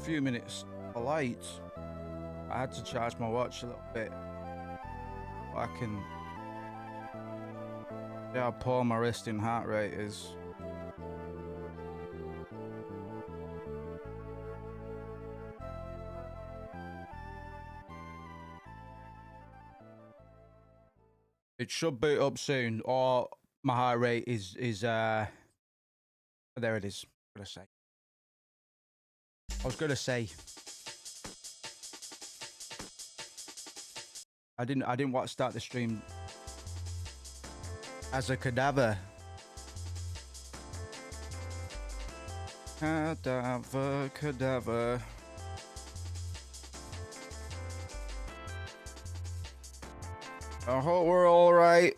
few minutes late. I had to charge my watch a little bit. I can see how poor my resting heart rate is. It should boot up soon, or my heart rate is there it is. What was I gonna say? I didn't want to start the stream as a cadaver. Cadaver. I hope we're all right.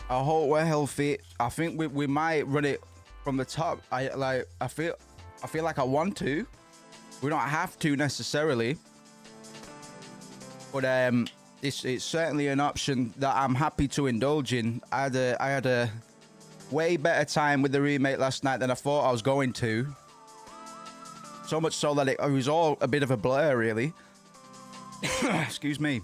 I hope we're healthy. I think we might run it from the top. I feel like I want to. We don't have to necessarily, but it's certainly an option that I'm happy to indulge in. I had a way better time with the remake last night than I thought I was going to. So much so that it was all a bit of a blur, really. Excuse me.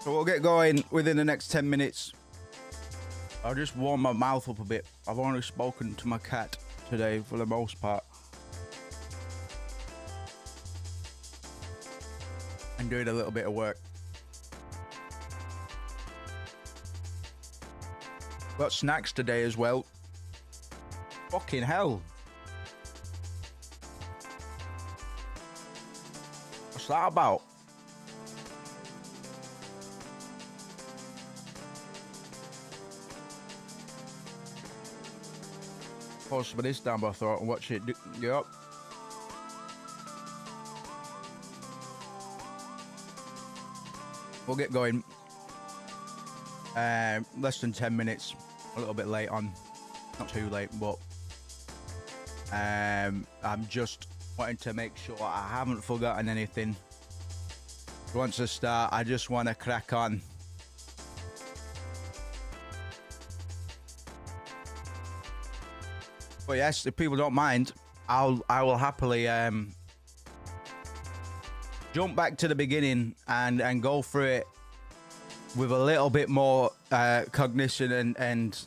So we'll get going within the next 10 minutes. I'll just warm my mouth up a bit. I've only spoken to my cat today for the most part. And doing a little bit of work. Got snacks today as well. Fucking hell. What's that about? Pour some of this down my throat and watch it. Yep. We'll get going. Less than 10 minutes. A little bit late on. Not too late, but I'm just wanting to make sure I haven't forgotten anything. Once I start, I just want to crack on. But yes, if people don't mind, I will happily jump back to the beginning and go through it with a little bit more cognition and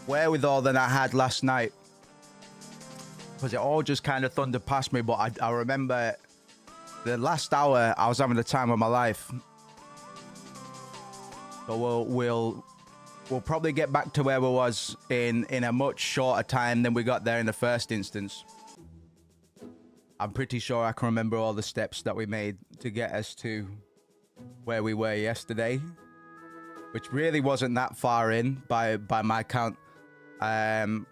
wherewithal than I had last night, because it all just kind of thundered past me. But I remember the last hour I was having the time of my life. So we'll probably get back to where we was in a much shorter time than we got there in the first instance. I'm pretty sure I can remember all the steps that we made to get us to where we were yesterday, which really wasn't that far in by my count.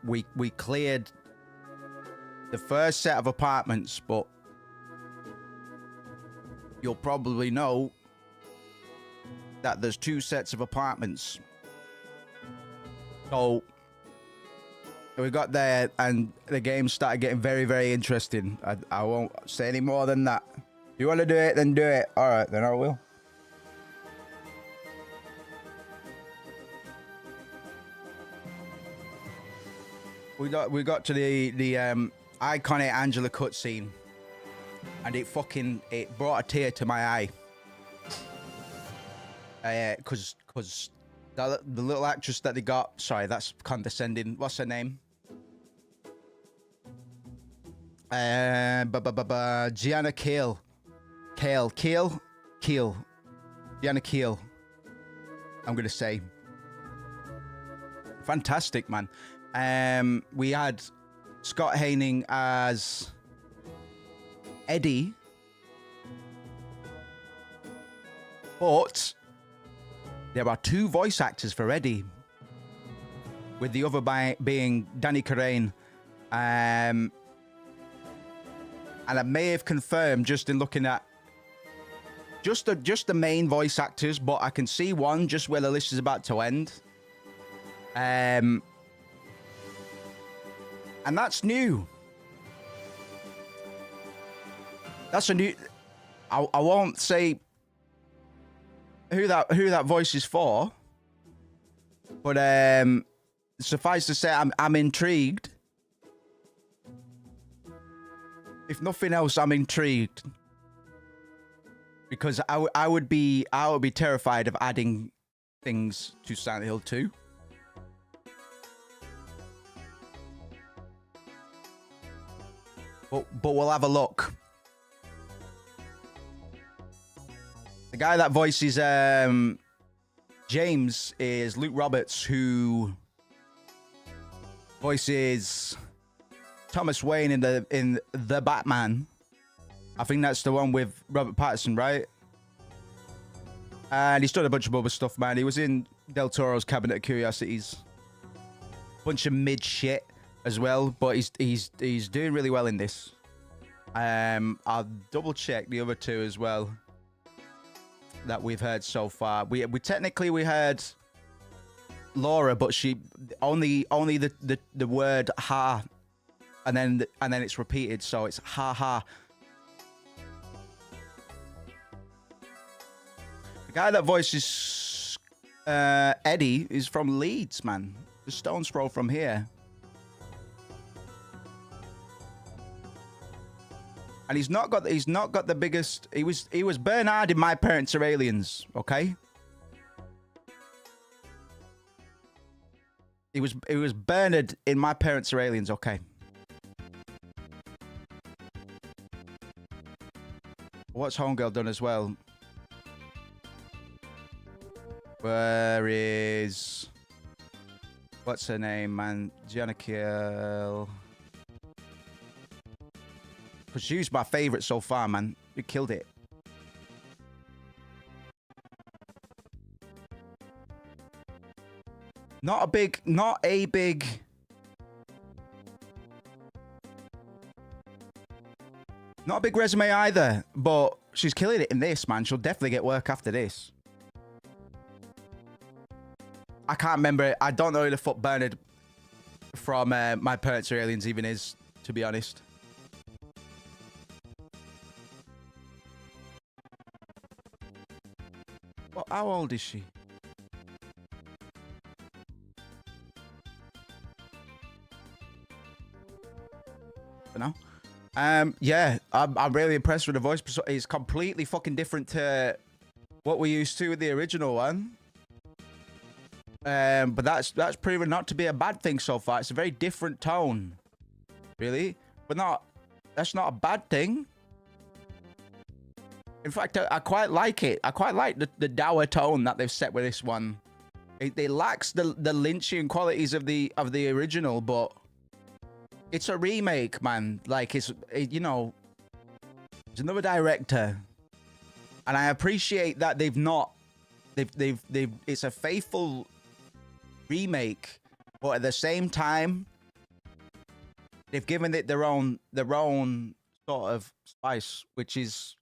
We cleared the first set of apartments, but you'll probably know that there's 2 sets of apartments. So we got there and the game started getting very, very interesting. I won't say any more than that. If you want to do it, then do it. All right, then I will. We got to the iconic Angela cutscene, and it brought a tear to my eye. Because the little actress that they got, sorry, that's condescending. What's her name? Gianna Keel. Gianna Keel. I'm gonna say. Fantastic, man. We had Scott Haining as Eddie, but there are 2 voice actors for Eddie, with the other being Danny Carane. And I may have confirmed just in looking at just the main voice actors, but I can see one just where the list is about to end. And that's new. That's a new. I won't say who that voice is for, but suffice to say, I'm intrigued. If nothing else, I'm intrigued because I would be terrified of adding things to Silent Hill 2. But we'll have a look. The guy that voices James is Luke Roberts, who voices Thomas Wayne in the Batman. I think that's the one with Robert Pattinson, right? And he's done a bunch of other stuff, man. He was in Del Toro's Cabinet of Curiosities. Bunch of mid shit as well, but he's doing really well in this. I'll double check the other two as well that we've heard so far. We technically heard Laura, but she only the word ha, and then it's repeated, so it's ha ha. The guy that voices Eddie is from Leeds, man. The stone's throw from here. And he's not got the biggest. He was Bernard in My Parents Are Aliens, okay? He was Bernard in My Parents Are Aliens, okay? What's Homegirl done as well? Where is... What's her name, man? Gianna Kiel. Because she's my favourite so far, man. You killed it. Not a big resume either, but she's killing it in this, man. She'll definitely get work after this. I can't remember. I don't know who the fuck Bernard from My Parents Are Aliens even is, to be honest. Well, how old is she? No. Yeah, I'm really impressed with the voice. It's completely fucking different to what we used to with the original one. But that's proven not to be a bad thing so far. It's a very different tone, really, but that's not a bad thing. In fact, I quite like it. I quite like the dour tone that they've set with this one. It lacks the Lynchian qualities of the original, but it's a remake, man. Like you know, it's another director, and I appreciate that they've it's a faithful remake, but at the same time, they've given it their own sort of spice, which is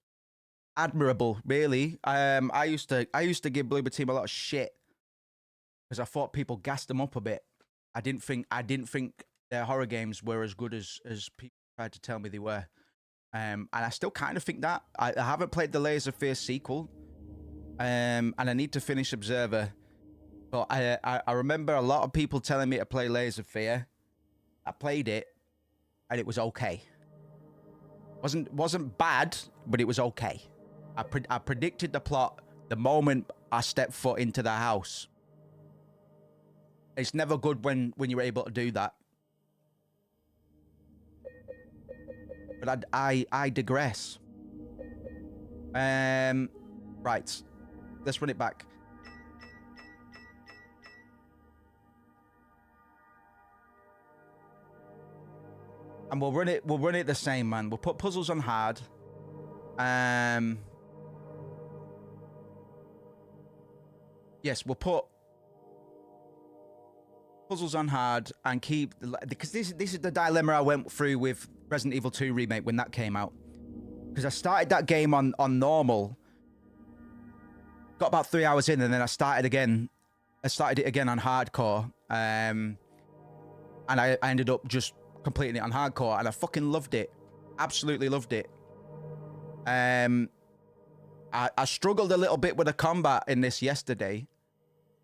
admirable, really. I used to give Bloober Team a lot of shit because I thought people gassed them up a bit. I didn't think their horror games were as good as people tried to tell me they were. And I still kind of think that. I haven't played the Layers of Fear sequel, and I need to finish Observer. But I remember a lot of people telling me to play Layers of Fear. I played it, and it was okay. Wasn't bad, but it was okay. I predicted the plot the moment I stepped foot into the house. It's never good when you're able to do that. But I digress. Right. Let's run it back. And we'll run it the same, man. We'll put puzzles on hard. Yes, we'll put puzzles on hard and keep, because this is the dilemma I went through with Resident Evil 2 Remake when that came out. Because I started that game on normal, got about 3 hours in, and then I started it again on hardcore, and I ended up just completing it on hardcore, and I fucking loved it. Absolutely loved it. I struggled a little bit with the combat in this yesterday,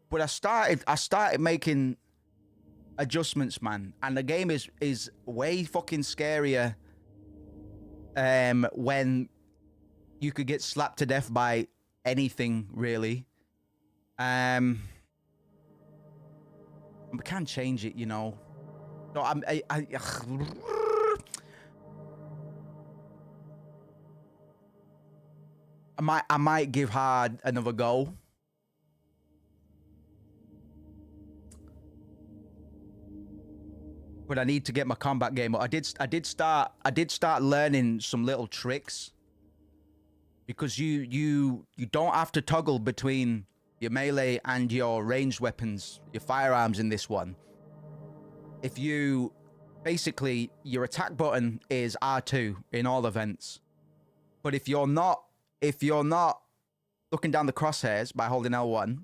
but I started making adjustments, man. And the game is way fucking scarier when you could get slapped to death by anything, really. We can change it, you know. No, I might give hard another go. But I need to get my combat game up. I did start learning some little tricks. Because you don't have to toggle between your melee and your ranged weapons, your firearms in this one. If you basically, your attack button is R2 in all events. But if you're not looking down the crosshairs by holding L1,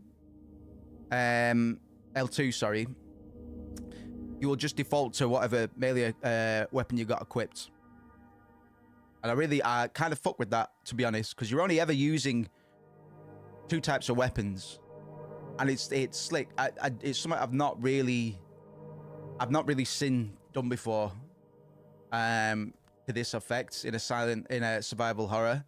L2, sorry, you will just default to whatever melee weapon you got equipped. And I kind of fuck with that, to be honest, because you're only ever using 2 types of weapons, and it's slick. It's something I've not really seen done before, to this effect in a survival horror.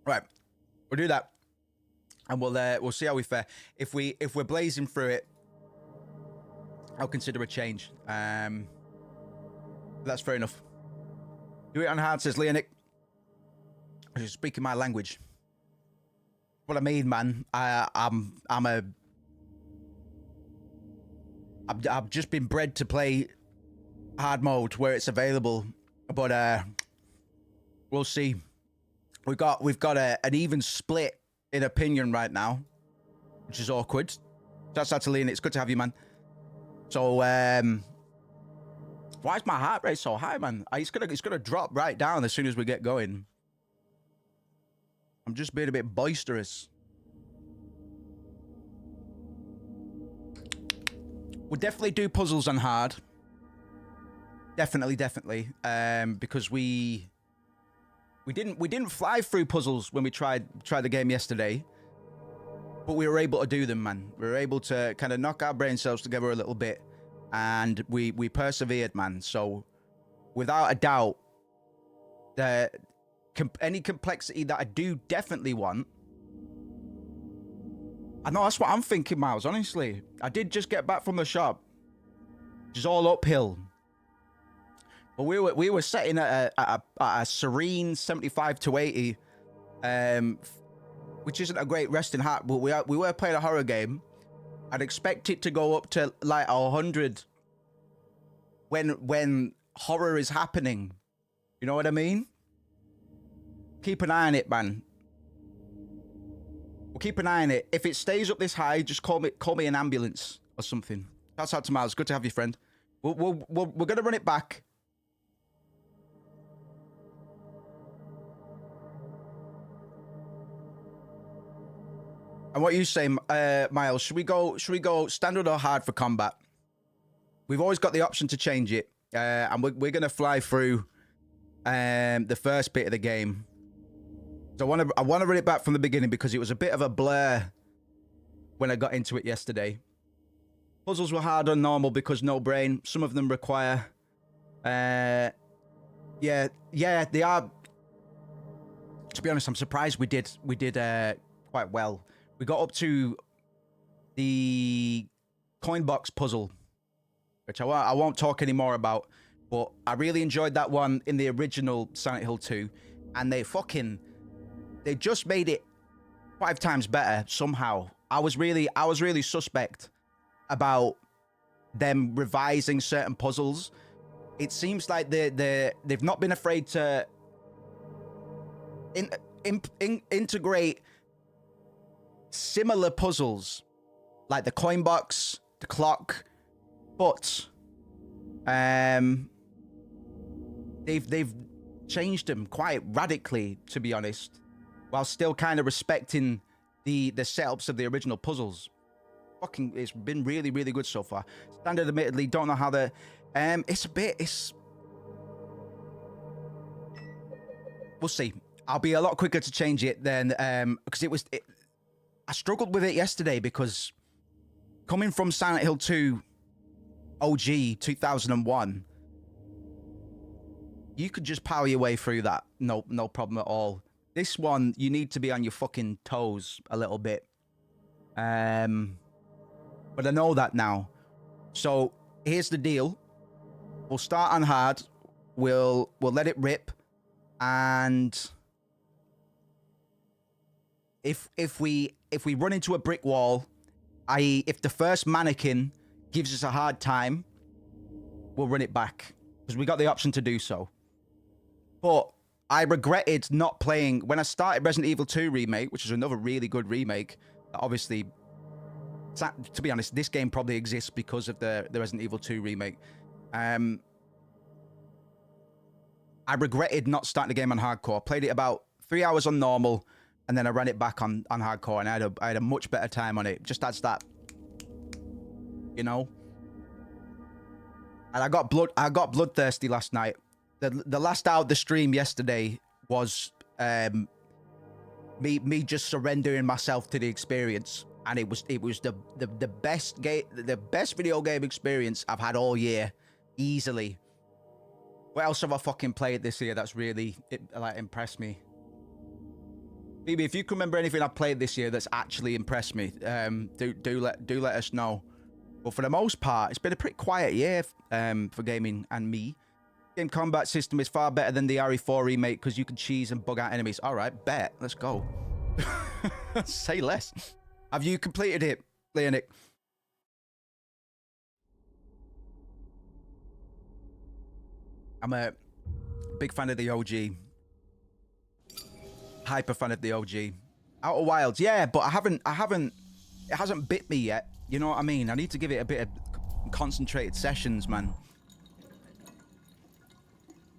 Right, we'll do that, and we'll see how we fare. If we're blazing through it, I'll consider a change. That's fair enough. Do it on hard, says Leonic. You're speaking my language. What I mean, man. I've just been bred to play hard mode where it's available, but we'll see. We've got an even split in opinion right now, which is awkward. That's actually, it's good to have you, man. So why is my heart rate so high, man? It's gonna drop right down as soon as we get going. I'm just being a bit boisterous. We'll definitely do puzzles on hard. Definitely. Because we didn't fly through puzzles when we tried the game yesterday, but we were able to do them, man. We were able to kind of knock our brain cells together a little bit, and we persevered, man. So without a doubt, any complexity that I do definitely want. I know that's what I'm thinking, Miles. Honestly, I did just get back from the shop, which is all uphill. But we were setting at a serene 75 to 80, which isn't a great resting heart. But we were playing a horror game. I'd expect it to go up to like 100 when horror is happening. You know what I mean? Keep an eye on it, man. We'll keep an eye on it. If it stays up this high, just call me an ambulance or something. That's out to Miles. Good to have you, friend. We're gonna run it back. And what are you saying, Miles? Should we go standard or hard for combat? We've always got the option to change it, and we're gonna fly through the first bit of the game. So I want to run it back from the beginning because it was a bit of a blur when I got into it yesterday. Puzzles were hard on normal because no brain. Some of them require, yeah, they are. To be honest, I'm surprised we did quite well. We got up to the coin box puzzle, which I won't talk anymore about, but I really enjoyed that one in the original Silent Hill 2, and they just made it 5 times better somehow. I was really suspect about them revising certain puzzles. It seems like they've not been afraid to integrate similar puzzles like the coin box, the clock, but they've changed them quite radically, to be honest, while still kind of respecting the setups of the original puzzles. Fucking, it's been really, really good so far. Standard, admittedly, don't know how the we'll see. I'll be a lot quicker to change it than because I struggled with it yesterday because coming from Silent Hill 2 OG 2001, you could just power your way through that, no problem at all. This one, you need to be on your fucking toes a little bit. But I know that now. So here's the deal. We'll start on hard. We'll let it rip, and if we run into a brick wall, i.e., if the first mannequin gives us a hard time, we'll run it back because we got the option to do so. But I regretted not playing when I started Resident Evil 2 Remake, which is another really good remake. Obviously, to be honest, this game probably exists because of the Resident Evil 2 Remake. I regretted not starting the game on hardcore. I played it about 3 hours on normal, and then I ran it back on hardcore, and I had a much better time on it. Just adds that, you know. And I got bloodthirsty last night. The last hour of the stream yesterday was me just surrendering myself to the experience, and it was the best video game experience I've had all year, easily. What else have I fucking played this year that's really impressed me? Phoebe, if you can remember anything I've played this year that's actually impressed me, do let us know. But for the most part, it's been a pretty quiet year for gaming and me. Game combat system is far better than the RE4 remake because you can cheese and bug out enemies. All right, bet. Let's go. Say less. Have you completed it, Leonic? I'm a big fan of the OG. Hyper fan of the OG. Outer Wilds, yeah, but I haven't. It hasn't bit me yet. You know what I mean? I need to give it a bit of concentrated sessions, man.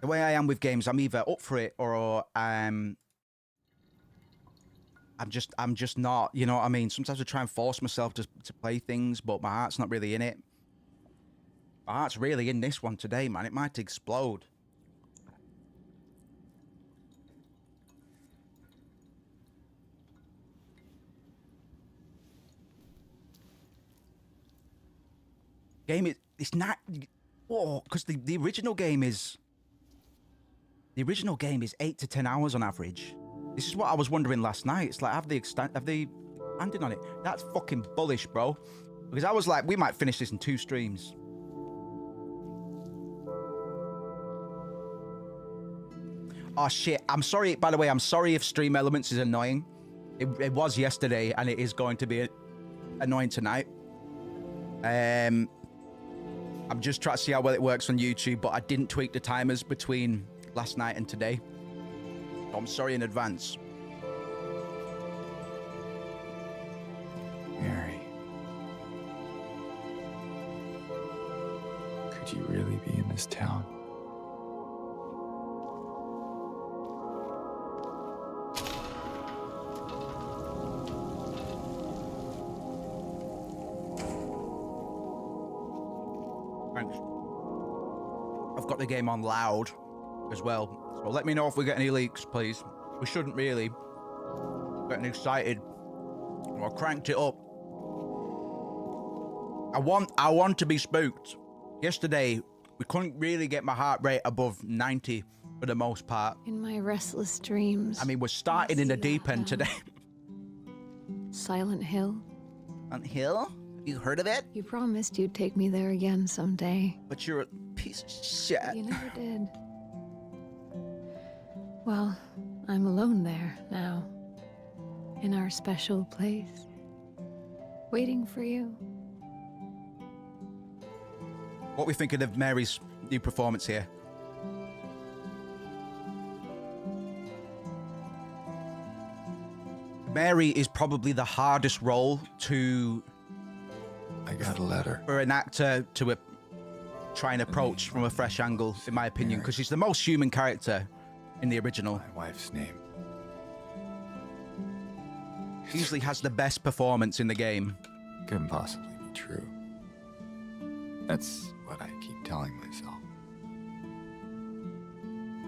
The way I am with games, I'm either up for it or I'm just not. You know what I mean? Sometimes I try and force myself to play things, but my heart's not really in it. My heart's really in this one today, man. It might explode. Game it's not. Oh, because the original game is. The original game is 8 to 10 hours on average. This is what I was wondering last night. It's like, have they expanded on it? That's fucking bullish, bro. Because I was like, we might finish this in 2 streams. Oh shit! I'm sorry. By the way, I'm sorry if Stream Elements is annoying. It was yesterday, and it is going to be annoying tonight. I'm just trying to see how well it works on YouTube, but I didn't tweak the timers between last night and today. I'm sorry in advance. Mary. Could you really be in this town? Thanks. I've got the game on loud as well, so let me know if we get any leaks, please. We shouldn't really. Getting excited. I cranked it up. I want to be spooked. Yesterday, we couldn't really get my heart rate above 90 for the most part. In my restless dreams. I mean, we're starting in the deep end today. Silent Hill. Silent Hill? You heard of it? You promised you'd take me there again someday. But you're a piece of shit. You never did. Well, I'm alone there now. In our special place. Waiting for you. What we thinking of Mary's new performance here? Mary is probably the hardest role to I got a letter. for an actor to try and approach from a fresh angle, in my opinion, because she's the most human character in the original. My wife's name. She usually has the best performance in the game. Couldn't possibly be true. That's what I keep telling myself.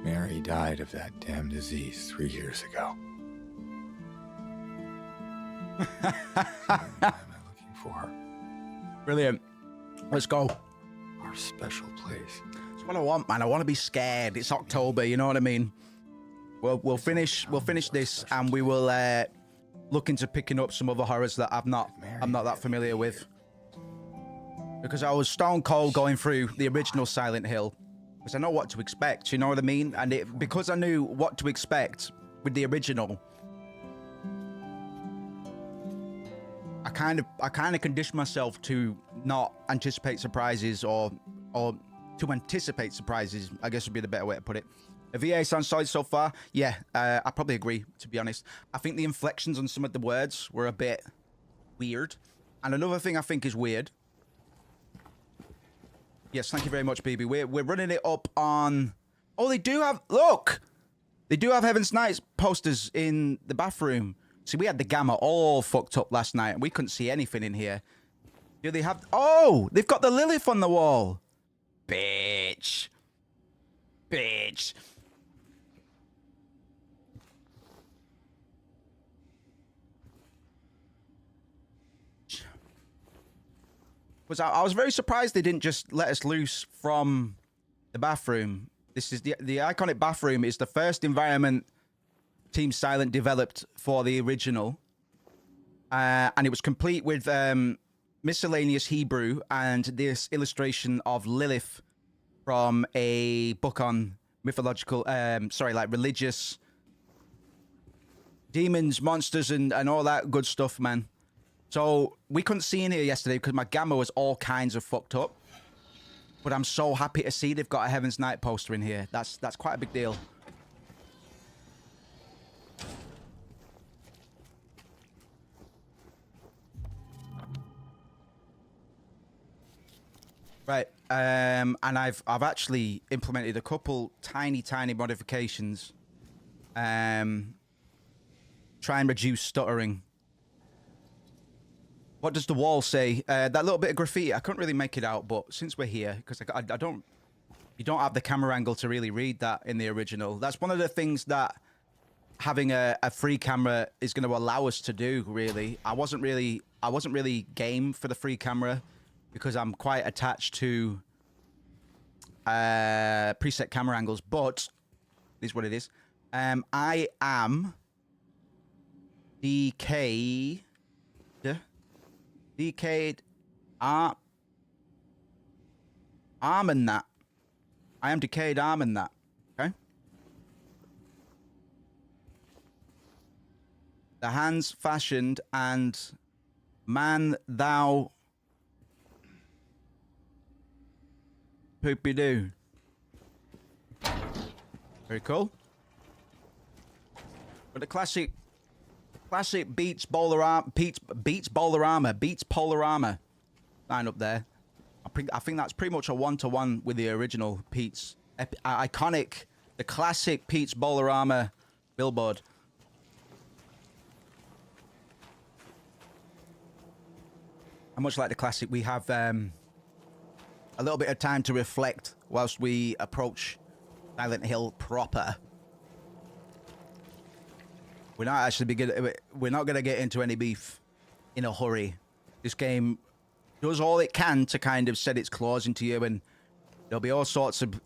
Mary died of that damn disease 3 years ago. Why am I looking for her? Brilliant. Let's go. Our special place. That's what I want, man. I want to be scared. It's October, you know what I mean? We'll finish this, and we will look into picking up some other horrors that I'm not that familiar with. Because I was stone cold going through the original Silent Hill, because I know what to expect, you know what I mean? And because I knew what to expect with the original, I kind of conditioned myself to not anticipate surprises or to anticipate surprises, I guess would be the better way to put it. The VA sounds solid so far. Yeah, I probably agree, to be honest. I think the inflections on some of the words were a bit weird. And another thing I think is weird. Yes, thank you very much, BB. We're running it up on... Oh, they do have... Look! They do have Heaven's Knights posters in the bathroom. See, we had the gamma all fucked up last night, and we couldn't see anything in here. Do they have... Oh! They've got the Lilith on the wall. Bitch. Bitch. I was very surprised they didn't just let us loose from the bathroom. This is the iconic bathroom is the first environment Team Silent developed for the original. And it was complete with miscellaneous Hebrew and this illustration of Lilith from a book on mythological, religious demons, monsters, and all that good stuff, man. So we couldn't see in here yesterday because my gamma was all kinds of fucked up. But I'm so happy to see they've got a Heaven's Knight poster in here. That's quite a big deal. Right, and I've actually implemented a couple tiny modifications. Try and reduce stuttering. What does the wall say? That little bit of graffiti, I couldn't really make it out, but since we're here, because I don't, you don't have the camera angle to really read that in the original. That's one of the things that having a free camera is going to allow us to do. Really, I wasn't really game for the free camera because I'm quite attached to preset camera angles. But this is what it is. I am decayed arm and that. I am decayed arm and that. Okay. The hands fashioned and man thou poopy doo. Very cool. But the classic Beats Polarama line up there. I think that's pretty much a one-to-one with the original Pete's iconic, the classic Pete's Polarama billboard. And much like the classic, we have a little bit of time to reflect whilst we approach Silent Hill proper. We're not going to get into any beef in a hurry. This game does all it can to kind of set its claws into you, and there'll be all sorts of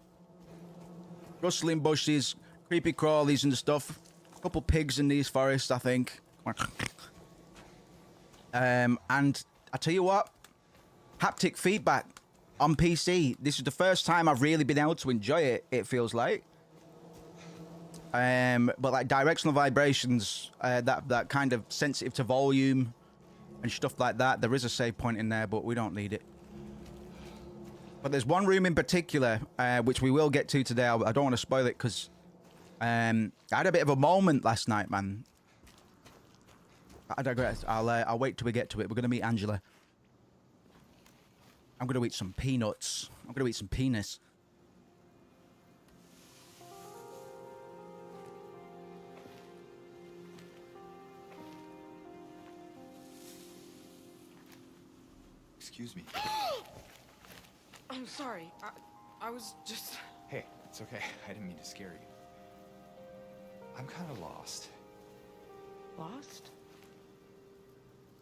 rustling bushes, creepy crawlies and stuff. A couple pigs in these forests, I think. And I tell you what, haptic feedback on PC. This is the first time I've really been able to enjoy it, it feels like. But like directional vibrations, that kind of sensitive to volume and stuff like that. There is a save point in there, but we don't need it. But there's one room in particular, which we will get to today. I don't want to spoil it because I had a bit of a moment last night, man. I digress. I'll wait till we get to it. We're gonna meet Angela. I'm gonna eat some peanuts. I'm gonna eat some penis. Excuse me. I'm sorry. I was just... Hey, it's okay. I didn't mean to scare you. I'm kind of lost. Lost?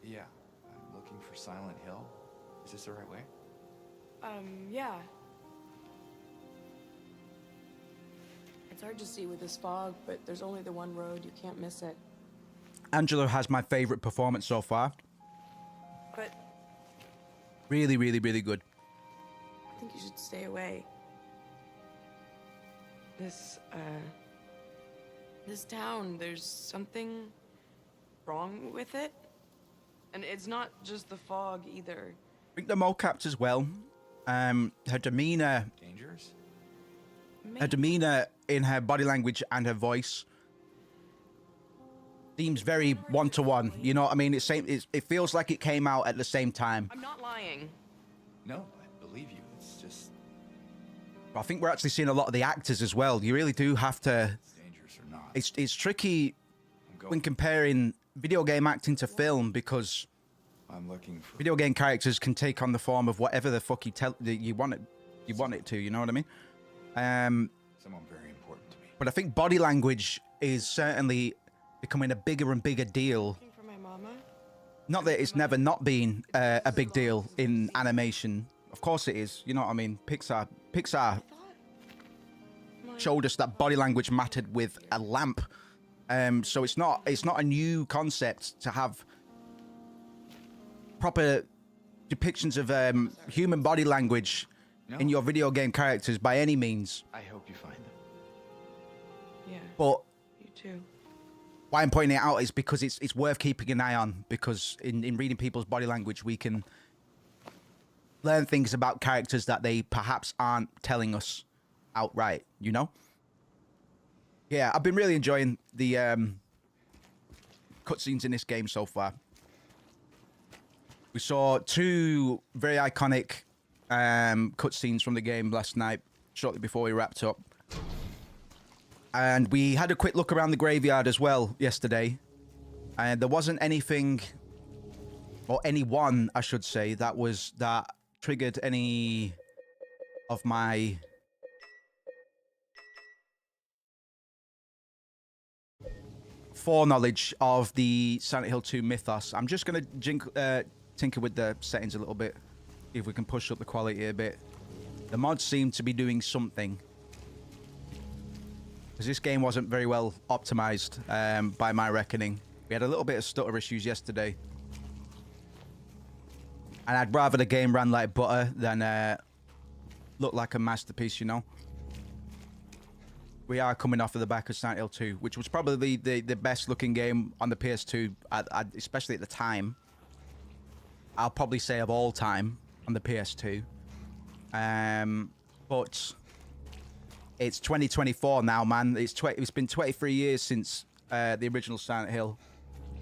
Yeah, I'm looking for Silent Hill. Is this the right way? Yeah. It's hard to see with this fog, but there's only the one road. You can't miss it. Angela has my favorite performance so far. But Really, really, really good. I think you should stay away. This town, there's something wrong with it. And it's not just the fog either. I think the mocaps as well. Her demeanor, Dangerous? her demeanor in her body language and her voice seems very one-to-one. You know what I mean? It feels like it came out at the same time. I'm not lying. No, I believe you. It's just I think we're actually seeing a lot of the actors as well. You really do have to. it's dangerous or not. It's tricky I'm going. when comparing video game acting to film because I'm looking for. video game characters can take on the form of whatever the fuck you want it to. You know what I mean? Someone very important to me. But I think body language is certainly becoming a bigger and bigger deal. Looking for my mama? Not that it's never not been a big deal in animation. Of course it is. You know what I mean? Pixar showed us that body language mattered with a lamp. So it's not a new concept to have proper depictions of human body language in your video game characters by any means. I hope you find them. Yeah, But you too. why I'm pointing it out is because it's worth keeping an eye on, because in reading people's body language we can learn things about characters that they perhaps aren't telling us outright, you know? Yeah, I've been really enjoying the cutscenes in this game so far. We saw two very iconic cutscenes from the game last night, shortly before we wrapped up. And we had a quick look around the graveyard as well yesterday. And there wasn't anything, or anyone, I should say, that triggered any of my foreknowledge of the Silent Hill 2 mythos. I'm just going to tinker with the settings a little bit, see if we can push up the quality a bit. The mods seem to be doing something, because this game wasn't very well optimized by my reckoning. We had a little bit of stutter issues yesterday, and I'd rather the game ran like butter than look like a masterpiece, you know. We are coming off of the back of Silent Hill 2, which was probably the best looking game on the PS2, especially at the time. I'll probably say of all time on the PS2. But it's 2024 now, man. It's been 23 years since the original Silent Hill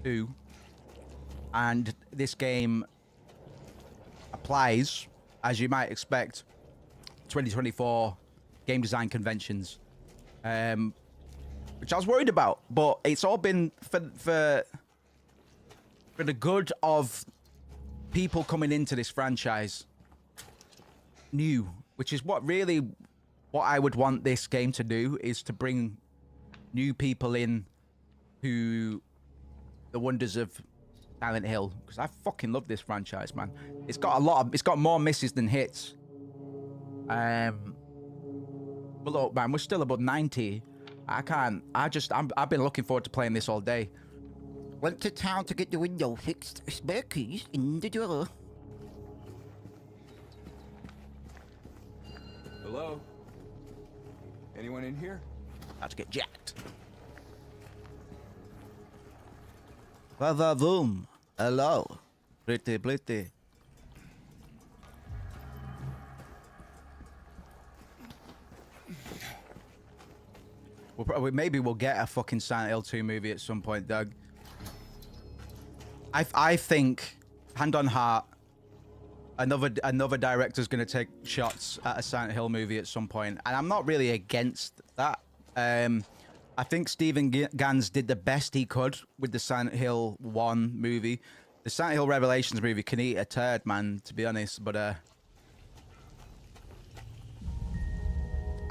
2, and this game applies, as you might expect, 2024 game design conventions, which I was worried about, but it's all been for the good of people coming into this franchise new, which is what I would want this game to do, is to bring new people in to the wonders of Silent Hill, because I fucking love this franchise, man. It's got more misses than hits. But look, man, we're still above 90. I've been looking forward to playing this all day. Went to town to get the window fixed. Spare keys in the drawer. Hello? Anyone in here? Let's get jacked. Va-va-voom. Hello. Pretty, pretty. Maybe we'll get a fucking Silent Hill 2 movie at some point, Doug. I think, hand on heart, another director's going to take shots at a Silent Hill movie at some point, and I'm not really against that. I think Stephen Gans did the best he could with the Silent Hill 1 movie. The Silent Hill Revelations movie can eat a turd, man, to be honest, but I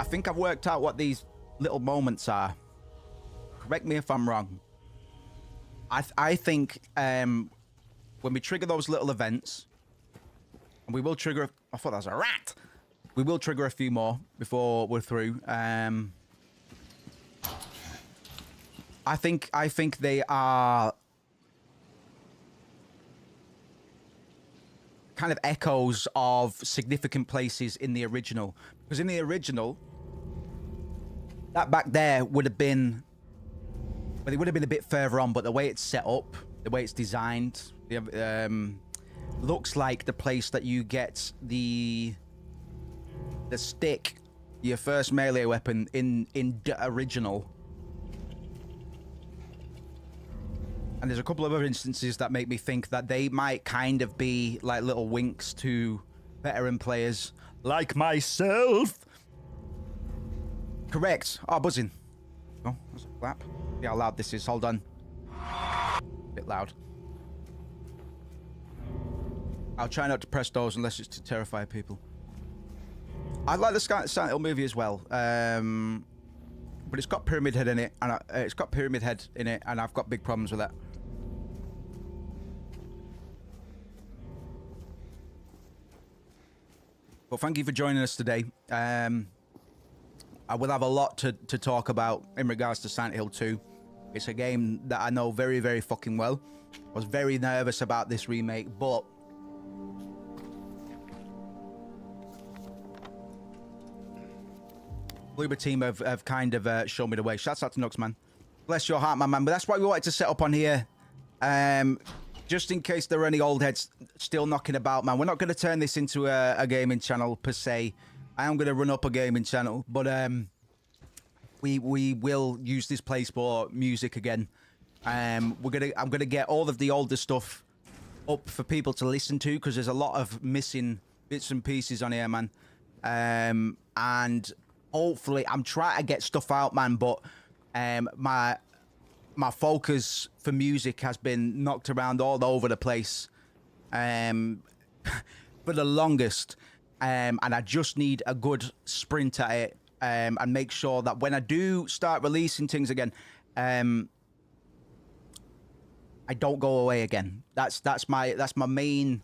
think I've worked out what these little moments are. Correct me if I'm wrong. I think when we trigger those little events, and we will trigger... I thought that was a rat! We will trigger a few more before we're through. I think they are kind of echoes of significant places in the original. Because in the original, that back there would have been... Well, it would have been a bit further on, but the way it's set up, the way it's designed, looks like the place that you get the stick, your first melee weapon in the original. And there's a couple of other instances that make me think that they might kind of be like little winks to veteran players like myself. Correct. Oh, buzzing. Oh, that's a clap. See how loud this is. Hold on. Bit loud. I'll try not to press those unless it's to terrify people. I like the Silent Hill movie as well, but it's got Pyramid Head in it, and I've got big problems with that. Well, thank you for joining us today. I will have a lot to talk about in regards to Silent Hill 2. It's a game that I know very, very fucking well. I was very nervous about this remake, but Bloober Team have kind of shown me the way. Shouts out to Nux, man. Bless your heart, my man. But that's why we wanted to set up on here. Just in case there are any old heads still knocking about, man. We're not going to turn this into a gaming channel, per se. I am going to run up a gaming channel, but we will use this place for music again. I'm gonna get all of the older stuff up for people to listen to, because there's a lot of missing bits and pieces on here, man. And hopefully, I'm trying to get stuff out, man. But my focus for music has been knocked around all over the place for the longest. And I just need a good sprint at it, and make sure that when I do start releasing things again, I don't go away again. That's my main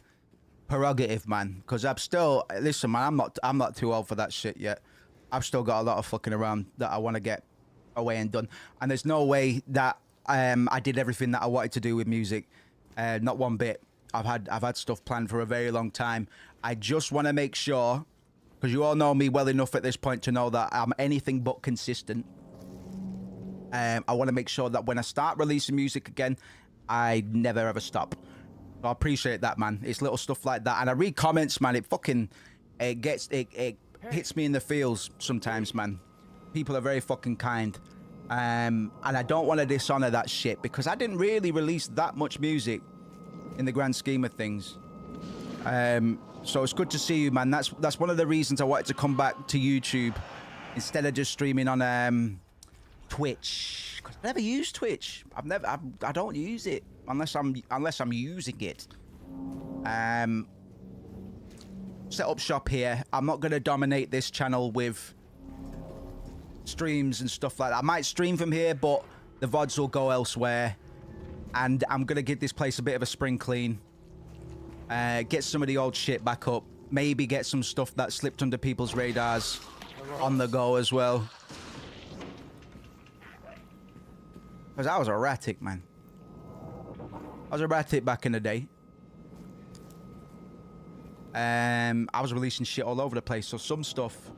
prerogative, man. Because I'm still, listen, man, I'm not too old for that shit yet. I've still got a lot of fucking around that I want to get away and done. And there's no way that I did everything that I wanted to do with music. Not one bit. I've had stuff planned for a very long time. I just want to make sure, because you all know me well enough at this point to know that I'm anything but consistent. I want to make sure that when I start releasing music again, I never ever stop. So I appreciate that, man. It's little stuff like that. And I read comments, man. It hits me in the feels sometimes, man. People are very fucking kind. And I don't want to dishonor that shit, because I didn't really release that much music in the grand scheme of things. So it's good to see you, man. That's one of the reasons I wanted to come back to YouTube instead of just streaming on Twitch. 'Cause I never use Twitch. I don't use it unless I'm using it. Set up shop here. I'm not gonna dominate this channel with streams and stuff like that. I might stream from here, but the VODs will go elsewhere. And I'm gonna give this place a bit of a spring clean. Get some of the old shit back up. Maybe get some stuff that slipped under people's radars on the go as well. Because I was erratic, man. I was erratic back in the day. I was releasing shit all over the place. So some stuff...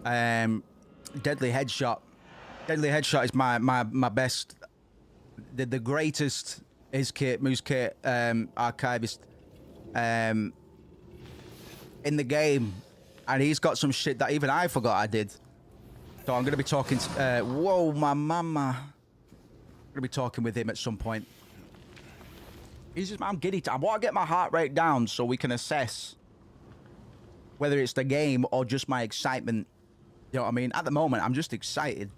Deadly Headshot. Deadly Headshot is my best... The greatest Moose Kit archivist in the game, and he's got some shit that even I forgot I did. So I'm gonna be talking whoa, my mama. I'm gonna be talking with him at some point. I'm giddy. I want to get my heart rate down so we can assess whether it's the game or just my excitement. You know what I mean? At the moment, I'm just excited.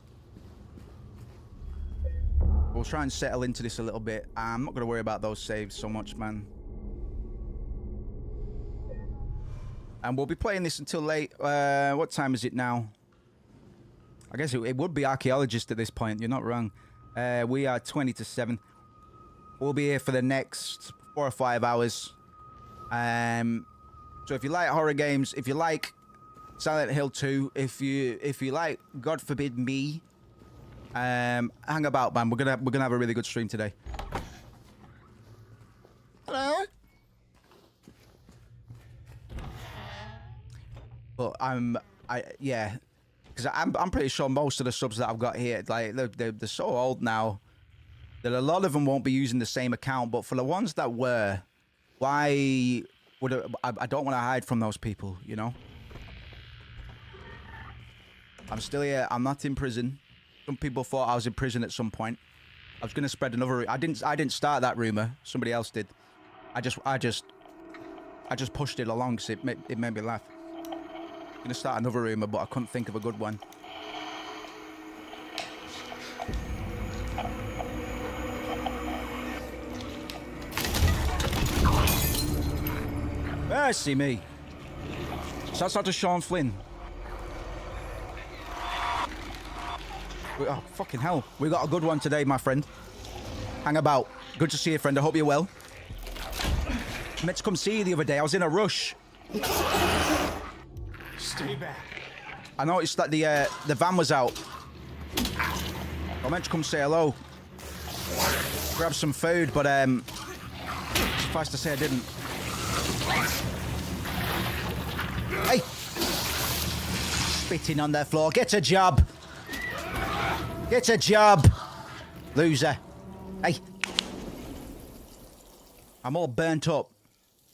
We'll try and settle into this a little bit. I'm not going to worry about those saves so much, man. And we'll be playing this until late. What time is it now? I guess it would be archaeologist at this point. You're not wrong. We are 20 to 7. We'll be here for the next 4 or 5 hours. So if you like horror games, if you like Silent Hill 2, if you like, God forbid, me, hang about, man. We're gonna have a really good stream today. Hello. But yeah, because I'm pretty sure most of the subs that I've got here, like they're so old now that a lot of them won't be using the same account. But for the ones that were, why would I don't want to hide from those people, you know? I'm still here. I'm not in prison. Some people thought I was in prison at some point. I was gonna spread another. I didn't start that rumor. Somebody else did. I just pushed it along because it made me laugh. I'm gonna start another rumor, but I couldn't think of a good one. Mercy me. Shouts out to Sean Flynn. Oh, fucking hell. We got a good one today, my friend. Hang about. Good to see you, friend. I hope you're well. I meant to come see you the other day. I was in a rush. Stay back. I noticed that the van was out. I meant to come say hello. Grab some food, but suffice to say I didn't. Hey! Spitting on the floor. Get a job! Get a job! Loser. Hey! I'm all burnt up.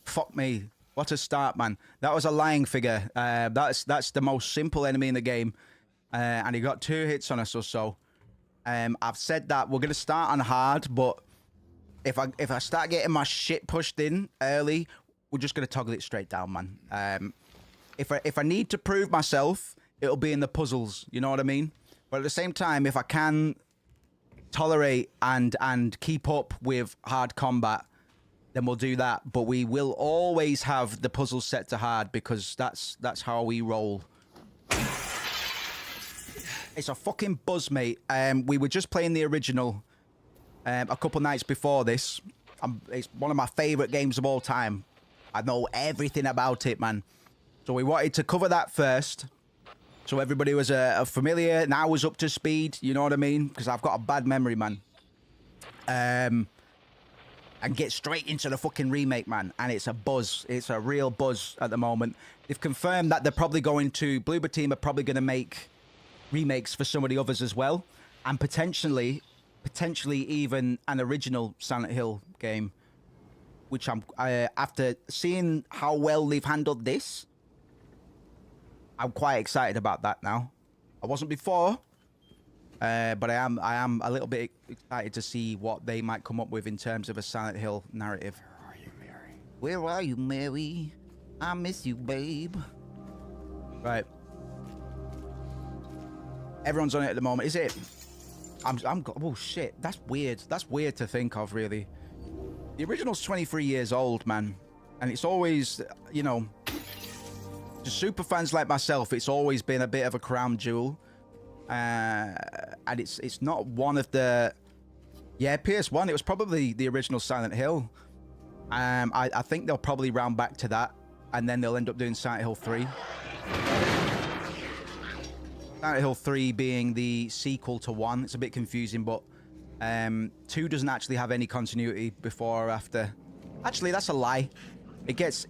Fuck me. What a start, man. That was a lying figure. That's the most simple enemy in the game. And he got 2 hits on us or so. I've said that we're going to start on hard, but if I start getting my shit pushed in early, we're just going to toggle it straight down, man. If I need to prove myself, it'll be in the puzzles. You know what I mean? But at the same time, if I can tolerate and keep up with hard combat, then we'll do that. But we will always have the puzzles set to hard because that's how we roll. It's a fucking buzz, mate. We were just playing the original a couple nights before this. It's one of my favorite games of all time. I know everything about it, man. So we wanted to cover that first, so everybody was familiar and I was up to speed. You know what I mean? Because I've got a bad memory, man. And get straight into the fucking remake, man. And it's a buzz. It's a real buzz at the moment. They've confirmed that they're probably going to... Bloober Team are probably going to make remakes for some of the others as well. And potentially even an original Silent Hill game. Which after seeing how well they've handled this, I'm quite excited about that now. I wasn't before. But I am a little bit excited to see what they might come up with in terms of a Silent Hill narrative. Where are you, Mary? Where are you, Mary? I miss you, babe. Right. Everyone's on it at the moment. Is it? Oh shit. That's weird. That's weird to think of, really. The original's 23 years old, man, and it's always, you know, to super fans like myself, it's always been a bit of a crown jewel. And it's not one of the... Yeah, PS1, it was probably the original Silent Hill. I think they'll probably round back to that, and then they'll end up doing Silent Hill 3. Silent Hill 3 being the sequel to 1. It's a bit confusing, but 2 doesn't actually have any continuity before or after. Actually, that's a lie. It gets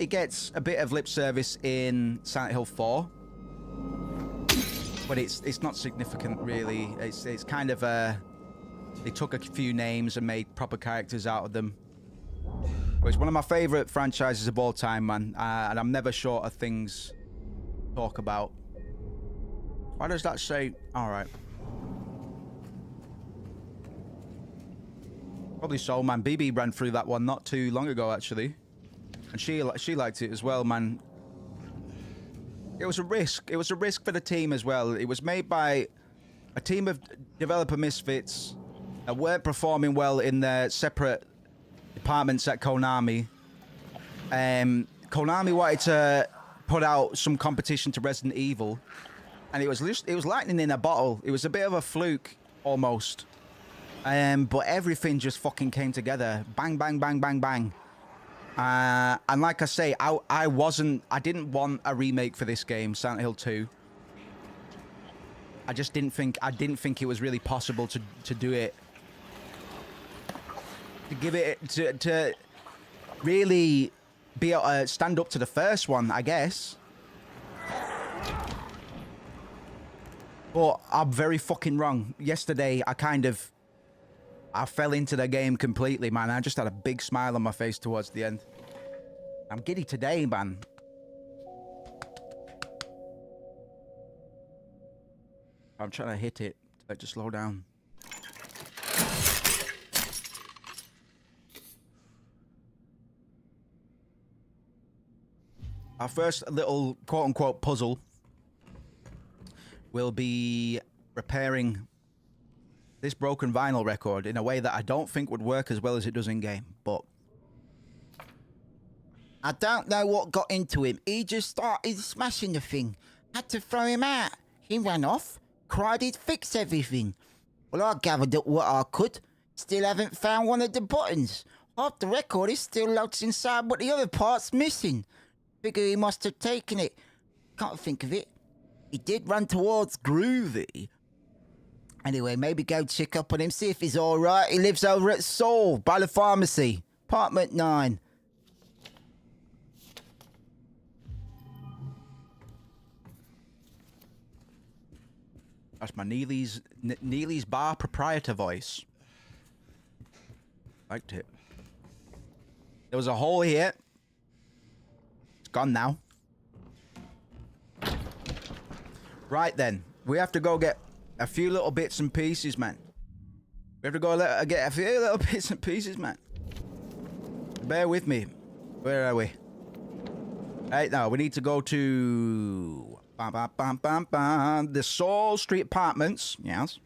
a bit of lip service in Silent Hill 4. But it's not significant, really. It's kind of they took a few names and made proper characters out of them. But it's one of my favorite franchises of all time, man. And I'm never short of things to talk about. Why does that say? All right. Probably so, man. BB ran through that one not too long ago, actually. And she liked it as well, man. It was a risk. It was a risk for the team as well. It was made by a team of developer misfits that weren't performing well in their separate departments at Konami. Konami wanted to put out some competition to Resident Evil, and it was lightning in a bottle. It was a bit of a fluke almost, but everything just fucking came together. Bang, bang, bang, bang, bang. And like I say, I didn't want a remake for this game, Silent Hill 2. I didn't think it was really possible to do it, to give it to really be able to stand up to the first one, I guess. But I'm very fucking wrong. Yesterday, I fell into the game completely, man. I just had a big smile on my face towards the end. I'm giddy today, man. I'm trying to hit it to slow down. Our first little quote-unquote puzzle will be repairing this broken vinyl record in a way that I don't think would work as well as it does in-game, but I don't know what got into him. He just started smashing the thing. Had to throw him out. He ran off, cried he'd fix everything. Well, I gathered up what I could. Still haven't found one of the buttons. Half the record is still locked inside, but the other part's missing. Figure he must have taken it. Can't think of it. He did run towards Groovy. Anyway, maybe go check up on him, see if he's alright. He lives over at Seoul, by the pharmacy. Apartment 9. That's my Neely's Bar proprietor voice. Liked it. There was a hole here. It's gone now. Right then. We have to go get a few little bits and pieces, man. We have to go get a few little bits and pieces, man. Bear with me. Where are we? Right now, we need to go to the Seoul Street Apartments. Yes.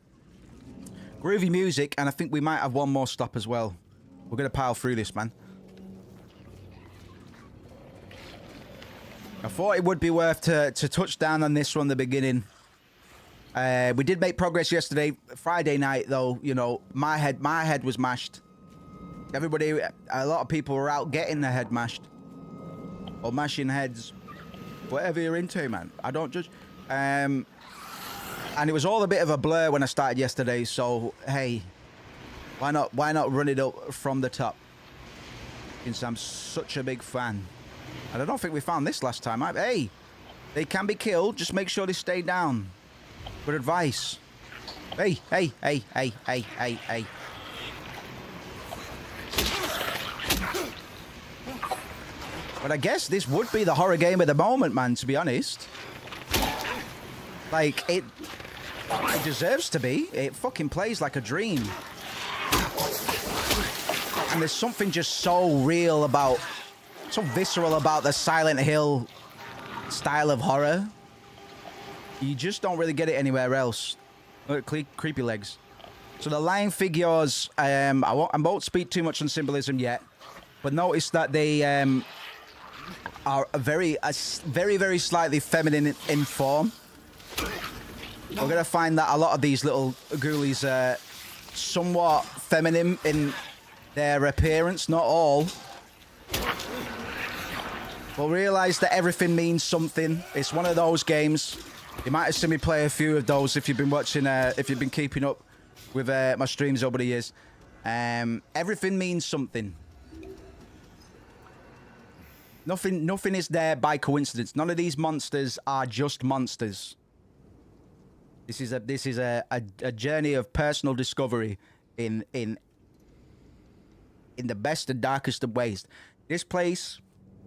Groovy music, and I think we might have one more stop as well. We're going to pile through this, man. I thought it would be worth to touch down on this from the beginning. We did make progress yesterday, Friday night, though. You know, my head was mashed. Everybody, a lot of people were out getting their head mashed. Or mashing heads. Whatever you're into, man. I don't judge. And it was all a bit of a blur when I started yesterday, so, hey. Why not run it up from the top? Since I'm such a big fan. And I don't think we found this last time. Hey, they can be killed. Just make sure they stay down. Good advice. Hey. But I guess this would be the horror game of the moment, man, to be honest. Like, it deserves to be. It fucking plays like a dream. And there's something just so real about, so visceral about the Silent Hill style of horror. You just don't really get it anywhere else. Look at creepy legs. So the lion figures, I won't speak too much on symbolism yet, but notice that they are very, very slightly feminine in form. We're going to find that a lot of these little ghoulies are somewhat feminine in their appearance, not all. But realize that everything means something. It's one of those games. You might have seen me play a few of those if you've been watching, if you've been keeping up with my streams over the years. Everything means something. Nothing is there by coincidence. None of these monsters are just monsters. This is a journey of personal discovery in the best and darkest of ways. This place,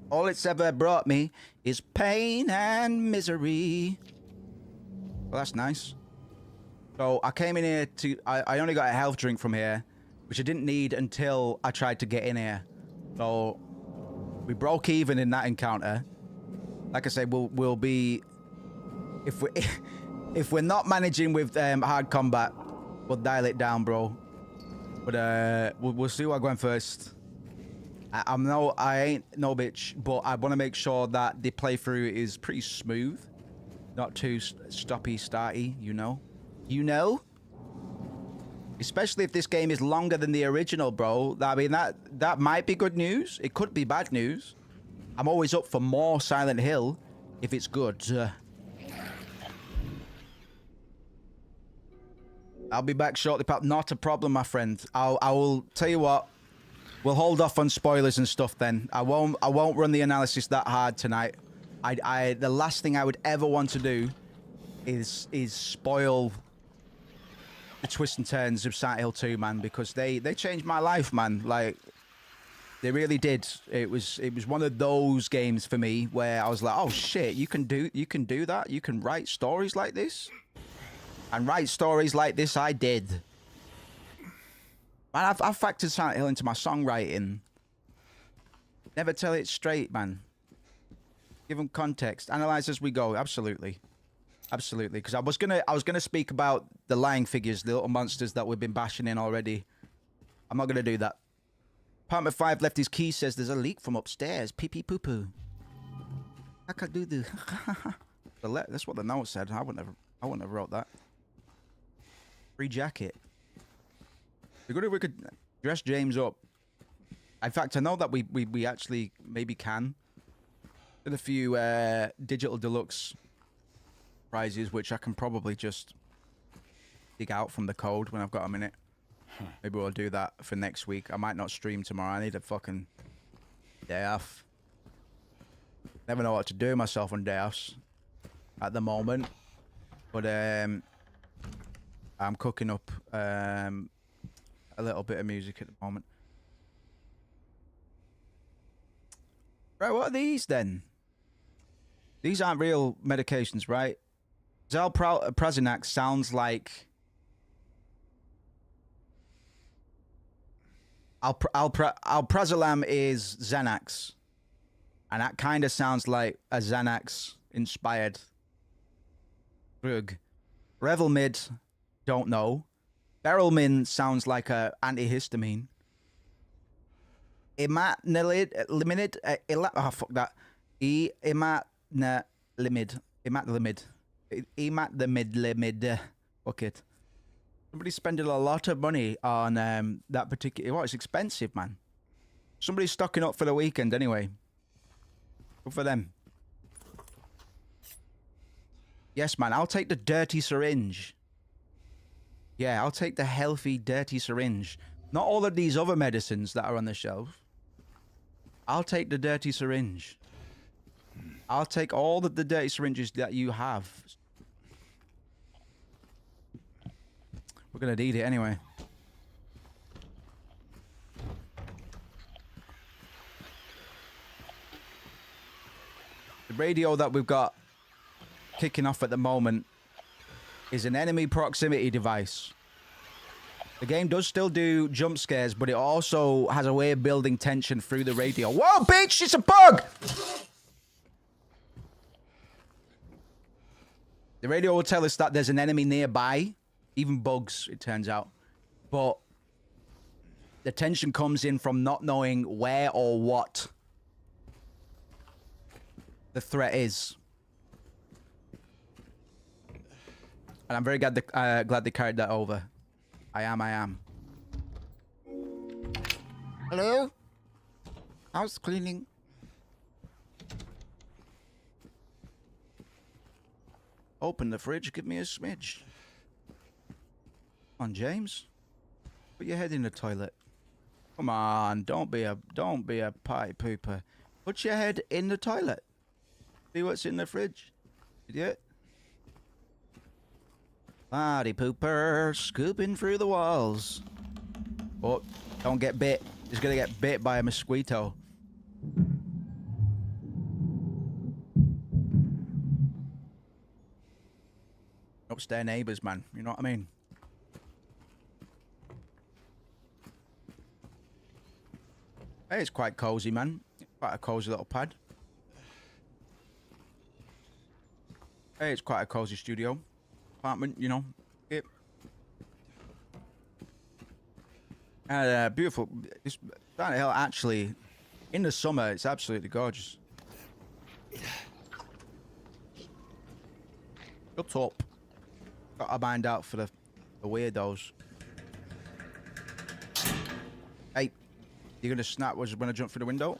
all it's ever brought me is pain and misery. Well, that's nice. So I came in here I only got a health drink from here. which I didn't need until I tried to get in here. So we broke even in that encounter. Like I say, we'll be if we're not managing with hard combat, we'll dial it down, bro. But we'll see what going first. I ain't no bitch, but I want to make sure that the playthrough is pretty smooth, not too stoppy starty. You know. Especially if this game is longer than the original, bro. I mean, that might be good news. It could be bad news. I'm always up for more Silent Hill if it's good. I'll be back shortly, pal. Not a problem, my friend. I will tell you what. We'll hold off on spoilers and stuff then. I won't run the analysis that hard tonight. The last thing I would ever want to do is spoil the twists and turns of Silent Hill 2, man, because they changed my life, man. Like, they really did. It was one of those games for me where I was like, oh shit, you can do that? You can write stories like this? And write stories like this I did. Man, I've factored Silent Hill into my songwriting. Never tell it straight, man. Give them context. Analyze as we go. Absolutely. Absolutely. Because I was gonna speak about the lying figures, the little monsters that we've been bashing in already. I'm not gonna do that. Apartment 5 left his key, says there's a leak from upstairs. Pee pee poo poo. Cock-a-doo-doo. That's what the note said. I wouldn't have wrote that. Free jacket. It'd be good if we could dress James up. In fact, I know that we actually maybe can. Did a few digital deluxe prizes, which I can probably just dig out from the code when I've got a minute. Maybe we'll do that for next week. I might not stream tomorrow. I need a fucking day off. Never know what to do myself on day offs at the moment. But I'm cooking up a little bit of music at the moment. Right, what are these then? These aren't real medications, right? Zalprazonac sounds like... Alprazolam is Xanax. And that kind of sounds like a Xanax-inspired drug. Revelmid, don't know. Berylmin sounds like a antihistamine. Imatnalimid, oh fuck that. Imatnalimid. Fuck it. Somebody's spending a lot of money on that particular. Well, it's expensive, man. Somebody's stocking up for the weekend anyway. Good for them. Yes, man. I'll take the dirty syringe. Yeah, I'll take the healthy, dirty syringe. Not all of these other medicines that are on the shelf. I'll take the dirty syringe. I'll take all of the dirty syringes that you have. We're gonna need it anyway. The radio that we've got kicking off at the moment is an enemy proximity device. The game does still do jump scares, but it also has a way of building tension through the radio. Whoa, bitch! It's a bug! The radio will tell us that there's an enemy nearby. Even bugs, it turns out. But the tension comes in from not knowing where or what the threat is. And I'm very glad they carried that over. I am. Hello? House cleaning. Open the fridge, give me a smidge. Come on, James. Put your head in the toilet. Come on, don't be a pie pooper. Put your head in the toilet. See what's in the fridge, idiot. Party pooper, scooping through the walls. Oh, don't get bit. He's gonna get bit by a mosquito. Upstairs neighbors, man. You know what I mean? Hey, it's quite cozy, man. Quite a cozy little pad. Hey, it's quite a cozy studio. Apartment, you know. Yep. And beautiful. It's Silent Hill, actually, in the summer, it's absolutely gorgeous. Shut up. Got our mind out for the weirdos. Hey, you're gonna snap when I jump through the window?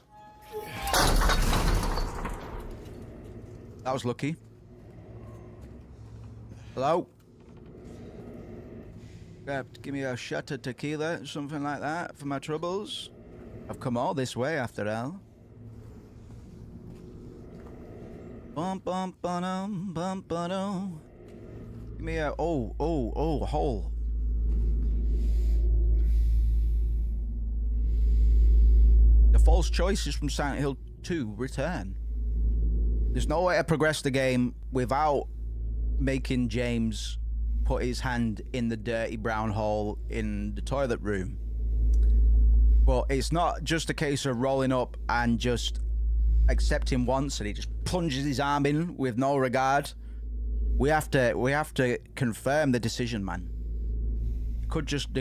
That was lucky. Hello? Give me a shot of tequila, something like that, for my troubles. I've come all this way, after all. Bum bum ba-dum, bum ba-dum. Give me a hole. The false choices from Silent Hill 2 return. There's no way to progress the game without making James put his hand in the dirty brown hole in the toilet room. But it's not just a case of rolling up and just accepting once and he just plunges his arm in with no regard. We have to confirm the decision, man. They could just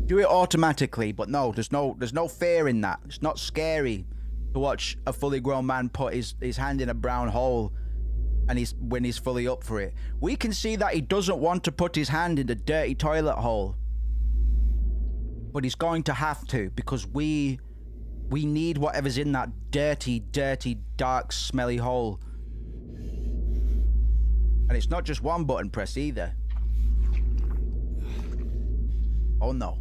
do it automatically, but no, there's no fear in that. It's not scary to watch a fully grown man put his hand in a brown hole and when he's fully up for it. We can see that he doesn't want to put his hand in the dirty toilet hole, but he's going to have to, because we need whatever's in that dirty, dark, smelly hole. And it's not just one button press either. Oh no.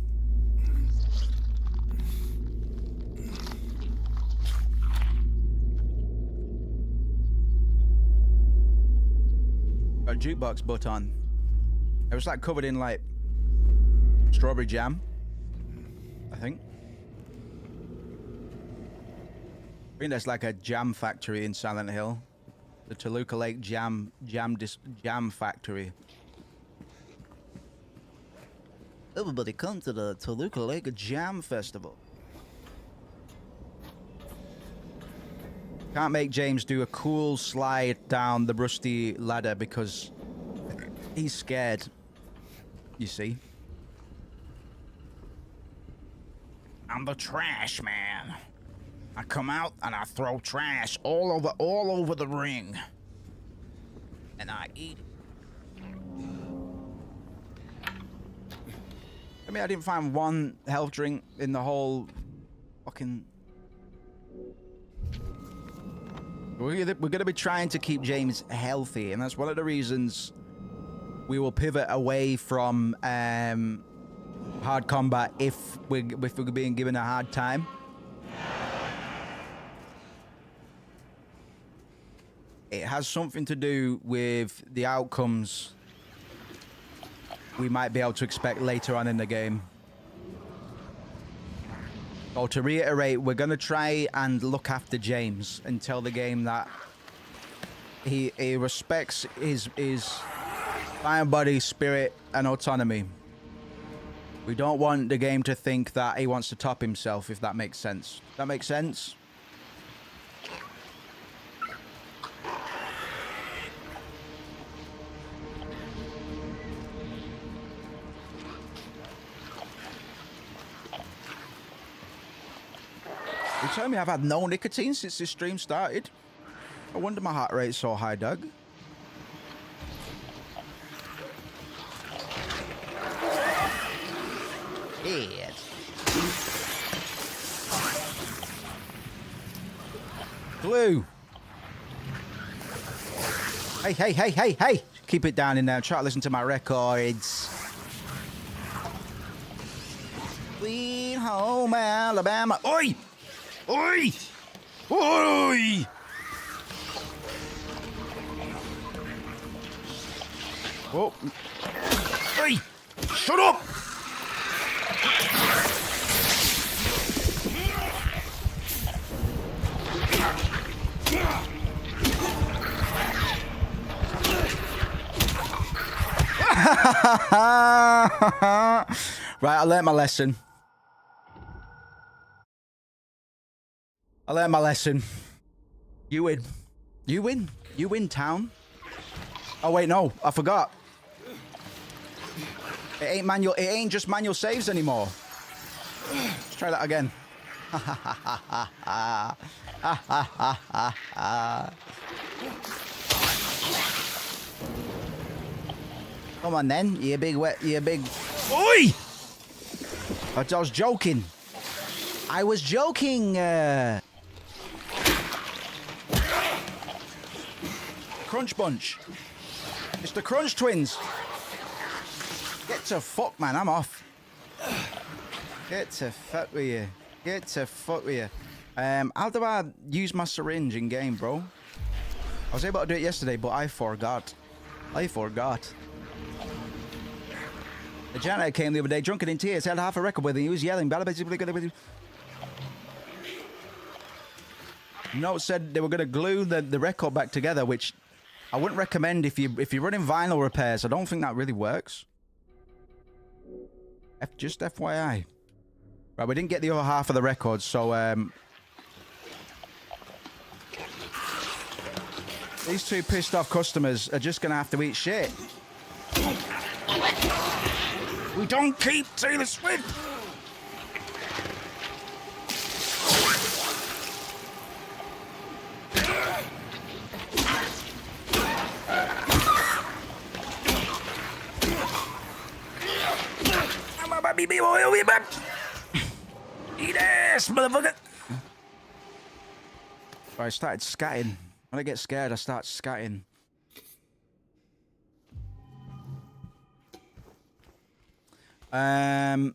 Got a jukebox button. It was like covered in like strawberry jam, I think. I think there's like a jam factory in Silent Hill. The Toluca Lake Jam Factory. Everybody come to the Toluca Lake Jam Festival. Can't make James do a cool slide down the rusty ladder because he's scared, you see. I'm the trash man. I come out and I throw trash all over the ring. And I eat it. I mean, I didn't find one health drink in the whole fucking... We're gonna be trying to keep James healthy, and that's one of the reasons we will pivot away from hard combat if we're being given a hard time. It has something to do with the outcomes we might be able to expect later on in the game. So to reiterate, we're going to try and look after James and tell the game that he respects his mind, body, spirit, and autonomy. We don't want the game to think that he wants to top himself, if that makes sense. Does that make sense? You telling me I've had no nicotine since this stream started? I wonder my heart rate's so high, Doug. Yes. Blue. Hey. Keep it down in there. Try to listen to my records. Sweet home Alabama. Oi! Oi! Oi! Oh. Hey! Shut up! Right, I learnt my lesson. I learned my lesson. You win. You win. You win, town. Oh, wait, no. I forgot. It ain't manual. It ain't just manual saves anymore. Let's try that again. Come on, then. You big wet. You big. Oi! I was joking. I was joking. Crunch Bunch. It's the Crunch Twins. Get to fuck, man. I'm off. Get to fuck with you. Get to fuck with you. How do I use my syringe in game, bro? I was able to do it yesterday, but I forgot. I forgot. The janitor came the other day, drunken in tears, held half a record with him. He was yelling. Note said they were going to glue the record back together, which I wouldn't recommend if you're running vinyl repairs. I don't think that really works. Just FYI. Right, we didn't get the other half of the record, so these two pissed off customers are just going to have to eat shit. We don't keep Taylor Swift. Eat ass, motherfucker. I started scatting. When I get scared, I start scatting. Are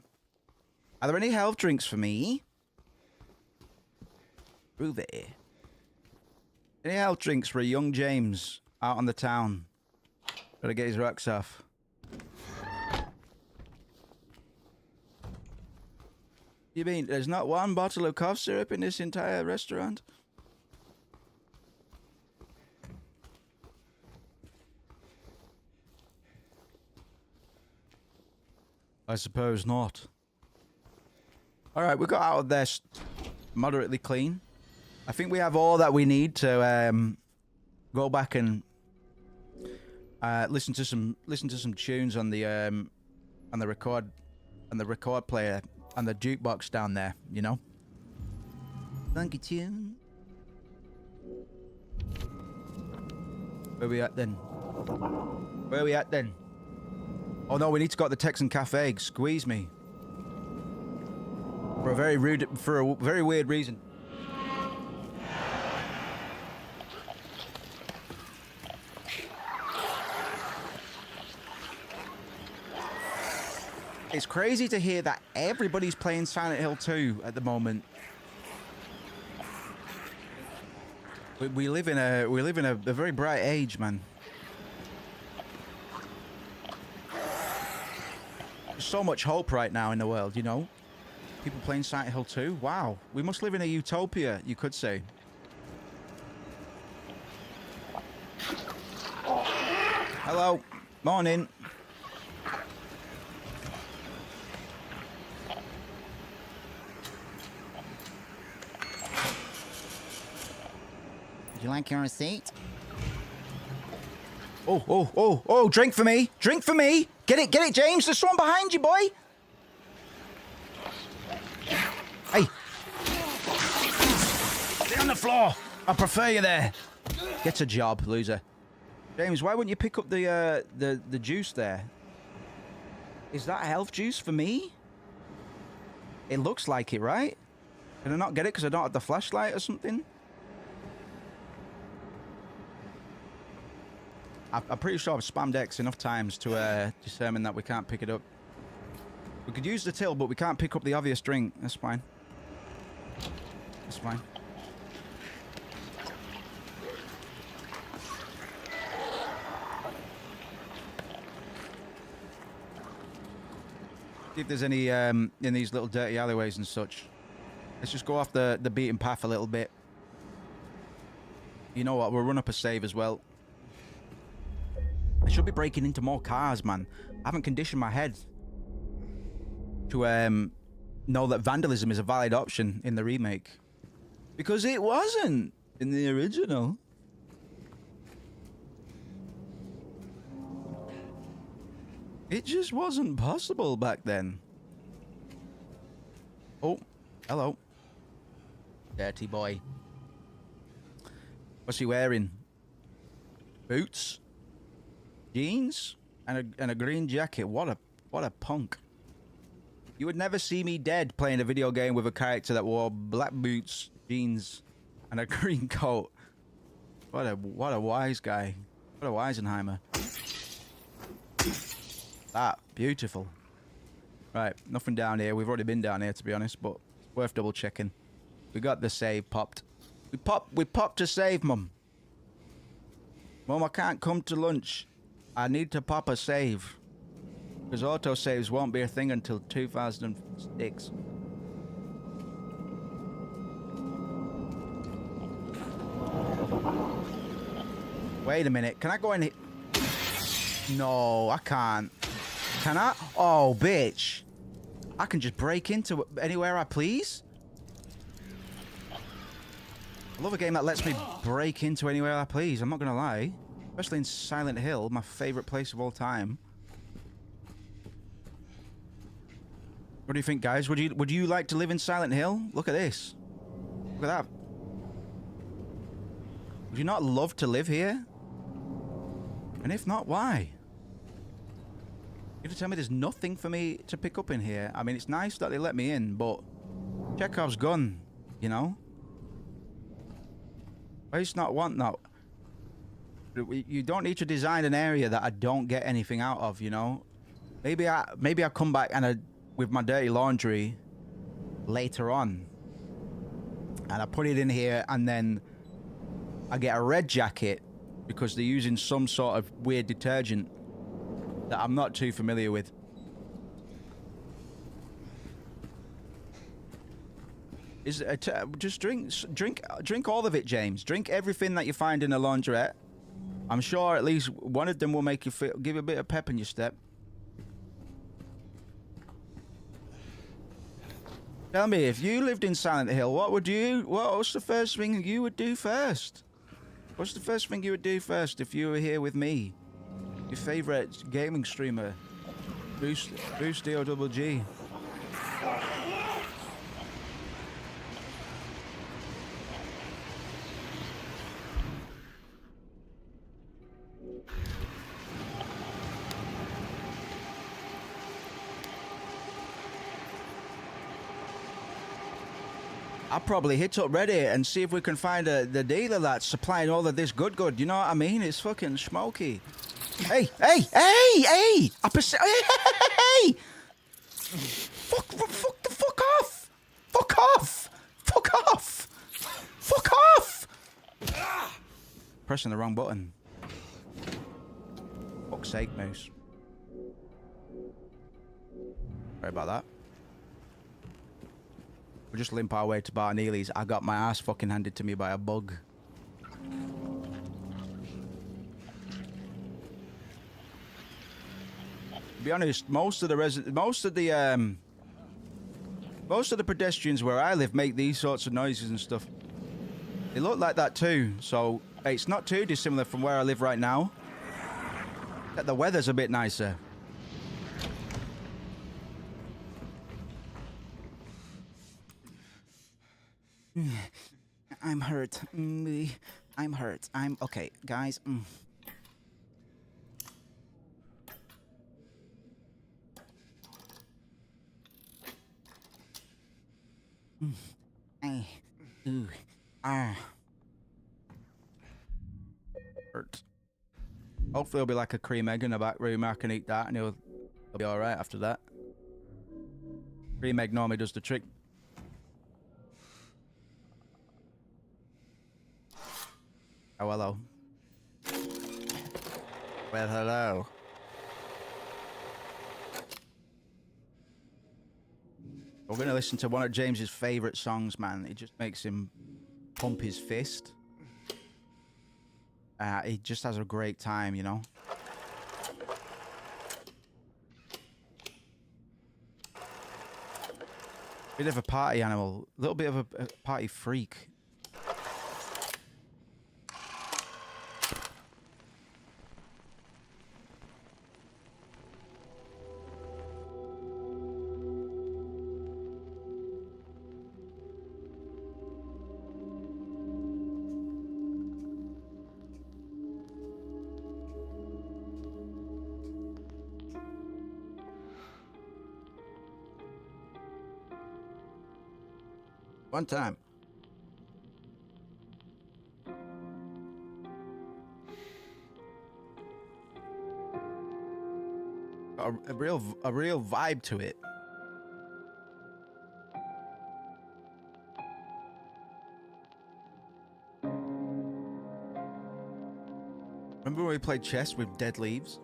there any health drinks for me? Through there. Any health drinks for a young James out on the town? Gotta get his rocks off. You mean there's not one bottle of cough syrup in this entire restaurant? I suppose not. Alright, we got out of there moderately clean. I think we have all that we need to go back and listen to some tunes on the record player and the jukebox down there, you know. Funky tune. Where we at then? Where we at then? Oh no, we need to go to the Texan Cafe. Squeeze me. For a very weird reason. It's crazy to hear that everybody's playing Silent Hill 2 at the moment. We live in a very bright age, man. There's so much hope right now in the world, you know. People playing Silent Hill 2. Wow, we must live in a utopia, you could say. Hello, morning. Would you like your receipt? Oh, drink for me. Drink for me. Get it, James. There's someone behind you, boy. Hey. Get on the floor. I prefer you there. Get a job, loser. James, why wouldn't you pick up the juice there? Is that health juice for me? It looks like it, right? Can I not get it because I don't have the flashlight or something? I'm pretty sure I've spammed X enough times to determine that we can't pick it up. We could use the till, but we can't pick up the obvious drink. That's fine. That's fine. See if there's any in these little dirty alleyways and such. Let's just go off the beaten path a little bit. You know what? We'll run up a save as well. I should be breaking into more cars, man. I haven't conditioned my head to know that vandalism is a valid option in the remake. Because it wasn't in the original. It just wasn't possible back then. Oh, hello. Dirty boy. What's he wearing? Boots? Jeans? And a green jacket. What a punk. You would never see me dead playing a video game with a character that wore black boots, jeans, and a green coat. What a wise guy. What a Weisenheimer. That beautiful. Right, nothing down here. We've already been down here, to be honest, but it's worth double checking. We got the save popped. We popped a save, Mum. Mum, I can't come to lunch. I need to pop a save. Because autosaves won't be a thing until 2006. Wait a minute. Can I go in here? No, I can't. Can I? Oh, bitch. I can just break into anywhere I please? I love a game that lets me break into anywhere I please. I'm not going to lie. Especially in Silent Hill, my favorite place of all time. What do you think, guys? Would you like to live in Silent Hill? Look at this. Look at that. Would you not love to live here? And if not, why? You tell me there's nothing for me to pick up in here. I mean, it's nice that they let me in, but Chekhov's gun, you know? I just not want that. You don't need to design an area that I don't get anything out of, you know? Maybe I come back and with my dirty laundry later on, and I put it in here, and then I get a red jacket because they're using some sort of weird detergent that I'm not too familiar with. Just drink all of it, James. Drink everything that you find in a laundrette. I'm sure at least one of them will make you give you a bit of pep in your step. Tell me, if you lived in Silent Hill, what's the first thing you would do first? What's the first thing you would do first if you were here with me? Your favorite gaming streamer, Boost DOGG. I'll probably hit up Reddit and see if we can find the dealer that's supplying all of this good. You know what I mean? It's fucking smoky. Hey! Hey! Hey! Hey! Fuck off! Fuck off! Fuck off! Fuck off! Pressing the wrong button. Fuck's sake, mouse. Sorry about that. We'll just limp our way to Bar Neely's. I got my ass fucking handed to me by a bug. To be honest, most of the pedestrians where I live make these sorts of noises and stuff. They look like that too, so it's not too dissimilar from where I live right now. The weather's a bit nicer. I'm hurt. I'm hurt. I'm okay, guys. Hurt. Hopefully, it'll be like a cream egg in the back room. I can eat that, and he'll be all right after that. Cream egg normally does the trick. Oh, hello. Well, hello. We're going to listen to one of James's favourite songs, man. It just makes him pump his fist. He just has a great time, you know? Bit of a party animal. A little bit of a party freak. One time. A real vibe to it. Remember when we played chess with dead leaves?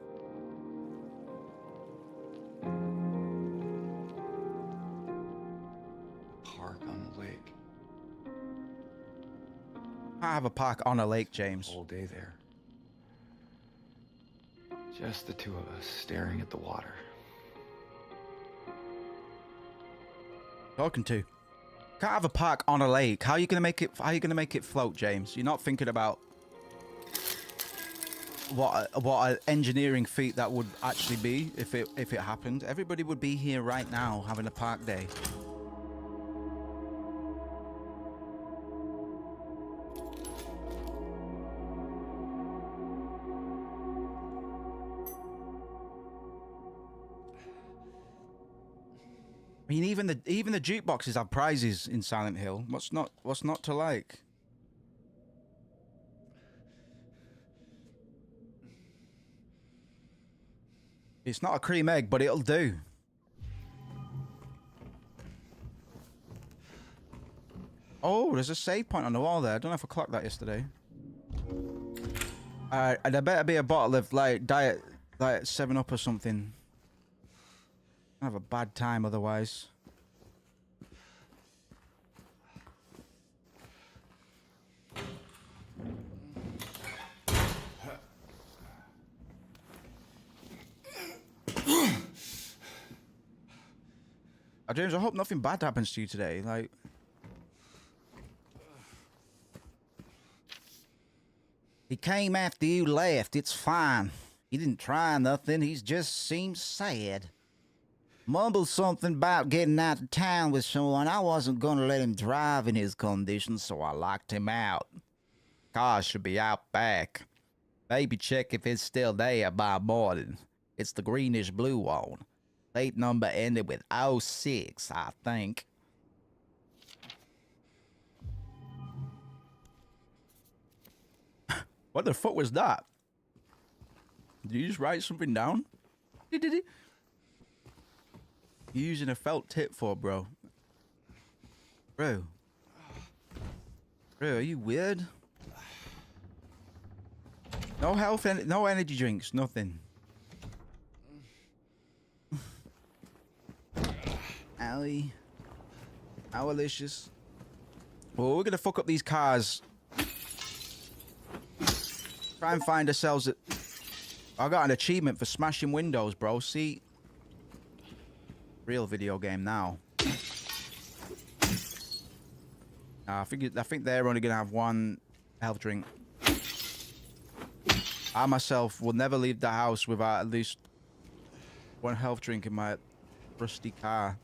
Park on the lake. I have a park on a lake, James. Whole day there. Just the two of us staring at the water. Talking to. Can't have a park on a lake. How are you gonna make it? How are you gonna make it float, James? You're not thinking about what an engineering feat that would actually be if it happened. Everybody would be here right now having a park day. I mean, even the jukeboxes have prizes in Silent Hill. What's not to like? It's not a cream egg, but it'll do. Oh, there's a save point on the wall there. I don't know if I clocked that yesterday. And there better be a bottle of like diet 7-Up or something. I have a bad time otherwise. James, I hope nothing bad happens to you today. Like, he came after you left. It's fine. He didn't try nothing. He just seemed sad. Mumbled something about getting out of town with someone. I wasn't gonna let him drive in his condition, so I locked him out. Car should be out back. Maybe check if it's still there by morning. It's the greenish blue one. Plate number ended with 06, I think. What the fuck was that? Did you just write something down? Did it? You're using a felt tip for, bro. Bro, are you weird? No health, no energy drinks, nothing. Allie. Owalicious. Well, we're gonna fuck up these cars. Try and find ourselves at... I got an achievement for smashing windows, bro. See? Real video game now. I think they're only gonna have one health drink. I myself will never leave the house without at least one health drink in my rusty car.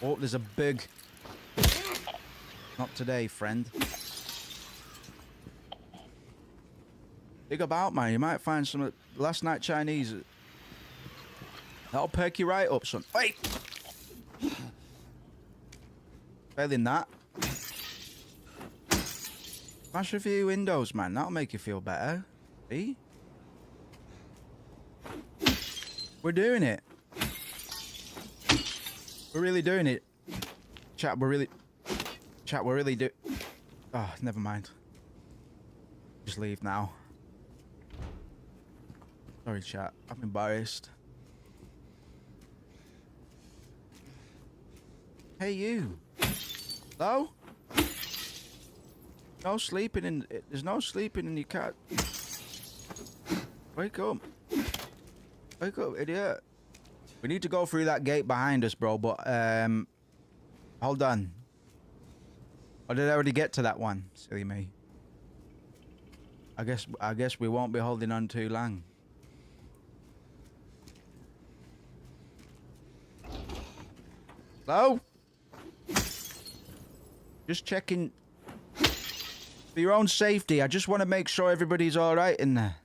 Oh, there's a big... Not today, friend. Dig about, man. You might find some last night Chinese. That'll perk you right up, son. Wait! Failing that. Smash a few windows, man. That'll make you feel better. See? We're doing it. We're really doing it. Chat, we're really do... Oh, never mind. Just leave now. Sorry, chat. I'm embarrassed. Hey, you. Hello? No sleeping in... There's no sleeping in your cat. Wake up. Wake up, idiot. We need to go through that gate behind us, bro, but, hold on. Or did I already get to that one? Silly me. I guess we won't be holding on too long. Hello? Just checking for your own safety. I just want to make sure everybody's all right in there.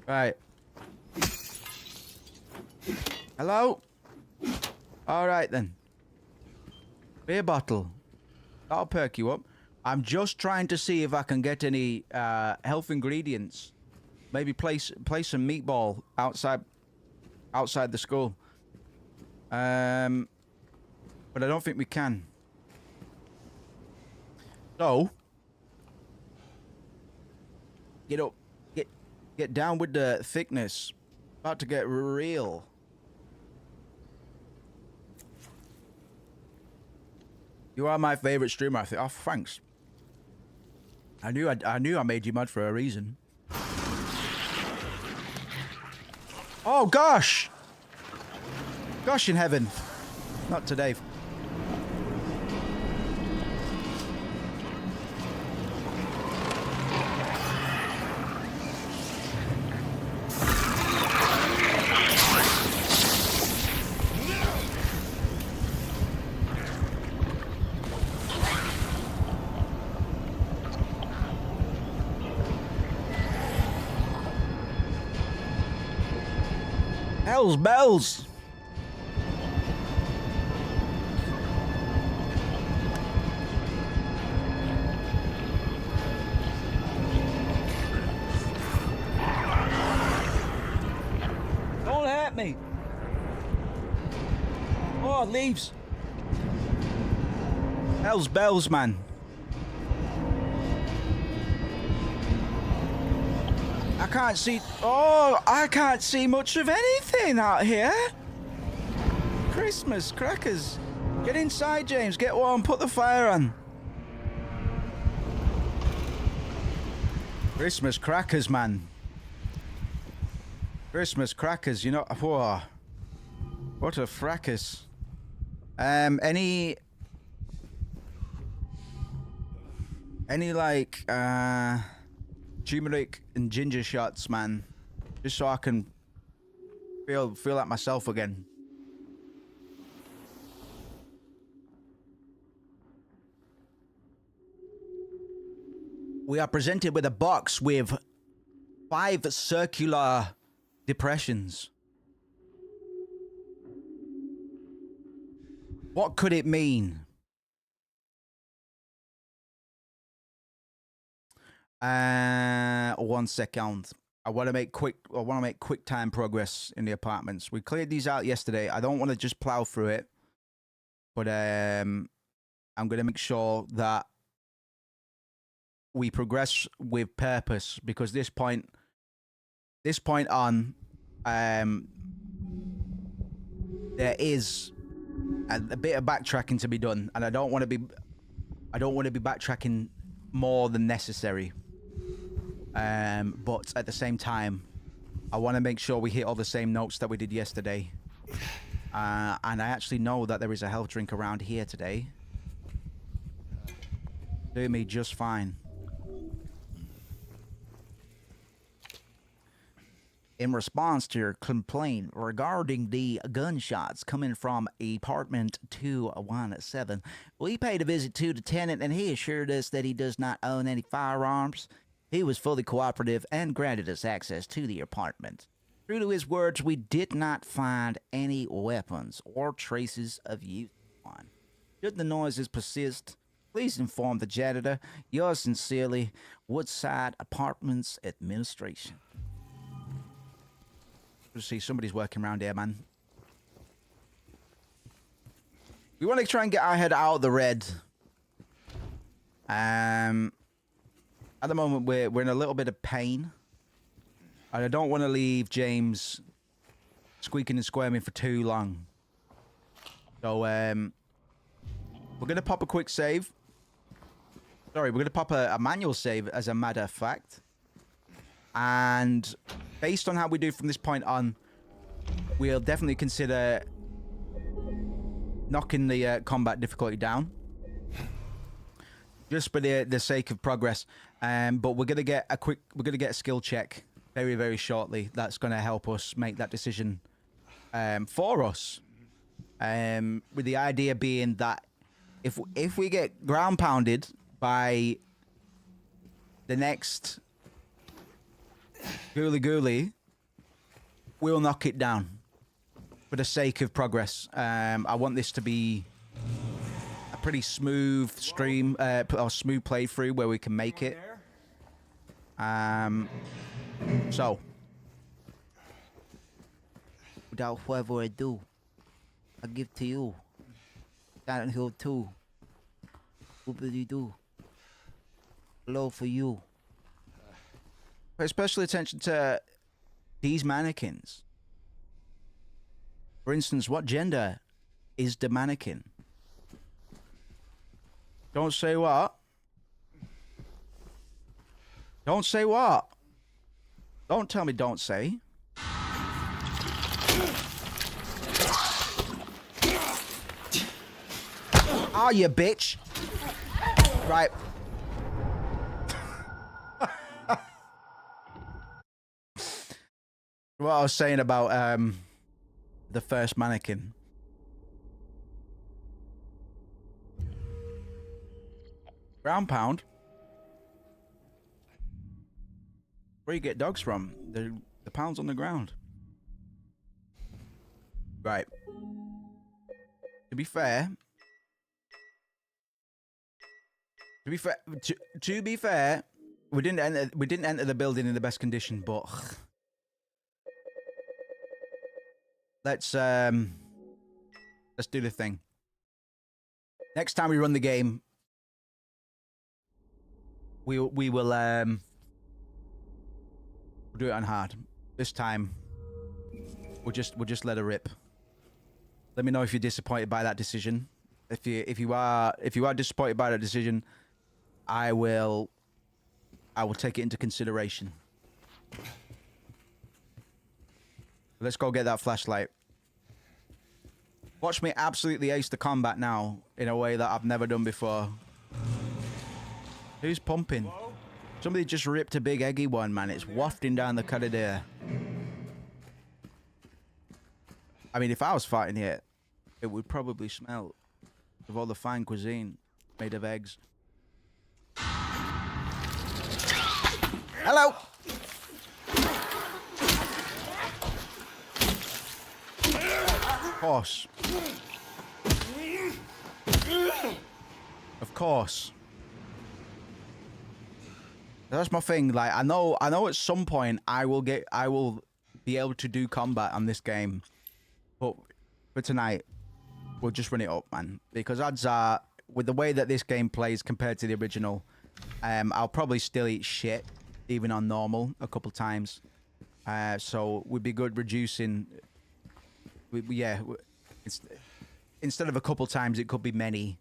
Right. Hello? All right then. Beer bottle. That'll perk you up. I'm just trying to see if I can get any health ingredients. Maybe place some meatball outside the school. But I don't think we can. So get up, get down with the thickness. About to get real. You are my favorite streamer, I think. Oh, thanks. I knew I made you mad for a reason. Oh gosh! Gosh in heaven. Not today. Hell's bells! Don't hurt me! Oh, leaves! Hell's bells, man. I can't see. Oh, I can't see much of anything out here. Christmas crackers. Get inside, James. Get warm. Put the fire on. Christmas crackers, man. Christmas crackers. You know. Whoa. What a fracas. Any like turmeric and ginger shots, man, just so I can feel like myself again. We are presented with a box with 5 circular depressions. What could it mean? One second. I want to make quick time progress in the apartments. We cleared these out yesterday. I don't want to just plow through it, but I'm gonna make sure that we progress with purpose, because this point on, there is a bit of backtracking to be done, and I don't want to be backtracking more than necessary. But at the same time, I want to make sure we hit all the same notes that we did yesterday. And I actually know that there is a health drink around here today. Do me just fine. In response to your complaint regarding the gunshots coming from apartment 217, we paid a visit to the tenant, and he assured us that he does not own any firearms. He was fully cooperative and granted us access to the apartment. True to his words, we did not find any weapons or traces of use on. Should the noises persist, please inform the janitor. Yours sincerely, Woodside Apartments Administration. See, somebody's working around here, man. We want to try and get our head out of the red. At the moment, we're in a little bit of pain, and I don't want to leave James squeaking and squirming for too long. So we're gonna pop a quick save. Sorry, we're gonna pop a manual save, as a matter of fact. And based on how we do from this point on, we'll definitely consider knocking the combat difficulty down, just for the sake of progress. But we're gonna get a skill check very, very shortly. That's gonna help us make that decision for us. With the idea being that if we get ground pounded by the next Ghoulie, we'll knock it down. for the sake of progress. I want this to be a pretty smooth stream, or smooth playthrough where we can make it. So, without further ado, I give to you Silent Hill 2. Whoop-a-dee-doo. Hello for you. Pay special attention to these mannequins. For instance, what gender is the mannequin? Don't say what? Don't say what? Don't tell me don't say. Ah, you bitch. Right. What I was saying about the first mannequin. Ground pound. Where you get dogs from? The pounds on the ground. Right. To be fair, we didn't enter the building in the best condition, but let's do the thing. Next time we run the game, we will we'll do it on hard. This time we'll just let it rip. Let me know if you're disappointed by that decision. If you are disappointed by that decision, I will take it into consideration. Let's go get that flashlight. Watch me absolutely ace the combat now in a way that I've never done before. Who's pumping? Hello? Somebody just ripped a big eggy one, man. It's wafting down the corridor. I mean, if I was fighting here, it would probably smell of all the fine cuisine made of eggs. Hello! Of course. Of course. That's my thing. Like, I know at some point I will be able to do combat on this game. But for tonight, we'll just run it up, man. Because odds are, with the way that this game plays compared to the original, I'll probably still eat shit, even on normal, a couple times. So we'd be good reducing. Yeah, instead of a couple times, it could be many.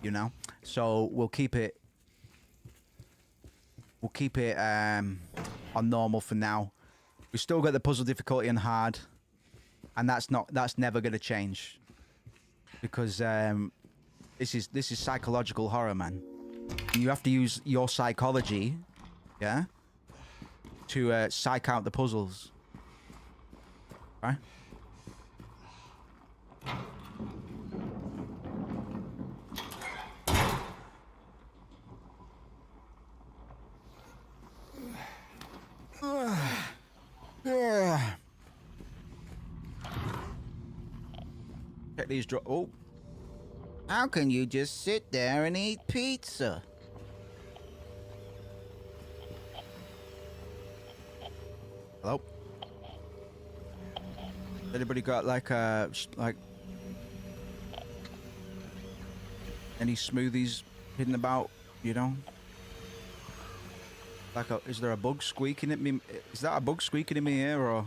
You know, so we'll keep it. We'll keep it on normal for now. We still got the puzzle difficulty on hard, and that's never gonna change, because this is psychological horror, man. You have to use your psychology, yeah, to psych out the puzzles, right? Check these oh. How can you just sit there and eat pizza? Hello? Anybody got like any smoothies hidden about, you know? Like, is there a bug squeaking at me? Is that a bug squeaking in my ear, or?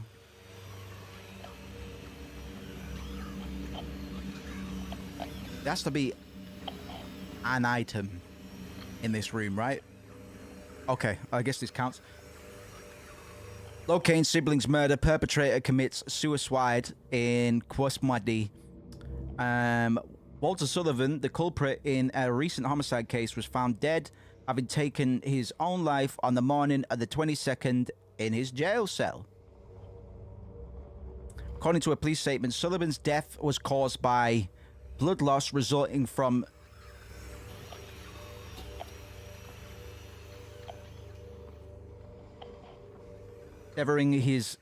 There has to be an item in this room, right? Okay, I guess this counts. Locane siblings murder. Perpetrator commits suicide in Quasmadi. Walter Sullivan, the culprit in a recent homicide case, was found dead, having taken his own life on the morning of the 22nd in his jail cell. According to a police statement, Sullivan's death was caused by blood loss resulting from severing his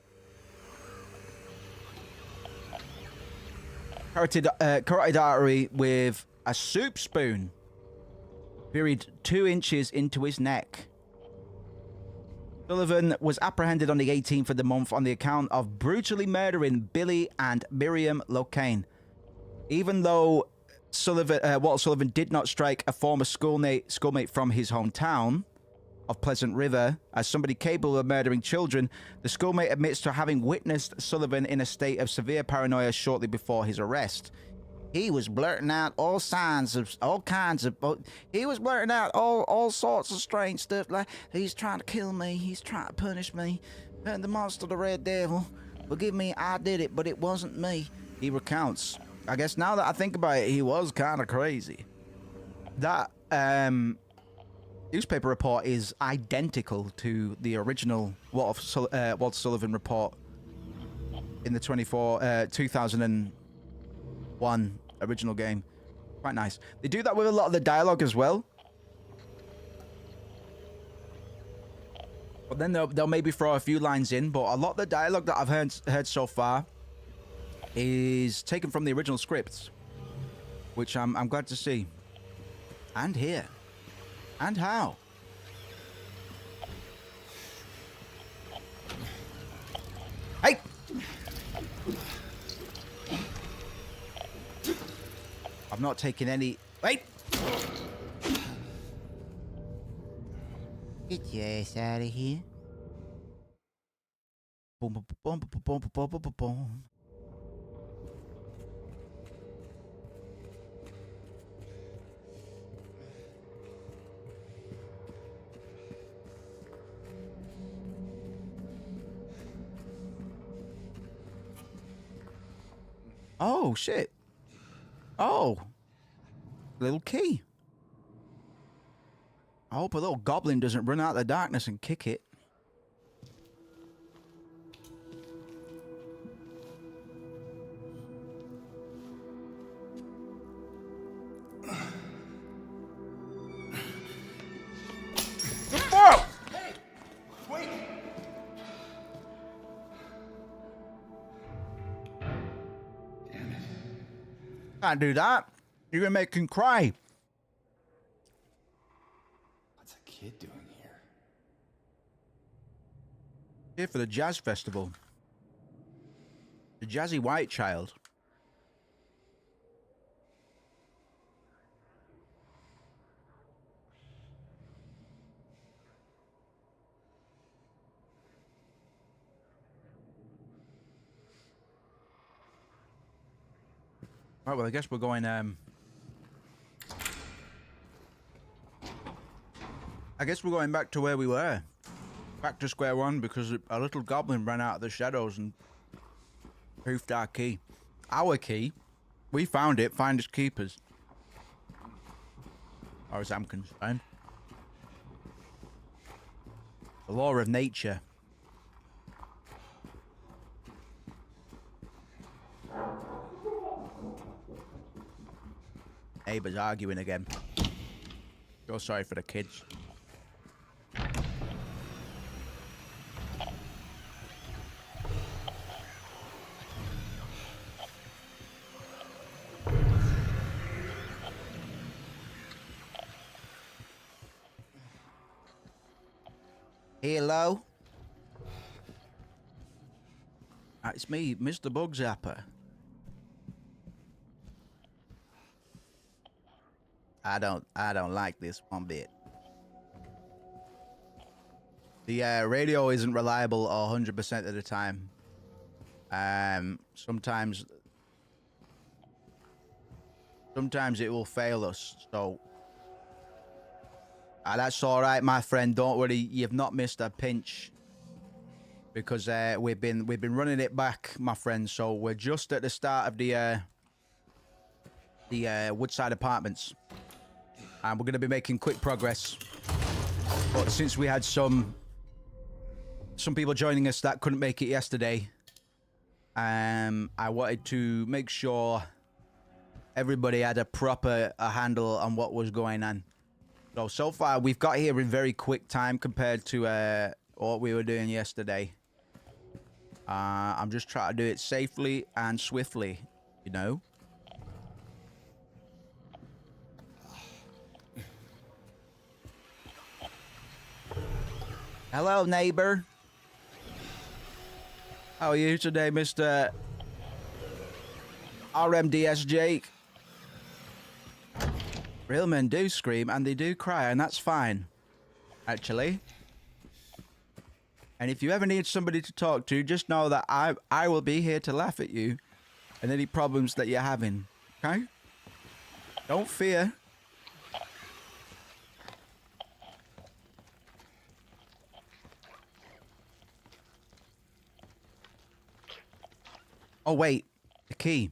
carotid artery with a soup spoon buried 2 inches into his neck. Sullivan was apprehended on the 18th of the month on the account of brutally murdering Billy and Miriam Locane. Even though Walter Sullivan did not strike a former schoolmate from his hometown of Pleasant River as somebody capable of murdering children, the schoolmate admits to having witnessed Sullivan in a state of severe paranoia shortly before his arrest. He was blurting out all kinds of all sorts of strange stuff, like he's trying to kill me, he's trying to punish me, and the monster, the red devil, forgive me, I did it, but it wasn't me, he recounts. I guess now that I think about it, he was kind of crazy. That newspaper report is identical to the original Walter Sullivan report in the 2001 original game. Quite nice. They do that with a lot of the dialogue as well. But then they'll maybe throw a few lines in, but a lot of the dialogue that I've heard so far is taken from the original scripts, which I'm glad to see and hear. And how? Hey! I've not taken any... Wait! Get your ass out of here. Boom, boom, boom, boom, boom, boom, boom, boom, boom. Oh, shit. Oh. Little key. I hope a little goblin doesn't run out of the darkness and kick it. Whoa! Hey! Wait! Damn it. Can't do that. You're gonna make him cry. What's a kid doing here? Here for the jazz festival. The jazzy white child. Right, well, I guess we're going, I guess we're going back to where we were. Back to square one, because a little goblin ran out of the shadows and poofed our key. Our key. We found it, finders keepers. As far as I'm concerned. The law of nature. Neighbours arguing again. Feel sorry for the kids. Hello? It's me, Mr. Bug Zapper. I don't like this one bit. The radio isn't reliable 100% of the time. Sometimes it will fail us. So that's all right, my friend. Don't worry, you've not missed a pinch. Because we've been running it back, my friend. So we're just at the start of the Woodside Apartments. And we're going to be making quick progress. But since we had some people joining us that couldn't make it yesterday, I wanted to make sure everybody had a proper handle on what was going on. So far, we've got here in very quick time compared to what we were doing yesterday. I'm just trying to do it safely and swiftly, you know? Hello, neighbor. How are you today, Mr. RMDS Jake? Real men do scream and they do cry, and that's fine, actually. And if you ever need somebody to talk to, just know that I will be here to laugh at you and any problems that you're having, okay? Don't fear. Oh, wait. The key.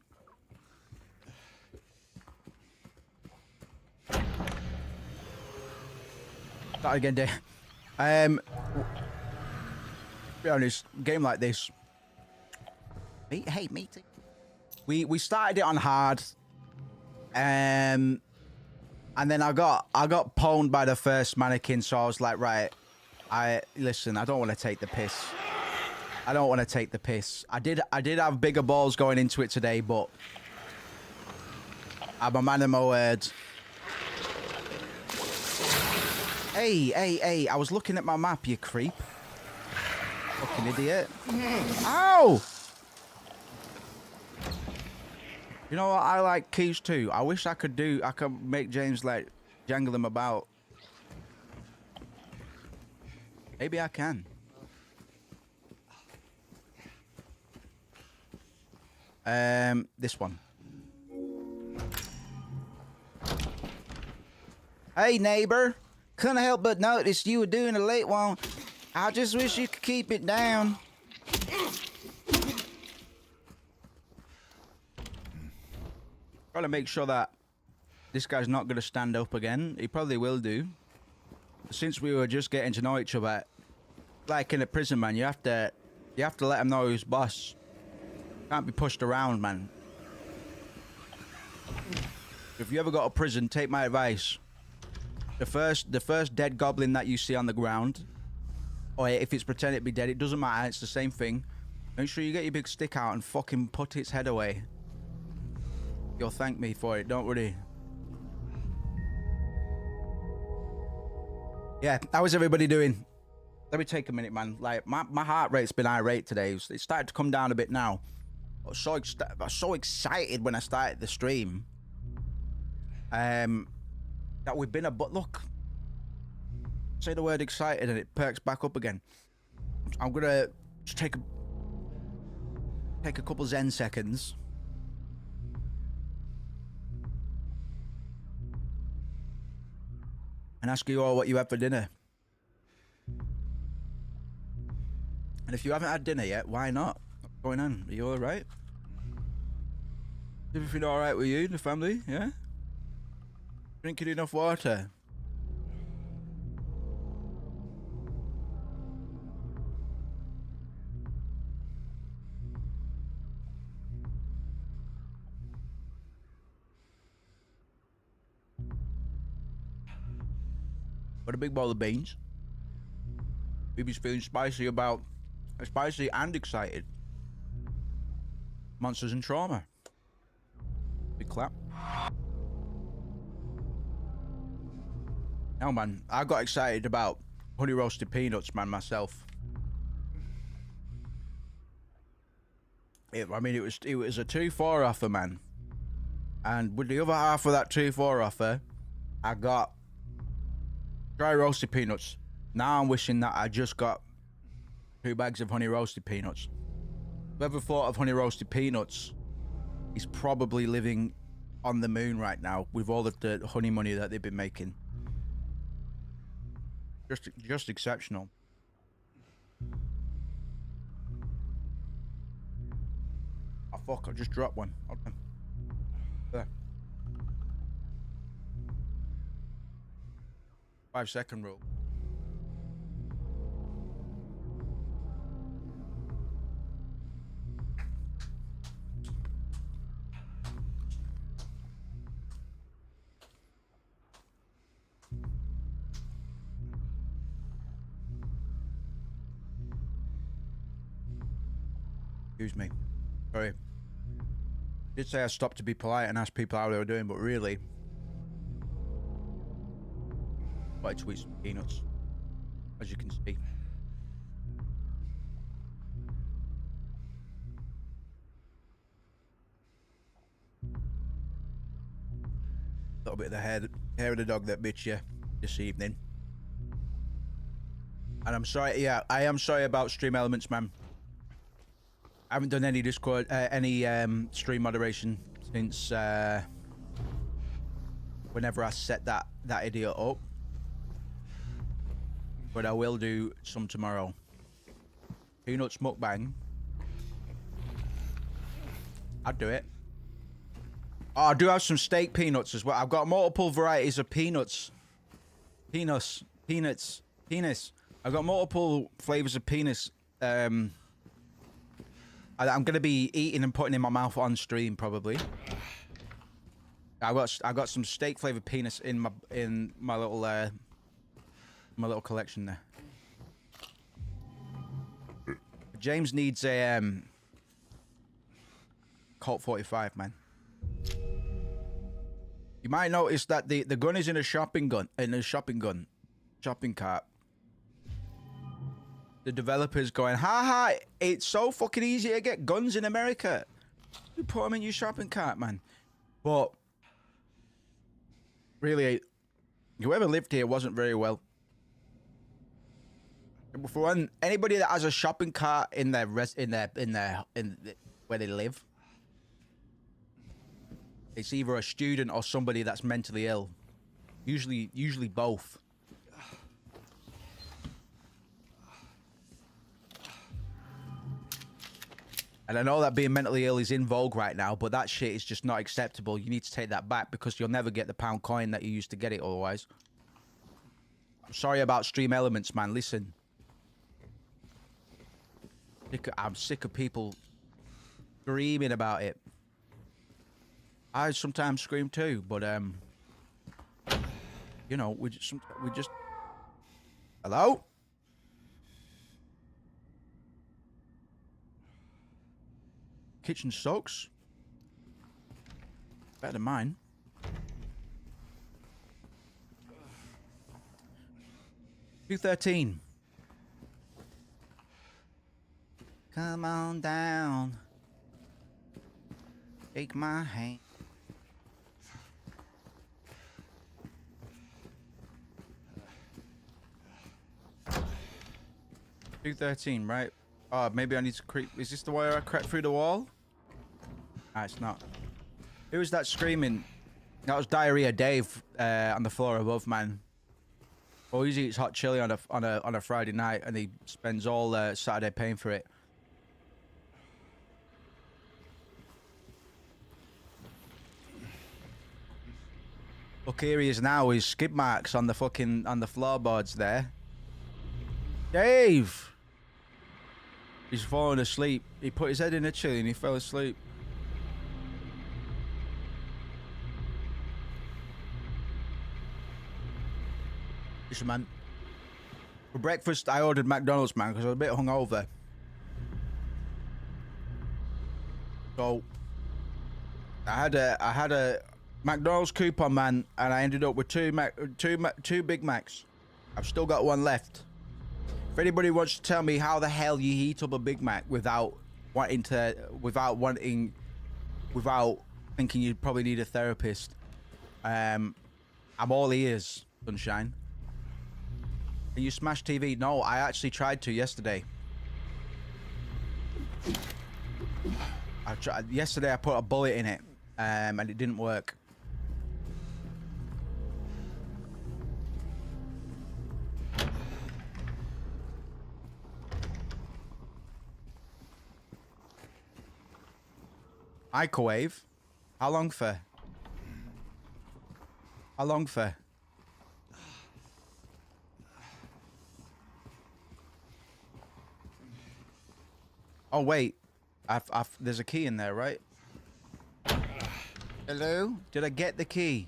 Start again, day. Be honest, game like this. Hey, mate. We started it on hard. And then I got pwned by the first mannequin, so I was like, right, listen, I don't want to take the piss. I don't want to take the piss. I did have bigger balls going into it today, but I'm a man of my word. Hey, I was looking at my map, you creep. Fucking idiot. Ow! You know what? I like keys too. I wish I could make James like jangle them about. Maybe I can. This one. Hey, neighbor. Couldn't help but notice you were doing a late one. I just wish you could keep it down. Gotta make sure that this guy's not gonna stand up again. He probably will do. Since we were just getting to know each other, like in a prison, man, you have to let him know who's boss. Can't be pushed around, man. If you ever go to prison, take my advice. The first dead goblin that you see on the ground, or if it's pretending to be dead, it doesn't matter. It's the same thing. Make sure you get your big stick out and fucking put its head away. You'll thank me for it, don't worry. Yeah, how is everybody doing? Let me take a minute, man. Like, my heart rate's been irate today. It started to come down a bit now. I was so excited when I started the stream. That we've been but look. Say the word excited and it perks back up again. I'm gonna just take a couple Zen seconds. And ask you all what you had for dinner. And if you haven't had dinner yet, why not? What's going on? Are you alright? Everything alright with you, the family? Yeah? Drinking enough water? Got a big bowl of beans. Baby's feeling spicy and excited. Monsters and trauma. Big clap. No, man, I got excited about honey roasted peanuts, man, myself. It was a 2-for offer, man. And with the other half of that 2-for offer, I got dry roasted peanuts. Now I'm wishing that I just got 2 bags of honey roasted peanuts. Whoever thought of honey roasted peanuts is probably living on the moon right now with all of the honey money that they've been making. Just exceptional. Oh fuck, I just dropped one. Okay. There. 5-second rule. Excuse me. Sorry. I did say I stopped to be polite and ask people how they were doing, but really, I wanted to eat some peanuts, as you can see. little bit of the hair of the dog that bit you this evening. And I'm sorry, yeah, I am sorry about stream elements, man. I haven't done any Discord, stream moderation since whenever I set that idiot up. But I will do some tomorrow. Peanuts mukbang. I'd do it. Oh, I do have some steak peanuts as well. I've got multiple varieties of peanuts. Peanuts. I've got multiple flavors of peanuts. I'm gonna be eating and putting in my mouth on stream probably. I got some steak flavored peanuts in my little collection there. James needs a Colt 45, man. You might notice that the gun is in a shopping cart. The developer's going, ha, it's so fucking easy to get guns in America. You put them in your shopping cart, man. But really, whoever lived here wasn't very well. For one, anybody that has a shopping cart in their where they live, it's either a student or somebody that's mentally ill. Usually both. And I know that being mentally ill is in vogue right now, but that shit is just not acceptable. You need to take that back because you'll never get the pound coin that you used to get it otherwise. I'm sorry about stream elements, man. Listen. I'm sick of people screaming about it. I sometimes scream too, but you know, we just hello? Kitchen sucks. Better than mine. $213. Come on down. Take my hand. $213, right? Oh, maybe I need to creep. Is this the way I crept through the wall? Ah, it's not. Who was that screaming? That was Diarrhea Dave on the floor above, man. Always eats hot chili on a Friday night, and he spends all Saturday paying for it. Look, here he is now. His skid marks on the floorboards there. Dave! He's falling asleep. He put his head in a chili and he fell asleep. Listen, man. For breakfast, I ordered McDonald's, man, because I was a bit hungover. So, I had a McDonald's coupon, man, and I ended up with two Big Macs. I've still got one left. If anybody wants to tell me how the hell you heat up a Big Mac without thinking you'd probably need a therapist, I'm all ears, sunshine. Can you smash TV? No, I actually tried to yesterday. Yesterday I put a bullet in it, and it didn't work. Microwave? How long for? How long for? Oh wait, there's a key in there, right? Hello? Did I get the key?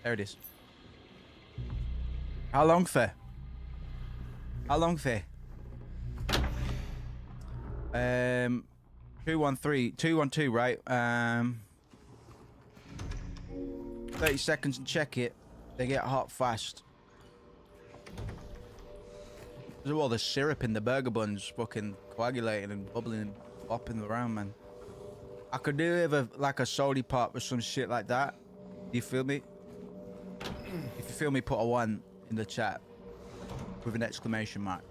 There it is. How long for? How long for? 212, right? 30 seconds and check it. They get hot fast. There's all the syrup in the burger buns fucking coagulating and bubbling and bopping around, man. I could do with a, like a sody pop or some shit like that. Do you feel me? If you feel me, put a 1 in the chat with an exclamation mark.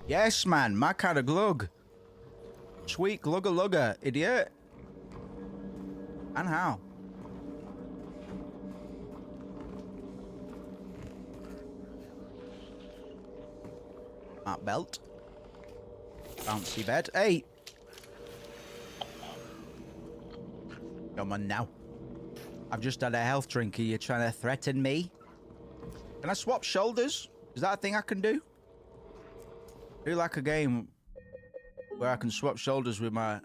Yes, man. My kind of glug. Sweet glugger lugger, idiot. And how? Art belt. Bouncy bed. Hey! Come on now. I've just had a health drink. Are you trying to threaten me? Can I swap shoulders? Is that a thing I can do? I do like a game where I can swap shoulders with my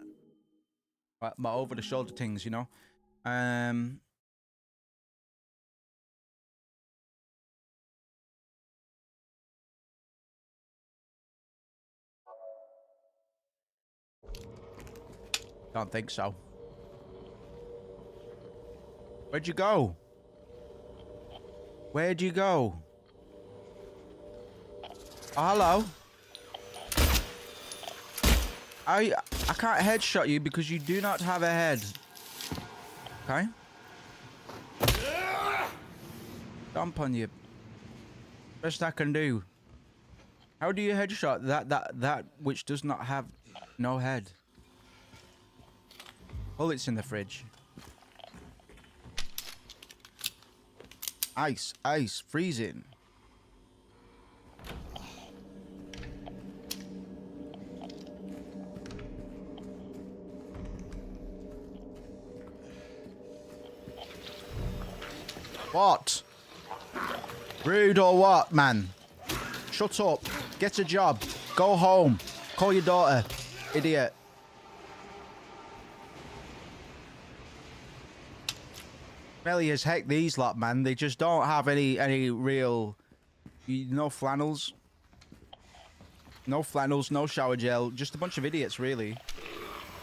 over-the-shoulder things, you know? Don't think so. Where'd you go? Where'd you go? Oh, hello. I can't headshot you because you do not have a head. Okay? Dump on you. Best I can do. How do you headshot that which does not have no head? Bullets in the fridge. Ice, ice, freezing. What? Rude or what, man? Shut up. Get a job. Go home. Call your daughter. Idiot. Smelly as heck, these lot, man. They just don't have any real... No flannels. No flannels, no shower gel. Just a bunch of idiots, really.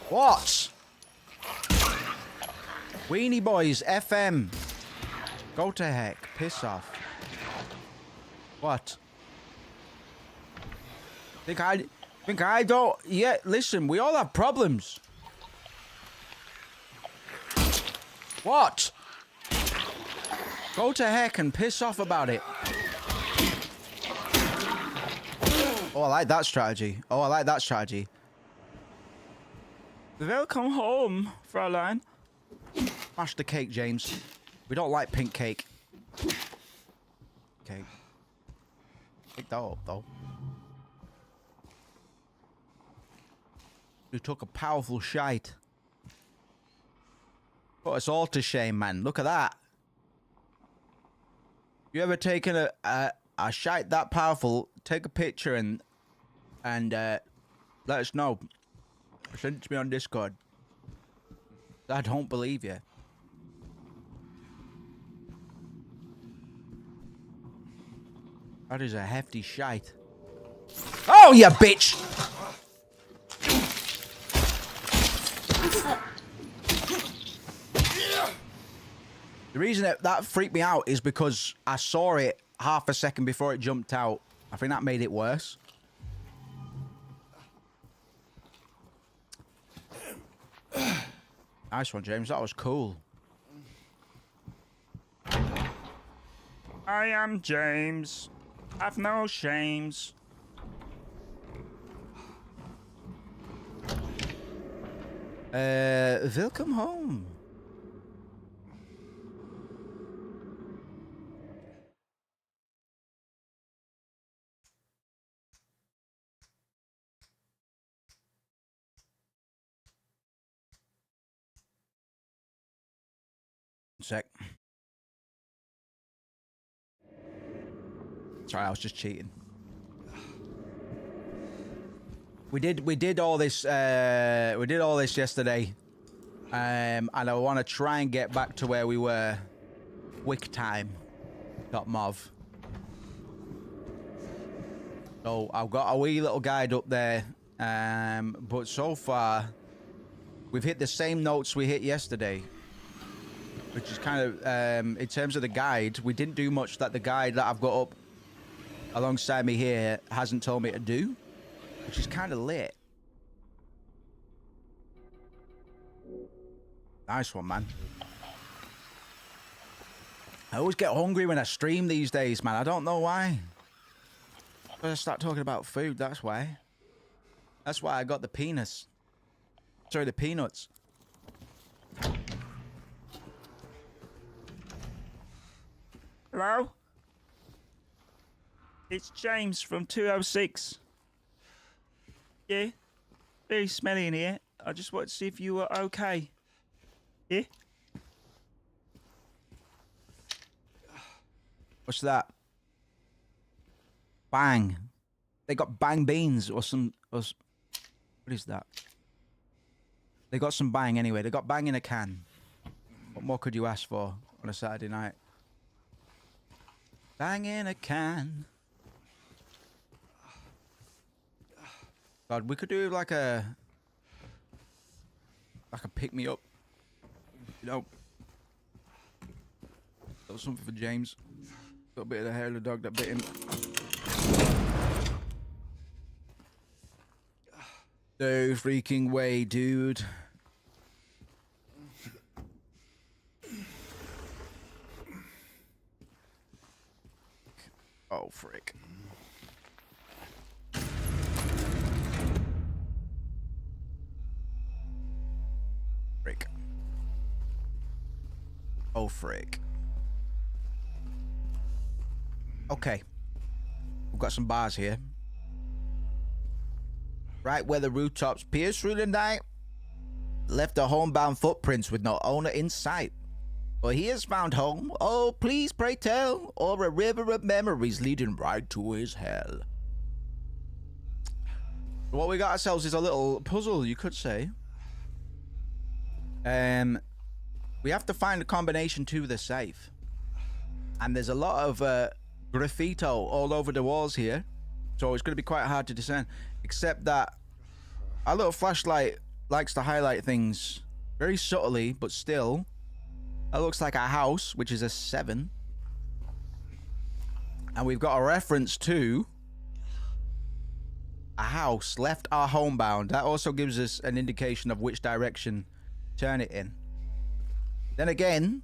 What? Weenie Boys, FM. Go to heck. Piss off. What? Think I don't... Yeah, listen, we all have problems. What? Go to heck and piss off about it. Oh, I like that strategy. Oh, I like that strategy. Welcome home, Fräulein. Smash the cake, James. We don't like pink cake. Okay. Pick that up, though. You took a powerful shite. Put us all to shame, man. Look at that. You ever taken a shite that powerful? Take a picture and let us know. Send it to me on Discord. I don't believe you. That is a hefty shite. Oh, you bitch! The reason that freaked me out is because I saw it half a second before it jumped out. I think that made it worse. Nice one, James. That was cool. I am James. I've no shames. Welcome home. Sec. Sorry, I was just cheating. We did all this yesterday. And I want to try and get back to where we were. Wicktime.mov. So I've got a wee little guide up there. But so far we've hit the same notes we hit yesterday. Which is kind of, in terms of the guide, we didn't do much that the guide that I've got up alongside me here hasn't told me to do. Which is kind of lit. Nice one, man. I always get hungry when I stream these days, man. I don't know why. When I start talking about food, that's why. That's why I got the penis. Sorry, the peanuts. Hello? It's James from 206. Yeah? Very smelly in here. I just wanted to see if you were okay. Yeah? What's that? Bang. They got bang beans or some... what is that? They got some bang anyway. They got bang in a can. What more could you ask for on a Saturday night? Bang in a can. God, we could do like a pick me up. You know. That was something for James. Got a bit of the hair of the dog that bit him. No freaking way, dude. Oh, frick. Frick. Oh, frick. Okay. We've got some bars here. Right where the rooftops pierce through the night, left the homebound footprints with no owner in sight. But he has found home, oh please pray tell, or a river of memories leading right to his hell. What we got ourselves is a little puzzle, you could say. We have to find a combination to the safe. And there's a lot of graffito all over the walls here. So it's going to be quite hard to discern. Except that our little flashlight likes to highlight things very subtly, but still. That looks like a house, which is a 7. And we've got a reference to a house left our homebound. That also gives us an indication of which direction to turn it in. Then again,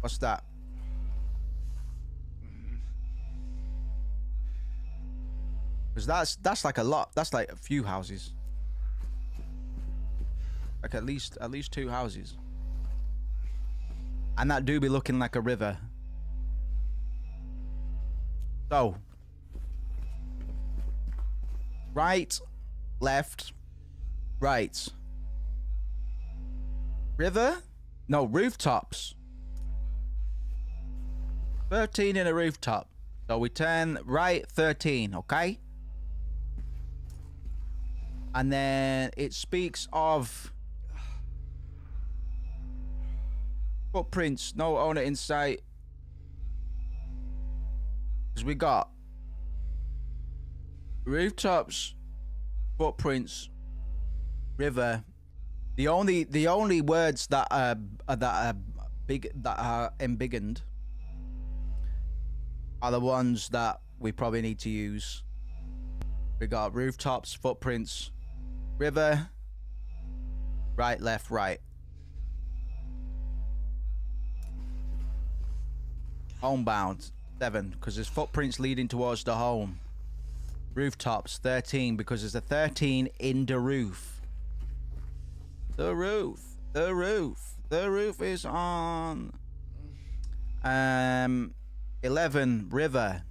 what's that? Because that's like a lot. That's like a few houses. Like at least 2 houses. And that do be looking like a river. So. Right. Left. Right. River? No, rooftops. 13 in a rooftop. So we turn right 13, okay? And then it speaks of footprints, no owner in sight. Because we got rooftops, footprints, river. The only words that are embiggened are the ones that we probably need to use. We got rooftops, footprints, river, right, left, right. Homebound, 7, because there's footprints leading towards the home. Rooftops, 13, because there's a 13 in the roof. The roof is on. 11, river.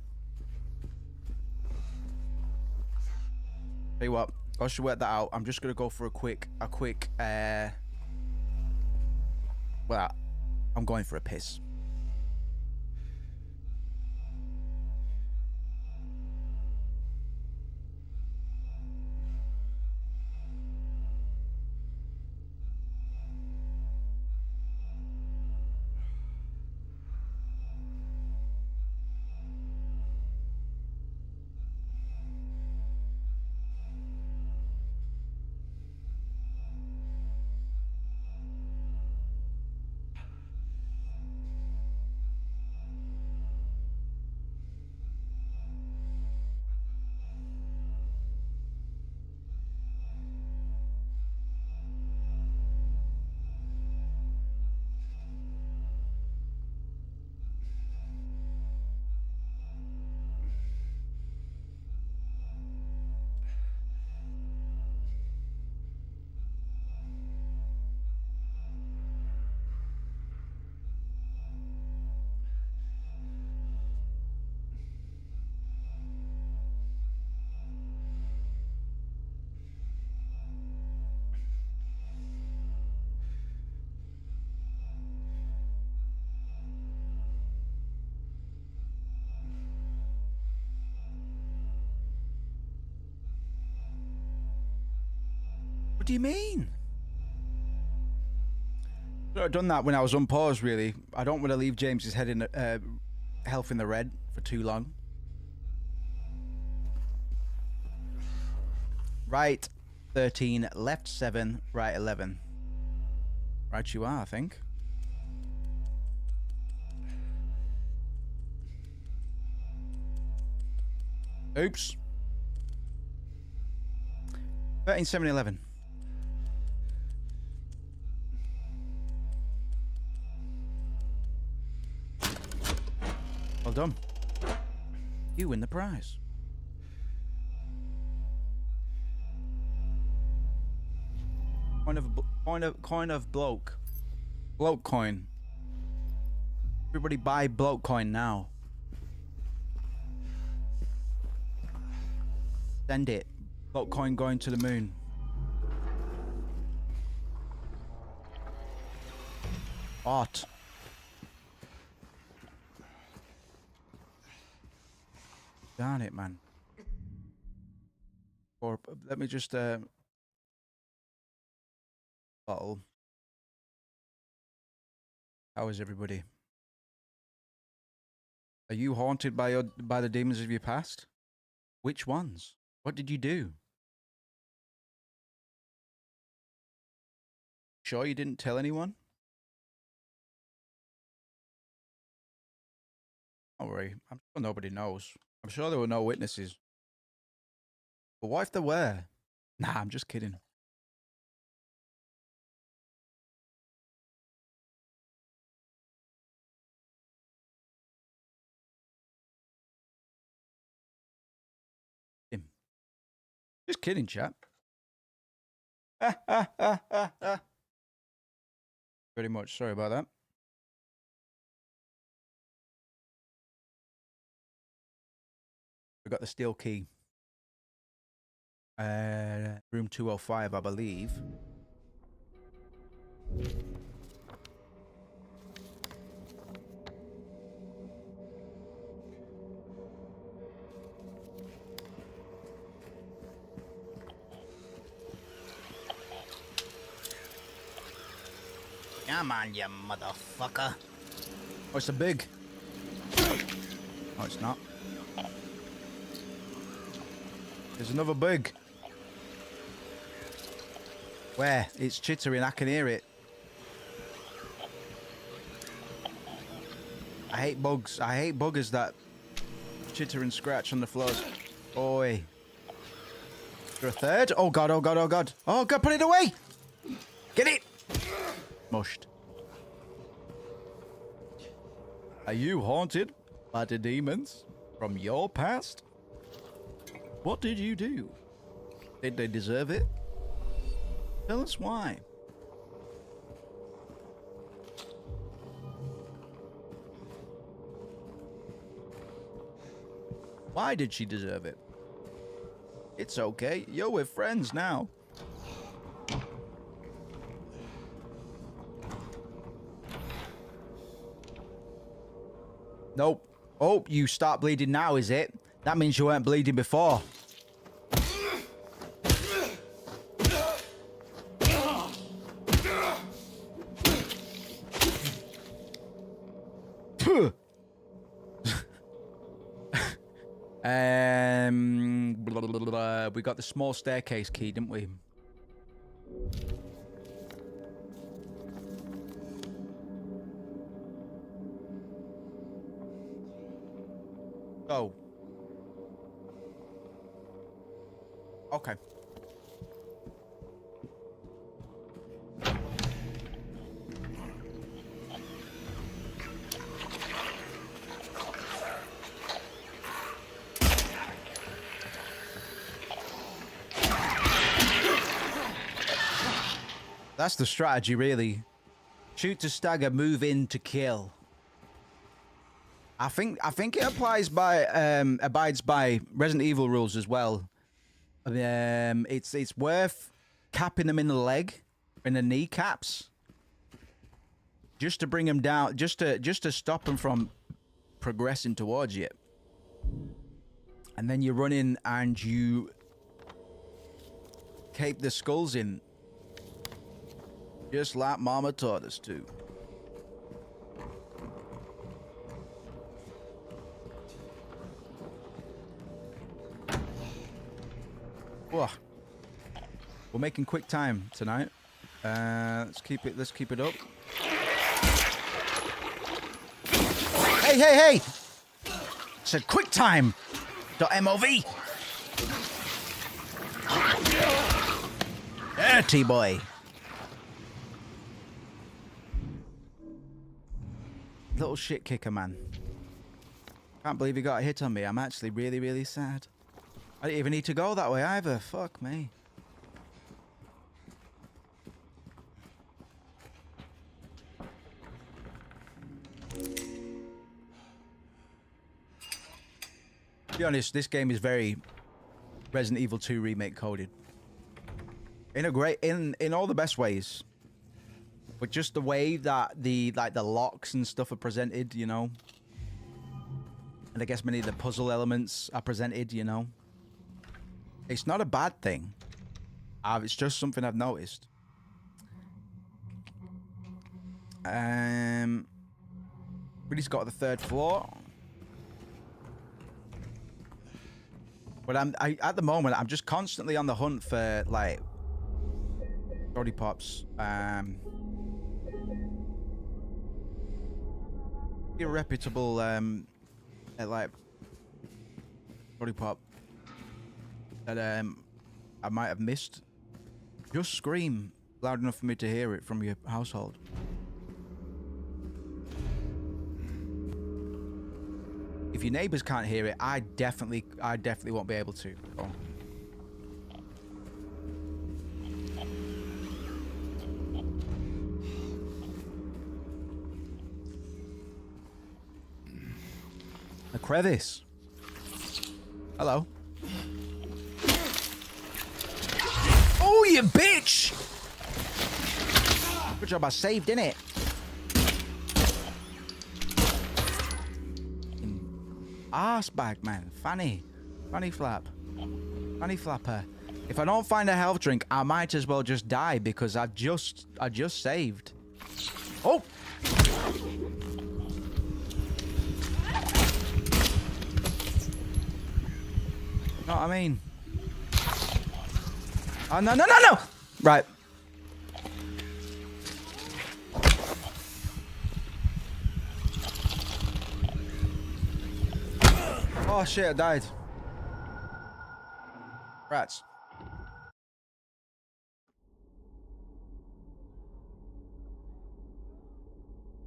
Tell you what, I should work that out. I'm just gonna go for a quick, well, I'm going for a piss. What do you mean? Should have done that when I was unpaused, really. I don't want to leave James's head in health in the red for too long. Right 13, left 7, right 11. Right you are, I think. Oops. 13, 7, 11. Well done. You win the prize. Coin of bloke. Bloke coin. Everybody buy bloke coin now. Send it. Bloke coin going to the moon. Art. Darn it, man. Or let me just bottle. How is everybody? Are you haunted by the demons of your past? Which ones? What did you do? Sure you didn't tell anyone? Don't worry. I'm sure nobody knows. I'm sure there were no witnesses. But what if there were? Nah, I'm just kidding. Just kidding, chat. Very much. Sorry about that. We got the steel key. Room 205, I believe. Come on, you motherfucker. Oh, it's a big. Oh, it's not. There's another bug. Where? It's chittering, I can hear it. I hate bugs. I hate buggers that chitter and scratch on the floors. Oi. Is there a third? Oh god, oh god, oh god. Oh god, put it away! Get it! Mushed. Are you haunted by the demons from your past? What did you do? Did they deserve it? Tell us why. Why did she deserve it? It's okay. You're with friends now. Nope. Oh, you start bleeding now, is it? That means you weren't bleeding before. We got the small staircase key, didn't we? Oh. Okay. That's the strategy, really. Shoot to stagger, move in to kill. I think it abides by Resident Evil rules as well. It's worth capping them in the leg, in the kneecaps, just to bring them down, just to stop them from progressing towards you. And then you run in and you cape the skulls in Just like Mama taught us to. Whoa. We're making quick time tonight. Let's keep it up. Hey, hey, hey! It's a quick time. .mov. Dirty boy. Little shit kicker, man. Can't believe he got a hit on me. I'm actually really, really sad. I didn't even need to go that way either. Fuck me. To be honest, this game is very Resident Evil 2 Remake coded. In a great, in all the best ways. But just the way that the locks and stuff are presented, you know. And I guess many of the puzzle elements are presented, you know. It's not a bad thing. It's just something I've noticed. We just got to the 3rd floor. But at the moment, I'm just constantly on the hunt for, like, body pops. Irreputable, like, body pop that, I might have missed. Just scream loud enough for me to hear it from your household. If your neighbors can't hear it, I definitely won't be able to. Oh. A crevice. Hello. Oh, you bitch! Good job I saved, innit? Arse bag, man. Fanny flap. Fanny flapper. If I don't find a health drink, I might as well just die because I just saved. Oh! Know what I mean? Oh, no, no, no, no! Right. Oh shit, I died. Rats.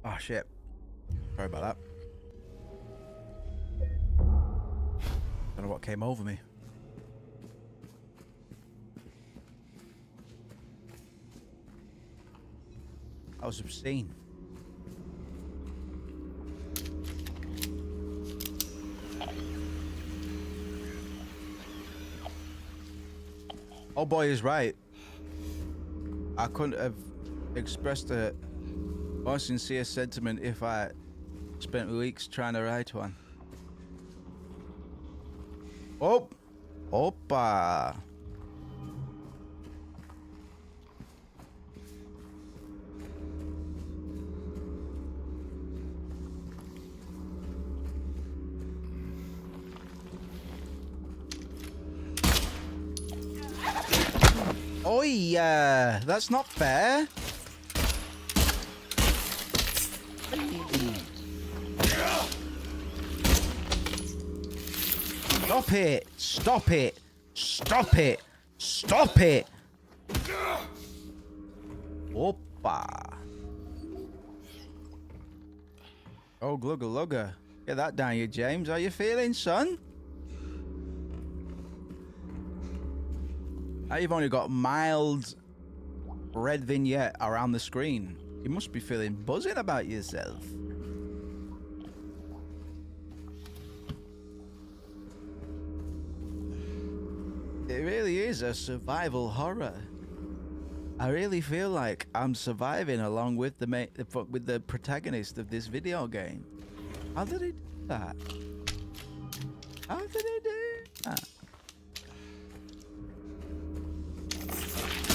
Oh shit. Sorry about that. Don't know what came over me. That was obscene. Oh boy is right. I couldn't have expressed a more sincere sentiment if I spent weeks trying to write one. Oh! Opa! Oh yeah, that's not fair. Stop it! Stop it! Stop it! Stop it! Opa! Oh, glugga lugga. Get that down you, James. How you feeling, son? Now you've only got mild red vignette around the screen. You must be feeling buzzing about yourself. It really is a survival horror. I really feel like I'm surviving along with the protagonist of this video game. How did he do that? How did he do that?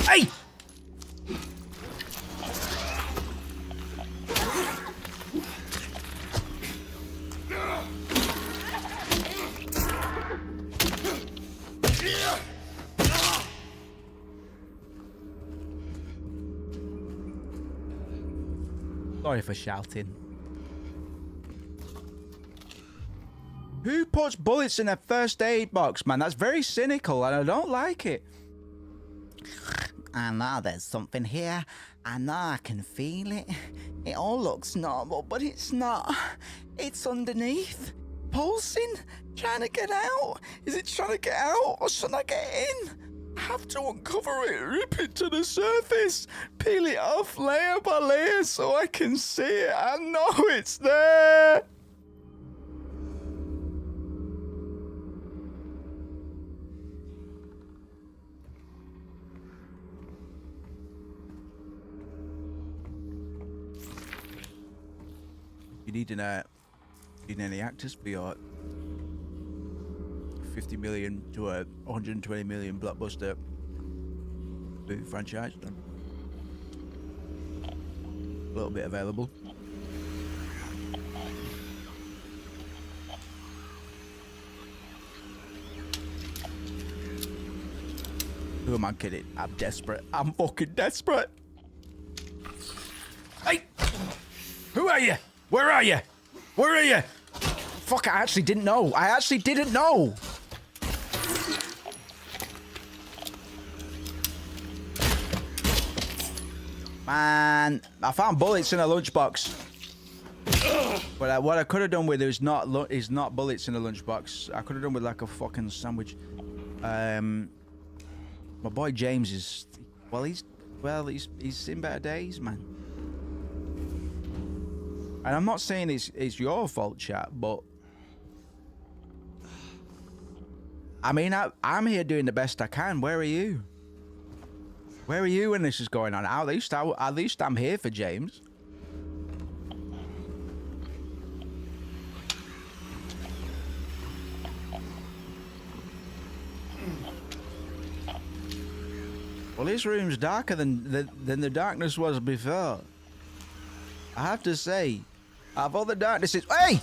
Hey! Sorry for shouting. Who puts bullets in a first aid box, man? That's very cynical and I don't like it. I know there's something here. I know I can feel it. It all looks normal, but it's not. It's underneath. Pulsing. Trying to get out. Is it trying to get out or should I get in? I have to uncover it, rip it to the surface, peel it off layer by layer so I can see it. I know it's there. You need any actors for your 50 million to a 120 million blockbuster movie franchise? Then a little bit available. Who am I kidding? I'm desperate. I'm fucking desperate. Hey! Who are you? Where are you? Where are you? Fuck, I actually didn't know. I actually didn't know. Man, I found bullets in a lunchbox. But what I could have done with is not bullets in a lunchbox. I could have done with like a fucking sandwich. My boy James is he's in better days, man. And I'm not saying it's your fault, chat, but I mean, I'm here doing the best I can. Where are you? Where are you when this is going on? At least I'm here for James. Well, this room's darker than the darkness was before. I have to say, out of all the darknesses, hey!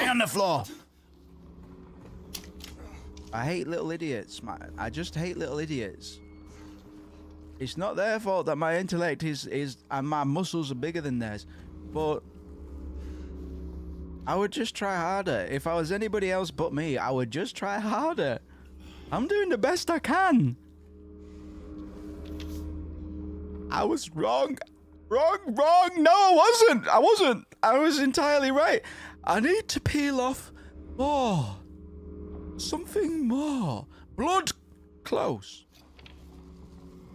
On the floor. I hate little idiots, man. I just hate little idiots. It's not their fault that my intellect is and my muscles are bigger than theirs, but I would just try harder. If I was anybody else but me, I would just try harder. I'm doing the best I can. I was wrong. Wrong. No, I wasn't. I was entirely right. I need to peel off more. Something more. Blood close.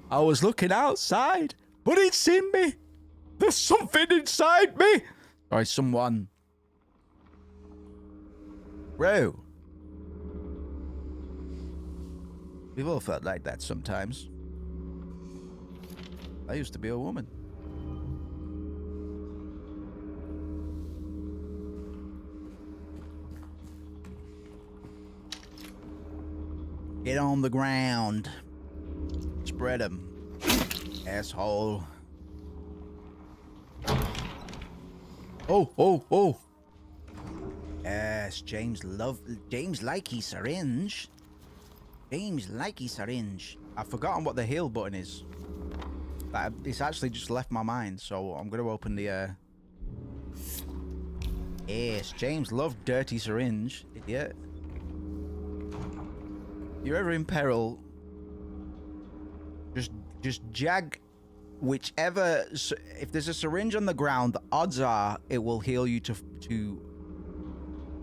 I was looking outside, but it's in me. There's something inside me. Or someone. Bro. We've all felt like that sometimes. I used to be a woman. Get on the ground. Spread them. Asshole. Oh. Yes, James likey syringe. James likey syringe. I've forgotten what the heal button is. It's actually just left my mind, so I'm going to open the... Yes, James loved dirty syringe, idiot. If you're ever in peril, just jag whichever... If there's a syringe on the ground, the odds are it will heal you to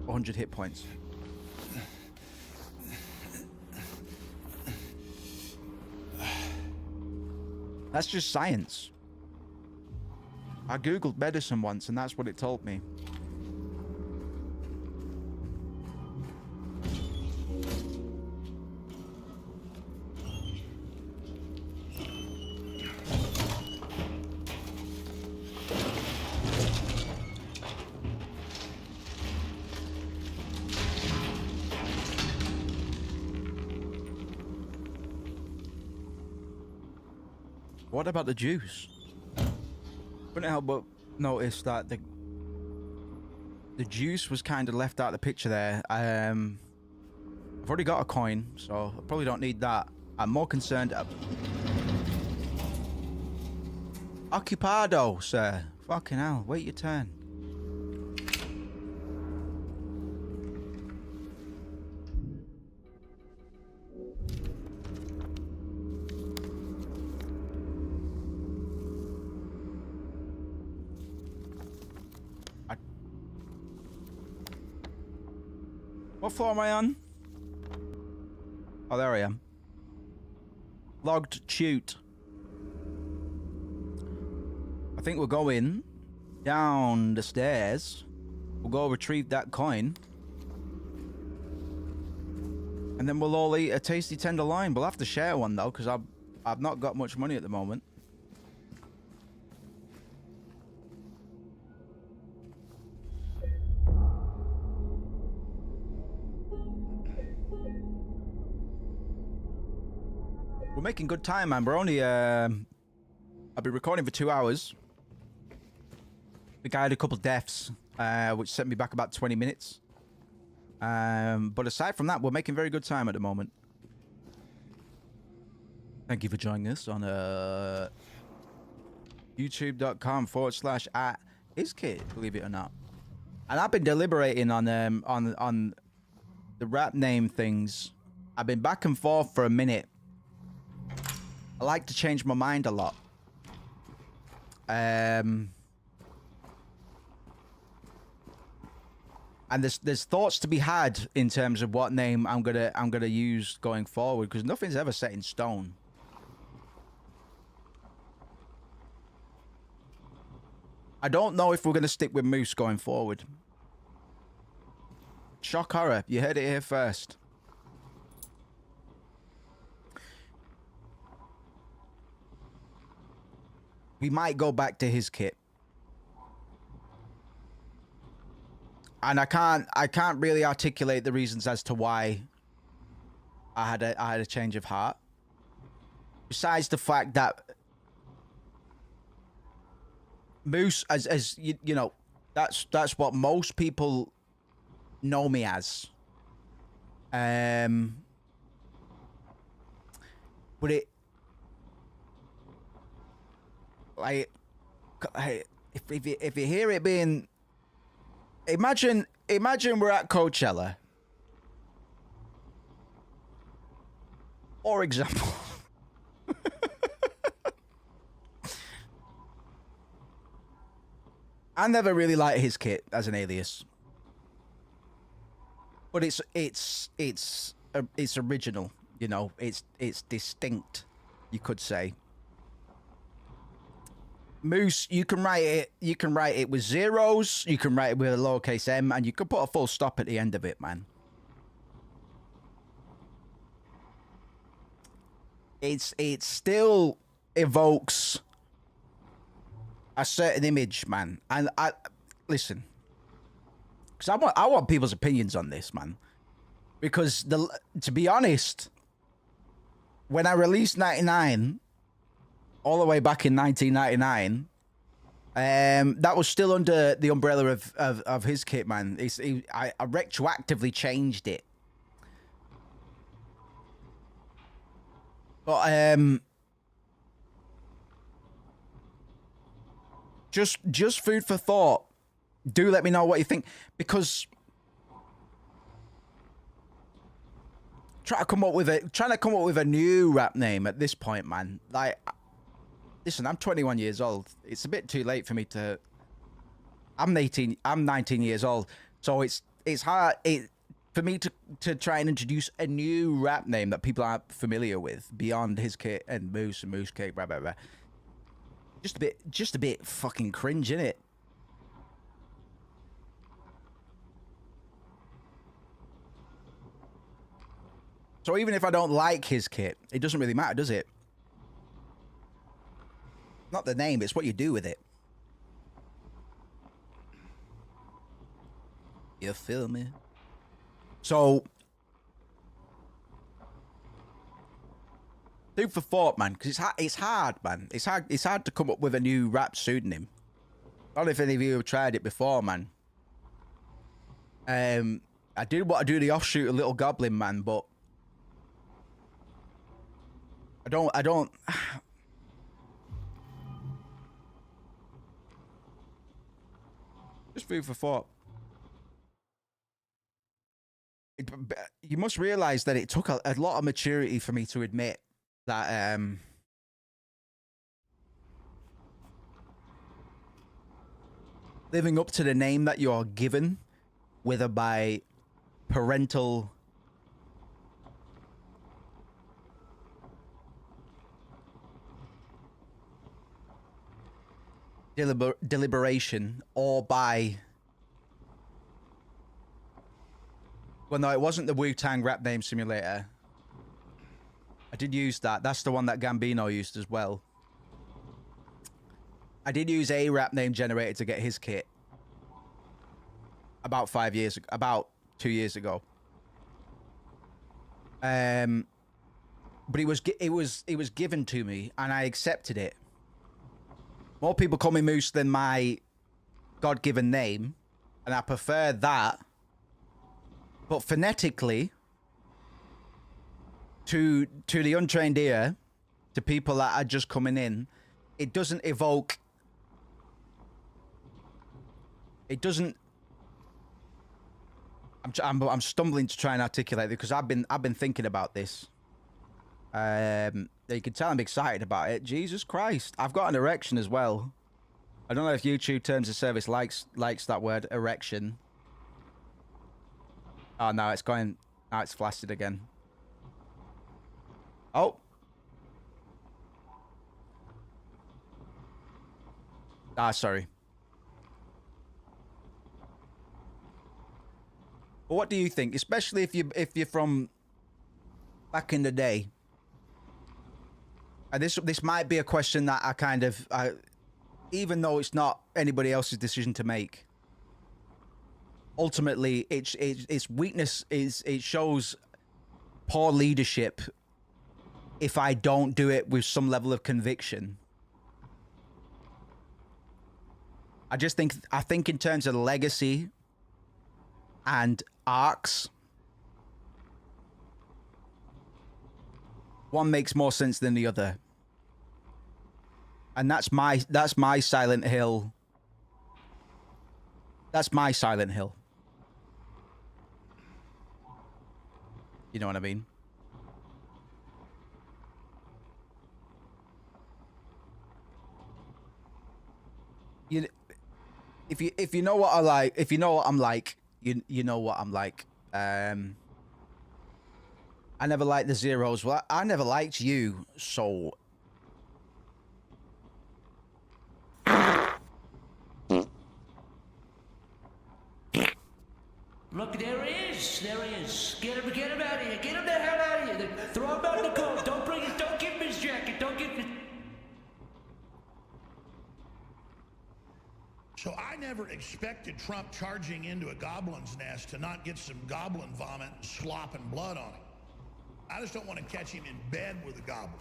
100 hit points. That's just science. I googled medicine once and that's what it told me. What about the juice? Couldn't help but notice that the juice was kind of left out of the picture there. I've already got a coin, so I probably don't need that. I'm more concerned. Occupado, sir. Fucking hell. Wait your turn. What floor am I on? Oh, there I am. Logged chute. I think we'll go in, down the stairs. We'll go retrieve that coin. And then we'll all eat a tasty tenderloin. We'll have to share one, though, because I've not got much money at the moment. We're making good time, man. We're only, I've been recording for 2 hours. The guy had a couple deaths, which sent me back about 20 minutes. But aside from that, we're making very good time at the moment. Thank you for joining us on youtube.com/@iskit, believe it or not. And I've been deliberating on the rap name things. I've been back and forth for a minute. I like to change my mind a lot. And there's thoughts to be had in terms of what name I'm gonna use going forward, because nothing's ever set in stone. I don't know if we're gonna stick with Moose going forward. Shock horror, you heard it here first. We might go back to his kit. And I can't really articulate the reasons as to why I had a change of heart. Besides the fact that Moose, as you know, that's what most people know me as. But it, like, if you hear it being, imagine we're at Coachella, for example. I never really liked his kit as an alias, but it's original, you know. It's distinct, you could say. Moose, you can write it with zeros, you can write it with a lowercase m, and you can put a full stop at the end of it, man. It still evokes a certain image, man. And I listen, because I want people's opinions on this, man. Because to be honest, when I released 99, all the way back in 1999, that was still under the umbrella of his kit, man. I retroactively changed it. But just food for thought. Do let me know what you think, because trying to come up with a new rap name at this point, man. Like, listen, I'm 21 years old. It's a bit too late for me to. I'm 19 years old, so it's hard for me to try and introduce a new rap name that people aren't familiar with beyond his kit and Moose Cake, blah blah blah. Just a bit fucking cringe, innit? So even if I don't like his kit, it doesn't really matter, does it? Not the name, it's what you do with it. You feel me? So, food for thought, man, because it's hard, man. It's hard to come up with a new rap pseudonym. I don't know if any of you have tried it before, man. I did want to do the offshoot of Little Goblin, man, but I don't. Just food for thought. You must realize that it took a lot of maturity for me to admit that living up to the name that you're given, whether by parental deliberation or by... Well, no, it wasn't the Wu-Tang rap name simulator. I did use that. That's the one that Gambino used as well. I did use a rap name generator to get his kit. About 5 years ago. About 2 years ago. But it was given to me and I accepted it. More people call me Moose than my God-given name, and I prefer that. But phonetically, to the untrained ear, to people that are just coming in, it doesn't evoke. It doesn't. I'm stumbling to try and articulate it because I've been thinking about this. You can tell I'm excited about it. Jesus Christ, I've got an erection as well. I don't know if YouTube Terms of Service likes that word, erection. Oh no, it's going. Now it's flaccid again. Oh. Ah, sorry. But what do you think, especially if you're from back in the day? And this might be a question that I kind of, even though it's not anybody else's decision to make. Ultimately, its weakness is it shows poor leadership if I don't do it with some level of conviction. I think in terms of legacy and arcs, one makes more sense than the other. And that's my Silent Hill. That's my Silent Hill. You know what I mean? If you know what I like, if you know what I'm like, you know what I'm like. I never liked the Zeros. Well, I never liked you, so. Look, there he is. There he is. Get him out of here. Get him the hell out of here. Throw him out of the coat. Don't bring it. Don't give him his jacket. Don't give him. So I never expected Trump charging into a goblin's nest to not get some goblin vomit and slop and blood on him. I just don't want to catch him in bed with a goblin.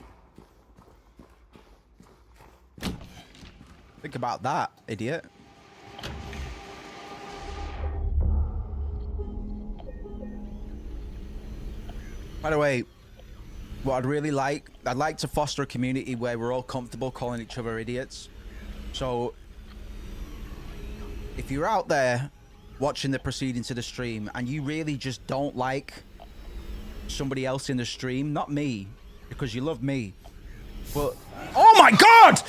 Think about that, idiot. By the way, what I'd really like, I'd like to foster a community where we're all comfortable calling each other idiots. So, if you're out there watching the proceedings of the stream and you really just don't like somebody else in the stream, not me, because you love me, but... Oh my God!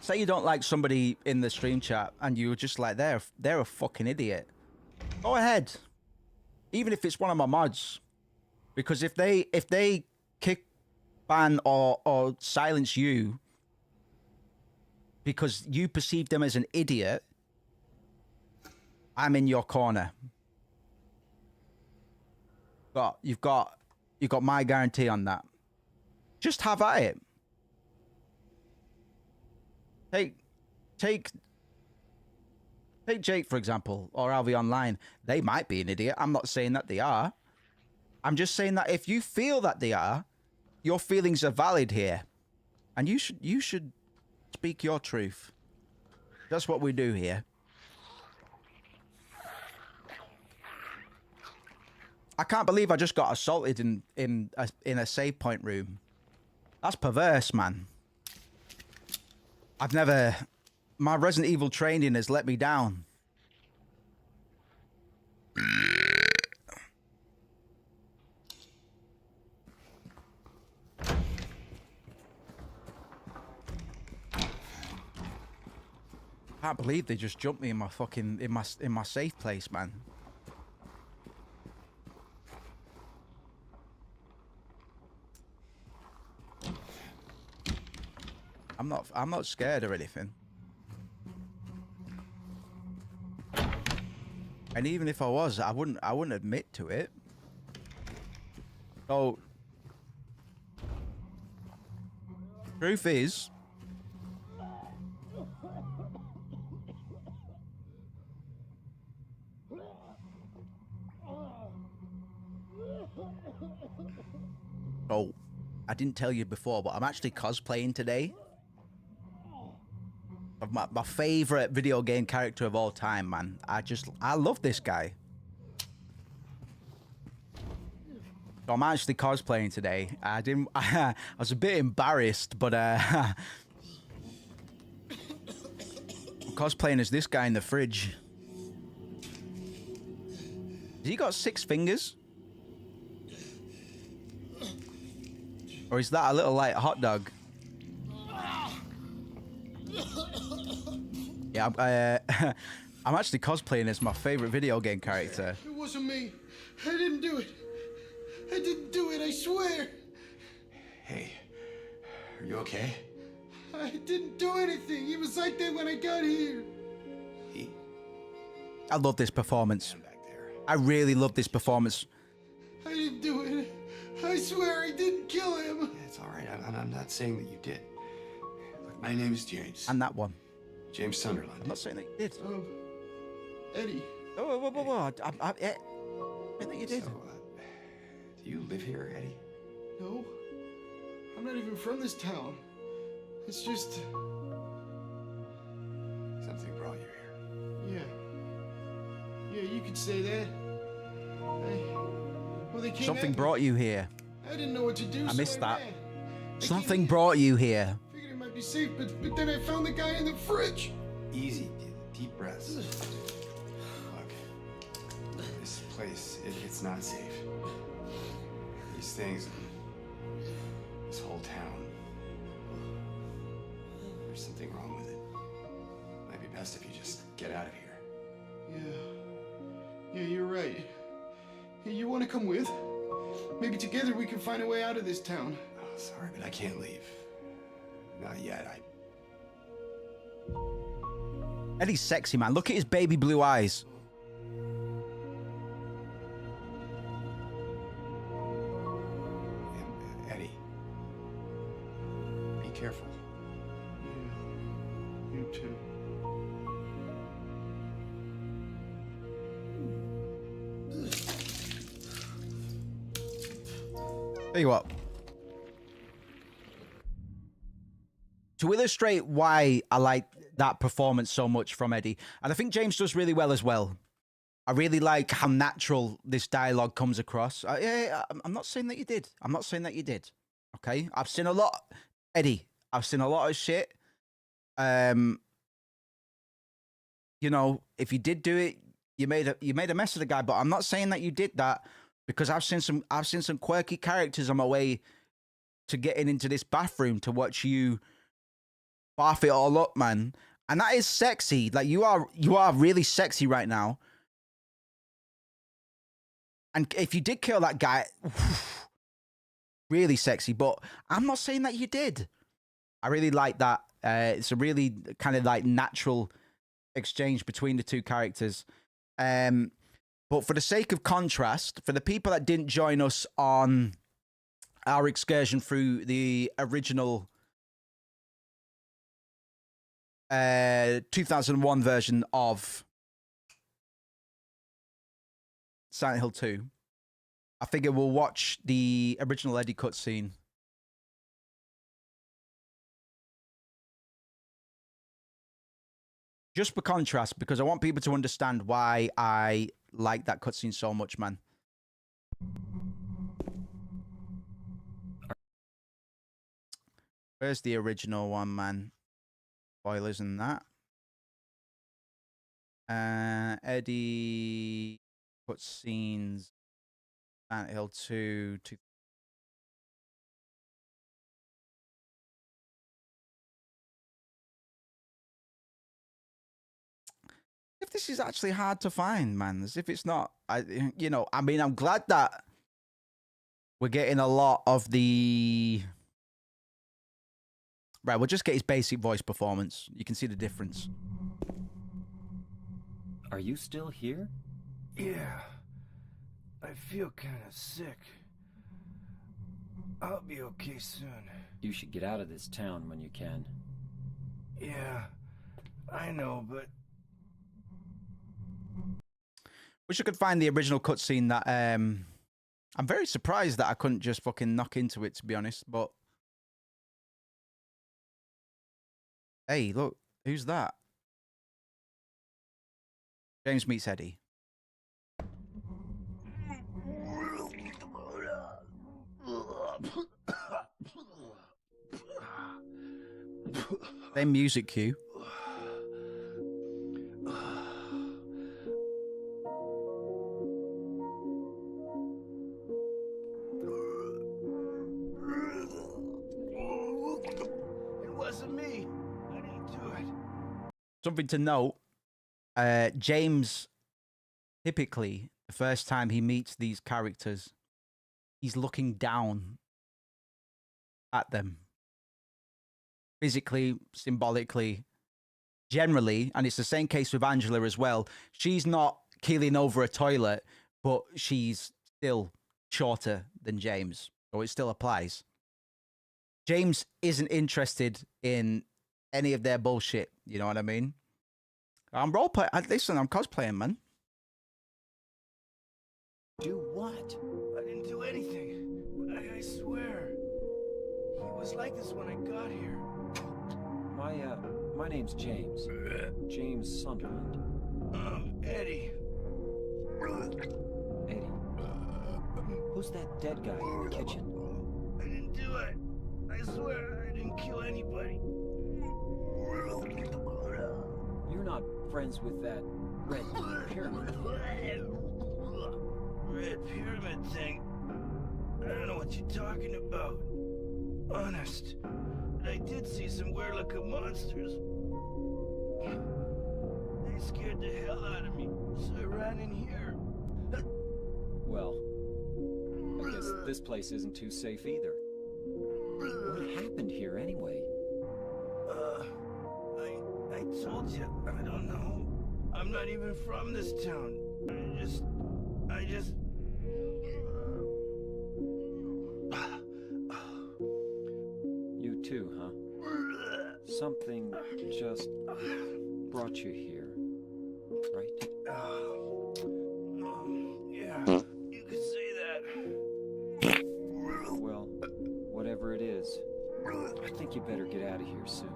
Say you don't like somebody in the stream chat and you're just like, they're a fucking idiot. Go ahead. Even if it's one of my mods. Because if they kick, ban, or silence you because you perceive them as an idiot, I'm in your corner. But you've got my guarantee on that. Just have at it. Take Jake, for example, or Alvi Online. They might be an idiot. I'm not saying that they are. I'm just saying that if you feel that they are, your feelings are valid here. And you should speak your truth. That's what we do here. I can't believe I just got assaulted in a save point room. That's perverse, man. I've never... My Resident Evil training has let me down. I can't believe they just jumped me in my fucking in my safe place, man. I'm not scared or anything. And even if I was, I wouldn't admit to it. So truth is, oh, I didn't tell you before, but I'm actually cosplaying today of my favorite video game character of all time, man. I love this guy. So I'm actually cosplaying today. I was a bit embarrassed, but I'm cosplaying as this guy in the fridge. Has he got 6 fingers? Or is that a little like hot dog? Yeah, I'm actually cosplaying as my favorite video game character. It wasn't me. I didn't do it. I didn't do it, I swear. Hey, are you okay? I didn't do anything. He was like that when I got here. I love this performance. Back there. I really love this performance. I didn't do it. I swear I didn't kill him. Yeah, it's all right. I'm not saying that you did. Look, my name is James. And that one. James Sunderland. I'm not saying that you did. Eddie. Oh, whoa. I think you did. So, do you live here, Eddie? No. I'm not even from this town. It's just... Something brought you here. Yeah, you could say that. Well, they came Something after brought you here. I didn't know what to do. I so missed that. ran. Something brought you here. Figured it might be safe, but then I found the guy in the fridge. Easy, deep breaths. Look, this place, it's not safe. These things, this whole town. There's something wrong with it. Might be best if you just get out of here. Yeah, you're right. Hey, you want to come with? Maybe together we can find a way out of this town. Oh, sorry, but I can't leave. Not yet. Eddie's sexy, man. Look at his baby blue eyes. Eddie, be careful. Yeah, you too. Tell you what. To illustrate why I like that performance so much from Eddie, and I think James does really well as well. I really like how natural this dialogue comes across. I'm not saying that you did. I'm not saying that you did. Okay? I've seen a lot. Eddie, I've seen a lot of shit. You know, if you did do it, you made a mess of the guy, but I'm not saying that you did that because I've seen some quirky characters on my way to getting into this bathroom to watch you bath it all up, man. And that is sexy. Like you are really sexy right now. And if you did kill that guy, really sexy. But I'm not saying that you did. I really like that. It's a really kind of like natural exchange between the two characters. But for the sake of contrast, for the people that didn't join us on our excursion through the original 2001 version of Silent Hill 2, I figure we'll watch the original Eddie cutscene. Just for contrast, because I want people to understand why I like that cutscene so much, man. Where's the original one, man? Spoilers and that. Eddie cutscenes. Silent Hill 2. If this is actually hard to find, man, as if it's not, you know, I mean, I'm glad that we're getting a lot of the. Right, we'll just get his basic voice performance. You can see the difference. Are you still here? Yeah. I feel kind of sick. I'll be okay soon. You should get out of this town when you can. Yeah, I know, but... Wish I could find the original cutscene that, I'm very surprised that I couldn't just fucking knock into it, to be honest, but... Hey, look, who's that? James meets Eddie. Same music cue. It wasn't me. I didn't do it. Something to note, James, typically, the first time he meets these characters, he's looking down at them. Physically, symbolically, generally, and it's the same case with Angela as well. She's not keeling over a toilet, but she's still shorter than James, so it still applies. James isn't interested in any of their bullshit, you know what I mean? I'm roleplaying. Listen, I'm cosplaying, man. Do what? I didn't do anything. I swear. He was like this when I got here. My name's James. James Sunderland. Eddie. Eddie. Who's that dead guy in the kitchen? I didn't do it. I swear I didn't kill anybody. You're not friends with that red pyramid thing. Red pyramid thing? I don't know what you're talking about. Honest. But I did see some weird-looking monsters. They scared the hell out of me, so I ran in here. Well, I guess this place isn't too safe either. What happened here anyway? I told you, I don't know. I'm not even from this town. I just... You too, huh? Something just brought you here, right? Yeah, you could say that. Well, whatever it is, I think you better get out of here soon.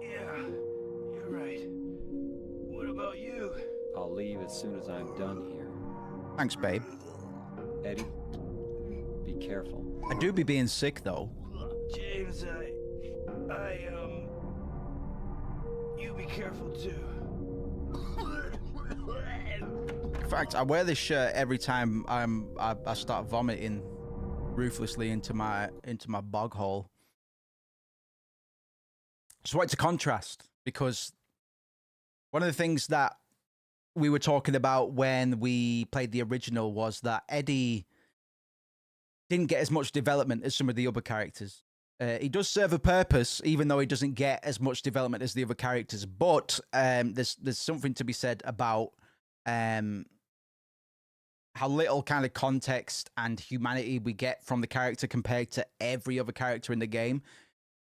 Yeah, you're right. What about you? I'll leave as soon as I'm done here. Thanks, babe. Eddie, be careful. I do be being sick, though. James, you be careful too. In fact, I wear this shirt every time I start vomiting ruthlessly into my bog hole. Just wanted to contrast, because one of the things that we were talking about when we played the original was that Eddie didn't get as much development as some of the other characters. He does serve a purpose, even though he doesn't get as much development as the other characters. But there's something to be said about how little kind of context and humanity we get from the character compared to every other character in the game.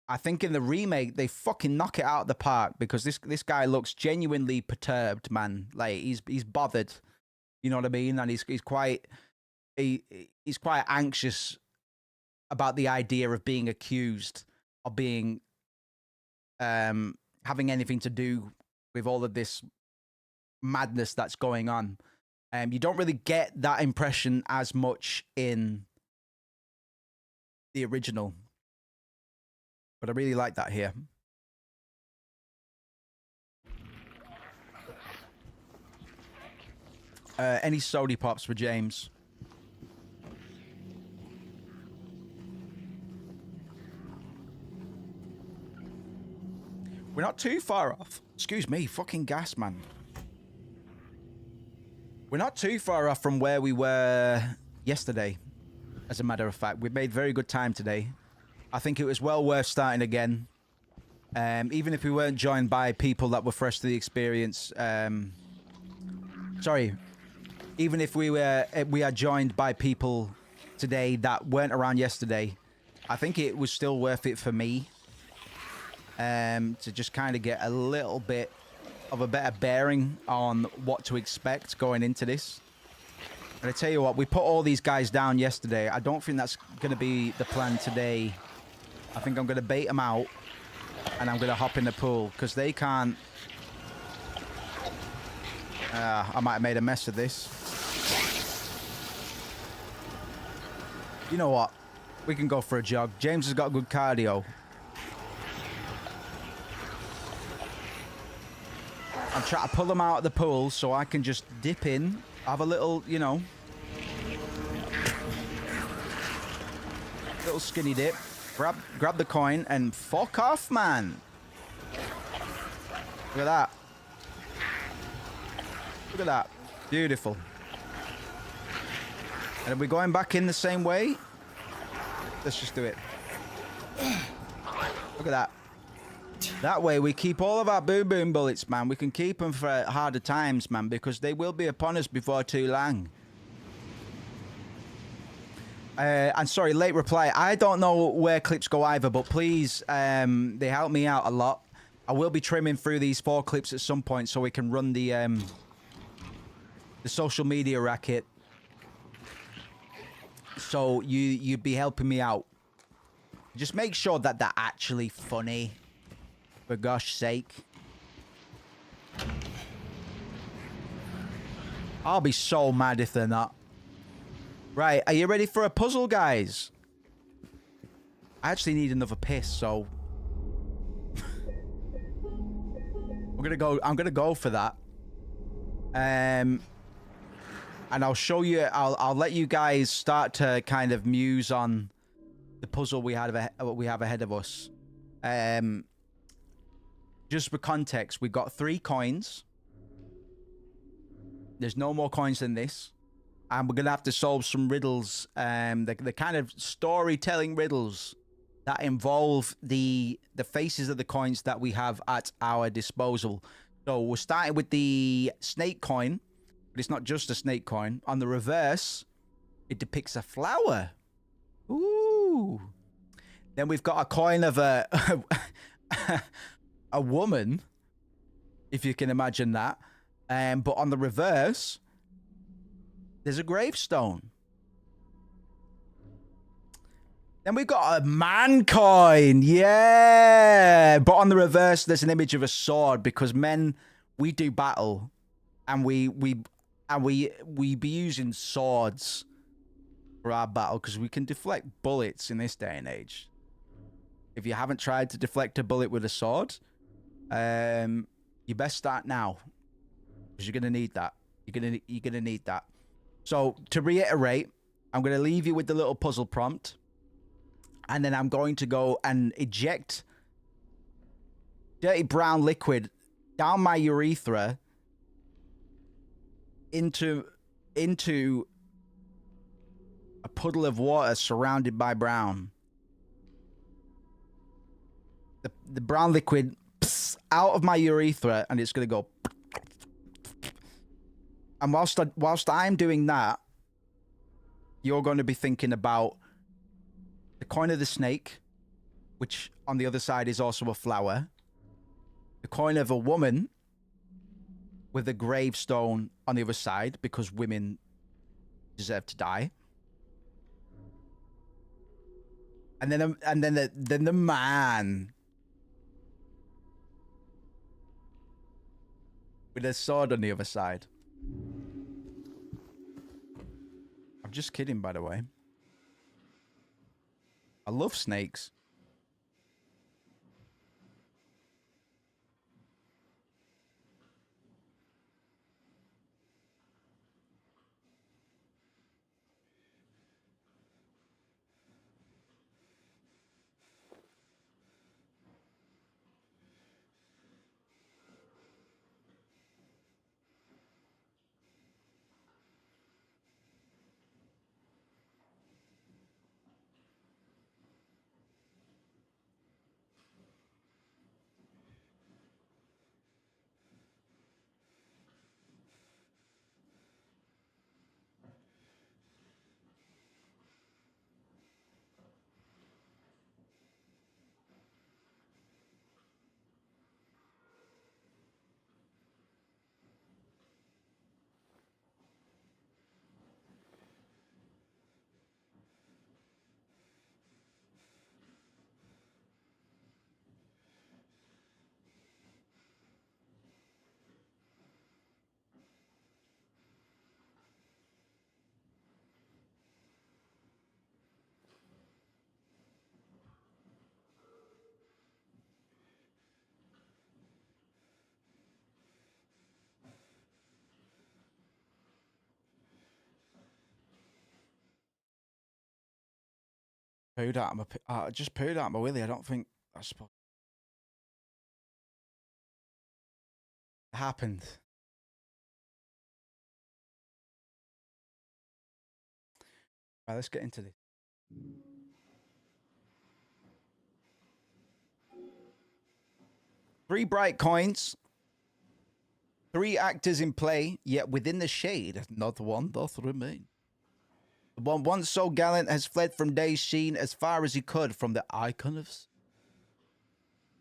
I think in the remake they fucking knock it out of the park, because this guy looks genuinely perturbed, man. Like he's bothered, you know what I mean? And he's quite anxious about the idea of being accused of being having anything to do with all of this madness that's going on. You don't really get that impression as much in the original. But I really like that here. Any sody pops for James? We're not too far off. Excuse me, fucking gas, man. We're not too far off from where we were yesterday. As a matter of fact, we made very good time today. I think it was well worth starting again. Even if we weren't joined by people that were fresh to the experience. Sorry. Even if we are joined by people today that weren't around yesterday, I think it was still worth it for me. To just kind of get a little bit of a better bearing on what to expect going into this. And I tell you what, we put all these guys down yesterday. I don't think that's going to be the plan today. I think I'm going to bait them out and I'm going to hop in the pool because they can't... I might have made a mess of this. You know what? We can go for a jog. James has got good cardio. I'm trying to pull them out of the pool so I can just dip in, have a little, you know, little skinny dip, grab the coin, and fuck off, man. Look at that. Look at that. Beautiful. And are we going back in the same way? Let's just do it. Look at that. That way we keep all of our boom boom bullets, man. We can keep them for harder times, man, because they will be upon us before too long. And sorry, late reply. I don't know where clips go either, but please, they help me out a lot. I will be trimming through these 4 clips at some point so we can run the social media racket. So you'd be helping me out. Just make sure that they're actually funny. For gosh sake. I'll be so mad if they're not. Right, are you ready for a puzzle, guys? I actually need another piss, so... I'm gonna go for that. And I'll show you, I'll let you guys start to kind of muse on the puzzle we have ahead of us. Just for context, we got 3 coins. There's no more coins than this. And we're going to have to solve some riddles. The kind of storytelling riddles that involve the faces of the coins that we have at our disposal. So we're starting with the snake coin. But it's not just a snake coin. On the reverse, it depicts a flower. Ooh. Then we've got a coin of a... a woman, if you can imagine that. But on the reverse, there's a gravestone. Then we've got a man coin. Yeah. But on the reverse, there's an image of a sword because men, we do battle. And we be using swords for our battle because we can deflect bullets in this day and age. If you haven't tried to deflect a bullet with a sword, you best start now because you're gonna need that. You're gonna need that. So to reiterate, I'm gonna leave you with the little puzzle prompt, and then I'm going to go and eject dirty brown liquid down my urethra into a puddle of water surrounded by brown. The brown liquid out of my urethra, and it's gonna go. And whilst I'm doing that, you're going to be thinking about the coin of the snake, which on the other side is also a flower. The coin of a woman with a gravestone on the other side, because women deserve to die. And then the man with a sword on the other side. just kidding, by the way. I love snakes. Pooed out my, just pooed out my willy. I don't think that's supposed. It happened. Right, let's get into this. Three bright coins. 3 actors in play, yet within the shade, not one doth remain. The one once so gallant has fled from day's sheen as far as he could from the icon of...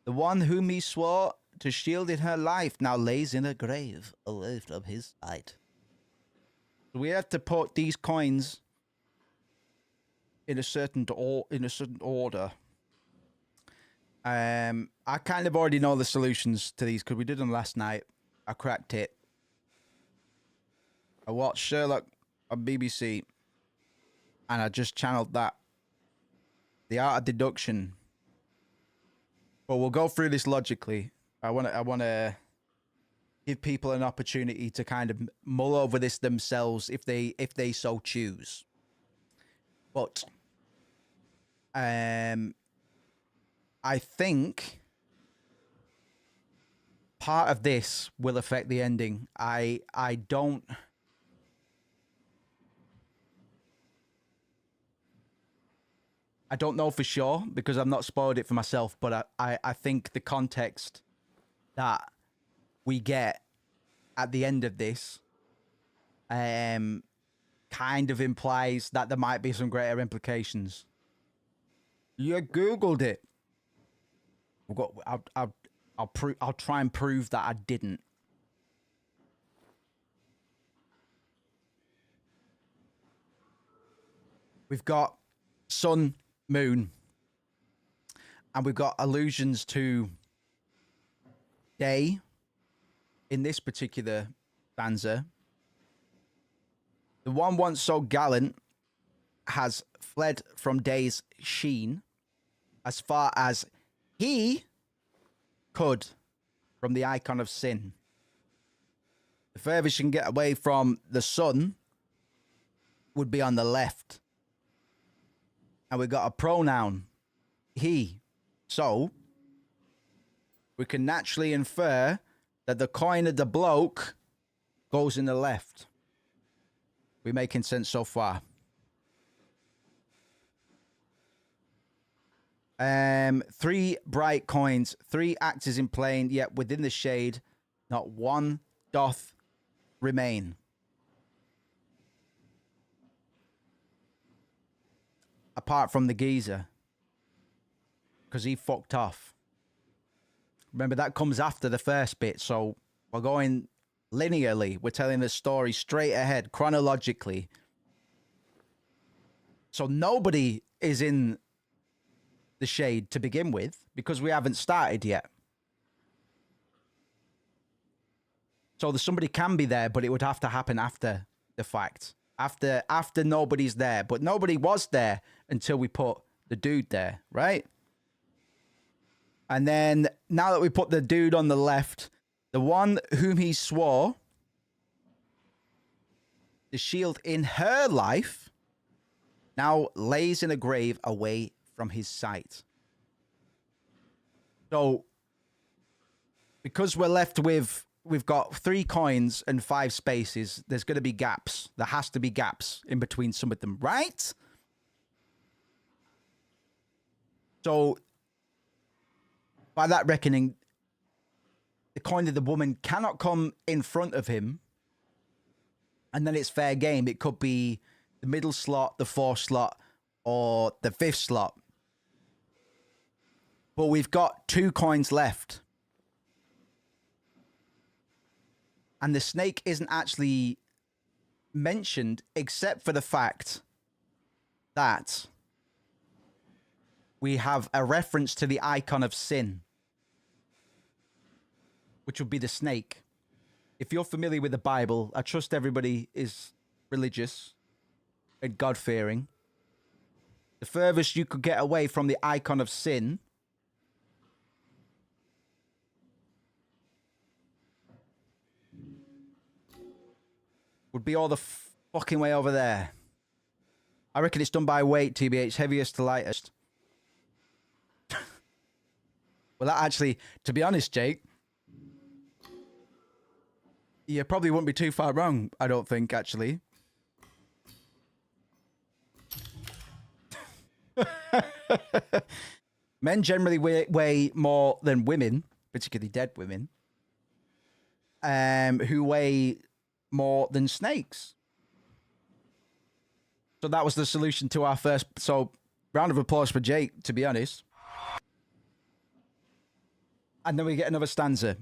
The one whom he swore to shield in her life now lays in a grave away from his sight. So we have to put these coins in a certain order. I kind of already know the solutions to these because we did them last night. I cracked it. I watched Sherlock on BBC. And I just channeled that. The art of deduction. But we'll go through this logically. I wanna give people an opportunity to kind of mull over this themselves if they so choose. But I think part of this will affect the ending. I don't know for sure because I've not spoiled it for myself, but I think the context that we get at the end of this kind of implies that there might be some greater implications. You Googled it. I'll try and prove that I didn't. We've got sun, moon, and we've got allusions to day in this particular stanza. The one once so gallant has fled from day's sheen as far as he could from the icon of sin. The furthest you can get away from the sun would be on the left. And we got a pronoun, he. So we can naturally infer that the coin of the bloke goes in the left. We making sense so far? 3 bright coins, 3 actors in plane, yet within the shade, not one doth remain. Apart from the geezer. Because he fucked off. Remember, that comes after the first bit, so we're going linearly. We're telling the story straight ahead, chronologically. So nobody is in the shade to begin with, because we haven't started yet. So somebody can be there, but it would have to happen after the fact. After nobody's there. But nobody was there until we put the dude there, right? And then now that we put the dude on the left, the one whom he swore the shield in her life now lays in a grave away from his sight. So, because we're left with, we've got 3 coins and 5 spaces, there's going to be gaps. There has to be gaps in between some of them, right? So, by that reckoning, the coin of the woman cannot come in front of him, and then it's fair game. It could be the middle slot, the 4th slot, or the 5th slot. But we've got 2 coins left. And the snake isn't actually mentioned except for the fact that we have a reference to the icon of sin, which would be the snake. If you're familiar with the Bible, I trust everybody is religious and God-fearing. The furthest you could get away from the icon of sin would be all the fucking way over there. I reckon it's done by weight, TBH, heaviest to lightest. Well, that actually, to be honest, Jake, you probably wouldn't be too far wrong, I don't think, actually. Men generally weigh more than women, particularly dead women, who weigh more than snakes. So that was the solution to our first. So round of applause for Jake, to be honest. And then we get another stanza.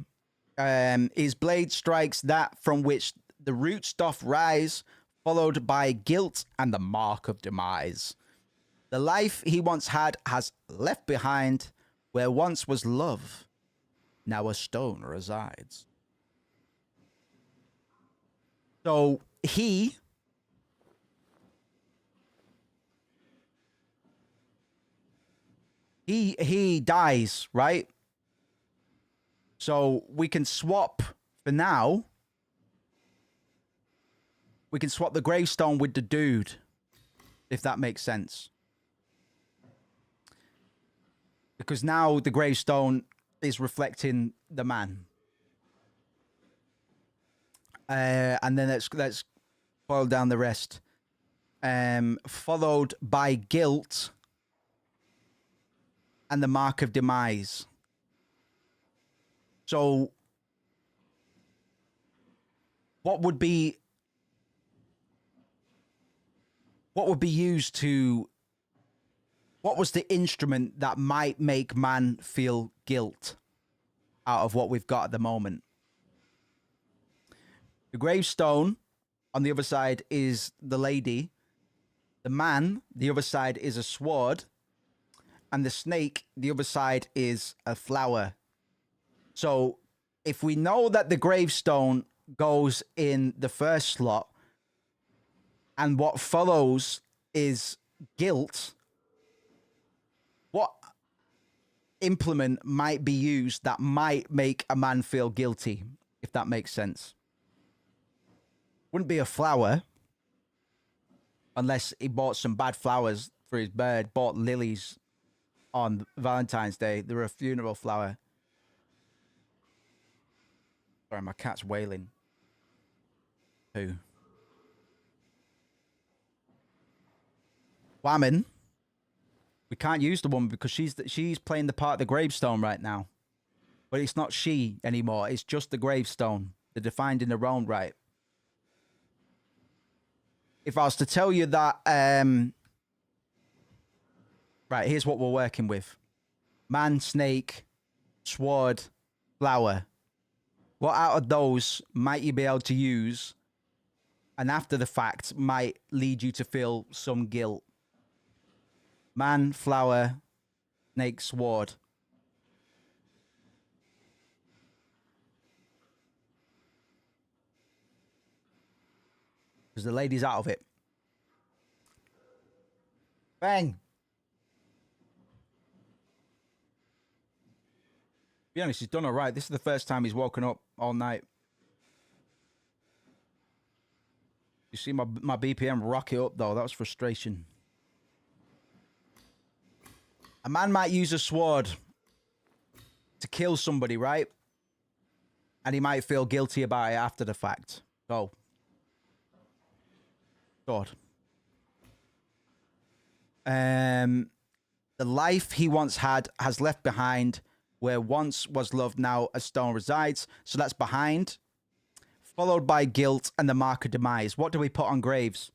His blade strikes that from which the roots doth rise, followed by guilt and the mark of demise. The life he once had has left behind, where once was love, now a stone resides. So he dies, right? So we can swap for now. We can swap the gravestone with the dude, if that makes sense. Because now the gravestone is reflecting the man. And then let's boil down the rest. Followed by guilt and the mark of demise. So what would be used to, what was the instrument that might make man feel guilt out of what we've got at the moment? The gravestone on the other side is the lady. The man, the other side is a sword. And the snake, the other side is a flower. So if we know that the gravestone goes in the first slot and what follows is guilt, what implement might be used that might make a man feel guilty, if that makes sense? Wouldn't be a flower, unless he bought some bad flowers for his bird, bought lilies on Valentine's Day. They're a funeral flower. Sorry, my cat's wailing. Who? Woman. We can't use the woman because she's playing the part of the gravestone right now. But it's not she anymore. It's just the gravestone. They're defined in their own right. If I was to tell you that, right, here's what we're working with. Man, snake, sword, flower. What out of those might you be able to use and after the fact might lead you to feel some guilt? Man, flower, snake, sword. Because the lady's out of it. Bang. Be honest, he's done all right. This is the first time he's woken up all night. You see my BPM rocket up, though. That was frustration. A man might use a sword to kill somebody, right? And he might feel guilty about it after the fact. So, sword. The life he once had has left behind, where once was loved, now a stone resides. So that's behind. Followed by guilt and the mark of demise. What do we put on graves?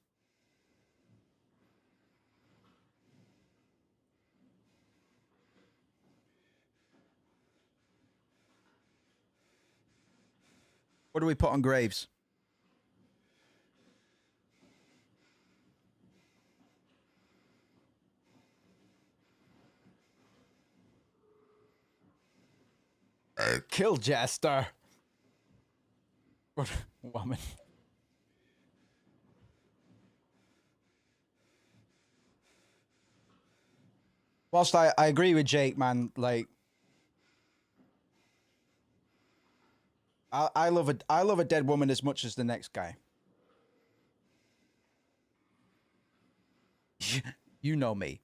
What do we put on graves? Kill Jester. What woman? Whilst I agree with Jake, man, like I love a dead woman as much as the next guy. You know me.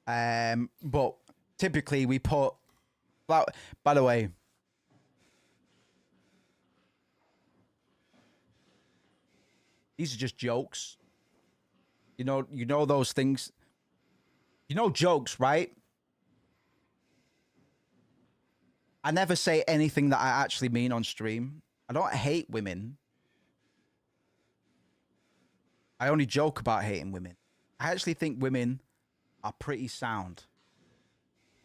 But typically we put. By the way, these are just jokes. You know those things. You know jokes, right? I never say anything that I actually mean on stream. I don't hate women. I only joke about hating women. I actually think women are pretty sound.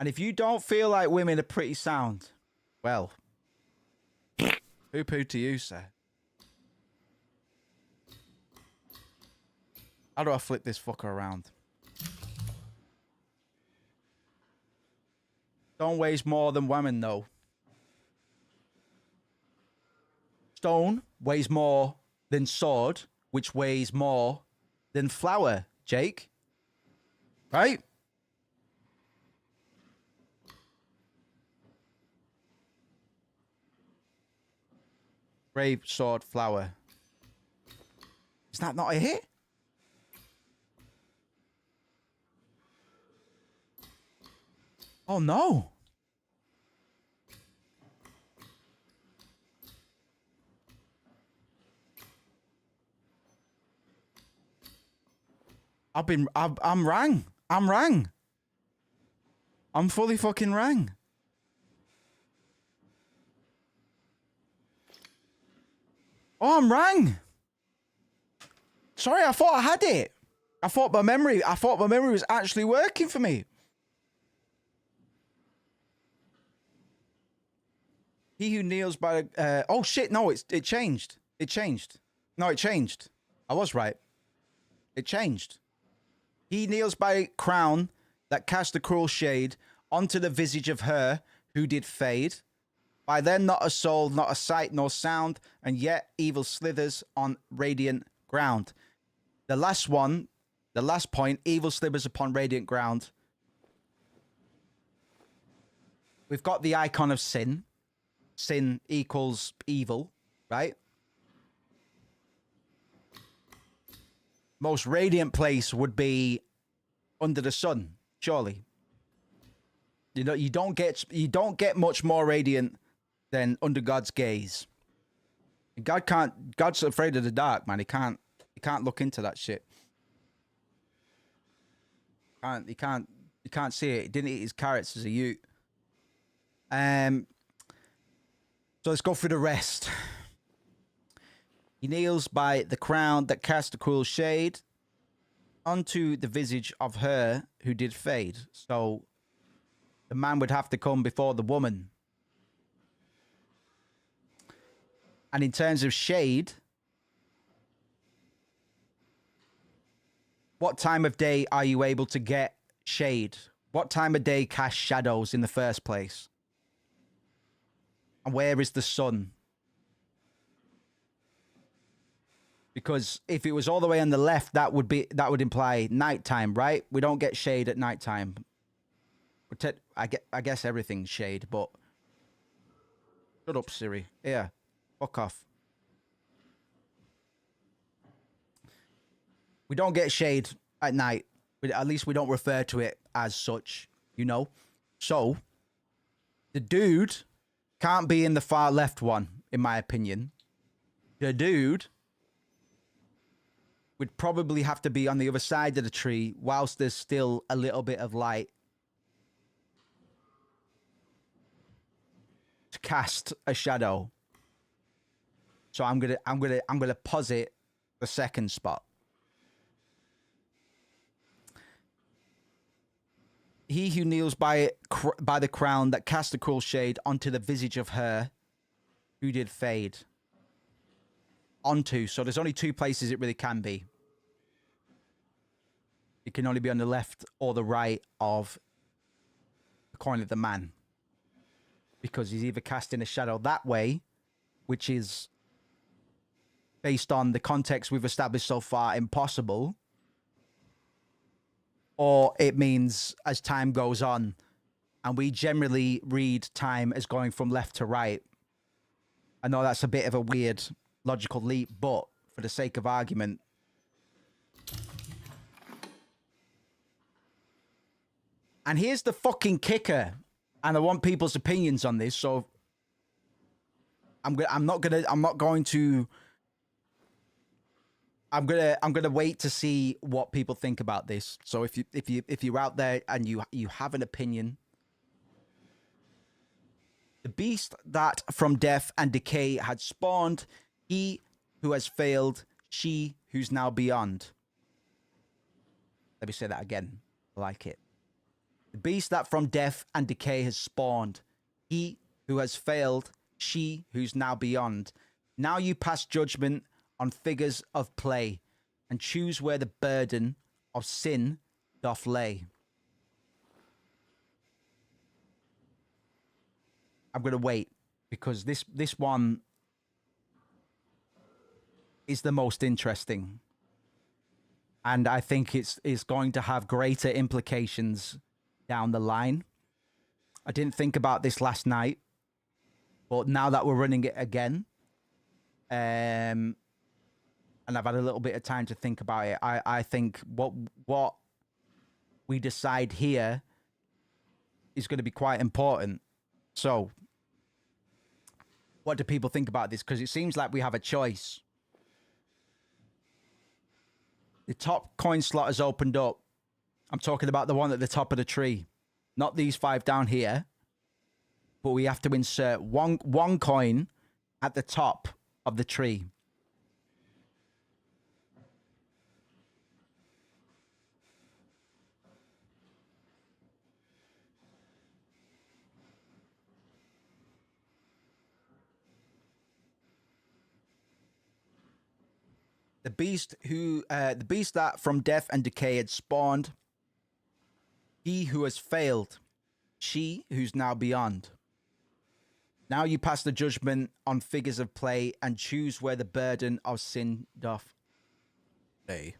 And if you don't feel like women are pretty sound, well, poo-poo to you, sir. How do I flip this fucker around? Stone weighs more than women, though. Stone weighs more than sword, which weighs more than flour, Jake. Right? Brave, sword, flower. Is that not a hit? Oh no. I'm rang. I'm rang. I'm fully fucking rang. Oh, I'm rang. Sorry, I thought I had it. I thought my memory was actually working for me. He who kneels by oh shit, no, it changed. It changed. No, it changed. I was right. It changed. He kneels by crown that cast a cruel shade onto the visage of her who did fade. By then not a soul, not a sight nor sound, and yet evil slithers on radiant ground. The last one, the last point, evil slithers upon radiant ground. We've got the icon of sin. Sin equals evil, right? Most radiant place would be under the sun, surely. You know, you don't get much more radiant than under God's gaze. God's afraid of the dark, man. He can't look into that shit. He can't see it. He didn't eat his carrots as a youth. So let's go through the rest. He kneels by the crown that cast a cruel shade onto the visage of her who did fade. So the man would have to come before the woman. And in terms of shade, what time of day are you able to get shade? What time of day casts shadows in the first place? And where is the sun? Because if it was all the way on the left, that would imply nighttime, right? We don't get shade at nighttime. I guess everything's shade, but shut up, Siri. Yeah, fuck off. We don't get shade at night. At least we don't refer to it as such, you know? So, the dude can't be in the far left one, in my opinion. The dude would probably have to be on the other side of the tree whilst there's still a little bit of light to cast a shadow. So I'm gonna posit the second spot. He who kneels by the crown that cast a cruel shade onto the visage of her who did fade. Onto. So there's only two places it really can be. It can only be on the left or the right of the coin of the man. Because he's either casting a shadow that way, which is, based on the context we've established so far, impossible. Or it means as time goes on, and we generally read time as going from left to right. I know that's a bit of a weird logical leap, but for the sake of argument. And here's the fucking kicker, and I want people's opinions on this. So I'm going to wait to see what people think about this. So if you're out there and you have an opinion, the beast that from death and decay had spawned, he who has failed, she who's now beyond. Let me say that again. I like it. The beast that from death and decay has spawned, he who has failed, she who's now beyond. Now you pass judgment on figures of play, and choose where the burden of sin doth lay. I'm going to wait, because this one is the most interesting. And I think it's going to have greater implications down the line. I didn't think about this last night, but now that we're running it again, and I've had a little bit of time to think about it, I think what we decide here is going to be quite important. So, what do people think about this? Because it seems like we have a choice. The top coin slot has opened up. I'm talking about the one at the top of the tree. Not these 5 down here. But we have to insert one coin at the top of the tree. The beast that from death and decay had spawned, he who has failed, she who's now beyond. Now you pass the judgment on figures of play and choose where the burden of sin doth lay.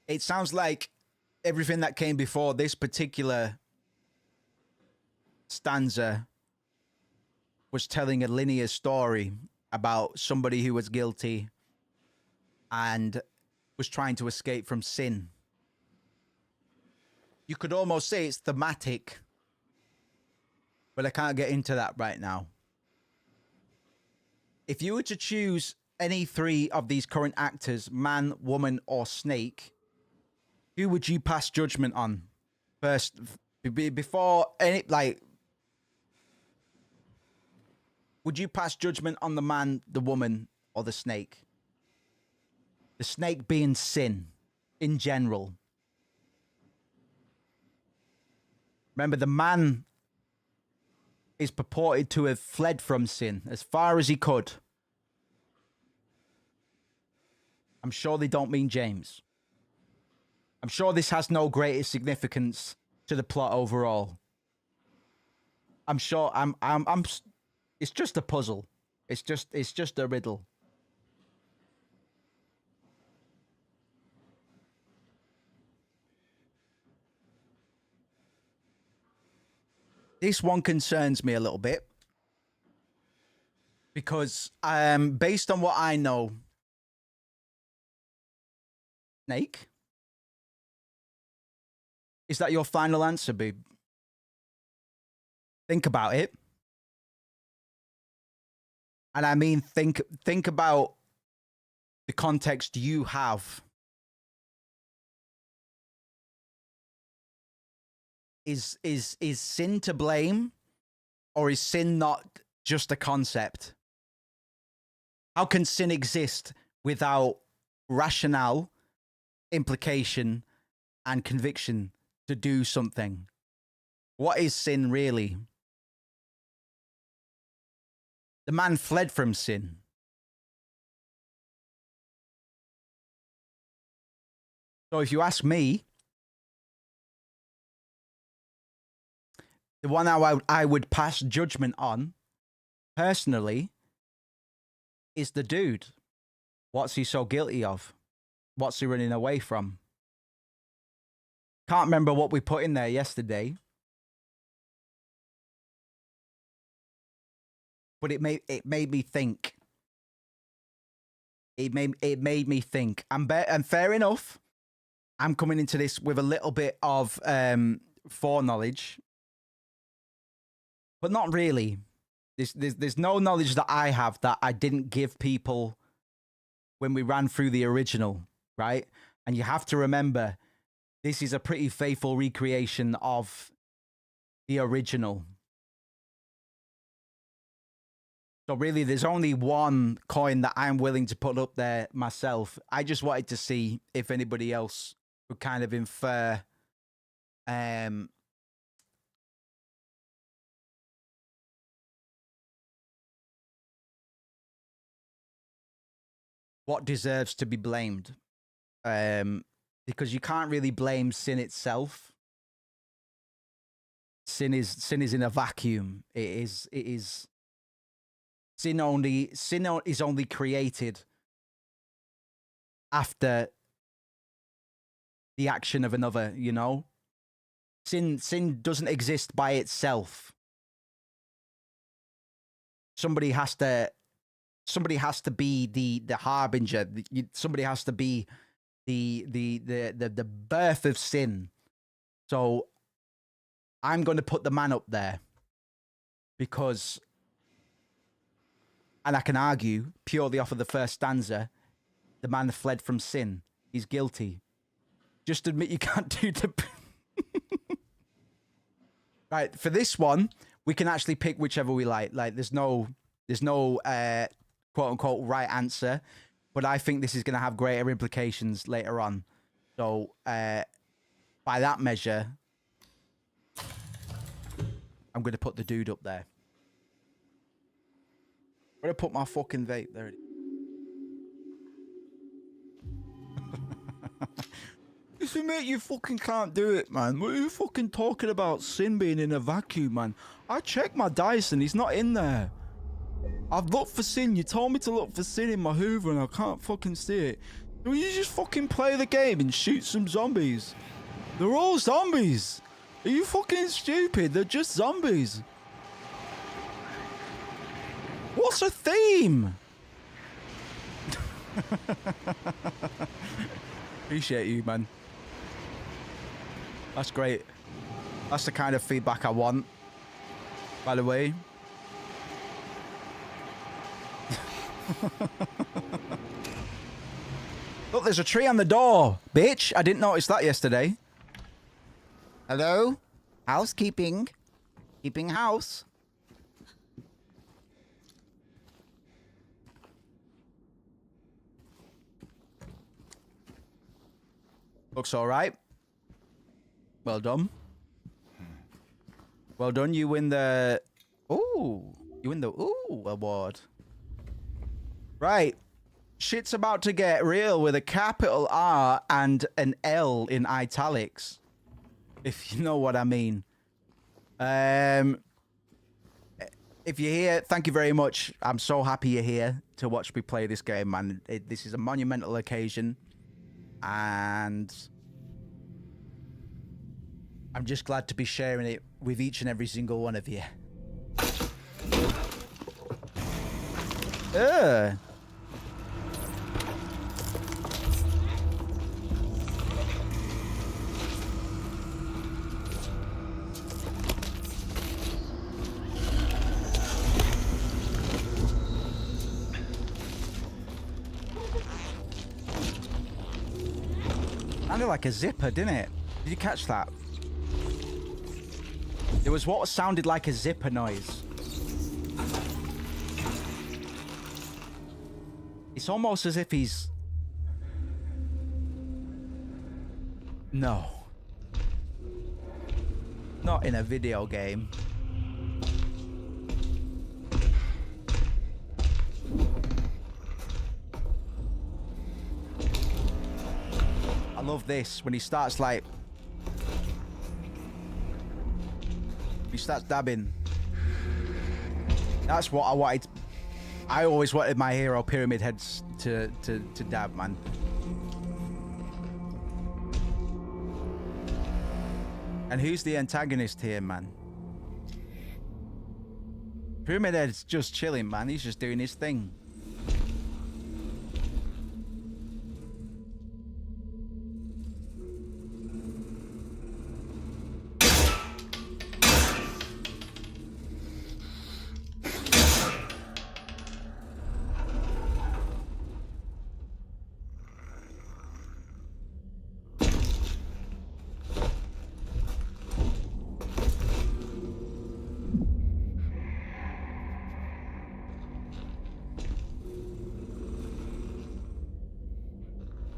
It sounds like everything that came before this particular stanza was telling a linear story about somebody who was guilty and was trying to escape from sin. You could almost say it's thematic, but I can't get into that right now. If you were to choose any 3 of these current actors, man, woman, or snake, who would you pass judgment on first? Before any, like, would you pass judgment on the man, the woman, or the snake? The snake being sin in general. Remember, the man is purported to have fled from sin as far as he could. I'm sure they don't mean James. I'm sure this has no greater significance to the plot overall. I'm sure it's just a puzzle. It's just a riddle. This one concerns me a little bit. Because based on what I know, Snake, is that your final answer, babe? Think about it. And I mean, think about the context you have. Is sin to blame, or is sin not just a concept? How can sin exist without rationale, implication, and conviction to do something? What is sin really? The man fled from sin. So if you ask me, the one I would pass judgment on, personally, is the dude. What's he so guilty of? What's he running away from? Can't remember what we put in there yesterday. But it made me think. It made me think. And fair enough. I'm coming into this with a little bit of foreknowledge. But not really. There's no knowledge that I have that I didn't give people when we ran through the original, right? And you have to remember, this is a pretty faithful recreation of the original. So really, there's only one coin that I'm willing to put up there myself. I just wanted to see if anybody else would kind of infer what deserves to be blamed. Because you can't really blame sin itself. Sin is in a vacuum. It is sin is only created after the action of another, you know? Sin doesn't exist by itself. Somebody has to be the harbinger. Somebody has to be the birth of sin. So I'm going to put the man up there because, and I can argue purely off of the first stanza, the man fled from sin. He's guilty. Just admit you can't do the... Right, for this one, we can actually pick whichever we like. Like, there's no quote-unquote right answer, but I think this is going to have greater implications later on. So, by that measure, I'm going to put the dude up there. I'm going to put my fucking vape there. Listen, mate, you fucking can't do it, man. What are you fucking talking about sin being in a vacuum, man? I checked my dice and he's not in there. I've looked for sin. You told me to look for sin in my Hoover and I can't fucking see it. Will you just fucking play the game and shoot some zombies? They're all zombies. Are you fucking stupid? They're just zombies. What's a theme? Appreciate you, man. That's great. That's the kind of feedback I want, by the way. Look, there's a tree on the door, bitch. I didn't notice that yesterday. Hello? Housekeeping. Keeping house. Looks all right. Well done. Well done. You win the... Ooh. You win the... Ooh award. Right. Shit's about to get real with a capital R and an L in italics. If you know what I mean. If you're here, thank you very much. I'm so happy you're here to watch me play this game, man. This is a monumental occasion. And I'm just glad to be sharing it with each and every single one of you. Ugh. Sounded like a zipper, didn't it? Did you catch that? It was what sounded like a zipper noise. It's almost as if he's... No. Not in a video game. I love this when he starts like... He starts dabbing. That's what I wanted. I always wanted my hero Pyramid Heads to dab, man. And who's the antagonist here, man? Pyramid Head's just chilling, man. He's just doing his thing.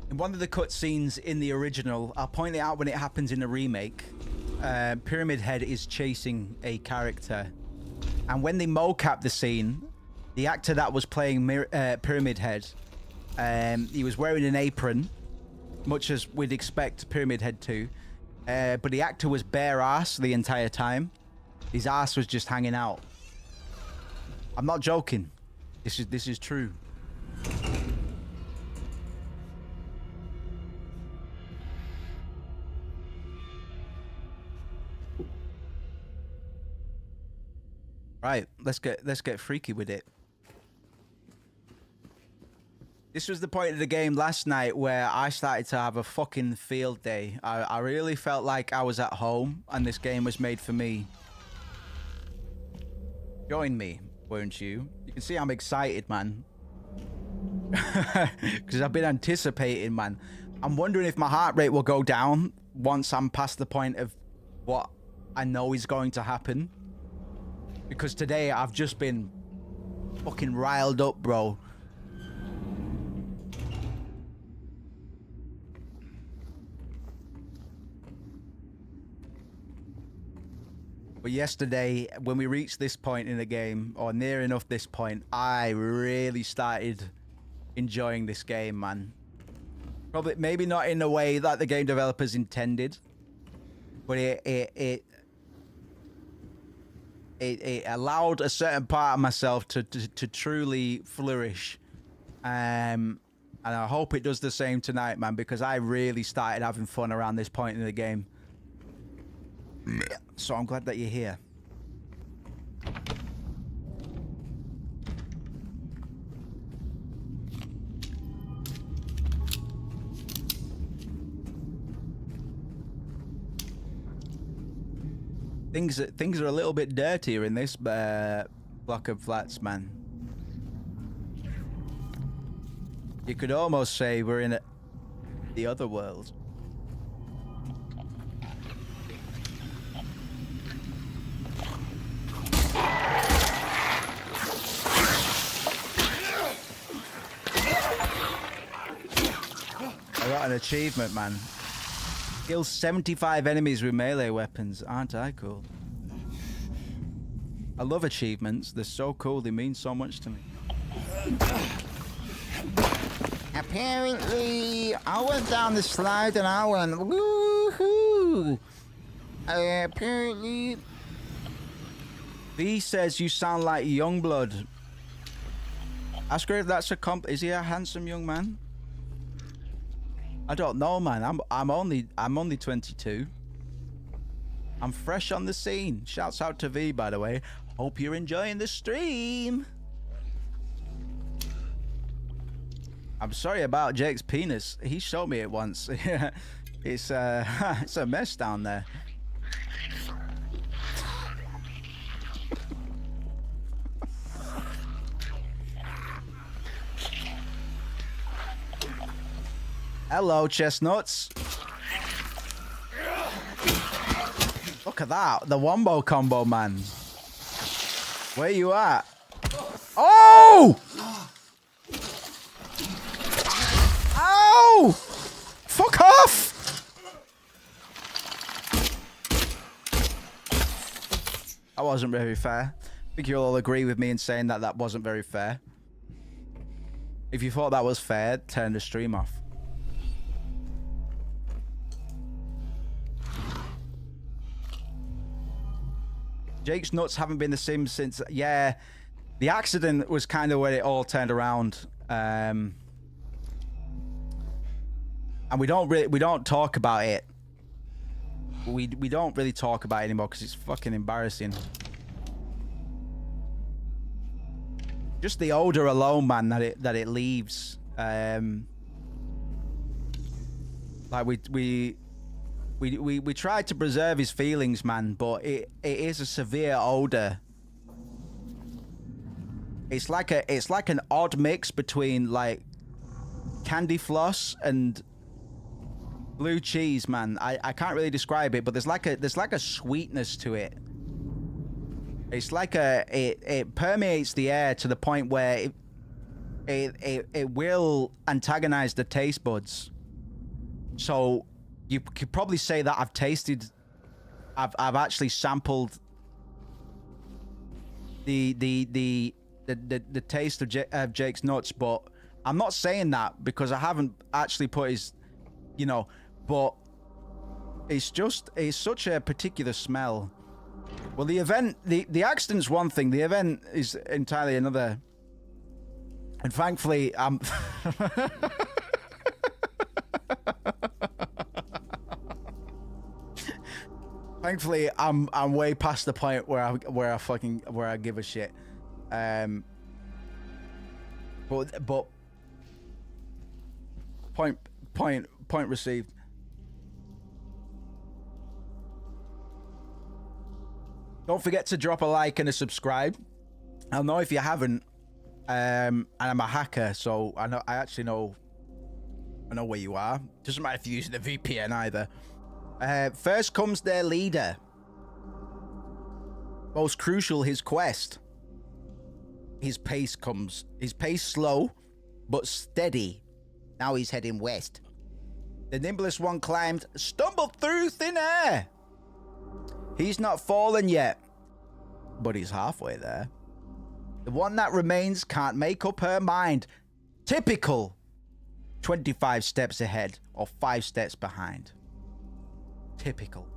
One of the cutscenes in the original, I'll point it out when it happens in the remake. Pyramid Head is chasing a character, and when they mocap the scene, the actor that was playing Pyramid Head, he was wearing an apron, much as we'd expect Pyramid Head to, but the actor was bare ass the entire time. His ass was just hanging out. I'm not joking. This is true. Right, let's get freaky with it. This was the point of the game last night where I started to have a fucking field day. I really felt like I was at home and this game was made for me. Join me, won't you? You can see I'm excited, man. Because I've been anticipating, man. I'm wondering if my heart rate will go down once I'm past the point of what I know is going to happen. Because today I've just been fucking riled up, bro. But yesterday, when we reached this point in the game, or near enough this point, I really started enjoying this game, man. Probably, maybe not in the way that the game developers intended, but it allowed a certain part of myself to truly flourish. And I hope it does the same tonight, man, because I really started having fun around this point in the game. So I'm glad that you're here. Things are a little bit dirtier in this block of flats, man. You could almost say we're in the other world. I got an achievement, man. Kill 75 enemies with melee weapons. Aren't I cool? I love achievements. They're so cool. They mean so much to me. Apparently, I went down the slide and I went woohoo. Apparently, V says you sound like Youngblood. Ask her if that's a comp. Is he a handsome young man? I don't know, man. I'm only 22. I'm fresh on the scene. Shouts out to V, by the way. Hope you're enjoying the stream. I'm sorry about Jake's penis. He showed me it once. It's it's a mess down there. Hello, chestnuts. Look at that. The wombo combo, man. Where you at? Oh! Ow! Fuck off! That wasn't very fair. I think you'll all agree with me in saying that that wasn't very fair. If you thought that was fair, turn the stream off. Jake's nuts haven't been the same since... Yeah, the accident was kind of where it all turned around. And we don't talk about it. We don't really talk about it anymore because it's fucking embarrassing. Just the odor alone, man, that it leaves. Like we tried to preserve his feelings, man, but it is a severe odor. It's like an odd mix between like candy floss and blue cheese, man. I can't really describe it, but there's like a sweetness to it. It's like it permeates the air to the point where it will antagonize the taste buds. So you could probably say that I've actually sampled the taste of Jake's nuts, but I'm not saying that because I haven't actually put his, you know, but it's such a particular smell. Well, the event, the accident's one thing, the event is entirely another. And thankfully, thankfully, I'm way past the point where I give a shit. But point received. Don't forget to drop a like and a subscribe. I'll know if you haven't. And I'm a hacker, so I know where you are. Doesn't matter if you're using a VPN either. First comes their leader. Most crucial, his quest. His pace slow, but steady. Now he's heading west. The nimblest one climbed, stumbled through thin air. He's not fallen yet, but he's halfway there. The one that remains can't make up her mind. Typical. 25 steps ahead or 5 steps behind. Typical.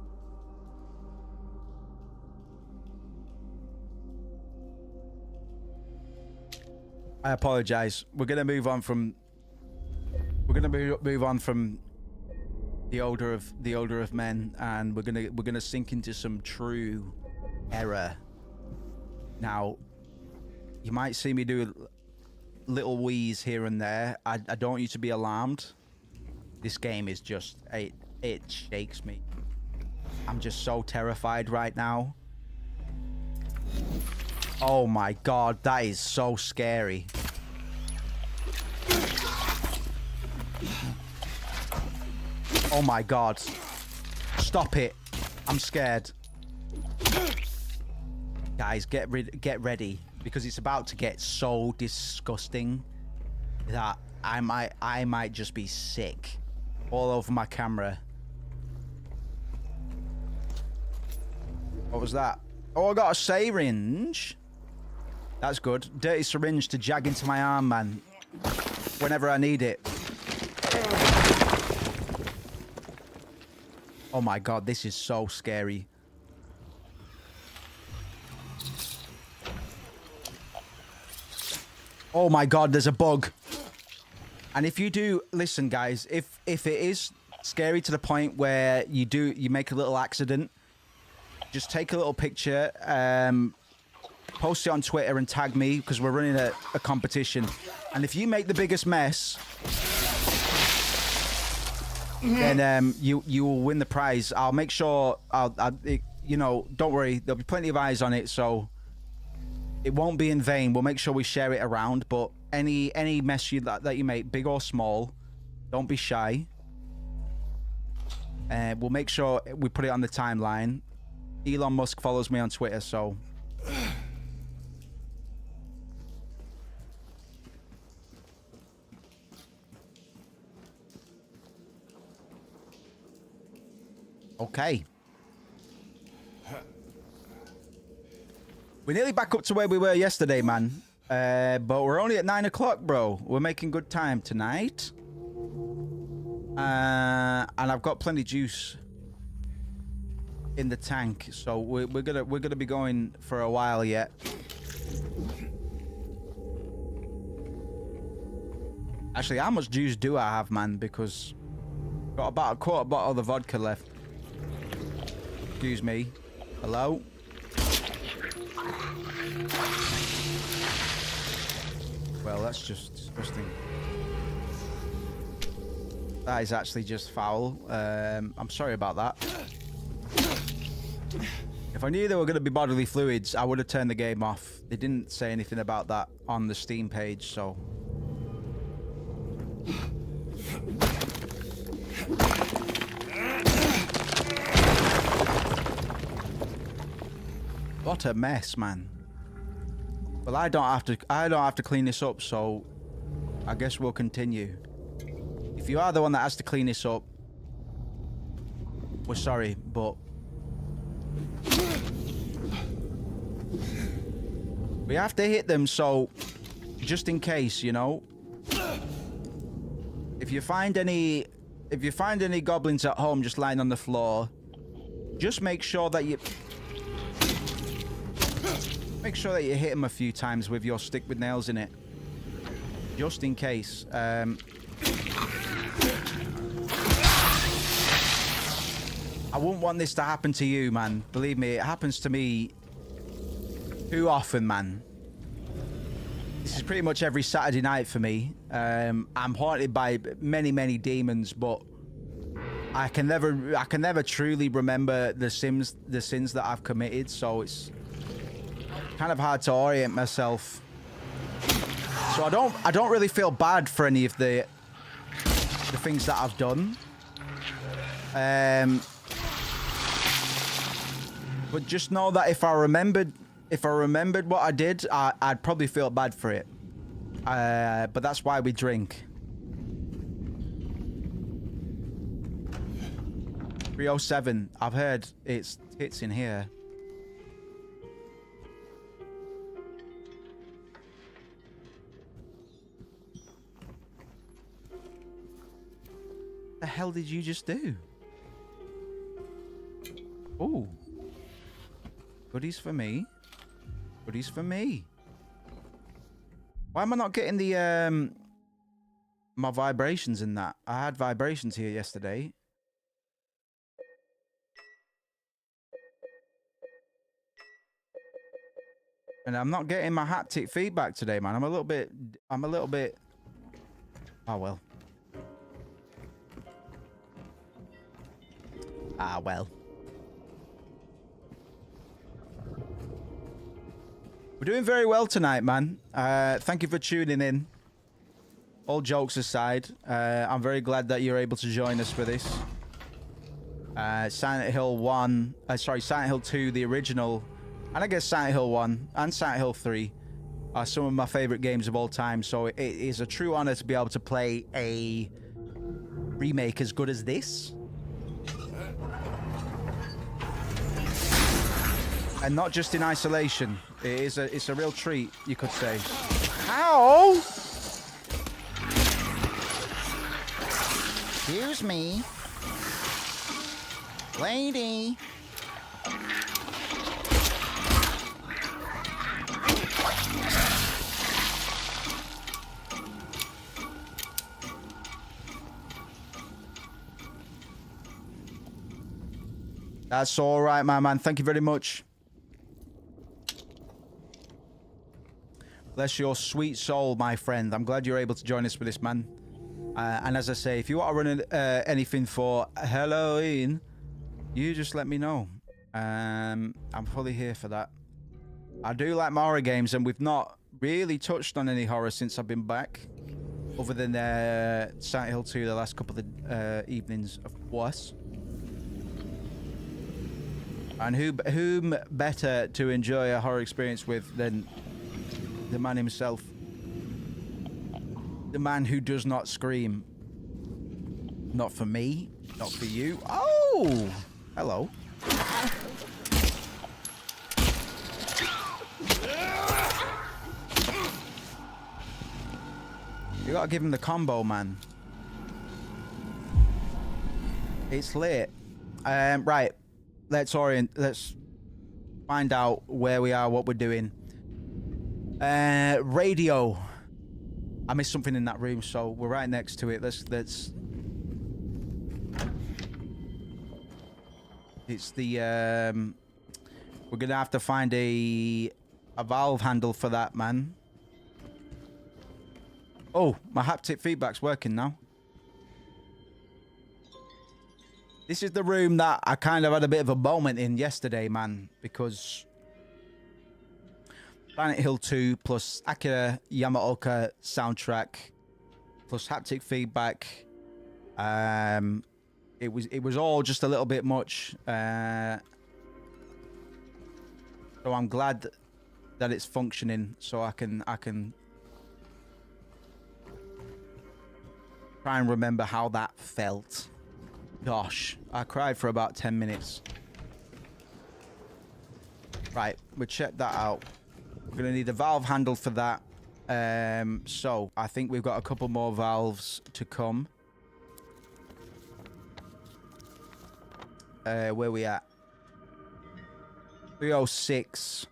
I apologize. We're gonna move on from the odor of men, and we're gonna sink into some true error. Now, you might see me do little wheeze here and there. I don't want you to be alarmed. This game is just it shakes me. I'm just so terrified right now. Oh my god, that is so scary. Oh my god. Stop it. I'm scared. Guys, get ready, because it's about to get so disgusting that I might just be sick all over my camera. What was that? Oh, I got a syringe. That's good. Dirty syringe to jag into my arm, man. Whenever I need it. Oh my god, this is so scary. Oh my god, there's a bug. And if you do, listen guys, if it is scary to the point where you make a little accident, just take a little picture, post it on Twitter and tag me because we're running a competition. And if you make the biggest mess, then you will win the prize. I'll make sure you know, don't worry, there'll be plenty of eyes on it, so it won't be in vain. We'll make sure we share it around. But any mess that you make, big or small, don't be shy. We'll make sure we put it on the timeline. Elon Musk follows me on Twitter, so okay. We're nearly back up to where we were yesterday, man. But we're only at 9 o'clock, bro. We're making good time tonight. And I've got plenty of juice in the tank, so we're gonna be going for a while yet. Actually, how much juice do I have, man? Because I've got about a quarter bottle of the vodka left. Excuse me. Hello? Well, that's just disgusting. That is actually just foul. I'm sorry about that. If I knew there were going to be bodily fluids, I would have turned the game off. They didn't say anything about that on the Steam page, so... What a mess, man. Well, I don't have to clean this up, so I guess we'll continue. If you are the one that has to clean this up, we're sorry, but we have to hit them, so just in case, you know. If you find any goblins at home just lying on the floor, just make sure that you hit them a few times with your stick with nails in it, just in case. I wouldn't want this to happen to you, man. Believe me, it happens to me too often, man. This is pretty much every Saturday night for me. I'm haunted by many demons, but I can never truly remember the sins that I've committed, so it's kind of hard to orient myself. So I don't really feel bad for any of the things that I've done. But just know that if I remembered what I did, I'd probably feel bad for it. But that's why we drink. 307. I've heard it's in here. The hell did you just do? Oh. Goodies for me. Goodies for me. Why am I not getting the my vibrations in that? I had vibrations here yesterday. And I'm not getting my haptic feedback today, man. I'm a little bit oh well. Ah well. We're doing very well tonight, man. Thank you for tuning in. All jokes aside, I'm very glad that you're able to join us for this. Silent Hill 1, sorry, Silent Hill 2, the original, and I guess Silent Hill 1 and Silent Hill 3 are some of my favorite games of all time. So it is a true honor to be able to play a remake as good as this. And not just in isolation. It's a real treat, you could say. Ow! Excuse me. Lady. That's all right, my man. Thank you very much. Bless your sweet soul, my friend. I'm glad you're able to join us for this, man. And as I say, if you are running anything for Halloween, you just let me know. I'm fully here for that. I do like my horror games, and we've not really touched on any horror since I've been back. Other than Silent Hill 2 the last couple of evenings, of course. And whom better to enjoy a horror experience with than the man himself? The man who does not scream. Not for me, not for you. Oh! Hello. You gotta give him the combo, man. It's lit. Right. Let's find out where we are, what we're doing. Radio. I missed something in that room, so we're right next to it. Let's. It's the. We're gonna have to find a valve handle for that, man. Oh, my haptic feedback's working now. This is the room that I kind of had a bit of a moment in yesterday, man, because Silent Hill 2 plus Akira Yamaoka soundtrack plus haptic feedback. It was all just a little bit much. So I'm glad that it's functioning, so I can try and remember how that felt. Gosh, I cried for about 10 minutes. Right, we'll check that out. We're going to need a valve handle for that. So, I think we've got a couple more valves to come. Where we at? 306.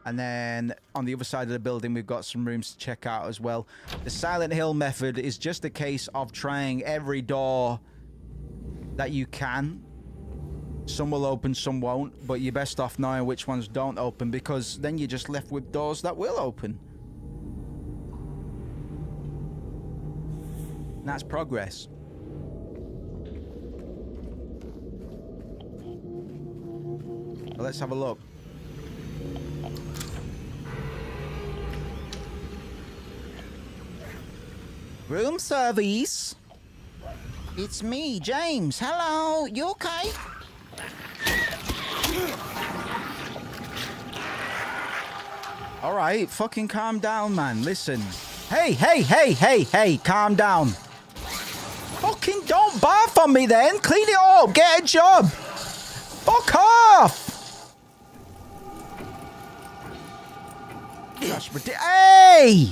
And then on the other side of the building, we've got some rooms to check out as well. The Silent Hill method is just a case of trying every door that you can. Some will open, some won't, but you're best off knowing which ones don't open, because then you're just left with doors that will open. And that's progress. So let's have a look. Room service. It's me, James. Hello, you okay? All right, fucking calm down, man. Listen. Hey, calm down. Fucking don't barf on me then. Clean it up. Get a job. Fuck off. That's ridiculous. Hey!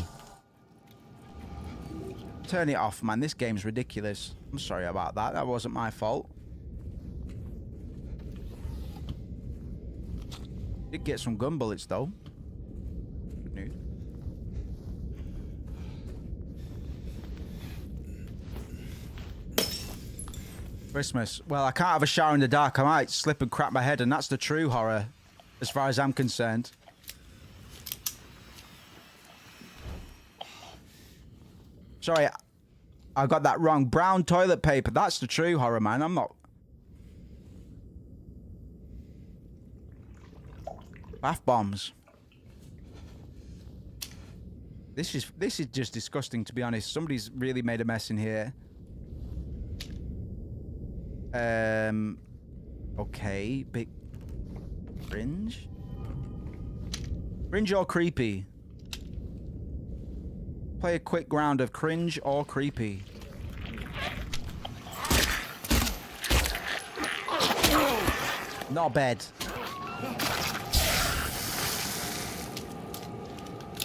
Turn it off, man. This game's ridiculous. I'm sorry about that. That wasn't my fault. Did get some gun bullets, though. Good news. Christmas. Well, I can't have a shower in the dark. I might slip and crack my head, and that's the true horror, as far as I'm concerned. Sorry, I got that wrong. Brown toilet paper. That's the true horror, man. I'm not... Bath bombs. This is just disgusting, to be honest. Somebody's really made a mess in here. Okay. Big... Cringe? Cringe or creepy? Play a quick round of cringe or creepy. Not bad.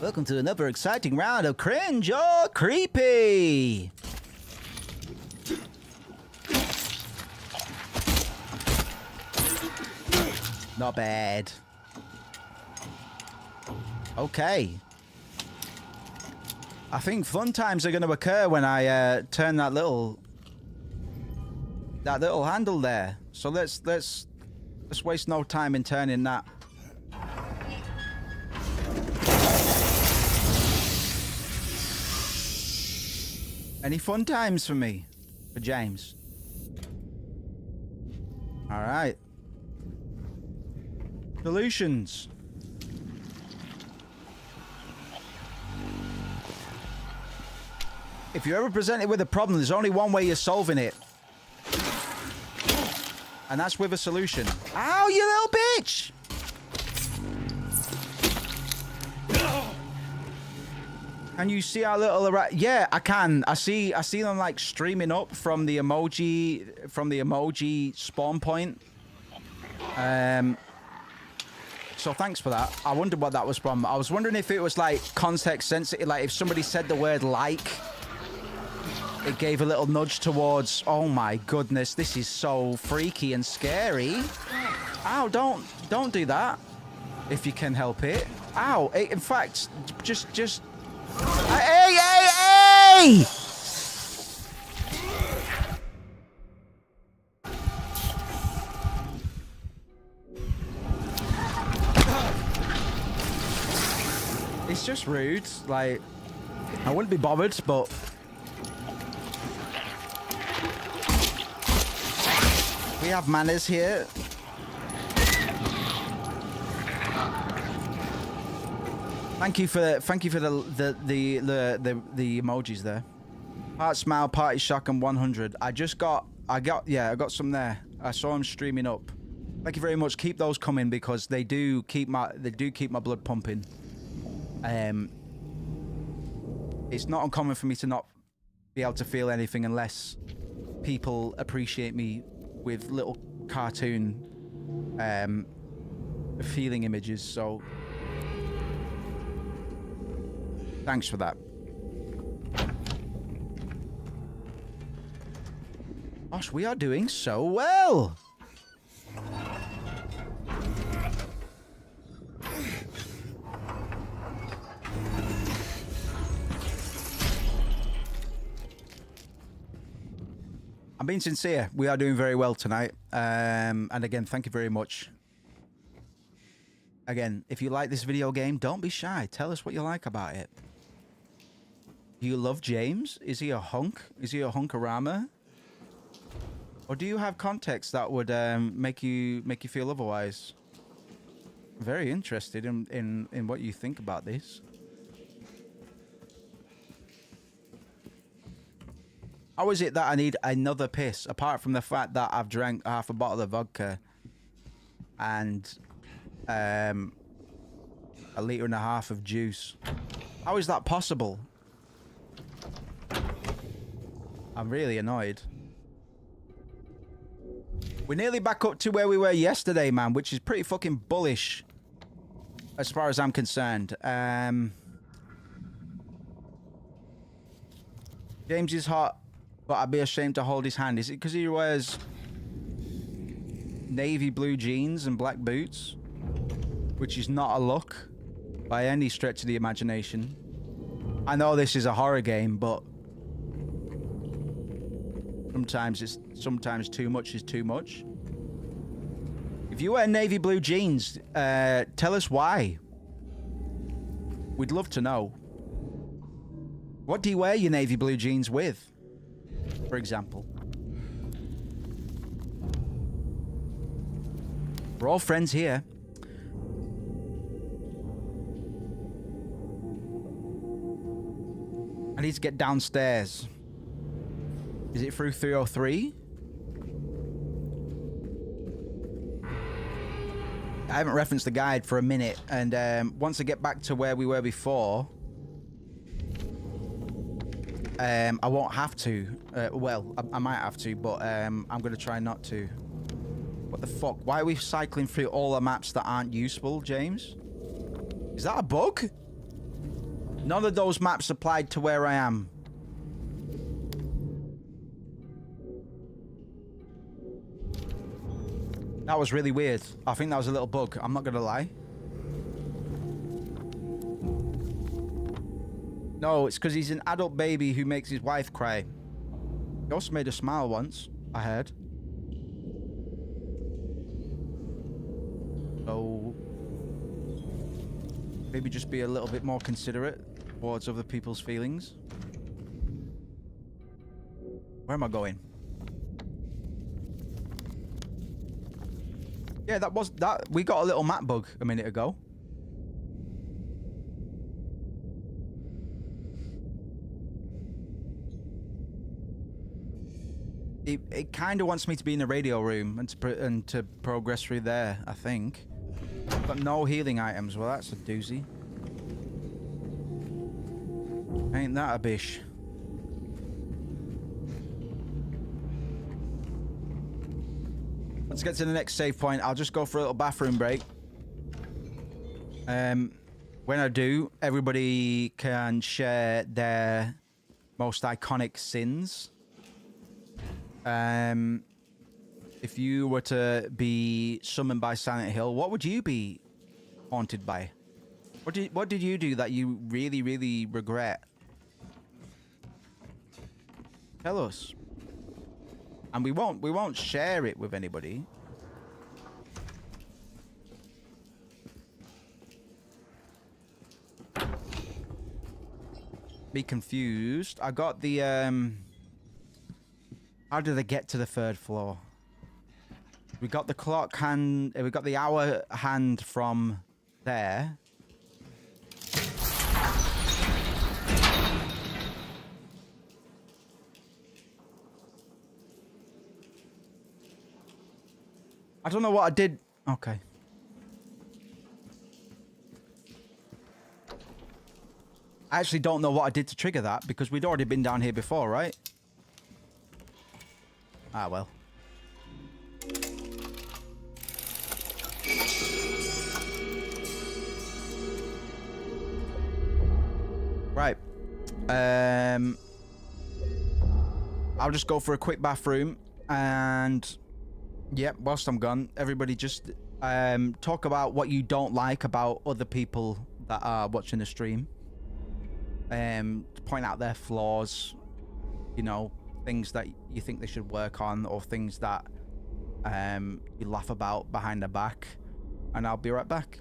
Welcome to another exciting round of cringe or creepy. Not bad. Okay. I think fun times are going to occur when I turn that little handle there. So let's Let's waste no time in turning that. Any fun times for me? For James? Alright. Solutions. If you're ever presented with a problem, there's only one way you're solving it. And that's with a solution. Ow, you little bitch! Can you see our little... Yeah, I can. I see them like streaming up from the emoji spawn point. So thanks for that. I wondered what that was from. I was wondering if it was like context sensitive, like if somebody said the word like, it gave a little nudge towards, oh my goodness, this is so freaky and scary. Ow, don't do that. If you can help it. Ow, in fact, just... Hey, hey, hey! It's just rude. Like, I wouldn't be bothered, but... We have manners here. Thank you for the emojis there. Heart smile, party shock, and 100. I got some there. I saw them streaming up. Thank you very much. Keep those coming because they do keep my blood pumping. It's not uncommon for me to not be able to feel anything unless people appreciate me with little cartoon feeling images. So thanks for that. Gosh, we are doing so well. I'm being sincere. We are doing very well tonight. And again, thank you very much. Again, if you like this video game, don't be shy. Tell us what you like about it. Do you love James? Is he a hunk? Is he a hunkarama? Or do you have context that would make you feel otherwise? I'm very interested in what you think about this. How is it that I need another piss, apart from the fact that I've drank half a bottle of vodka and a litre and a half of juice? How is that possible? I'm really annoyed. We're nearly back up to where we were yesterday, man, which is pretty fucking bullish as far as I'm concerned. James is hot, but I'd be ashamed to hold his hand. Is it because he wears navy blue jeans and black boots? Which is not a look by any stretch of the imagination. I know this is a horror game, but sometimes too much is too much. If you wear navy blue jeans, tell us why. We'd love to know. What do you wear your navy blue jeans with, for example? We're all friends here. I need to get downstairs. Is it through 303? I haven't referenced the guide for a minute, and once I get back to where we were before, I won't have to. Well, I might have to, but I'm going to try not to. What the fuck? Why are we cycling through all the maps that aren't useful, James? Is that a bug? None of those maps applied to where I am. That was really weird. I think that was a little bug. I'm not going to lie. No, it's because he's an adult baby who makes his wife cry. He also made her smile once, I heard. maybe just be a little bit more considerate towards other people's feelings. Where am I going? Yeah, we got a little map bug a minute ago. It kind of wants me to be in the radio room and to progress through there, I think. But no healing items. Well, that's a doozy. Ain't that a bish? Let's get to the next save point. I'll just go for a little bathroom break. When I do, everybody can share their most iconic sins. If you were to be summoned by Silent Hill, what would you be haunted by? What did you do that you really, really regret? Tell us. And we won't share it with anybody. Be confused. I got the how did they get to the 3rd floor? We got the clock hand. We got the hour hand from there. I don't know what I did. Okay. I actually don't know what I did to trigger that because we'd already been down here before, right? Ah, well. Right. I'll just go for a quick bathroom and yep, whilst I'm gone, everybody just talk about what you don't like about other people that are watching the stream. Point out their flaws, you know, things that you think they should work on or things that you laugh about behind their back, and I'll be right back.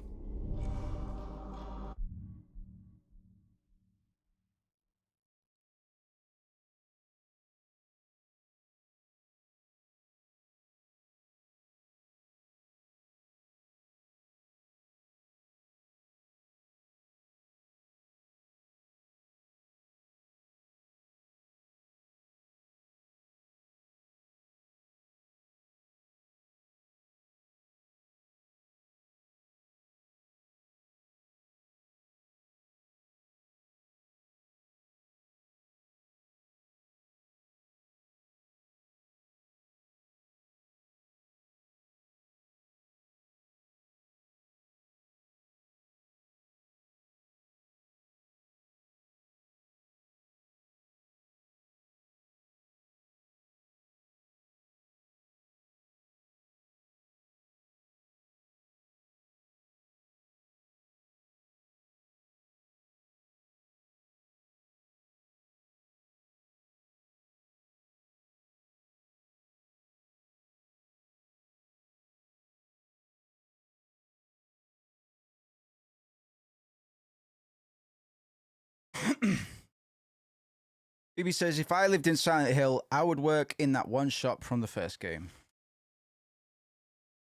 BB says, if I lived in Silent Hill, I would work in that one shop from the first game.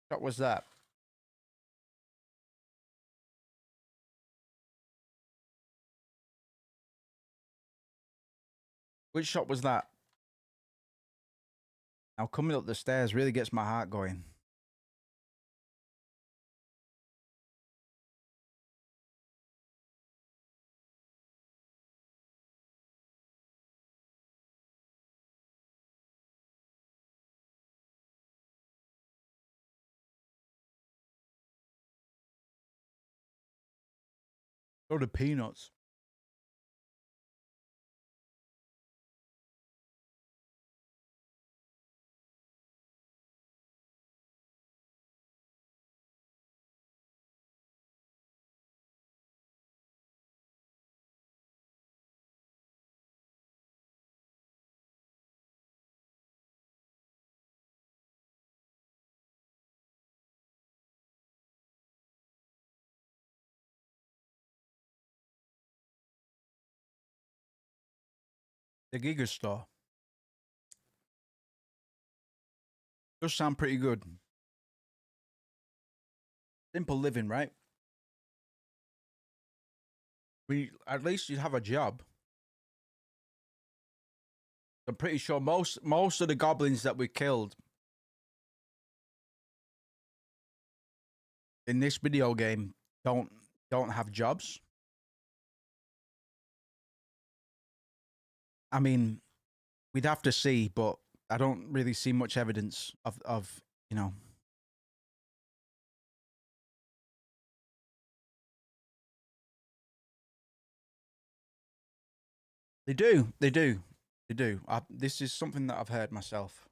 What was that? Which shop was that? Now coming up the stairs really gets my heart going. Oh, the peanuts. The Giga Store. Does sound pretty good. Simple living, right? At least you'd have a job. I'm pretty sure most of the goblins that we killed in this video game don't have jobs. I mean, we'd have to see, but I don't really see much evidence of you know. They do. This is something that I've heard myself.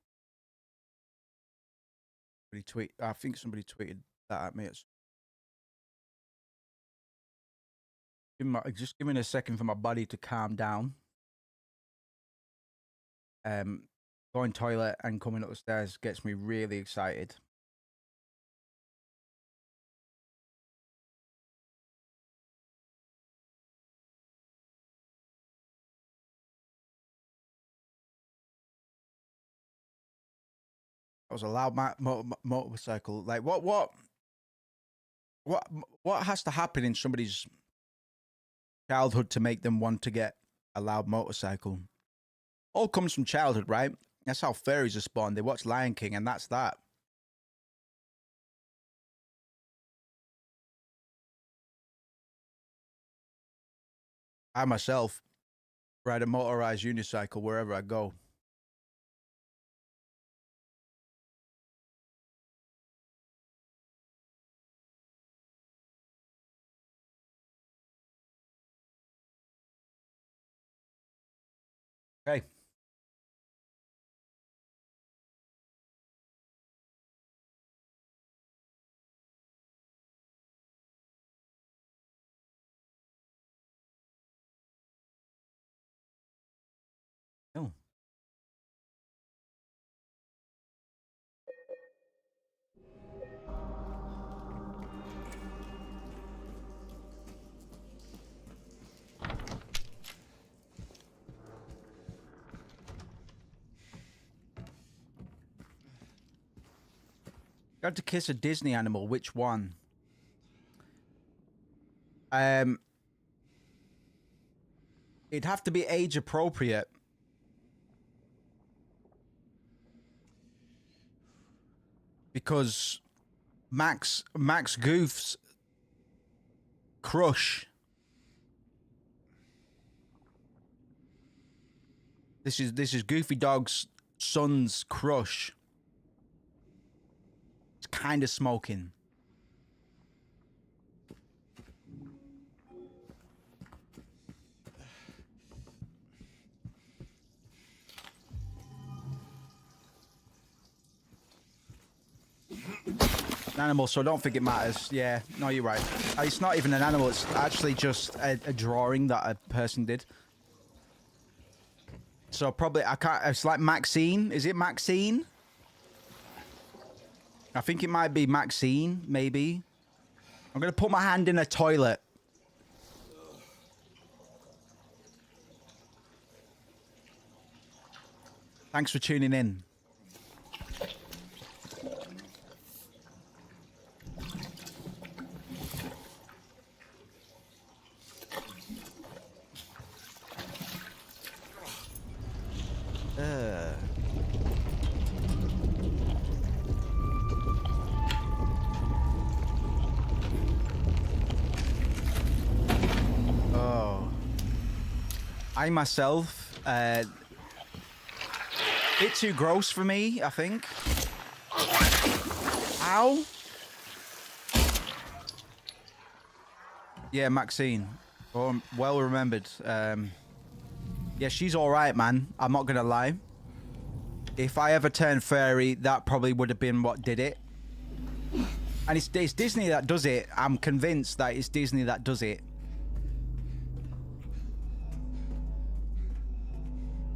I think somebody tweeted that at me. Just give me a second for my body to calm down. Going toilet and coming up the stairs gets me really excited. That was a loud motorcycle. Like what has to happen in somebody's childhood to make them want to get a loud motorcycle? All comes from childhood, right? That's how fairies are spawned. They watch Lion King, and that's that. I myself ride a motorized unicycle wherever I go. Okay. Oh. Got to kiss a Disney animal. Which one? It'd have to be age appropriate. Because Max Goof's crush. This is Goofy Dog's son's crush. It's kind of smoking. An animal, so I don't think it matters. Yeah, no, you're right. It's not even an animal. It's actually just a drawing that a person did. So probably I can't. It's like Maxine. Is it Maxine? I think it might be Maxine. Maybe. I'm gonna put my hand in a toilet. Thanks for tuning in. Oh. I myself, bit too gross for me, I think. Ow. Yeah, Maxine. Well remembered. Yeah, she's all right, man. I'm not gonna lie. If I ever turned fairy, that probably would have been what did it. And it's Disney that does it. I'm convinced that it's Disney that does it.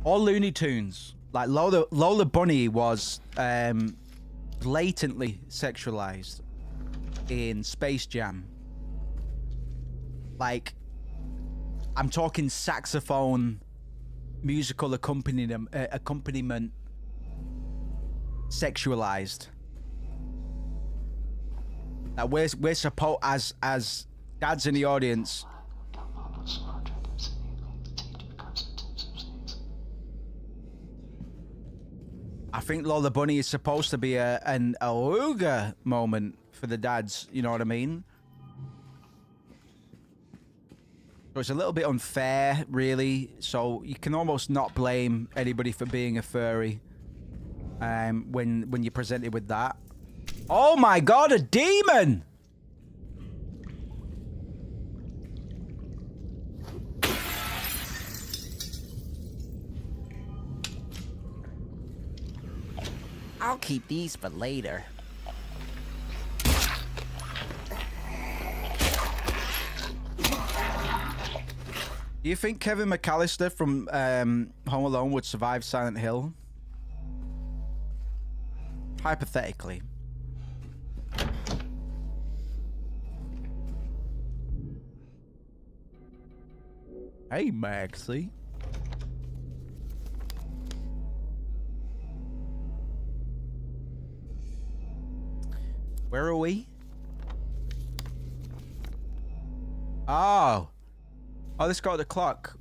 Or Looney Tunes. Like Lola Bunny was blatantly sexualized in Space Jam. Like, I'm talking saxophone musical accompaniment sexualized. That we're supposed, as dads in the audience, I think Lola Bunny is supposed to be an Auga moment for the dads, you know what I mean? So it's a little bit unfair, really. So you can almost not blame anybody for being a furry when you're presented with that. Oh my god, a demon! I'll keep these for later. Do you think Kevin McAllister from Home Alone would survive Silent Hill? Hypothetically. Hey, Maxie. Where are we? Oh. Oh, let's go at the clock.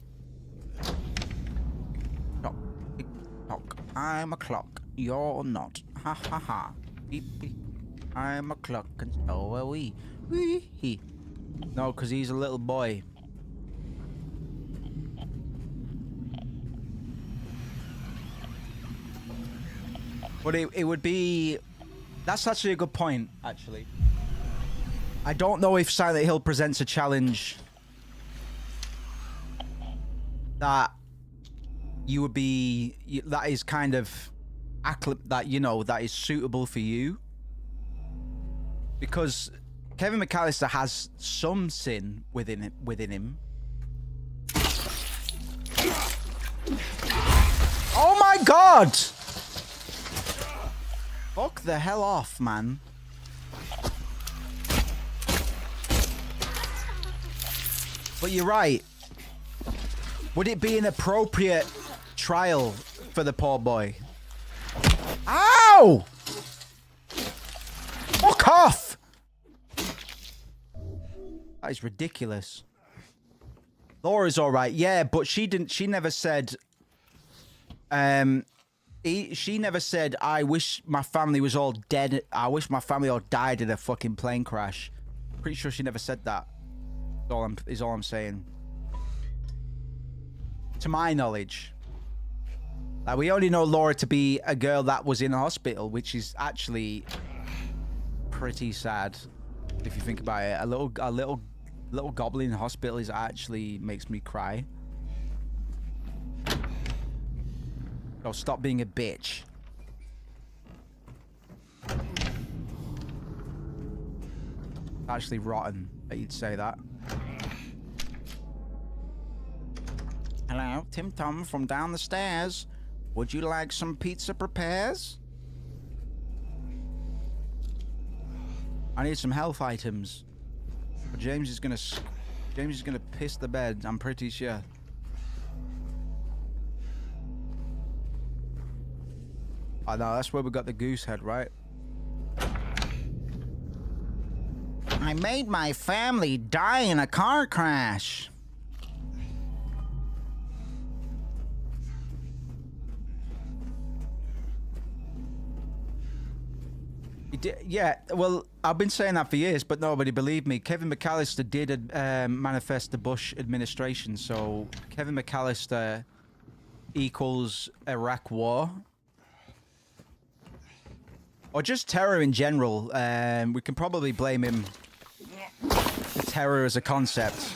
Clock. Tick tock. I'm a clock. You're not. Ha ha ha. Beep beep. I'm a clock and so are we. Wee hee. No, because he's a little boy. But it would be... That's actually a good point, actually. I don't know if Silent Hill presents a challenge that you would be... That is kind of... That, you know, that is suitable for you. Because Kevin McAllister has some sin within him. Oh my god! Fuck the hell off, man. But you're right. Would it be an appropriate trial for the poor boy? Ow! Fuck off! That is ridiculous. Laura's alright, yeah, but she never said... She never said, I wish my family was all dead. I wish my family all died in a fucking plane crash. Pretty sure she never said that. Is all I'm saying. To my knowledge. Like, we only know Laura to be a girl that was in a hospital, which is actually pretty sad. If you think about it. A little goblin in hospital is actually makes me cry. Oh, stop being a bitch. Actually rotten that you'd say that. Hello, Tim Tom from down the stairs. Would you like some pizza prepares? I need some health items. But James is gonna piss the bed, I'm pretty sure. Oh no, that's where we got the goose head, right? I made my family die in a car crash. Yeah, well, I've been saying that for years, but nobody believed me. Kevin McAllister did manifest the Bush administration, so Kevin McAllister equals Iraq war. Or just terror in general. We can probably blame him for terror as a concept.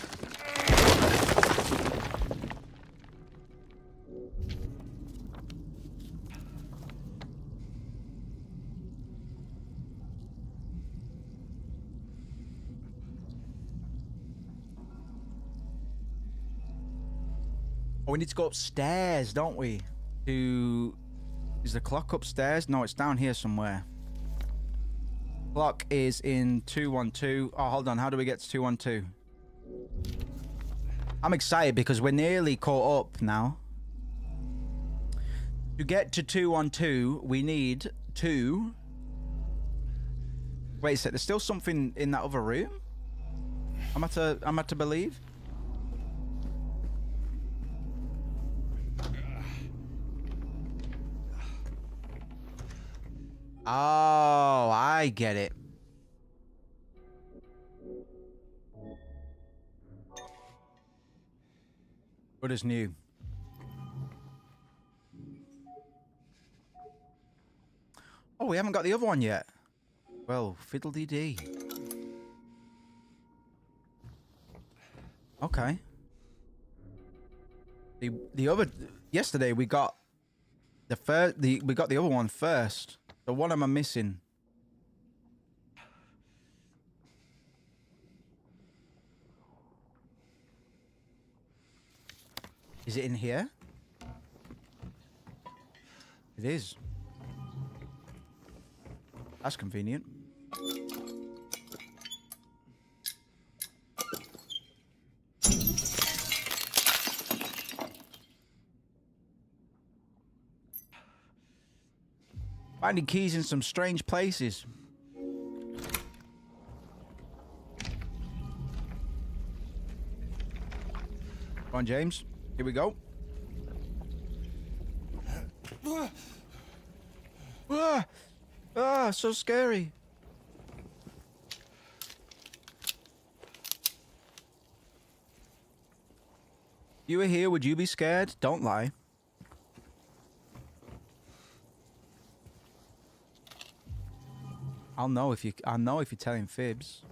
Oh, we need to go upstairs, don't we? Is the clock upstairs? No, it's down here somewhere. Clock is in 212. Oh, hold on. How do we get to 212? I'm excited because we're nearly caught up now. To get to 2 on 2, we need 2. Wait a sec, there's still something in that other room? I'm at to believe. Oh, I get it. Good as new. Oh, we haven't got the other one yet. Well, fiddle-dee-dee. Okay. The other yesterday we got we got the other one first. So what am I missing? Is it in here? It is. That's convenient. Finding keys in some strange places. Come on, James. Here we go. So scary. You were here, would you be scared? Don't lie. I'll know if you're telling fibs.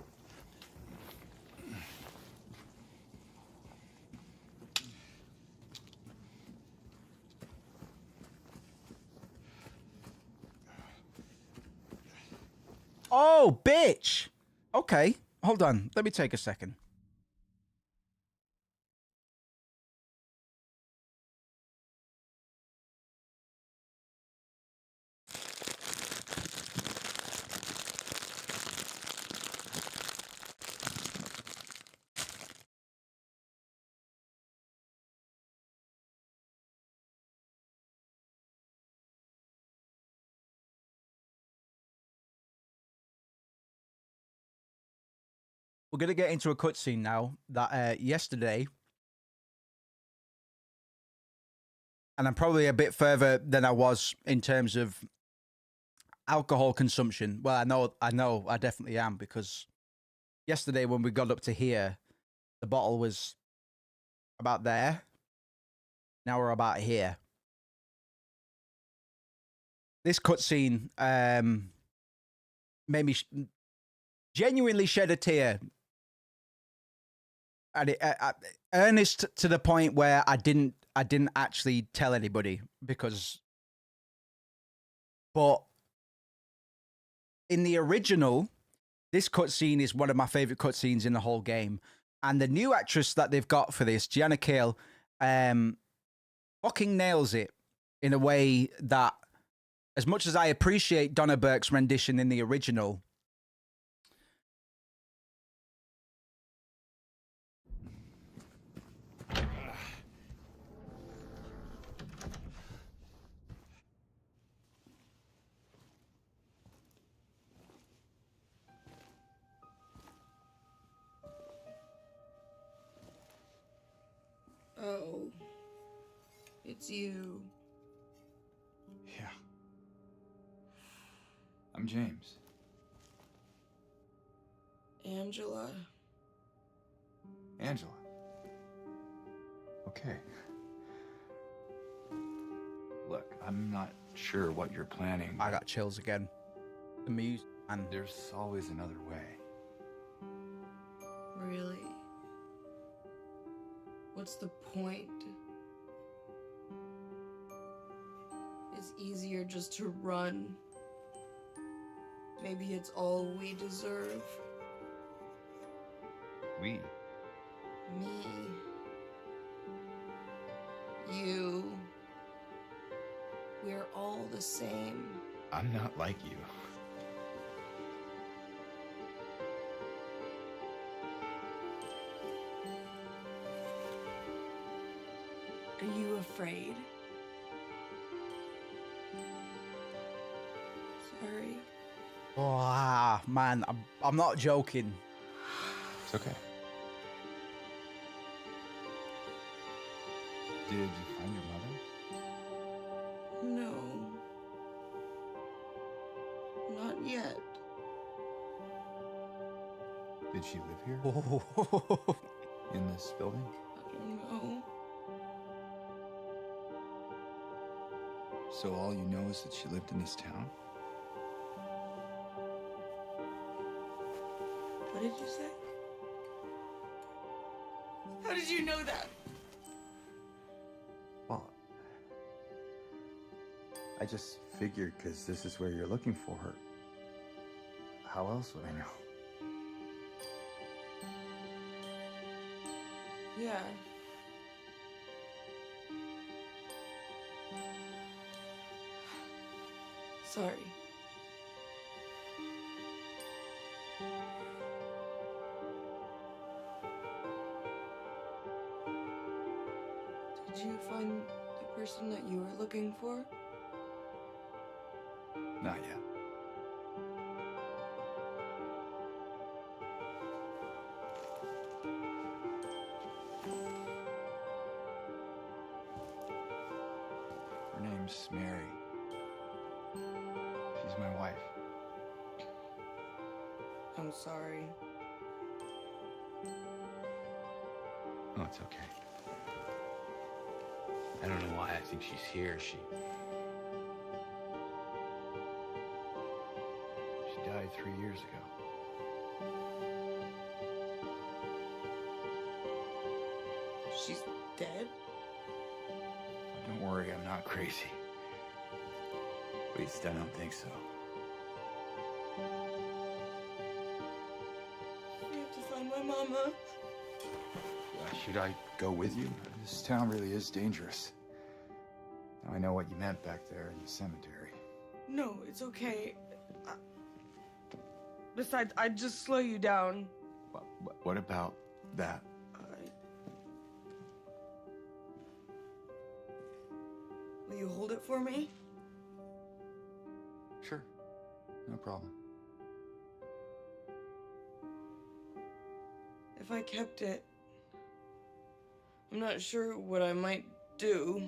Oh, bitch! Okay, hold on. Let me take a second. We're going to get into a cutscene now that yesterday, and I'm probably a bit further than I was in terms of alcohol consumption. Well, I definitely am, because yesterday when we got up to here, the bottle was about there. Now we're about here. This cutscene made me genuinely shed a tear. And earnest to the point where I didn't actually tell anybody, but in the original, this cutscene is one of my favorite cutscenes in the whole game. And the new actress that they've got for this, Gianna Cale, fucking nails it in a way that, as much as I appreciate Donna Burke's rendition in the original, Oh, it's you. Yeah. I'm James. Angela. Angela. Okay. Look, I'm not sure what you're planning. I got chills again. The music, and there's always another way. Really? What's the point? It's easier just to run. Maybe it's all we deserve. We? Me. You. We're all the same. I'm not like you. Are you afraid? Oh, man, I'm not joking. It's okay. Did you find your mother? No. Not yet. Did she live here? Oh. In this building? I don't know. So all you know is that she lived in this town? What did you say? How did you know that? Well, I just figured because this is where you're looking for her. How else would I know? Yeah. Sorry. Did you find the person that you were looking for? Not yet. Her name's Mary. She's my wife. I'm sorry. Oh, it's okay. I don't know why I think she's here. She died 3 years ago. She's dead? Don't worry, I'm not crazy. At least I don't think so. We have to find my mama. Should I go with you? This town really is dangerous. Now I know what you meant back there in the cemetery. No, it's okay. Besides, I'd just slow you down. What about that? Will you hold it for me? Sure. No problem. If I kept it, I'm not sure what I might do.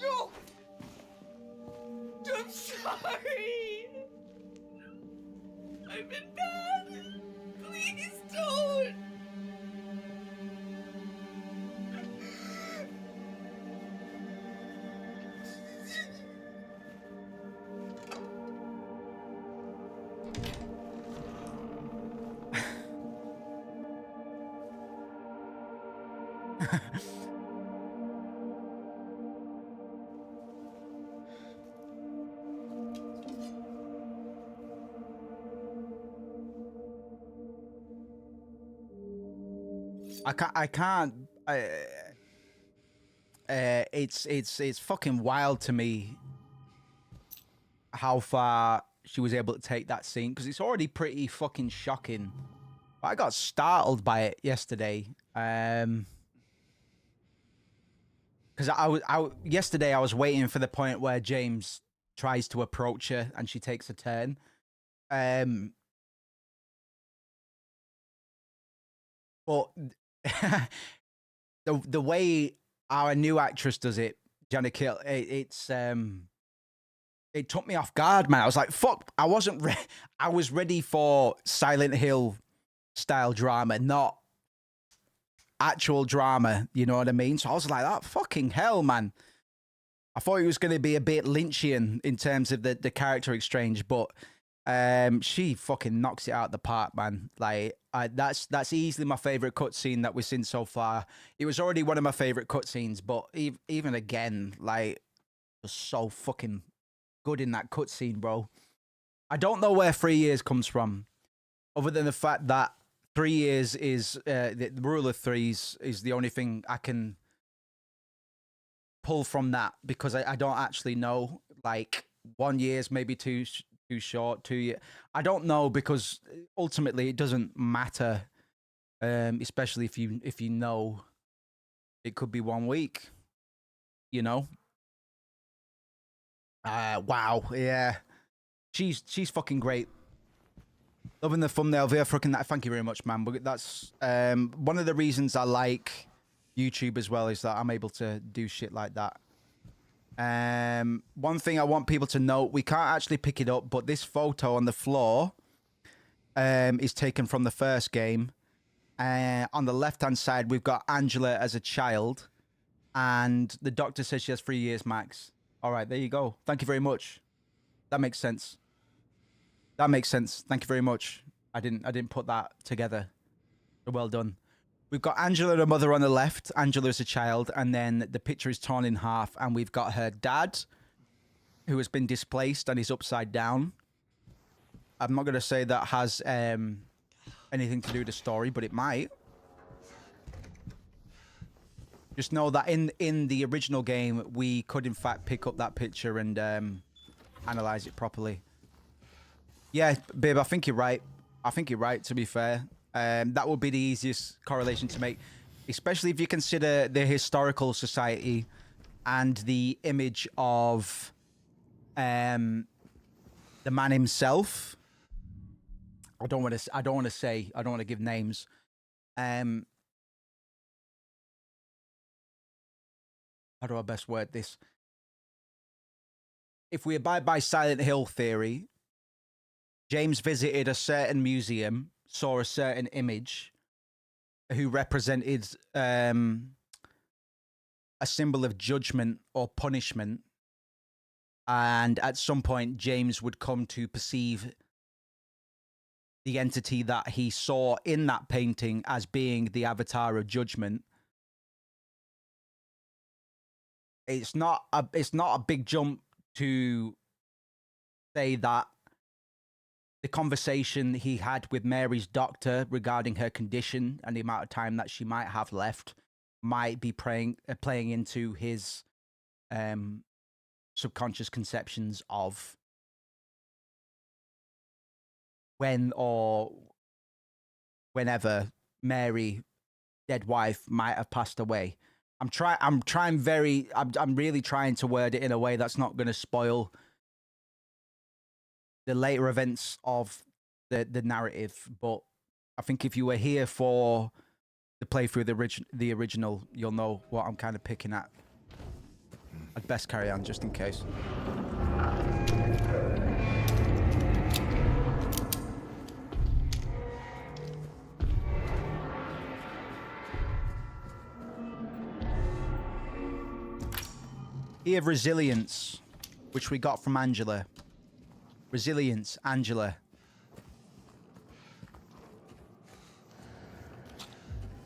No! I'm sorry! I've been bad! Please don't! I can't. It's fucking wild to me how far she was able to take that scene, because it's already pretty fucking shocking. I got startled by it yesterday. Because yesterday I was waiting for the point where James tries to approach her and she takes a turn. But the way our new actress does it, Janet Kill, it took me off guard, man. I was like, fuck, I was ready for Silent Hill style drama, not actual drama, you know what I mean? So I was like, that fucking hell, man. I thought it was going to be a bit Lynchian in terms of the character exchange, but she fucking knocks it out the park, man. Like, that's easily my favorite cutscene that we've seen so far. It was already one of my favorite cutscenes, but even again, like, it was so fucking good in that cutscene, bro. I don't know where 3 years comes from, other than the fact that 3 years is the rule of threes is the only thing I can pull from that, because I don't actually know. Like, 1 year's maybe too short, 2 years. I don't know, because ultimately it doesn't matter, especially if you know it could be 1 week, you know. Wow, yeah. She's fucking great. Loving the thumbnail there, fucking that. Thank you very much, man. But that's one of the reasons I like YouTube as well, is that I'm able to do shit like that. One thing I want people to note, we can't actually pick it up, but this photo on the floor is taken from the first game. On the left-hand side, we've got Angela as a child, and the doctor says she has 3 years max. All right, there you go. Thank you very much. That makes sense. That makes sense. Thank you very much. I didn't put that together. Well done. We've got Angela, the mother, on the left. Angela is a child, and then the picture is torn in half, and we've got her dad, who has been displaced and is upside down. I'm not going to say that has anything to do with the story, but it might. Just know that in the original game, we could in fact pick up that picture and analyze it properly. Yeah, babe, I think you're right. I think you're right, to be fair. That would be the easiest correlation to make, especially if you consider the historical society and the image of the man himself. I don't want to give names. How do I best word this? If we abide by Silent Hill theory, James visited a certain museum, saw a certain image who represented a symbol of judgment or punishment. And at some point, James would come to perceive the entity that he saw in that painting as being the avatar of judgment. It's not a big jump to say that the conversation he had with Mary's doctor regarding her condition and the amount of time that she might have left might be playing into his subconscious conceptions of when or whenever Mary, dead wife, might have passed away. I'm really trying to word it in a way that's not going to spoil the later events of the narrative. But I think if you were here for the playthrough, the original, you'll know what I'm kind of picking at. I'd best carry on just in case. Key of Resilience, which we got from Angela. Resilience, Angela.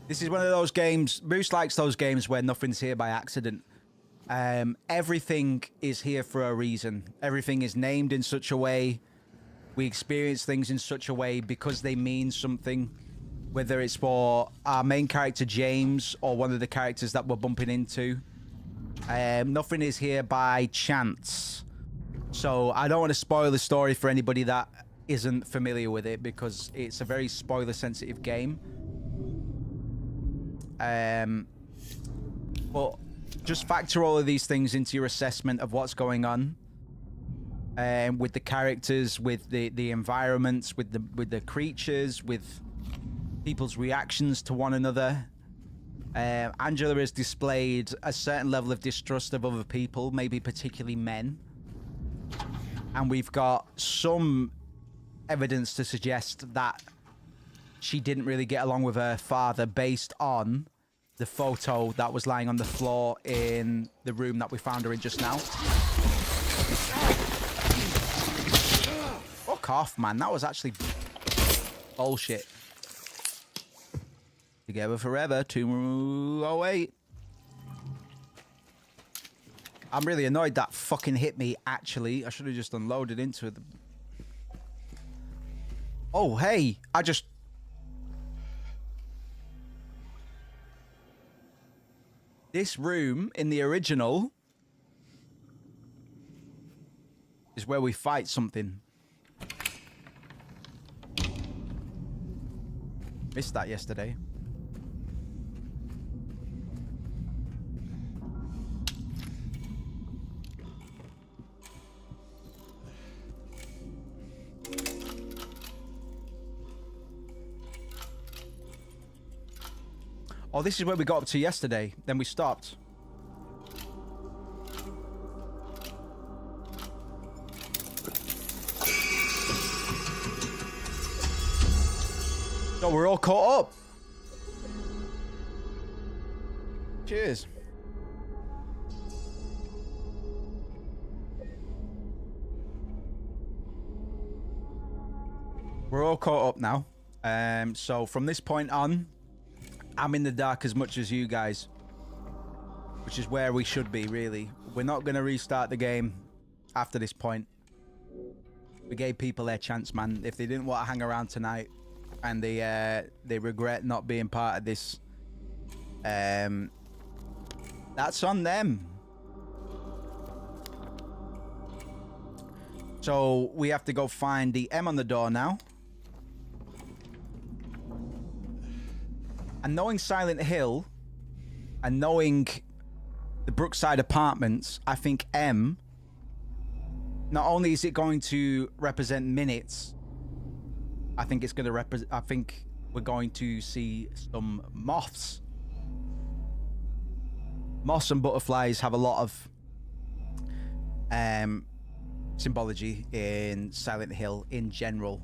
This is one of those games, Moose likes those games where nothing's here by accident. Everything is here for a reason. Everything is named in such a way. We experience things in such a way because they mean something. Whether it's for our main character, James, or one of the characters that we're bumping into. Nothing is here by chance. So I don't want to spoil the story for anybody that isn't familiar with it, because it's a very spoiler sensitive game. But just factor all of these things into your assessment of what's going on. With the characters, with the environments, with the creatures, with people's reactions to one another. Angela has displayed a certain level of distrust of other people, maybe particularly men. And we've got some evidence to suggest that she didn't really get along with her father based on the photo that was lying on the floor in the room that we found her in just now. Fuck off, man. That was actually bullshit. Together forever, 208. I'm really annoyed that fucking hit me, actually. I should have just unloaded into it. Oh, hey. This room in the original is where we fight something. Missed that yesterday. Oh, this is where we got up to yesterday. Then we stopped. So we're all caught up. Cheers. We're all caught up now. So from this point on, I'm in the dark as much as you guys, which is where we should be, really. We're not going to restart the game after this point. We gave people their chance, man. If they didn't want to hang around tonight and they regret not being part of this, that's on them. So we have to go find the M on the door now. And knowing Silent Hill and knowing the Brookside Apartments, I think M, not only is it going to represent minutes, I think it's going to represent, I think we're going to see some moths. Moths and butterflies have a lot of symbology in Silent Hill in general.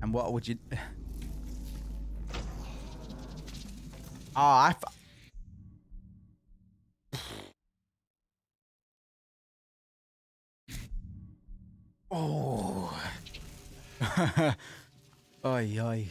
And what would you... Oh, oh. Oi, oi.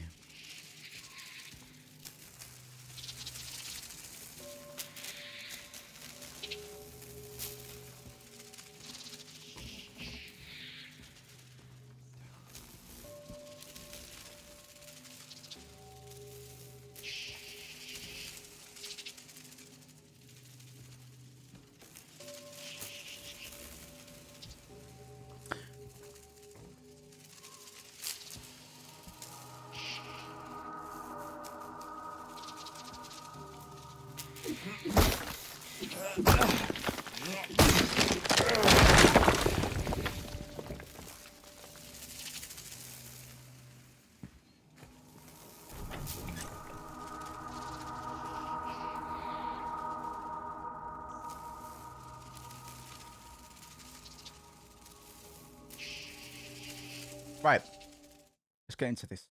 Right. Let's get into this.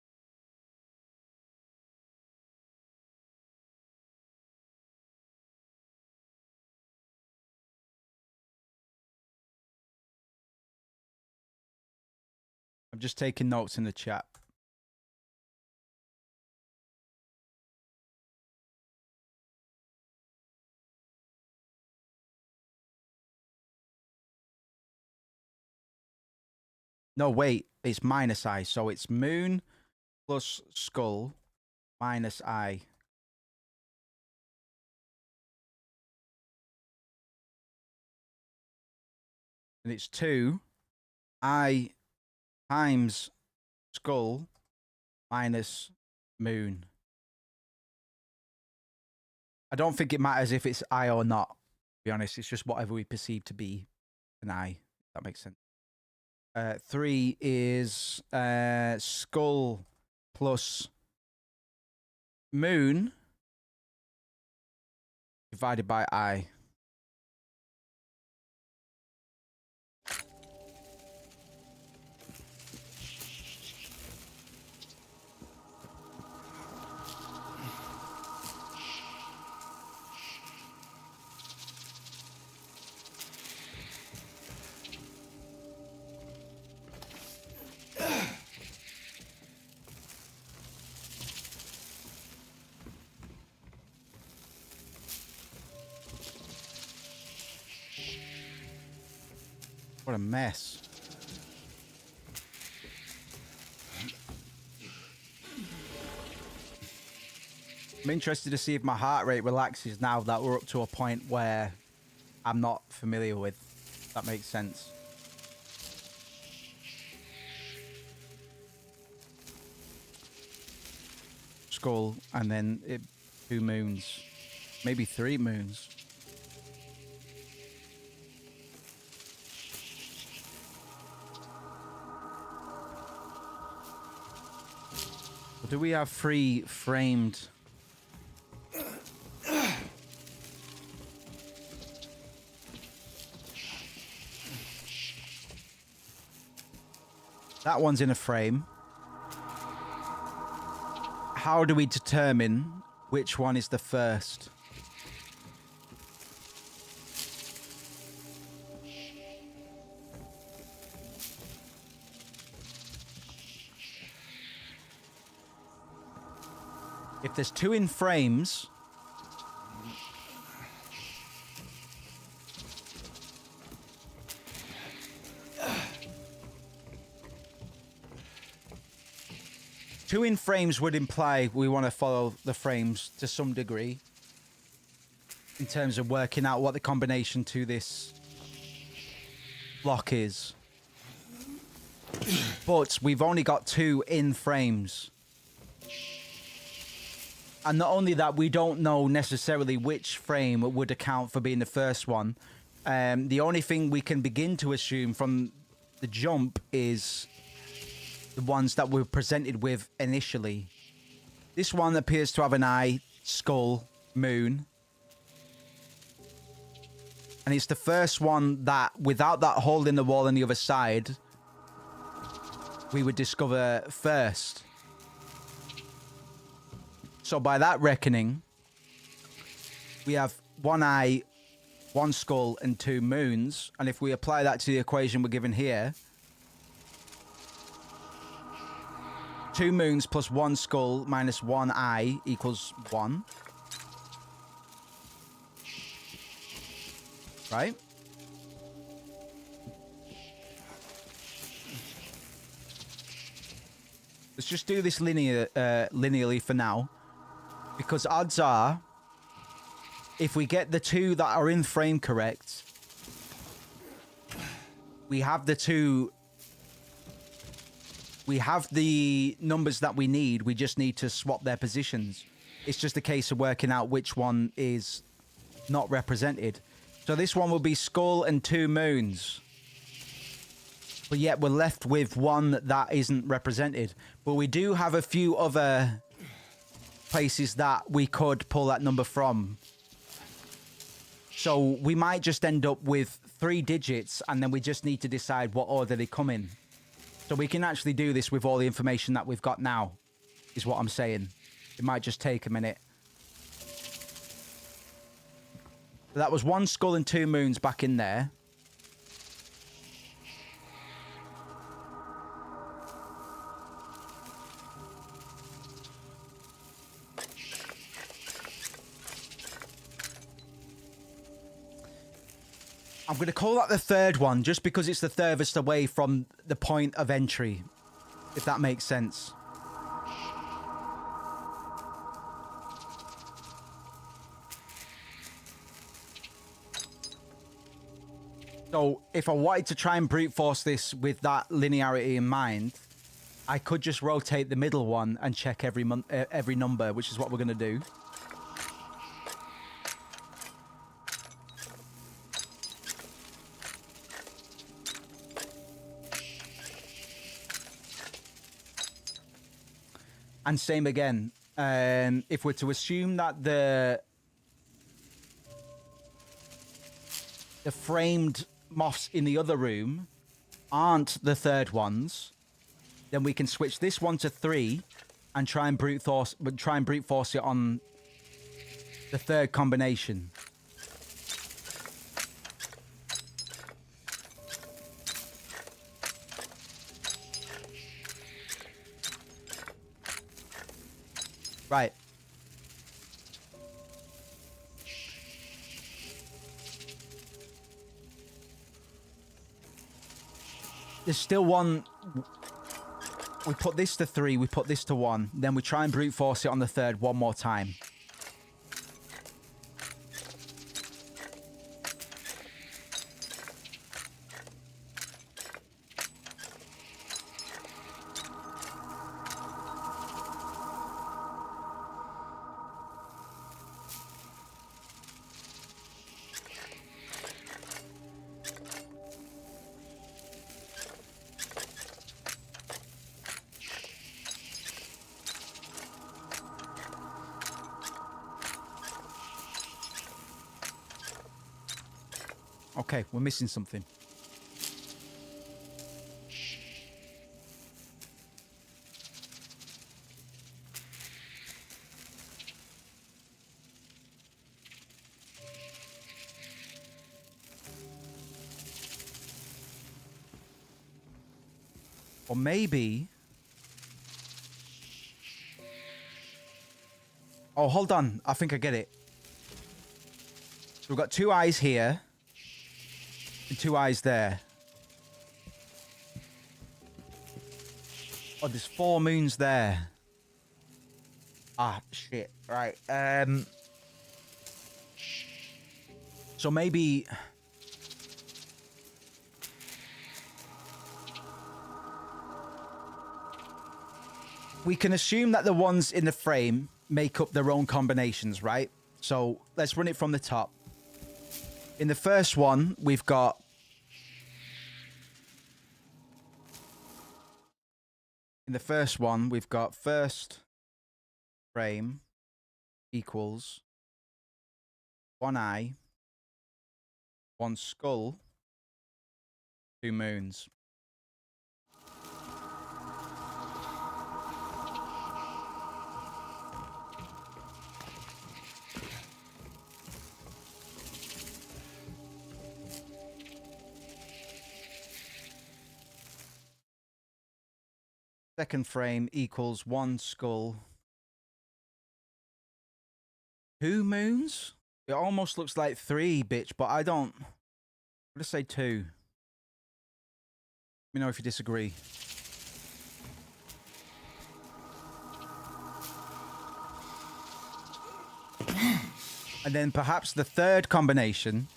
I'm just taking notes in the chat. No, wait. It's minus I. So it's moon plus skull minus I. And it's 2 I times skull minus moon. I don't think it matters if it's I or not, to be honest. It's just whatever we perceive to be an I. If that makes sense. 3 is skull plus moon divided by I. What a mess. I'm interested to see if my heart rate relaxes now that we're up to a point where I'm not familiar with. If that makes sense. Skull, and then 2 moons. Maybe 3 moons. Do we have 3 framed? That one's in a frame. How do we determine which one is the first? If there's 2 in frames, two in frames would imply we want to follow the frames to some degree in terms of working out what the combination to this block is. But we've only got 2 in frames. And not only that, we don't know necessarily which frame would account for being the first one. The only thing we can begin to assume from the jump is the ones that we're presented with initially. This one appears to have an eye, skull, moon. And it's the first one that, without that hole in the wall on the other side, we would discover first. So by that reckoning, we have 1 eye, 1 skull, and 2 moons. And if we apply that to the equation we're given here, 2 moons plus 1 skull minus 1 eye equals 1. Right? Let's just do this linearly for now. Because odds are, if we get the 2 that are in frame correct, we have the 2... We have the numbers that we need. We just need to swap their positions. It's just a case of working out which one is not represented. So this one will be skull and 2 moons. But yet we're left with 1 that isn't represented. But we do have a few other places that we could pull that number from. So we might just end up with 3 digits and then we just need to decide what order they come in. So we can actually do this with all the information that we've got now, is what I'm saying. It might just take a minute. So that was 1 skull and 2 moons back in there. I'm going to call that the 3rd one, just because it's the furthest away from the point of entry, if that makes sense. So, if I wanted to try and brute force this with that linearity in mind, I could just rotate the middle one and check every number, which is what we're going to do. And same again. If we're to assume that the framed moths in the other room aren't the 3rd ones, then we can switch this one to 3 and try and brute force it on the 3rd combination. Right. There's still one. We put this to 3, we put this to 1, then we try and brute force it on the 3rd one more time. Okay, we're missing something. Or maybe... Oh, hold on. I think I get it. So we've got 2 eyes here. And 2 eyes there. Oh, there's 4 moons there. Ah, shit. Right. So maybe... we can assume that the ones in the frame make up their own combinations, right? So let's run it from the top. In the first one, we've got... first frame equals 1 eye, 1 skull, 2 moons. Second frame equals 1 skull, 2 moons? It almost looks like 3, bitch, but I don't... I'm gonna say 2. Let me know if you disagree. And then perhaps the third combination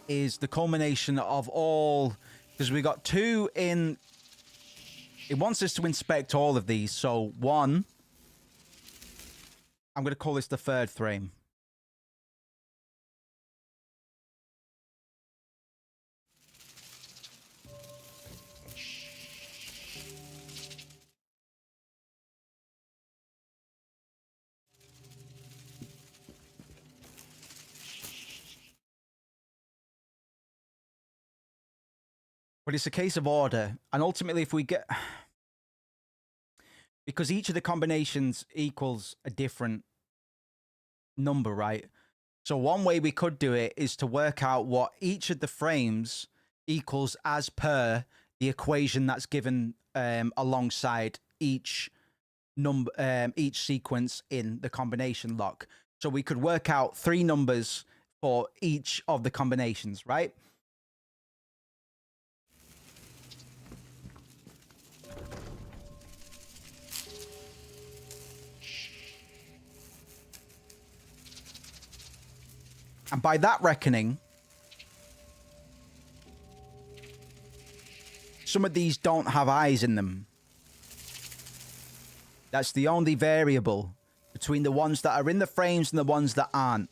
is the culmination of all... because we got 2 in... It wants us to inspect all of these. So 1, I'm going to call this the third frame. But it's a case of order. And ultimately, if we get... because each of the combinations equals a different number, right? So one way we could do it is to work out what each of the frames equals as per the equation that's given alongside each number, each sequence in the combination lock. So we could work out 3 numbers for each of the combinations, right? And by that reckoning, some of these don't have eyes in them. That's the only variable between the ones that are in the frames and the ones that aren't.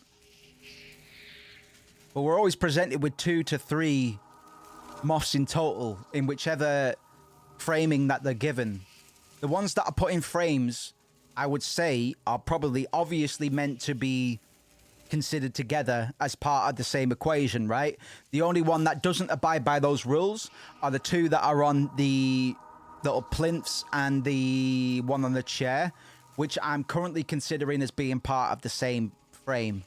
But we're always presented with 2 to 3 moths in total in whichever framing that they're given. The ones that are put in frames, I would say, are probably obviously meant to be considered together as part of the same equation, right? The only one that doesn't abide by those rules are the 2 that are on the little plinths and the one on the chair, which I'm currently considering as being part of the same frame.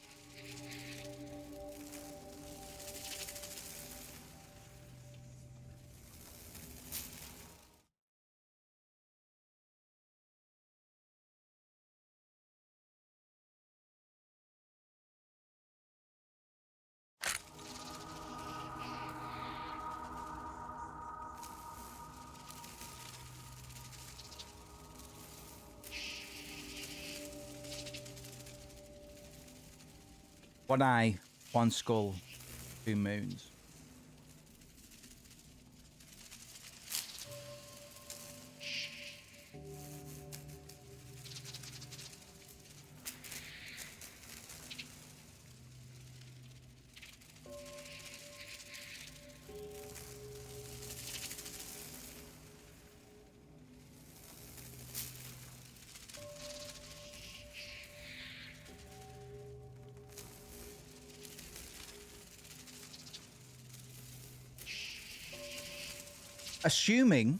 One eye, 1 skull, 2 moons. assuming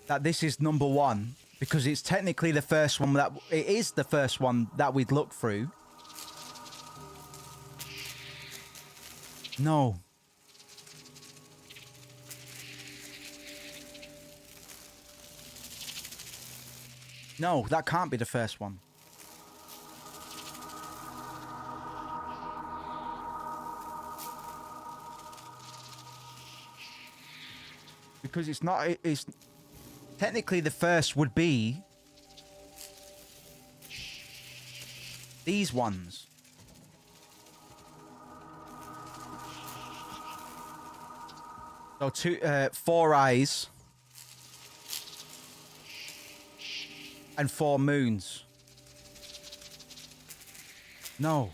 that this is number one, because it's technically the first one that it is the first one that we'd look through. No. No, that can't be the first one. Because it's not, it's technically the first would be these ones. So 4 eyes and 4 moons. No.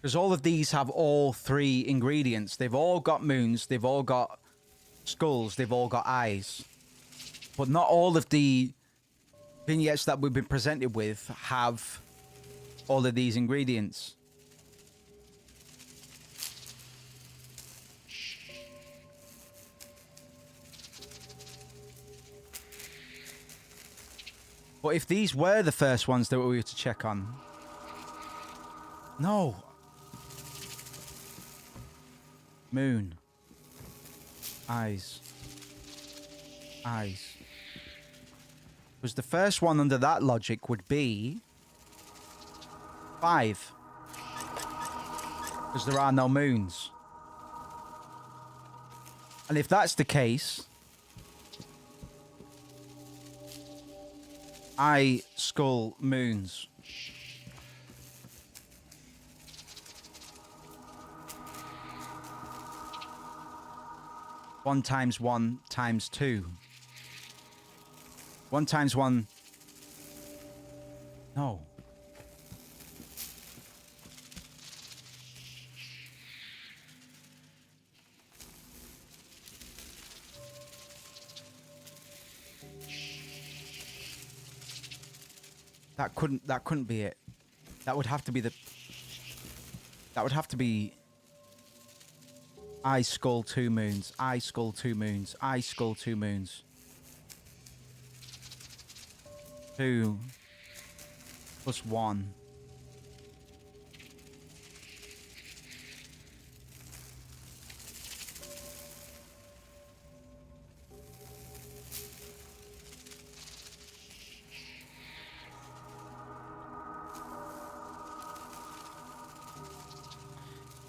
Because all of these have all 3 ingredients. They've all got moons, they've all got skulls, they've all got eyes. But not all of the vignettes that we've been presented with have all of these ingredients. But if these were the first ones that we were to check on... No. Moon. Eyes. Eyes. Because the first one under that logic would be 5. Because there are no moons. And if that's the case, eye, skull, moons. One times 1 times 2. 1 times 1. No. That couldn't be it. That would have to be the... That would have to be... Eye, skull, 2 moons. Eye, skull, 2 moons. Eye, skull, 2 moons. 2 plus 1.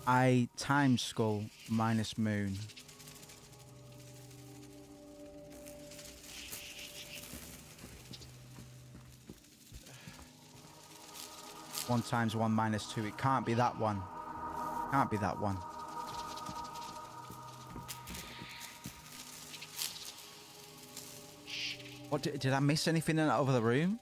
Eye times skull minus moon. One times 1 minus 2. It can't be that one. Can't be that one. What did I miss anything in that over the room?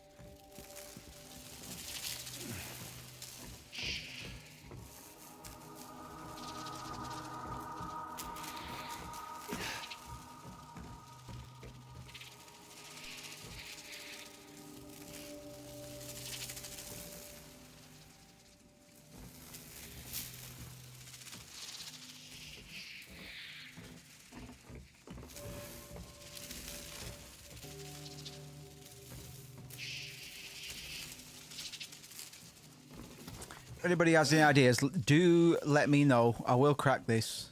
Anybody has any ideas, do let me know. I will crack this.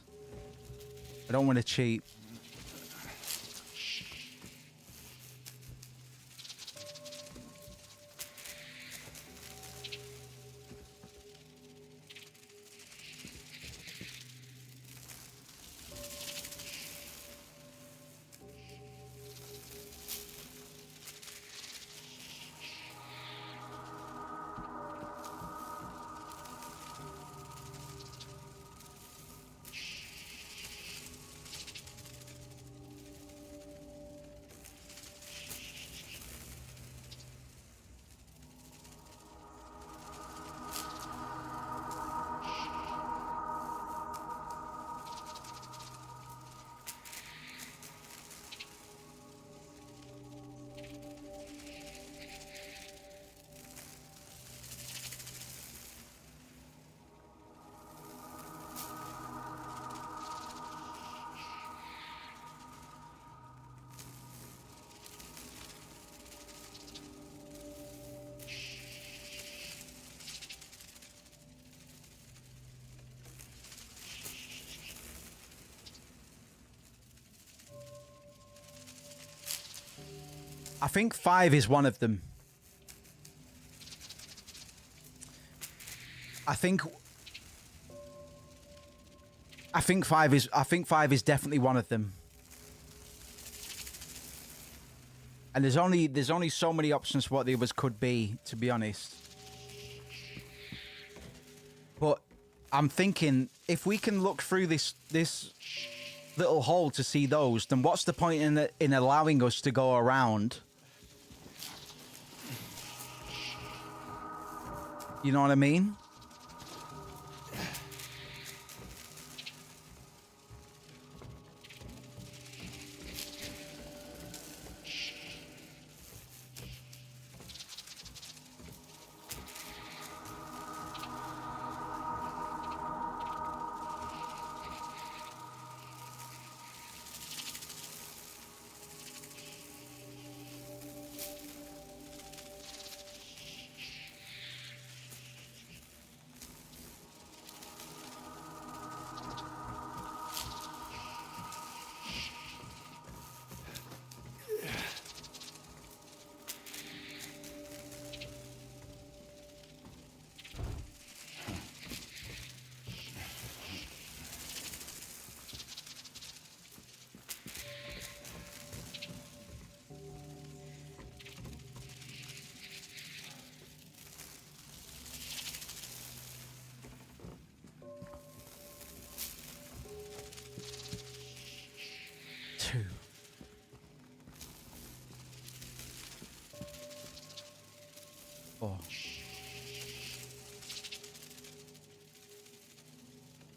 I don't want to cheat. I think 5 is one of them. I think 5 is definitely one of them. And there's only so many options for what the others could be, to be honest. But I'm thinking if we can look through this little hole to see those, then what's the point in allowing us to go around? You know what I mean?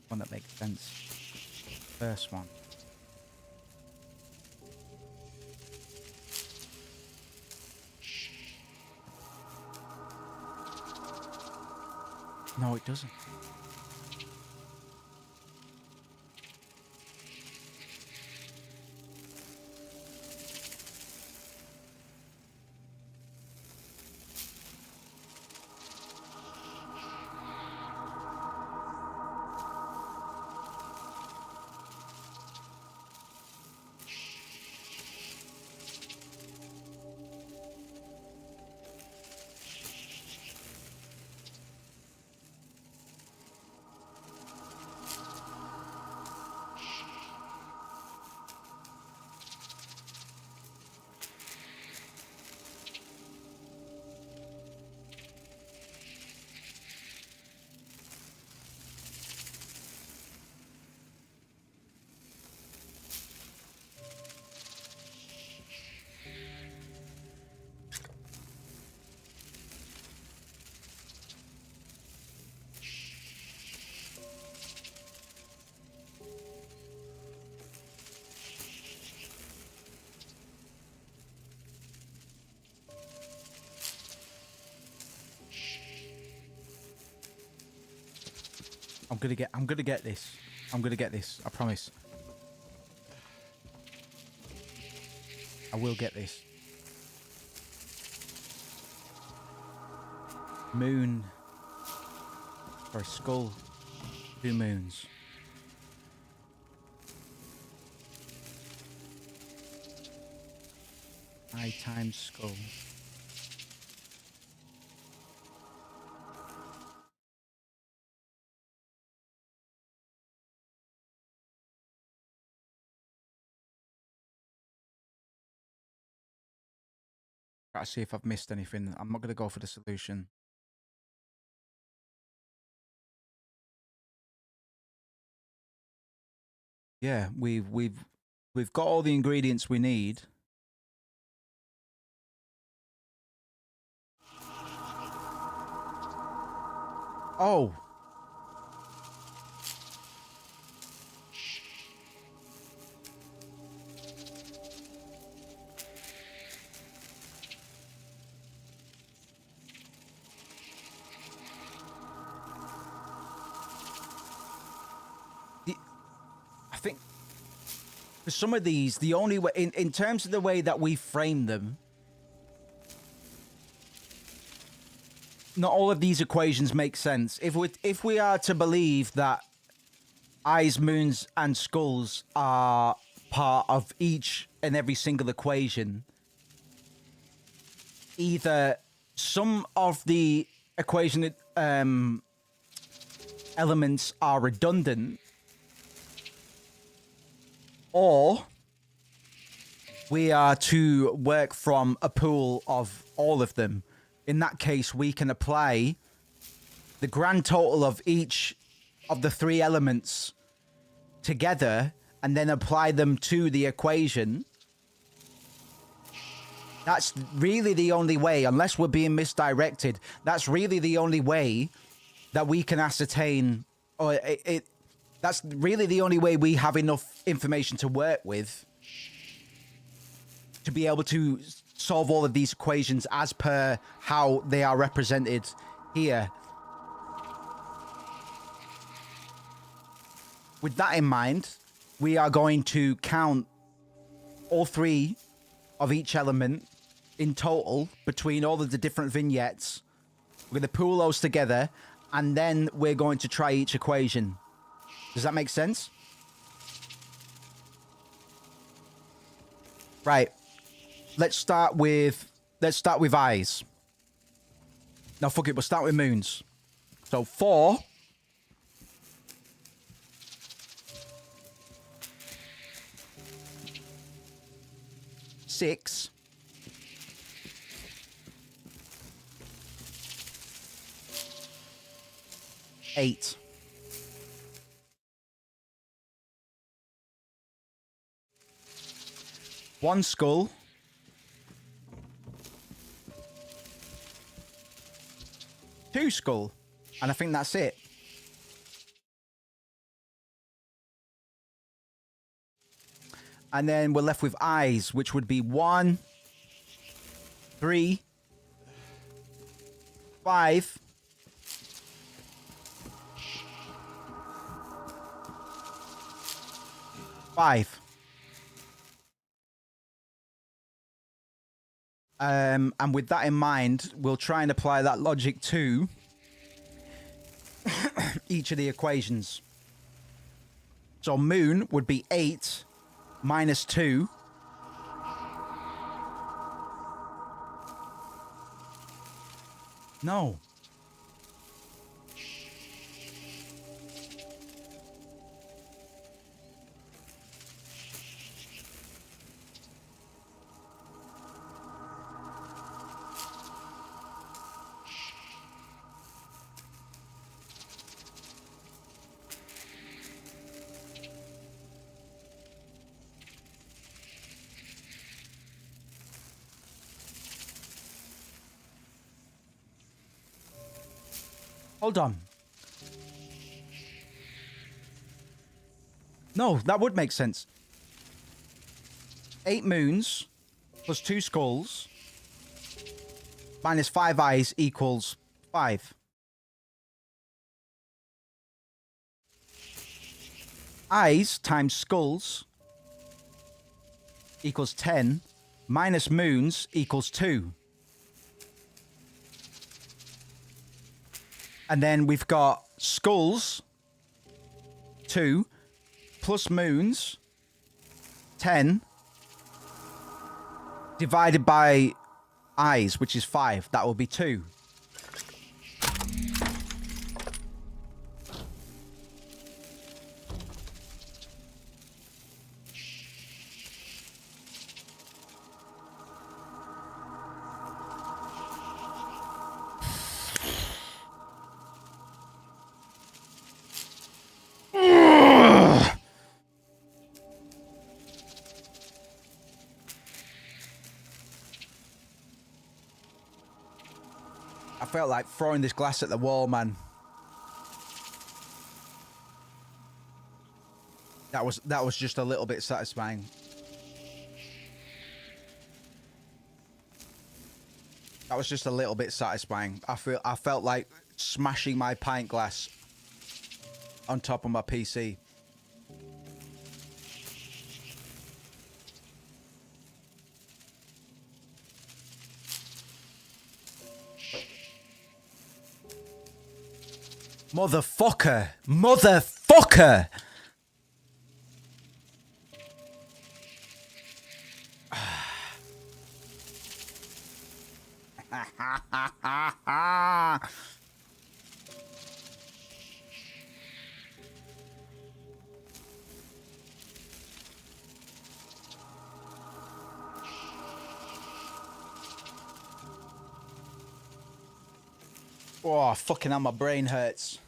One that makes sense. First one. No, it doesn't. I'm gonna get this. I'm gonna get this. I promise. I will get this. Moon. Or skull. 2 moons. I times skull. Gotta see if I've missed anything. I'm not gonna go for the solution. Yeah, we've got all the ingredients we need. Oh. I think for some of these, the only way, in terms of the way that we frame them, not all of these equations make sense. If we are to believe that eyes, moons, and skulls are part of each and every single equation, either some of the equation elements are redundant, or we are to work from a pool of all of them. In that case, we can apply the grand total of each of the 3 elements together and then apply them to the equation. That's really the only way, unless we're being misdirected, that's really the only way that we can ascertain, or that's really the only way we have enough information to work with to be able to solve all of these equations as per how they are represented here. With that in mind, we are going to count all 3 of each element in total between all of the different vignettes. We're going to pool those together, and then we're going to try each equation. Does that make sense? Right. Let's start with eyes. No, fuck it. We'll start with moons. So 4. 6. 8. 1 skull. 2 skull. And I think that's it. And then we're left with eyes, which would be 1, 3, 5, 5. And with that in mind, we'll try and apply that logic to each of the equations. So moon would be 8 minus 2. No. Hold on. No, that would make sense. 8 moons plus 2 skulls minus 5 eyes equals 5. Eyes times skulls equals 10 minus moons equals 2. And then we've got skulls, 2, plus moons, 10, divided by eyes, which is 5. That will be 2. I felt like throwing this glass at the wall, man. That was just a little bit satisfying. That was just a little bit satisfying. I felt like smashing my pint glass on top of my PC. Motherfucker! Motherfucker! Oh, fucking hell, my brain hurts.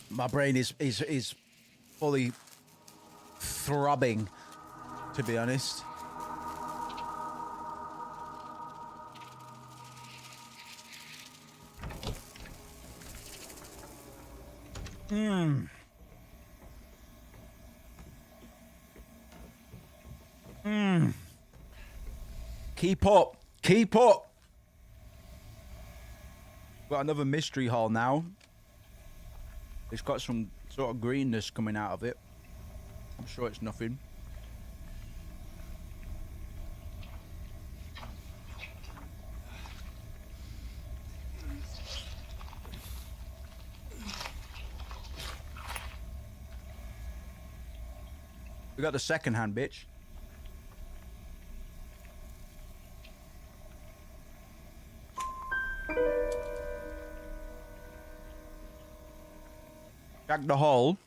My brain is fully throbbing, to be honest. Keep up. Keep up. Got another mystery hall now. It's got some sort of greenness coming out of it. I'm sure it's nothing. We got the second hand, bitch. Jack the hole.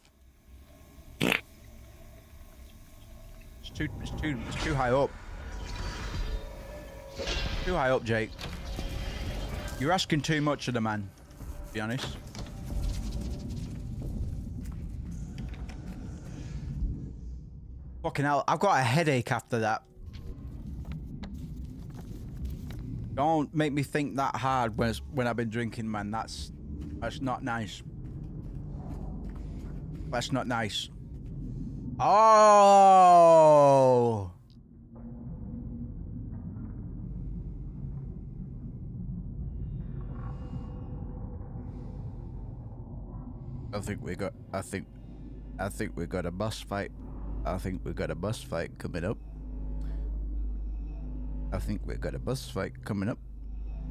It's too high up. Too high up, Jake. You're asking too much of the man, to be honest. Fucking hell, I've got a headache after that. Don't make me think that hard when I've been drinking, man. That's not nice. That's not nice. Oh. I think we got a boss fight. I think we got a boss fight coming up.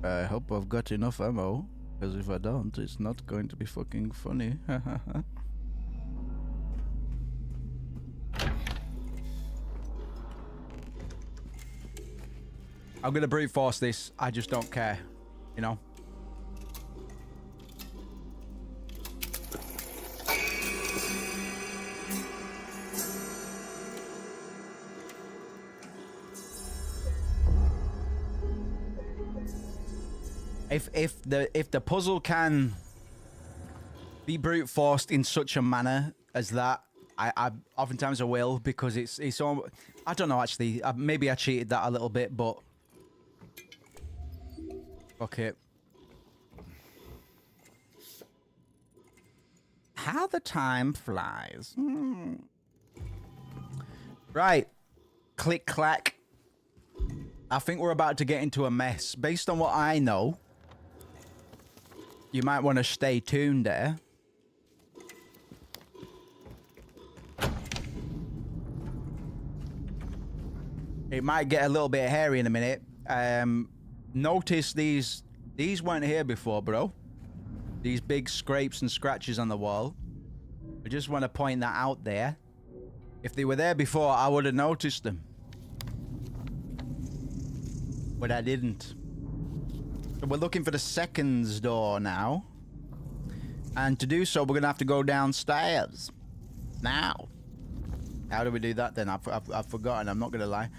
I hope I've got enough ammo, because if I don't, it's not going to be fucking funny. I'm gonna brute force this. I just don't care, you know. If the puzzle can be brute forced in such a manner as that, I oftentimes I will, because it's all, I don't know actually, maybe I cheated that a little bit, but fuck it. How the time flies. Right, click clack. I think we're about to get into a mess. Based on what I know, you might want to stay tuned there. It might get a little bit hairy in a minute. Notice these weren't here before, bro. These big scrapes and scratches on the wall. I just want to point that out there. If they were there before, I would have noticed them. But I didn't. So we're looking for the seconds door now. And to do so, we're going to have to go downstairs. Now. How do we do that then? I've forgotten. I'm not going to lie.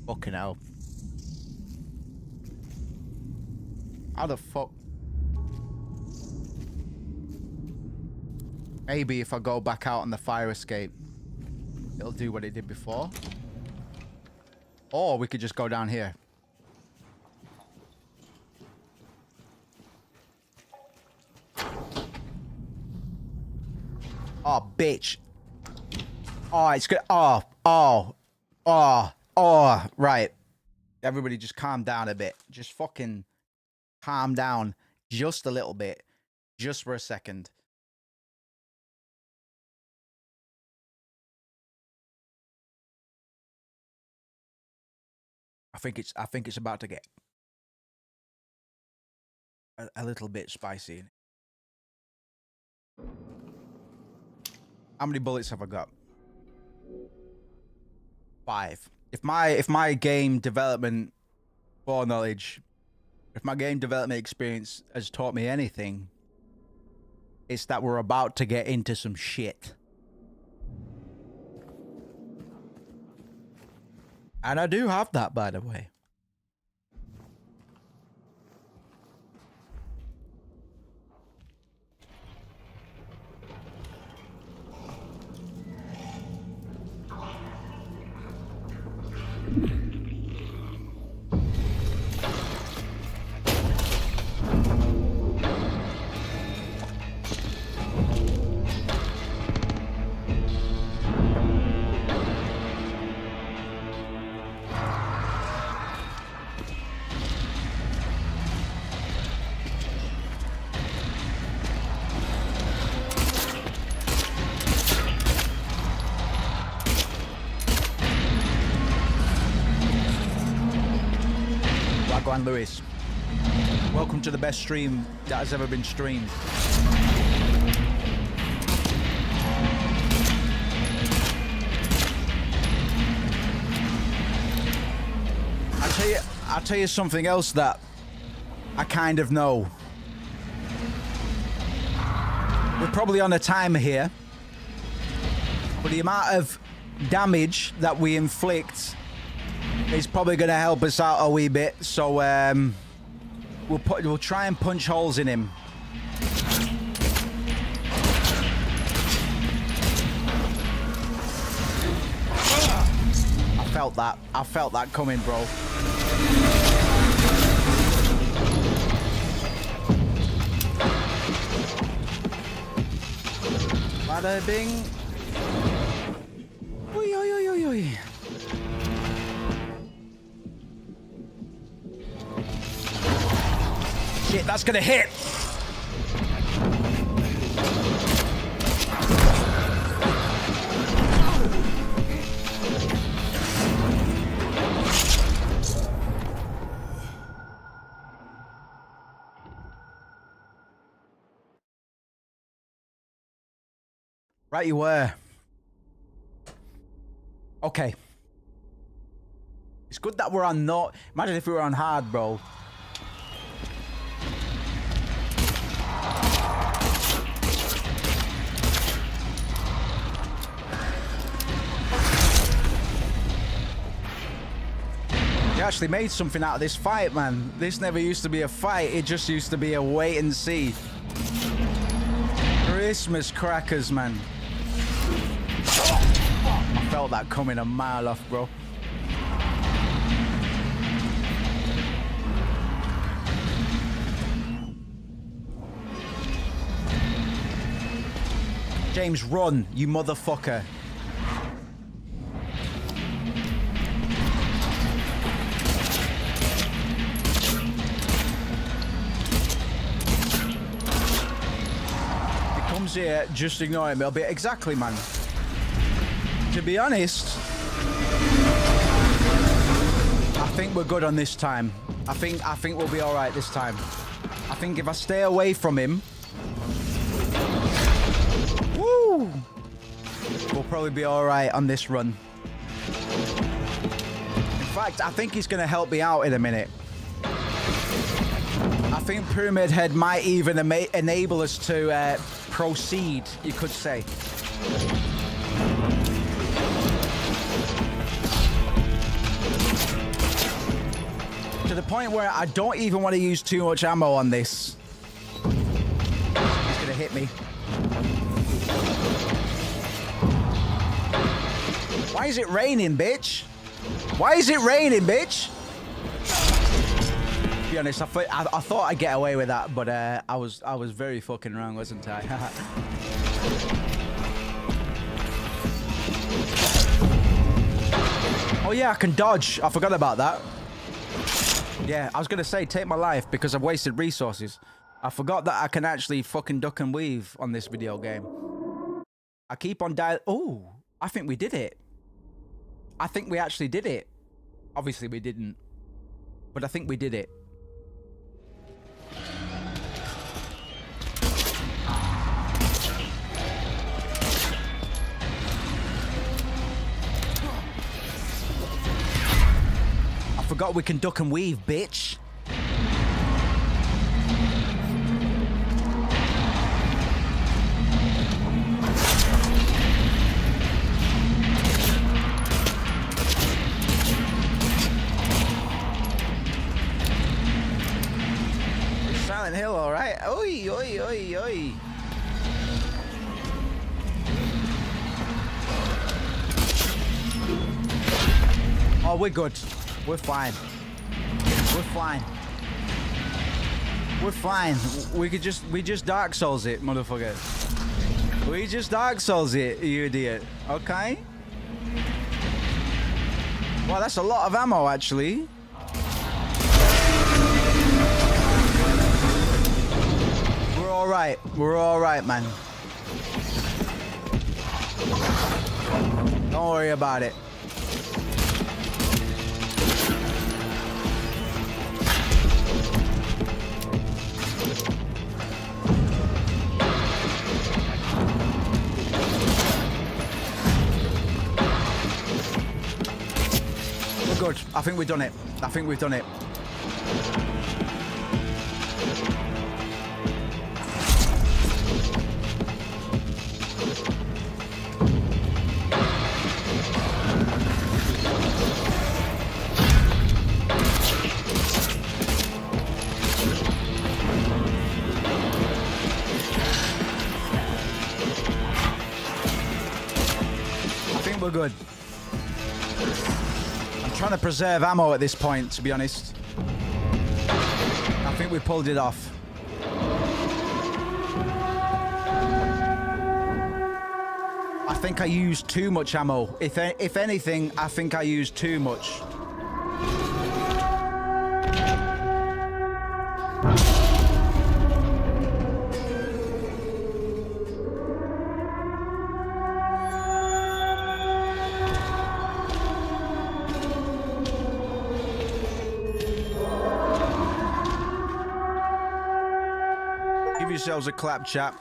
Fucking hell. How the fuck? Maybe if I go back out on the fire escape, it'll do what it did before. Or we could just go down here. Oh, bitch. Oh, it's good. Oh, right. Everybody just calm down a bit. Just fucking calm down just a little bit. Just for a second. I think it's about to get a little bit spicy. How many bullets have I got? 5. If my game development foreknowledge, if my game development experience has taught me anything, it's that we're about to get into some shit. And I do have that, by the way. Wagwan Lewis, welcome to the best stream that has ever been streamed. I'll tell you something else that I kind of know. We're probably on a timer here, but the amount of damage that we inflict is probably going to help us out a wee bit. So we'll try and punch holes in him. I felt that coming, bro. Bada bing. Oi, oi, oi, oi, oi. Shit, that's gonna hit. Right, you were. Okay. It's good that we're on not. Imagine if we were on hard, bro. We actually made something out of this fight, man. This never used to be a fight. It just used to be a wait and see. Christmas crackers, man. I felt that coming a mile off, bro. James, run, you motherfucker. He comes here, just ignore him. It'll be exactly, man. To be honest, I think we're good on this time. I think we'll be all right this time. I think if I stay away from him, woo, we'll probably be all right on this run. In fact, I think he's gonna help me out in a minute. I think Pyramid Head might even enable us to proceed, you could say. To the point where I don't even want to use too much ammo on this. He's gonna hit me. Why is it raining, bitch? Why is it raining, bitch? To be honest, I thought I'd get away with that, but I was very fucking wrong, wasn't I? Oh yeah, I can dodge. I forgot about that. Yeah, I was gonna say take my life because I've wasted resources. I forgot that I can actually fucking duck and weave on this video game. I keep on dying. Oh, I think we did it. I think we actually did it. Obviously we didn't, but I think we did it. forgot we can duck and weave, bitch. Silent Hill, all right. Oi, oi, oi, oi. Oh, we're good. We're fine. We're fine. We're fine. We just Dark Souls it, motherfucker. We just Dark Souls it, you idiot. Okay. Wow, that's a lot of ammo, actually. We're all right. We're all right, man. Don't worry about it. Good. I think we've done it. I think we've done it. I think we're good. Trying to preserve ammo at this point, to be honest. I think we pulled it off. I think I used too much ammo. If anything, I think I used too much. Yourselves a clap, chat.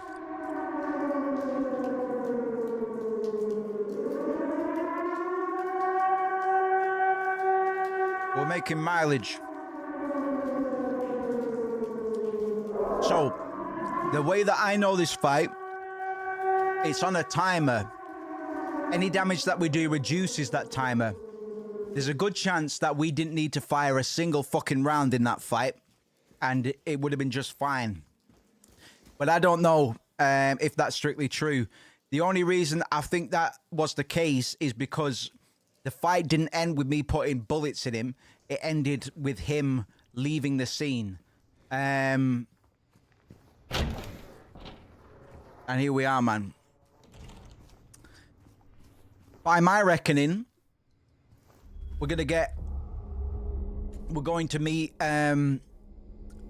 We're making mileage. So, the way that I know this fight, it's on a timer. Any damage that we do reduces that timer. There's a good chance that we didn't need to fire a single fucking round in that fight, and it would have been just fine. But I don't know if that's strictly true. The only reason I think that was the case is because the fight didn't end with me putting bullets in him. It ended with him leaving the scene. And here we are, man. By my reckoning, we're going to meet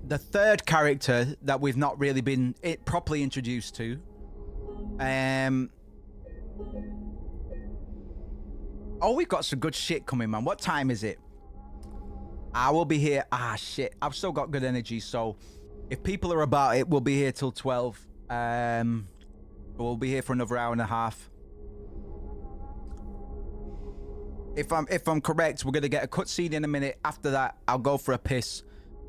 the third character that we've not really been properly introduced to. Oh, we've got some good shit coming, man. What time is it? I will be here. Ah, shit. I've still got good energy, so if people are about it, we'll be here till 12. We'll be here for another hour and a half. If I'm correct, we're gonna get a cutscene in a minute. After that, I'll go for a piss.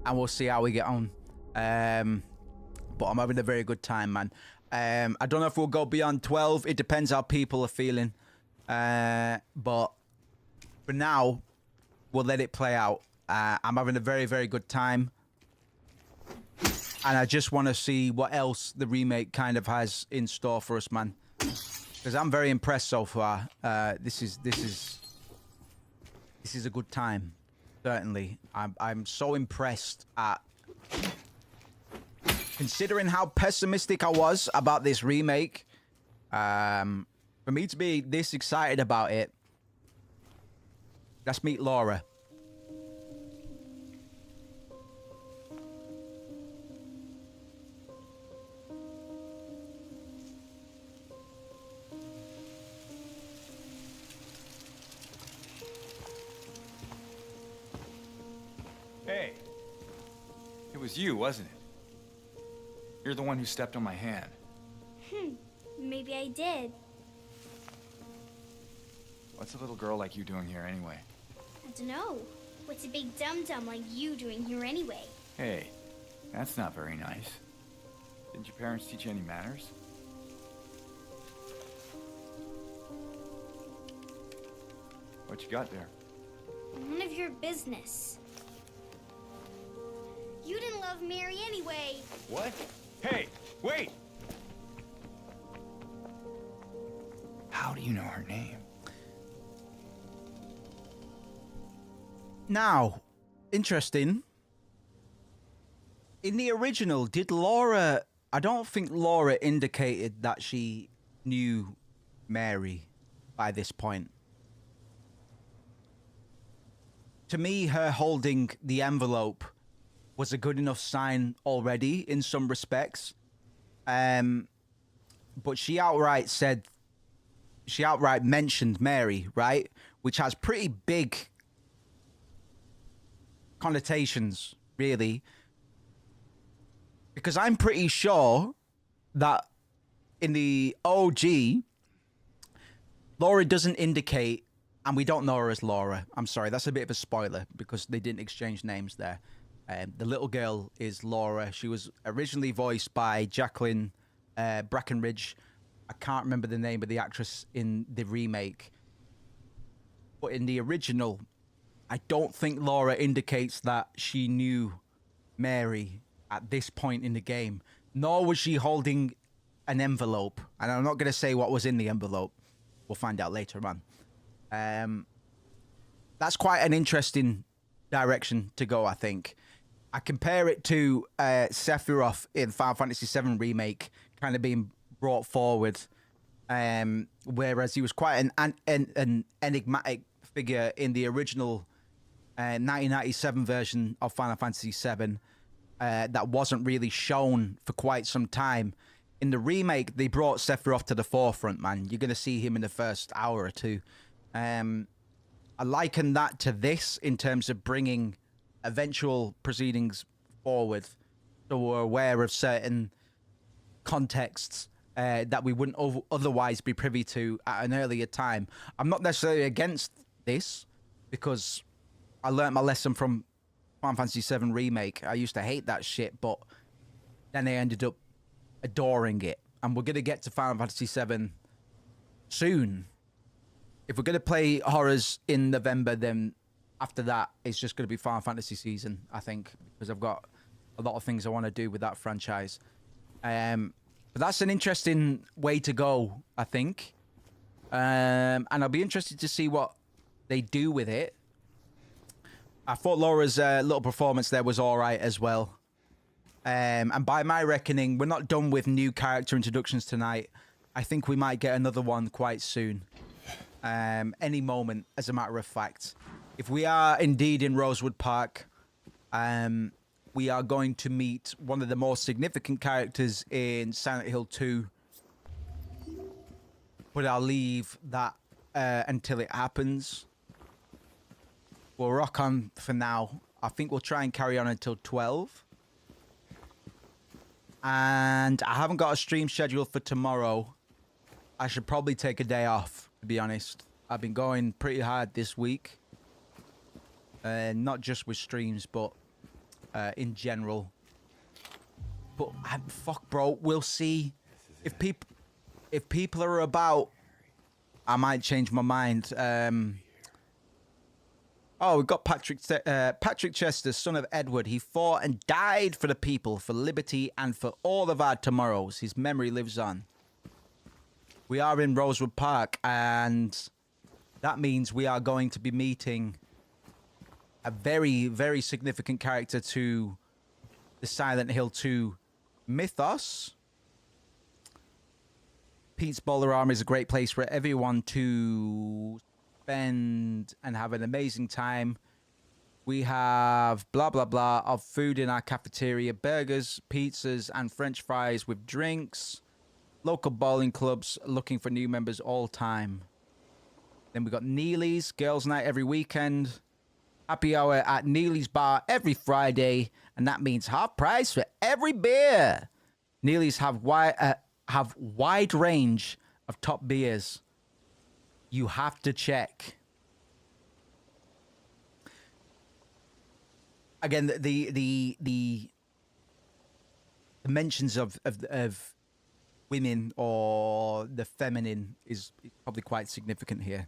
And we'll see how we get on. But I'm having a very good time, man. I don't know if we'll go beyond 12. It depends how people are feeling. But for now, we'll let it play out. I'm having a very, very good time. And I just want to see what else the remake kind of has in store for us, man. Because I'm very impressed so far. This is a good time. Certainly. I'm so impressed at... Considering how pessimistic I was about this remake, for me to be this excited about it, let's meet Laura. Hey. It was you, wasn't it? You're the one who stepped on my hand. Maybe I did. What's a little girl like you doing here anyway? I don't know. What's a big dum-dum like you doing here anyway? Hey, that's not very nice. Didn't your parents teach you any manners? What you got there? None of your business. You didn't love Mary anyway. What? Hey, wait! How do you know her name? Now, interesting. In the original, did Laura... I don't think Laura indicated that she knew Mary by this point. To me, her holding the envelope was a good enough sign already in some respects. But she outright said... She outright mentioned Mary, right? Which has pretty big connotations, really. Because I'm pretty sure that in the OG, Laura doesn't indicate, and we don't know her as Laura. I'm sorry, that's a bit of a spoiler because they didn't exchange names there. The little girl is Laura. She was originally voiced by Jacqueline Brackenridge. I can't remember the name of the actress in the remake. But in the original, I don't think Laura indicates that she knew Mary at this point in the game. Nor was she holding an envelope. And I'm not going to say what was in the envelope. We'll find out later on. That's quite an interesting direction to go, I think. I compare it to Sephiroth in Final Fantasy VII Remake, kind of being brought forward, whereas he was quite an enigmatic figure in the original 1997 version of Final Fantasy VII that wasn't really shown for quite some time. In the remake, they brought Sephiroth to the forefront, man. You're going to see him in the first hour or two. I liken that to this in terms of bringing eventual proceedings forward, so we're aware of certain contexts that we wouldn't otherwise be privy to at an earlier time. I'm not necessarily against this because I learnt my lesson from Final Fantasy VII Remake. I used to hate that shit, but then I ended up adoring it. And we're going to get to Final Fantasy VII soon. If we're going to play horrors in November, then after that, it's just going to be Final Fantasy season, I think, because I've got a lot of things I want to do with that franchise. But that's an interesting way to go, I think. And I'll be interested to see what they do with it. I thought Laura's little performance there was all right as well. And by my reckoning, we're not done with new character introductions tonight. I think we might get another one quite soon. Any moment, as a matter of fact. If we are indeed in Rosewood Park, we are going to meet one of the most significant characters in Silent Hill 2. But I'll leave that until it happens. We'll rock on for now. I think we'll try and carry on until 12. And I haven't got a stream scheduled for tomorrow. I should probably take a day off, to be honest. I've been going pretty hard this week. Not just with streams, but in general. But fuck, bro, we'll see. If people are about, I might change my mind. Oh, we've got Patrick Chester, son of Edward. He fought and died for the people, for liberty, and for all of our tomorrows. His memory lives on. We are in Rosewood Park, and that means we are going to be meeting a very, very significant character to the Silent Hill 2 mythos. Pete's Bowler Arm is a great place for everyone to spend and have an amazing time. We have blah, blah, blah of food in our cafeteria. Burgers, pizzas, and French fries with drinks. Local bowling clubs looking for new members all time. Then we got Neely's, girls' night every weekend. Happy hour at Neely's Bar every Friday, and that means half price for every beer. Neely's have wide range of top beers. You have to check. again, the mentions of women or the feminine is probably quite significant here.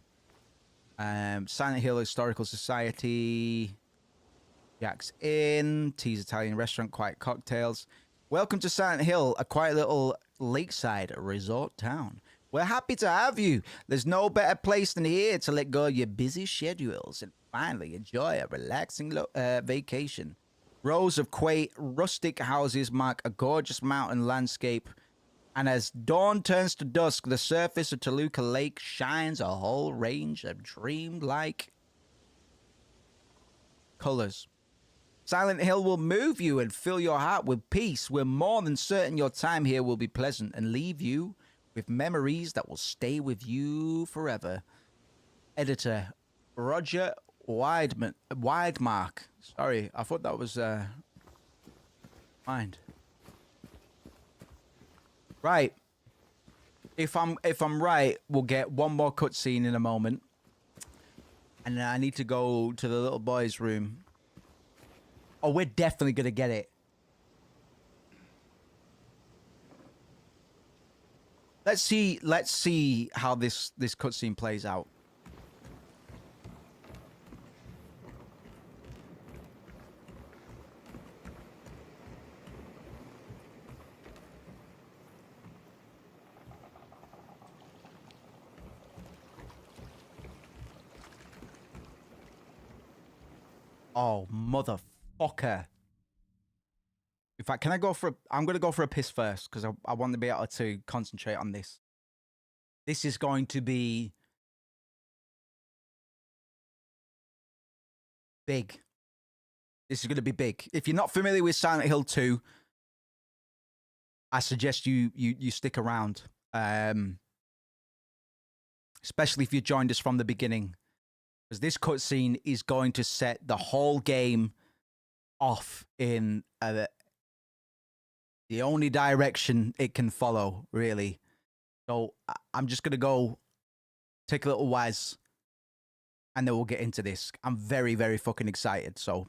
Silent Hill Historical Society, Jack's Inn, T's Italian Restaurant, Quiet Cocktails. Welcome to Silent Hill, a quiet little lakeside resort town. We're happy to have you. There's no better place than here to let go of your busy schedules and finally enjoy a relaxing vacation. Rows of quaint, rustic houses mark a gorgeous mountain landscape, and as dawn turns to dusk, the surface of Toluca Lake shines a whole range of dreamlike colors. Silent Hill will move you and fill your heart with peace. We're more than certain your time here will be pleasant and leave you with memories that will stay with you forever. Editor Roger Widemark. Sorry, I thought that was mind. Right. If I'm right, we'll get one more cutscene in a moment. And I need to go to the little boy's room. Oh, we're definitely gonna get it. Let's see how this cutscene plays out. Oh, motherfucker. In fact, can I go for I'm going to go for a piss first because I want to be able to concentrate on this. This is going to be big. This is going to be big. If you're not familiar with Silent Hill 2, I suggest you stick around. Especially if you joined us from the beginning. Because this cutscene is going to set the whole game off in the only direction it can follow, really. So I'm just going to go take a little whiz and then we'll get into this. I'm very, very fucking excited. So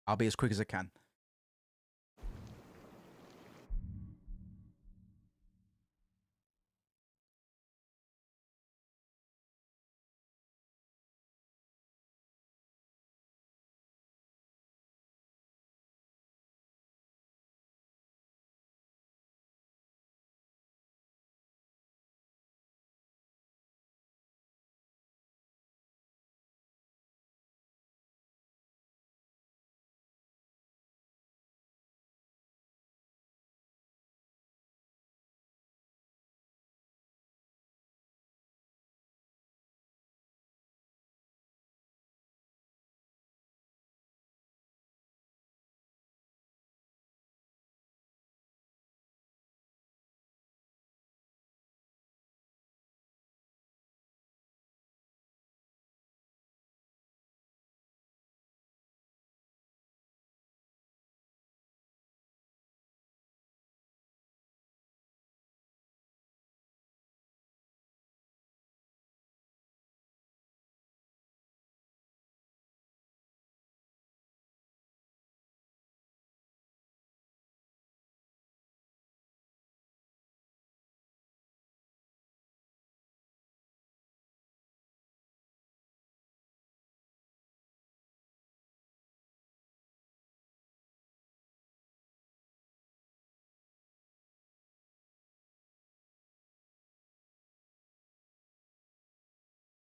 I'll be as quick as I can.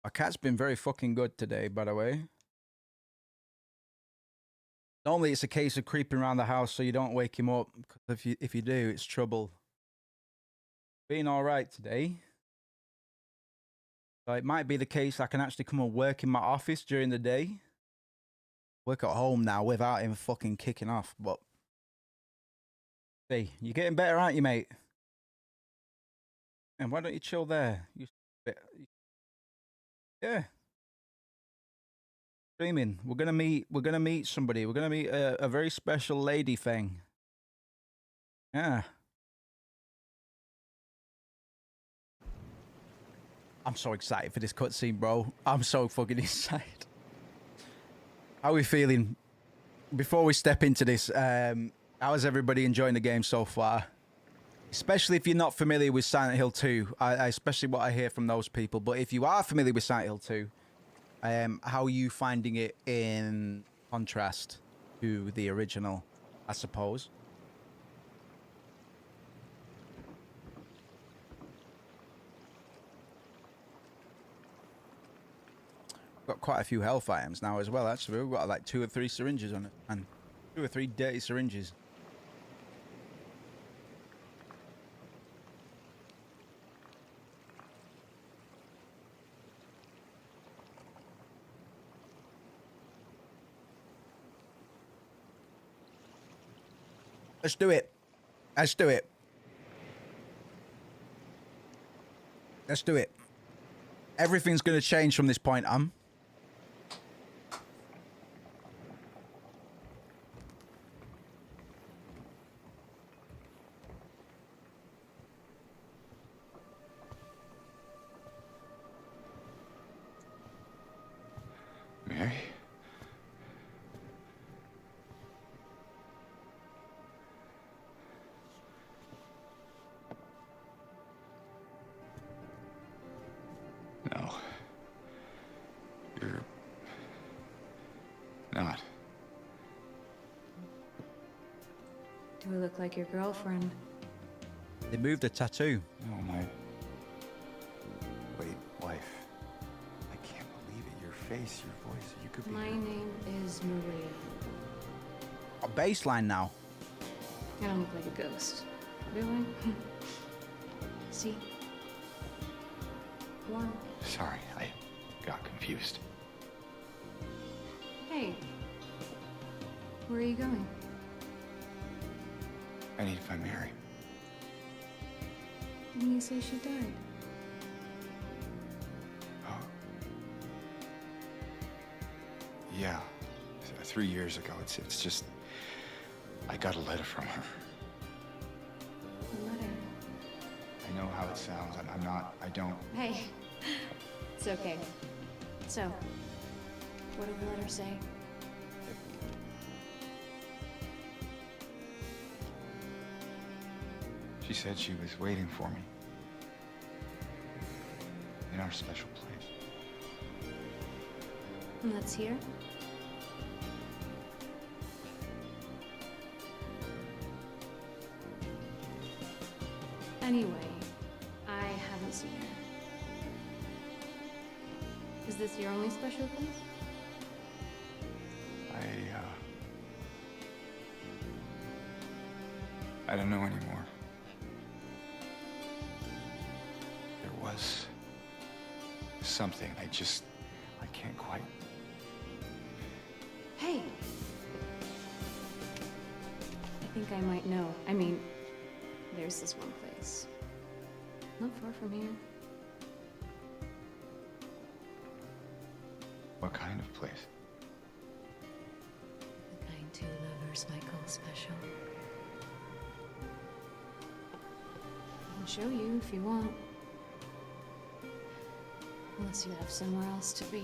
My cat's been very fucking good today, by the way. Normally it's a case of creeping around the house so you don't wake him up. Because if you do, it's trouble. Being all right today. So it might be the case I can actually come and work in my office during the day. Work at home now without him fucking kicking off. But hey, you're getting better, aren't you, mate? And why don't you chill there? Yeah. Dreaming. We're gonna meet somebody. We're gonna meet a very special lady thing. Yeah. I'm so excited for this cutscene, bro. I'm so fucking excited. How are we feeling? before we step into this, how is everybody enjoying the game so far? Especially if you're not familiar with Silent Hill 2, I especially what I hear from those people. But if you are familiar with Silent Hill 2, how are you finding it in contrast to the original, I suppose? Got quite a few health items now as well, actually. We've got like 2 or 3 syringes on it, and 2 or 3 dirty syringes. Let's do it. Let's do it. Let's do it. Everything's going to change from this point on. Mary? No. You're not. Do I look like your girlfriend? They moved the tattoo. No, my... Wait, wife. I can't believe it. Your face, your voice, you could be... My name is Maria. A baseline now. I don't look like a ghost, do I? See? Warm. Sorry, I got confused. Hey. Where are you going? I need to find Mary. Didn't you say she died? Oh. Yeah. 3 years ago. It's just... I got a letter from her. A letter? I know how it sounds. I'm not... I don't... Hey. It's okay. So, what did the letter say? She said she was waiting for me. In our special place. And that's here? Anyway, I haven't seen her. Is this your only special place? I don't know anymore. There was something. I can't quite. Hey! I think I might know. I mean, there's this one place. Not far from here. What kind of place? The kind two lovers might call special. I can show you if you want. Unless you have somewhere else to be.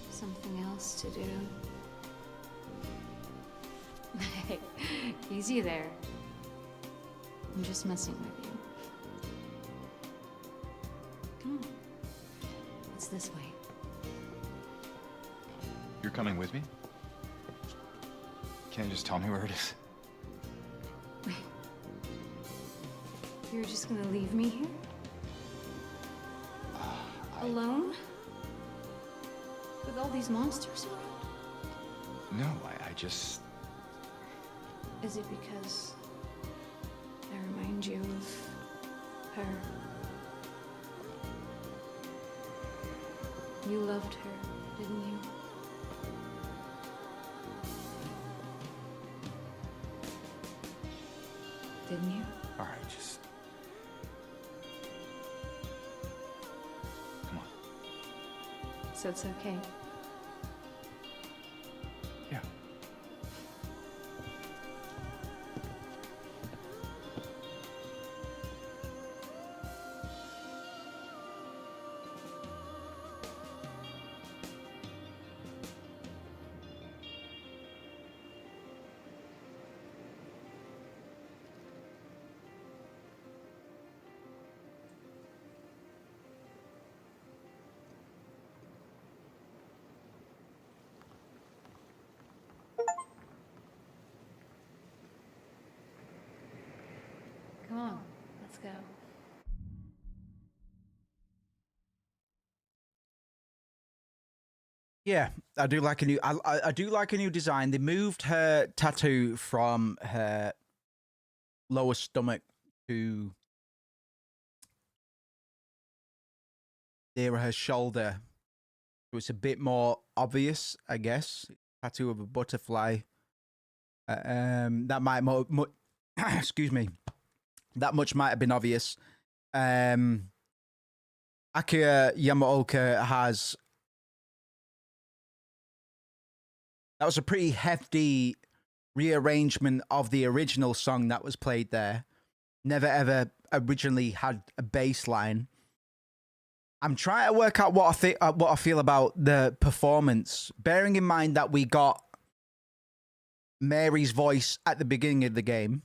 Something else to do. Hey, easy there. I'm just messing with you. Come on. It's this way. You're coming with me? Can't you just tell me where it is? Wait. You're just gonna leave me here? Alone? With all these monsters around? No, I just... Is it because I remind you of her? You loved her, didn't you? Didn't you? All right, just... Come on. So it's okay. Yeah. Come on, let's go. Yeah, I do like a new. I do like a new design. They moved her tattoo from her lower stomach to near her shoulder, so it's a bit more obvious, I guess. Tattoo of a butterfly. That might excuse me. That much might have been obvious. Akira Yamaoka has. That was a pretty hefty rearrangement of the original song that was played there. Never ever originally had a bass line. I'm trying to work out what I feel about the performance, bearing in mind that we got Mary's voice at the beginning of the game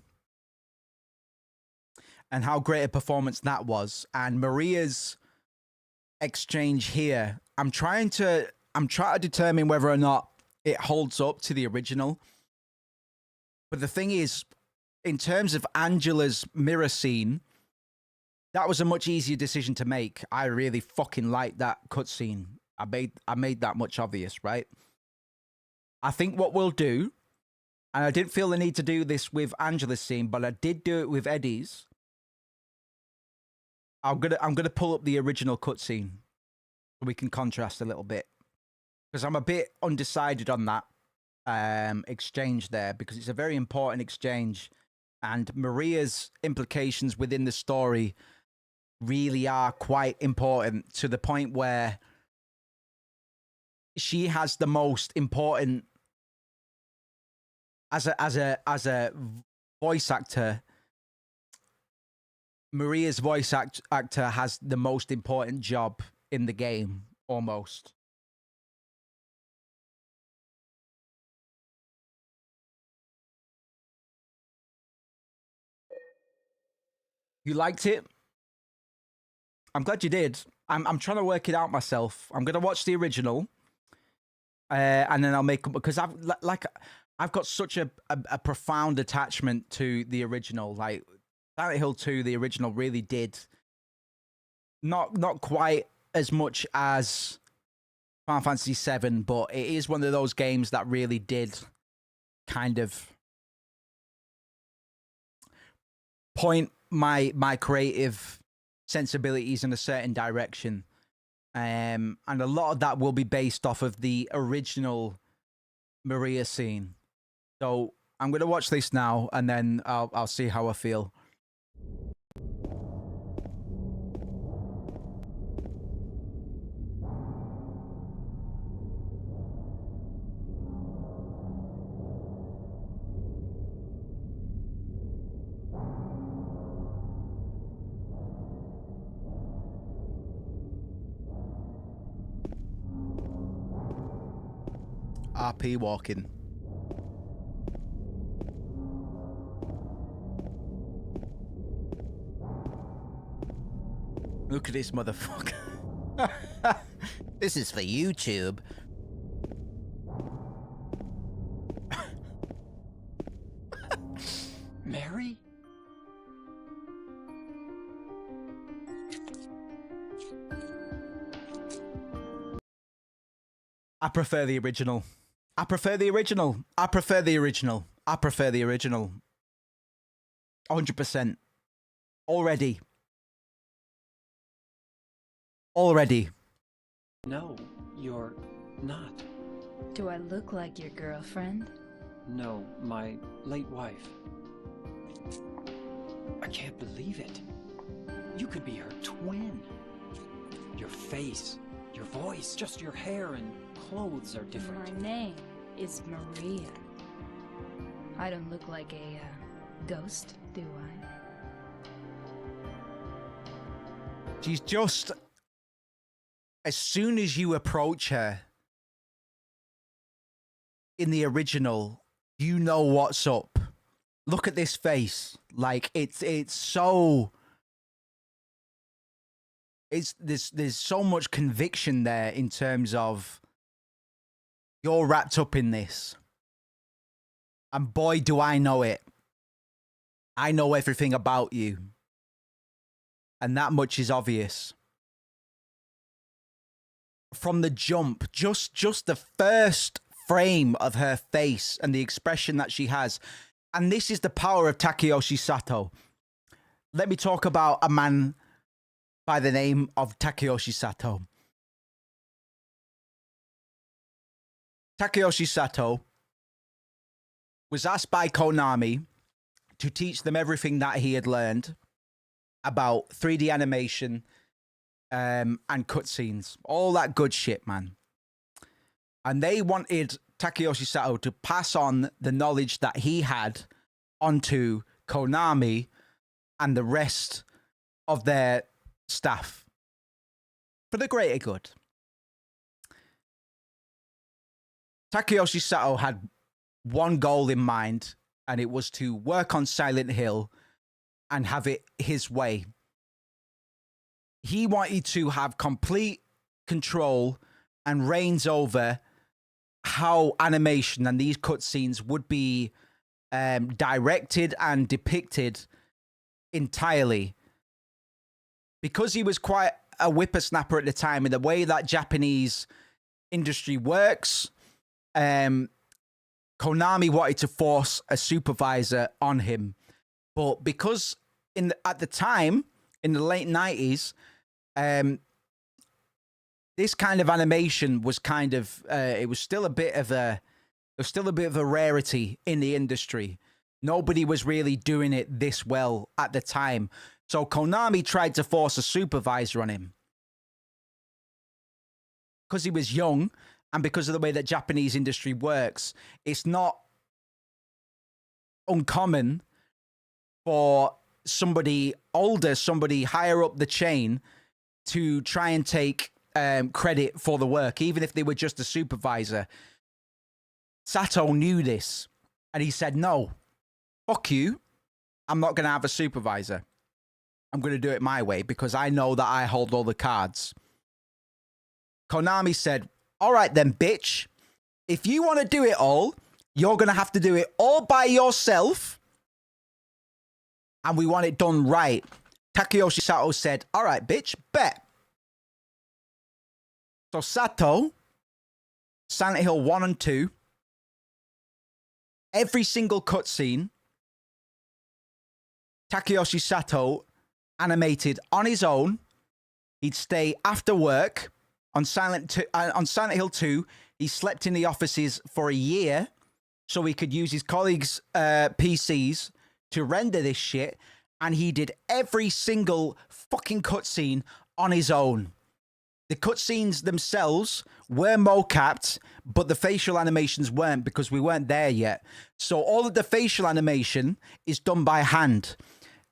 and how great a performance that was, and Maria's exchange here. I'm trying to determine whether or not it holds up to the original. But the thing is, in terms of Angela's mirror scene, that was a much easier decision to make. I really fucking like that cutscene. I made that much obvious, right? I think what we'll do, and I didn't feel the need to do this with Angela's scene, but I did do it with Eddie's. I'm gonna pull up the original cutscene so we can contrast a little bit, because I'm a bit undecided on that exchange there, because it's a very important exchange, and Maria's implications within the story really are quite important, to the point where she has the most important as a voice actor. Maria's voice actor has the most important job in the game, almost. You liked it? I'm glad you did. I'm trying to work it out myself. I'm gonna watch the original, and then I'll make, because I've got such a profound attachment to the original. Like Silent Hill 2, the original really did not quite as much as Final Fantasy 7, but it is one of those games that really did kind of point my creative sensibilities in a certain direction, and a lot of that will be based off of the original Maria scene. So I'm gonna watch this now, and then I'll see how I feel. RP walking. Look at this motherfucker. This is for YouTube. Mary? I prefer the original. I prefer the original. I prefer the original. I prefer the original. 100%. Already. Already. No, you're not. Do I look like your girlfriend? No, my late wife. I can't believe it. You could be her twin. Your face, your voice, just your hair and clothes are different. My name is Maria. I don't look like a ghost, do I? She's just... As soon as you approach her in the original, you know what's up. Look at this face. Like, it's so... There's so much conviction there in terms of you're wrapped up in this. And boy, do I know it. I know everything about you. And that much is obvious. From the jump, just the first frame of her face and the expression that she has. And this is the power of Takeyoshi Sato. Let me talk about a man by the name of Takeyoshi Sato. Takeyoshi Sato was asked by Konami to teach them everything that he had learned about 3D animation and cutscenes. All that good shit, man. And they wanted Takeyoshi Sato to pass on the knowledge that he had onto Konami and the rest of their staff for the greater good. Takeyoshi Sato had one goal in mind, and it was to work on Silent Hill and have it his way. He wanted to have complete control and reins over how animation and these cutscenes would be directed and depicted entirely. Because he was quite a whippersnapper at the time in the way that Japanese industry works, Konami wanted to force a supervisor on him. But because at the time, in the late 90s, this kind of animation was kind of it was still a bit of a rarity in the industry. Nobody was really doing it this well at the time. So Konami tried to force a supervisor on him. Because he was young and because of the way that Japanese industry works, it's not uncommon for somebody older, somebody higher up the chain to try and take credit for the work, even if they were just a supervisor. Sato knew this, and he said, no, fuck you. I'm not going to have a supervisor. I'm going to do it my way because I know that I hold all the cards. Konami said, all right then, bitch. If you want to do it all, you're going to have to do it all by yourself. And we want it done right. Takeyoshi Sato said, all right, bitch, bet. So Sato, Silent Hill 1 and 2, every single cutscene, Takeyoshi Sato animated on his own. He'd stay after work on Silent Hill 2. He slept in the offices for a year so he could use his colleagues' PCs to render this shit. And he did every single fucking cutscene on his own. The cutscenes themselves were mocapped, but the facial animations weren't because we weren't there yet. So all of the facial animation is done by hand.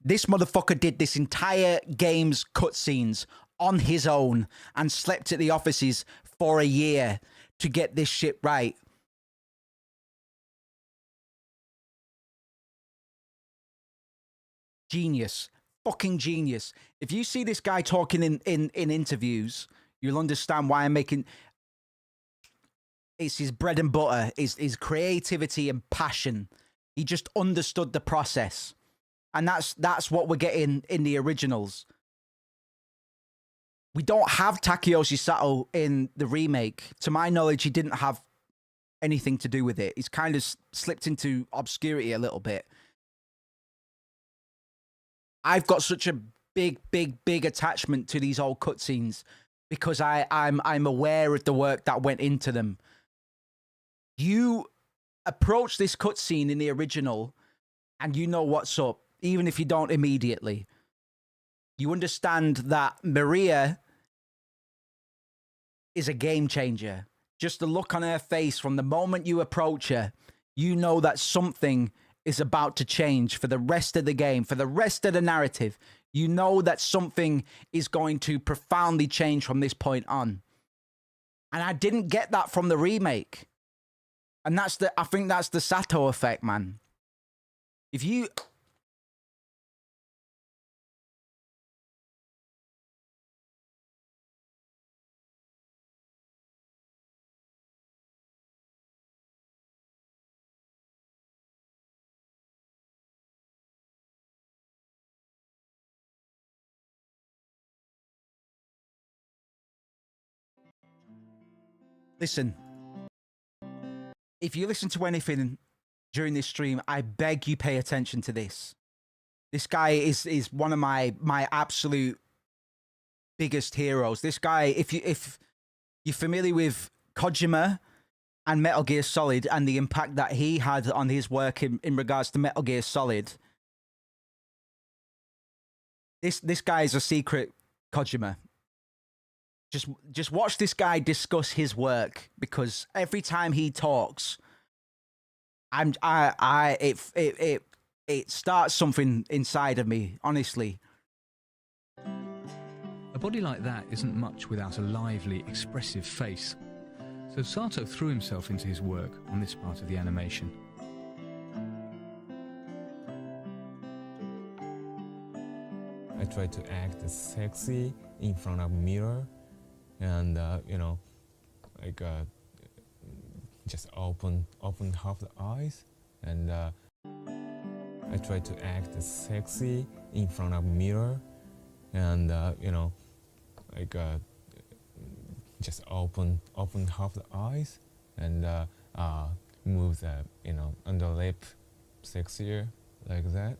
This motherfucker did this entire game's cutscenes on his own and slept at the offices for a year to get this shit right. Genius. Fucking genius. If you see this guy talking in interviews, you'll understand why I'm making... It's his bread and butter, his creativity and passion. He just understood the process. And that's what we're getting in the originals. We don't have Takeyoshi Sato in the remake. To my knowledge, he didn't have anything to do with it. He's kind of slipped into obscurity a little bit. I've got such a big attachment to these old cutscenes because I'm aware of the work that went into them. You approach this cutscene in the original and you know what's up, even if you don't immediately. You understand that Maria is a game changer. Just the look on her face from the moment you approach her, you know that something is about to change for the rest of the game, for the rest of the narrative. You know that something is going to profoundly change from this point on. And I didn't get that from the remake. And I think that's the Sato effect, man. If you... Listen, if you listen to anything during this stream, I beg you pay attention to this. This guy is one of my absolute biggest heroes. This guy, if you're familiar with Kojima and Metal Gear Solid and the impact that he had on his work in regards to Metal Gear Solid, this guy is a secret Kojima. Just watch this guy discuss his work, because every time he talks, it starts something inside of me, honestly. A body like that isn't much without a lively, expressive face. So Sato threw himself into his work on this part of the animation. I try to act sexy in front of mirror, and you know, like just open half the eyes, and I try to act sexy in front of mirror, and you know, like just open half the eyes, and move the, you know, under lip sexier, like that,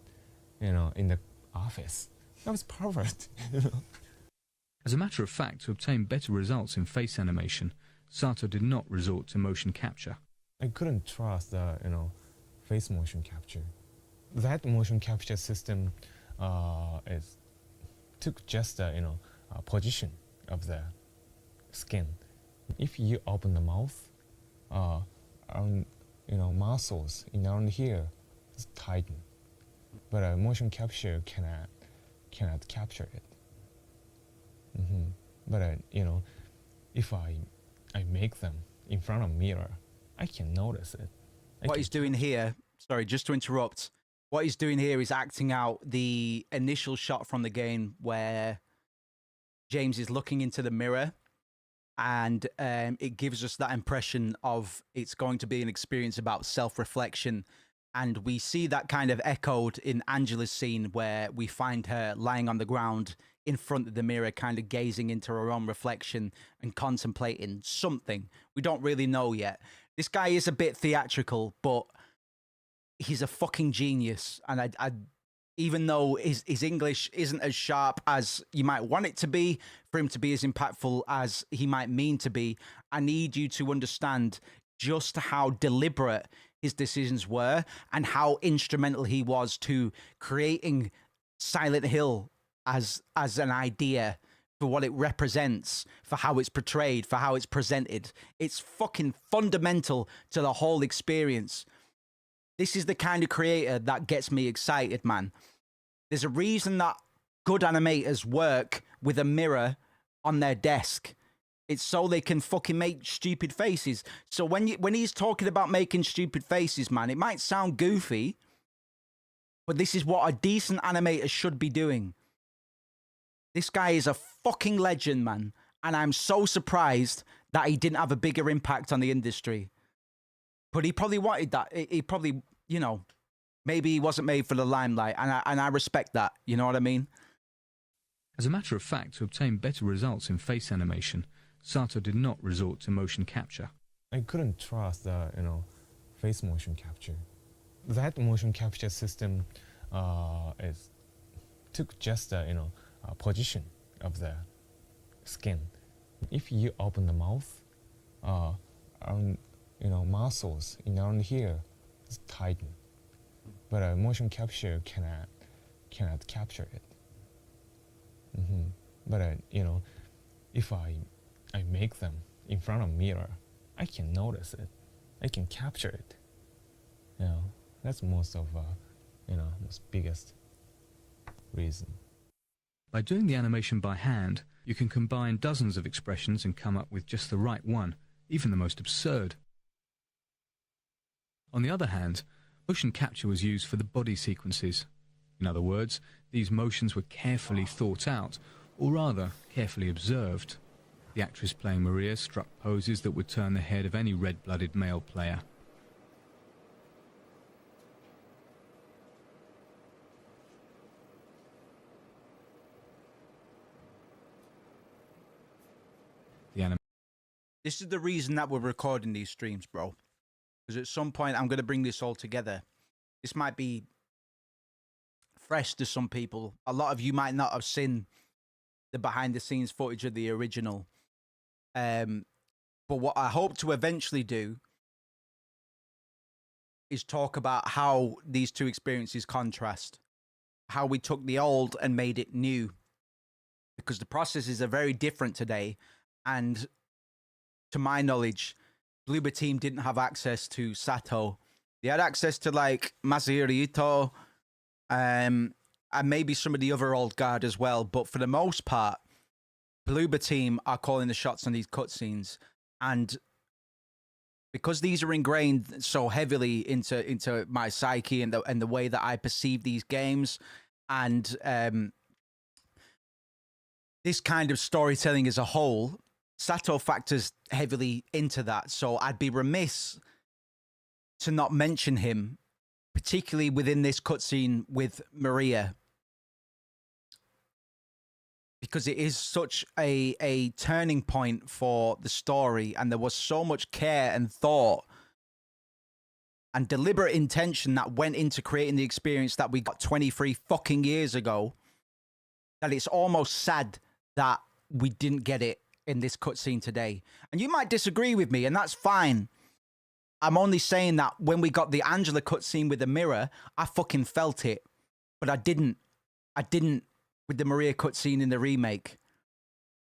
you know, in the office. That was perfect. You know? As a matter of fact, to obtain better results in face animation, Sato did not resort to motion capture. I couldn't trust the, you know, face motion capture. That motion capture system took just the, you know, position of the skin. If you open the mouth, you know, muscles around here is tighten, but motion capture cannot capture it. But you know, if I make them in front of mirror, I can notice it. What he's doing here, sorry, just to interrupt, what he's doing here is acting out the initial shot from the game where James is looking into the mirror, and it gives us that impression of it's going to be an experience about self-reflection. And we see that kind of echoed in Angela's scene, where we find her lying on the ground in front of the mirror, kind of gazing into her own reflection and contemplating something. We don't really know yet. This guy is a bit theatrical, but he's a fucking genius. And I even though his English isn't as sharp as you might want it to be, for him to be as impactful as he might mean to be, I need you to understand just how deliberate his decisions were and how instrumental he was to creating Silent Hill as an idea, for what it represents, for how it's portrayed, for how it's presented. It's fucking fundamental to the whole experience. This is the kind of creator that gets me excited, man. There's a reason that good animators work with a mirror on their desk. It's so they can fucking make stupid faces. So when he's talking about making stupid faces, man, it might sound goofy, but this is what a decent animator should be doing. This guy is a fucking legend, man. And I'm so surprised that he didn't have a bigger impact on the industry. But he probably wanted that. He probably, you know, maybe he wasn't made for the limelight. And I respect that. You know what I mean? As a matter of fact, to obtain better results in face animation, Sato did not resort to motion capture. I couldn't trust the, you know, face motion capture. That motion capture system took just the, you know, position of the skin. If you open the mouth, you know, muscles around here is tighten, but motion capture cannot capture it. But you know, if I make them in front of mirror, I can notice it. I can capture it. You know, that's most of you know, most biggest reason. By doing the animation by hand, you can combine dozens of expressions and come up with just the right one, even the most absurd. On the other hand, motion capture was used for the body sequences. In other words, these motions were carefully thought out, or rather, carefully observed. The actress playing Maria struck poses that would turn the head of any red-blooded male player. The This is the reason that we're recording these streams, bro. Because at some point, I'm going to bring this all together. This might be fresh to some people. A lot of you might not have seen the behind-the-scenes footage of the original. But what I hope to eventually do is talk about how these two experiences contrast. How we took the old and made it new. Because the processes are very different today. And to my knowledge, Bloober Team didn't have access to Sato. They had access to like Masahiro Ito, and maybe some of the other old guard as well. But for the most part, Bloober Team are calling the shots on these cutscenes. And because these are ingrained so heavily into my psyche and the way that I perceive these games, and this kind of storytelling as a whole, Sato factors heavily into that. So I'd be remiss to not mention him, particularly within this cutscene with Maria, because it is such a turning point for the story, and there was so much care and thought and deliberate intention that went into creating the experience that we got 23 fucking years ago, that it's almost sad that we didn't get it in this cutscene today. And you might disagree with me, and that's fine. I'm only saying that when we got the Angela cutscene with the mirror, I fucking felt it. But I didn't with the Maria cutscene in the remake.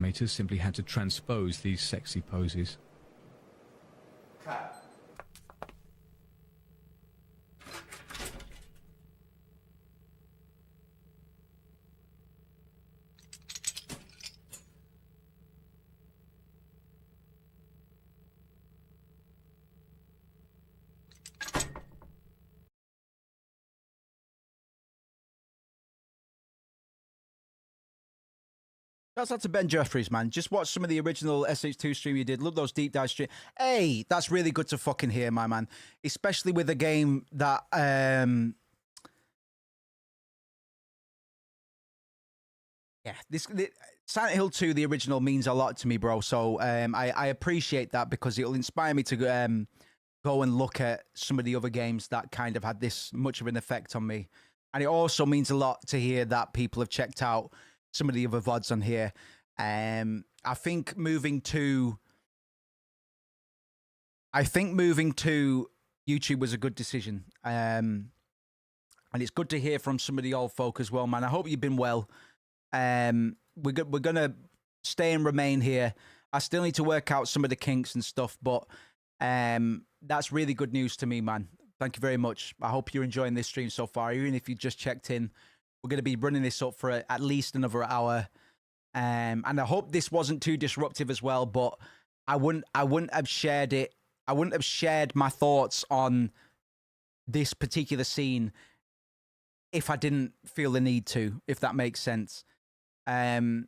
Animators simply had to transpose these sexy poses. Shouts out to Ben Jeffries, man. Just watch some of the original SH2 stream you did. Love those deep dive streams. Hey, that's really good to fucking hear, my man. Especially with a game that Silent Hill 2, the original, means a lot to me, bro. So I appreciate that, because it'll inspire me to go and look at some of the other games that kind of had this much of an effect on me. And it also means a lot to hear that people have checked out some of the other VODs on here. I think moving to YouTube was a good decision. And it's good to hear from some of the old folk as well, man. I hope you've been well. We're going to stay and remain here. I still need to work out some of the kinks and stuff, but that's really good news to me, man. Thank you very much. I hope you're enjoying this stream so far, even if you just checked in. We're going to be running this up for at least another hour. And I hope this wasn't too disruptive as well, but I wouldn't have shared it. I wouldn't have shared my thoughts on this particular scene if I didn't feel the need to, if that makes sense. I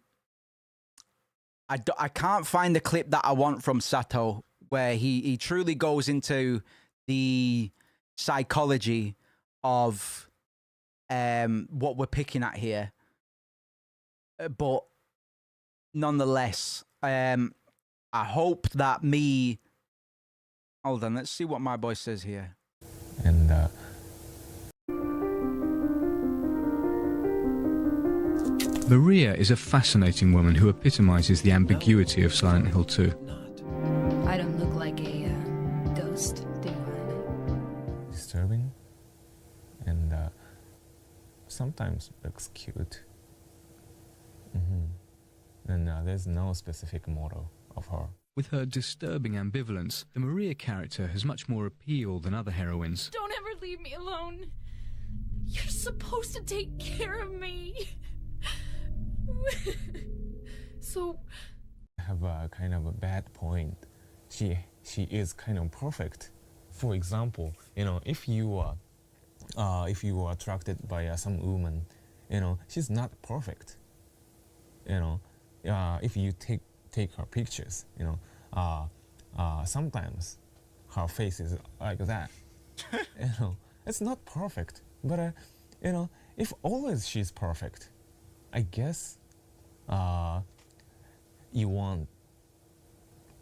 can't find the clip that I want from Sato, where he truly goes into the psychology of what we're picking at here. But nonetheless, I hope that me... Hold on, let's see what my boy says here. And Maria is a fascinating woman who epitomizes the ambiguity of Silent Hill 2. I don't look like a ghost, do I? disturbing, and sometimes looks cute. And there's no specific model of her. With her disturbing ambivalence, the Maria character has much more appeal than other heroines. Don't ever leave me alone. You're supposed to take care of me. So... I have a kind of a bad point. She is kind of perfect. For example, if you are attracted by some woman, she's not perfect. If you take her pictures, sometimes her face is like that. It's not perfect, but if always she's perfect, I guess you won't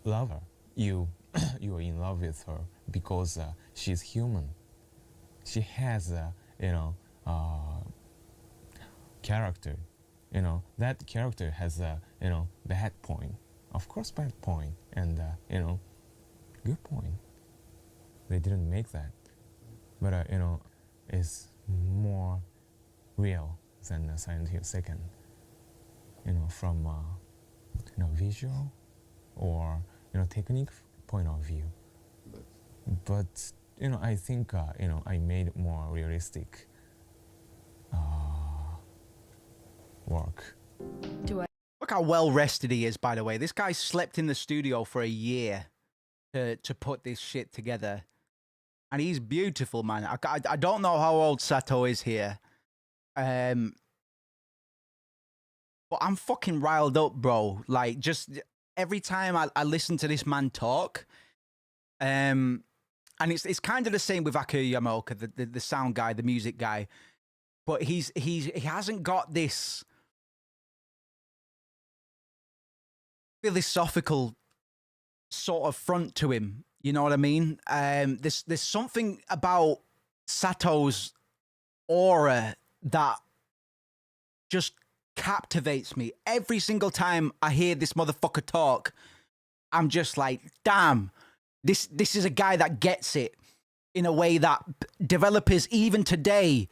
love her. you are in love with her because she's human. She has character. That character has a bad point. Of course, bad point, and good point. They didn't make that, but it's more real than the Silent Hill 2nd. From visual or technique point of view. But I think I made more realistic work. Look how well rested he is, by the way. This guy slept in the studio for a year to put this shit together. And he's beautiful, man. I don't know how old Sato is here. But I'm fucking riled up, bro. Like, just every time I listen to this man talk, and it's kind of the same with Akira Yamaoka, the sound guy, the music guy. But he hasn't got this philosophical sort of front to him. You know what I mean? There's something about Sato's aura that just captivates me. Every single time I hear this motherfucker talk, I'm just like, damn, this is a guy that gets it in a way that developers even today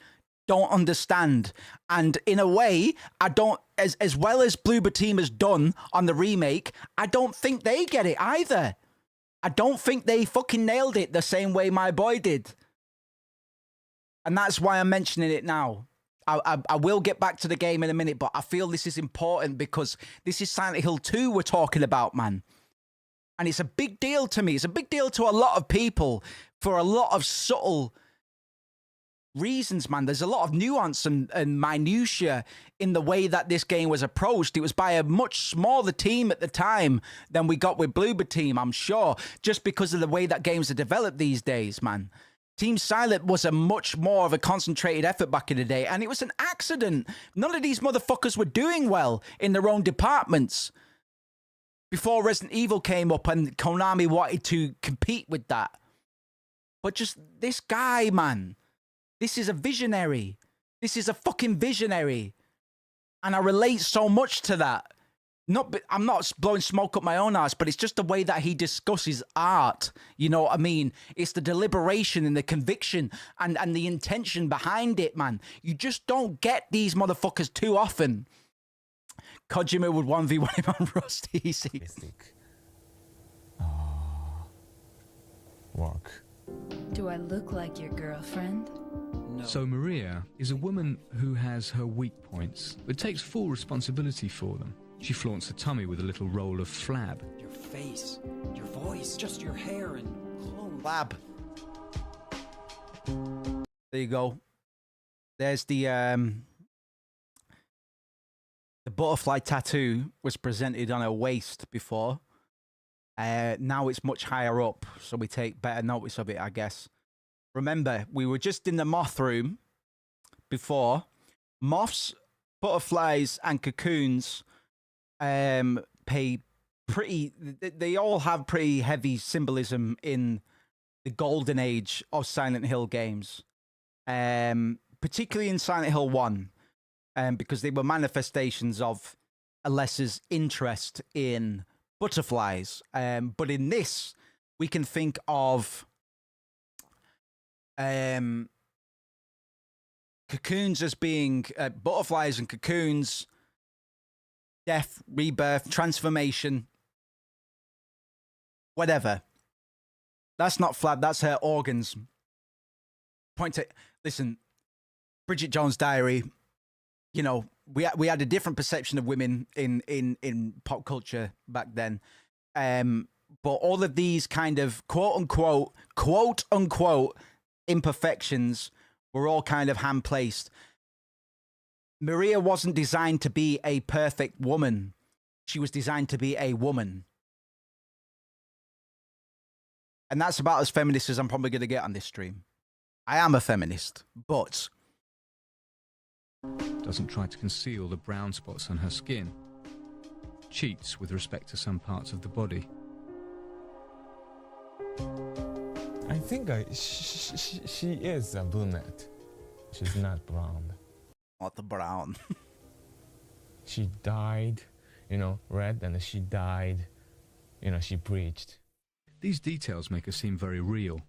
don't understand. And in a way, I don't, as well as Bloober Team has done on the remake, I don't think they get it either. I don't think they fucking nailed it the same way my boy did. And that's why I'm mentioning it now. I will get back to the game in a minute, but I feel this is important because this is Silent Hill 2 we're talking about, man. And it's a big deal to me. It's a big deal to a lot of people for a lot of subtle reasons, man. There's a lot of nuance and minutiae in the way that this game was approached. It was by a much smaller team at the time than we got with Bloober Team, I'm sure, just because of the way that games are developed these days, man. Team Silent was a much more of a concentrated effort back in the day, and it was an accident. None of these motherfuckers were doing well in their own departments before Resident Evil came up and Konami wanted to compete with that. But just this guy, man, this is a visionary. This is a fucking visionary. And I relate so much to that. I'm not blowing smoke up my own ass, but it's just the way that he discusses art. You know what I mean? It's the deliberation and the conviction and the intention behind it, man. You just don't get these motherfuckers too often. Kojima would 1v1 him on Rust easy. Work. Do I look like your girlfriend? No. So Maria is a woman who has her weak points, but takes full responsibility for them. She flaunts her tummy with a little roll of flab. Your face, your voice, just your hair and clothes. Flab. There you go. There's the butterfly tattoo was presented on her waist before. Now it's much higher up, so we take better notice of it, I guess. Remember, we were just in the moth room before. Moths, butterflies, and cocoons they all have pretty heavy symbolism in the golden age of Silent Hill games, particularly in Silent Hill 1, because they were manifestations of Alessa's interest in butterflies. But in this, we can think of cocoons as being butterflies and cocoons, death, rebirth, transformation, whatever. That's not flab, that's her organs. Listen, Bridget Jones' Diary, you know, we had a different perception of women in pop culture back then. But all of these kind of quote unquote imperfections were all kind of hand placed. Maria wasn't designed to be a perfect woman. She was designed to be a woman. And that's about as feminist as I'm probably going to get on this stream. I am a feminist, but doesn't try to conceal the brown spots on her skin. Cheats with respect to some parts of the body. I think she is a brunette. She's not blonde. Not the brown. She dyed, you know, red, and she dyed, you know, she bleached. These details make her seem very real.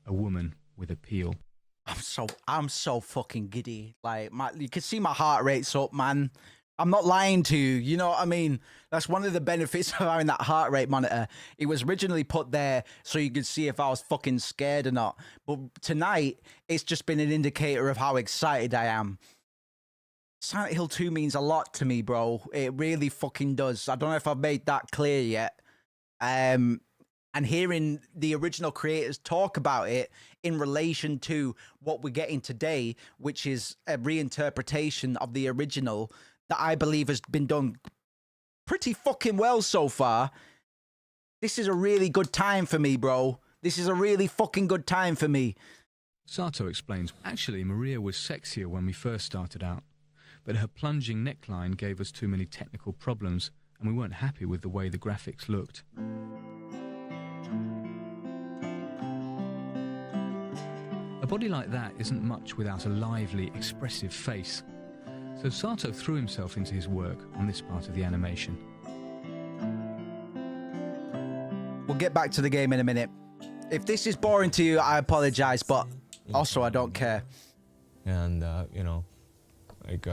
A woman with appeal. I'm so fucking giddy. Like, you can see my heart rate's up, man. I'm not lying to you. You know what I mean? That's one of the benefits of having that heart rate monitor. It was originally put there so you could see if I was fucking scared or not. But tonight, it's just been an indicator of how excited I am. Silent Hill 2 means a lot to me, bro. It really fucking does. I don't know if I've made that clear yet. And hearing the original creators talk about it in relation to what we're getting today, which is a reinterpretation of the original that I believe has been done pretty fucking well so far. This is a really good time for me, bro. This is a really fucking good time for me. Sato explains, actually, Maria was sexier when we first started out, but her plunging neckline gave us too many technical problems, and we weren't happy with the way the graphics looked. A body like that isn't much without a lively, expressive face. So Sato threw himself into his work on this part of the animation. We'll get back to the game in a minute. If this is boring to you, I apologize, but also I don't care. And, you know, like,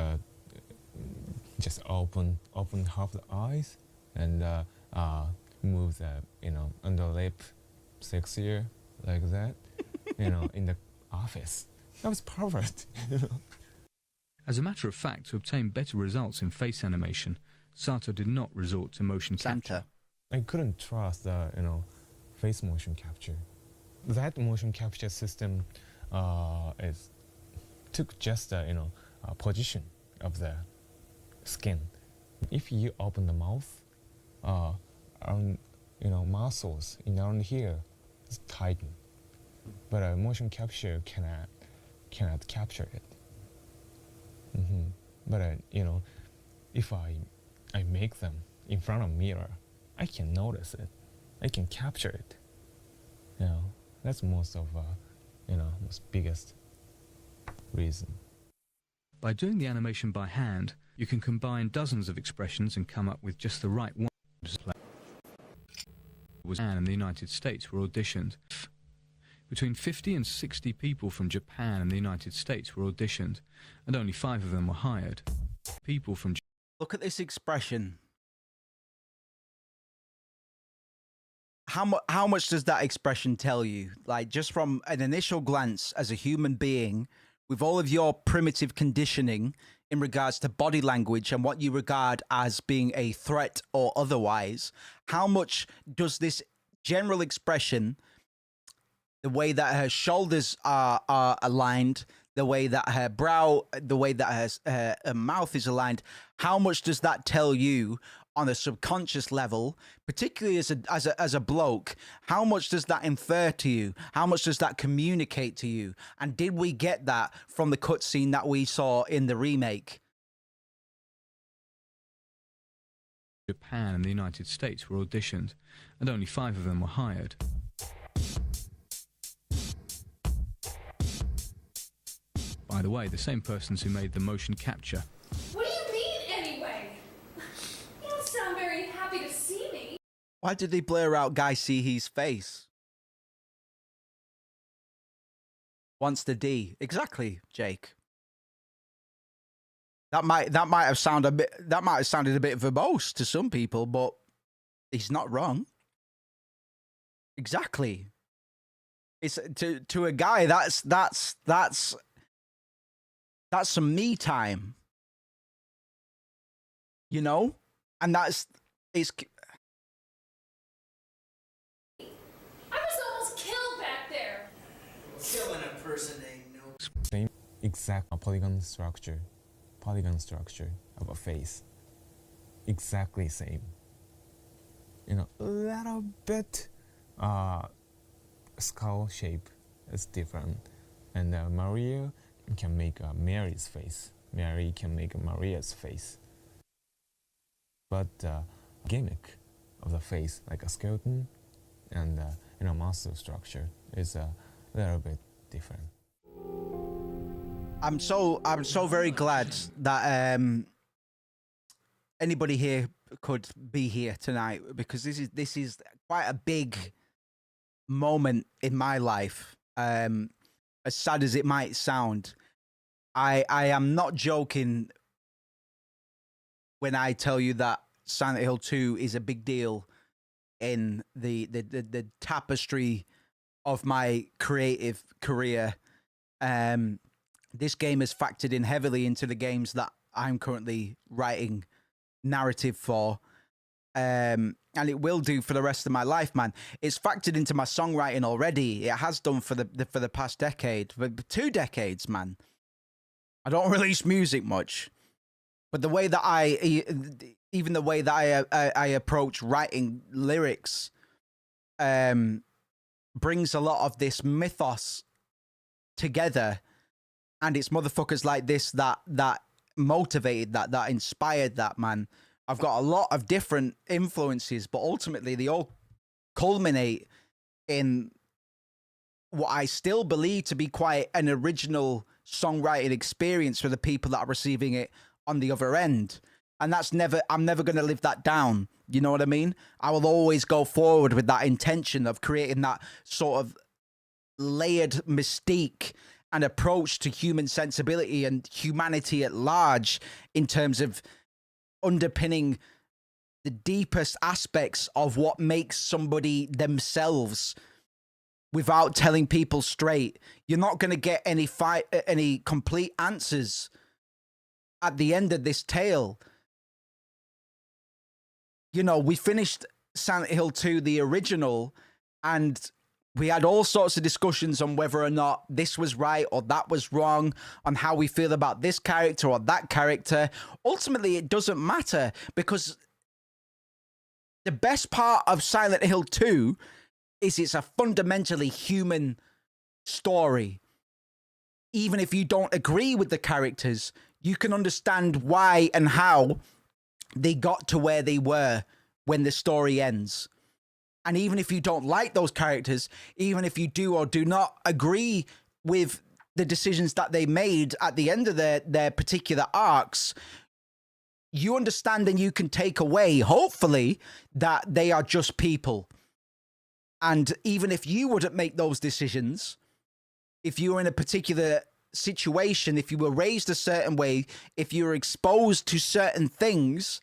just open half the eyes and move the, you know, under lip sexier, like that, you know, in the office. That was perfect, you know. As a matter of fact, to obtain better results in face animation, Sato did not resort to motion capture. I couldn't trust the, you know, face motion capture. That motion capture system took just the, you know, position of the skin. If you open the mouth, you know, muscles around here is tighten, but a motion capture cannot capture it. But you know, if I make them in front of a mirror, I can notice it. I can capture it. You know, that's most of you know, most biggest reason. By doing the animation by hand, you can combine dozens of expressions and come up with just the right one. Japan and the United States were auditioned. Between 50 and 60 people from Japan and the United States were auditioned, and only 5 of them were hired. People from Look at this expression. How much does that expression tell you? Like, just from an initial glance as a human being, with all of your primitive conditioning in regards to body language and what you regard as being a threat or otherwise, how much does this general expression, the way that her shoulders are aligned, the way that her brow, the way that her mouth is aligned, how much does that tell you on a subconscious level, particularly as a bloke? How much does that infer to you? How much does that communicate to you? And did we get that from the cutscene that we saw in the remake? Japan and the United States were auditioned, and only 5 of them were hired. By the way, the same persons who made the motion capture. What do you mean, anyway? You don't sound very happy to see me. Why did they blur out Guy Seehe's face? Wants the D. Exactly, Jake. That might have sounded a bit verbose to some people, but he's not wrong. Exactly. It's to a guy that's some me time. You know? And it's I was almost killed back there. Killing a person ain't no... Same exact polygon structure of a face. Exactly same. You know, a little bit skull shape is different. And Maria can make Mary's face. Mary can make Maria's face. But gimmick of the face, like a skeleton and muscle structure is a little bit different. I'm so very glad that anybody here could be here tonight, because this is quite a big moment in my life. As sad as it might sound, I am not joking when I tell you that Silent Hill 2 is a big deal in the tapestry of my creative career. This game has factored in heavily into the games that I'm currently writing narrative for. And it will do for the rest of my life, man. It's factored into my songwriting already. It has done for the past decade, for 2 decades, man. I don't release music much, but the way that even the way that I approach writing lyrics, brings a lot of this mythos together, and it's motherfuckers like this that motivated that inspired that, man. I've got a lot of different influences, but ultimately they all culminate in what I still believe to be quite an original songwriting experience for the people that are receiving it on the other end. And I'm never going to live that down. You know what I mean? I will always go forward with that intention of creating that sort of layered mystique and approach to human sensibility and humanity at large, in terms of underpinning the deepest aspects of what makes somebody themselves, without telling people straight. You're not going to get any complete answers at the end of this tale. You know, we finished Silent Hill 2, the original, and we had all sorts of discussions on whether or not this was right or that was wrong, on how we feel about this character or that character. Ultimately, it doesn't matter, because the best part of Silent Hill 2 is it's a fundamentally human story. Even if you don't agree with the characters, you can understand why and how they got to where they were when the story ends. And even if you don't like those characters, even if you do or do not agree with the decisions that they made at the end of their particular arcs, you understand and you can take away, hopefully, that they are just people. And even if you wouldn't make those decisions, if you were in a particular situation, if you were raised a certain way, if you were exposed to certain things,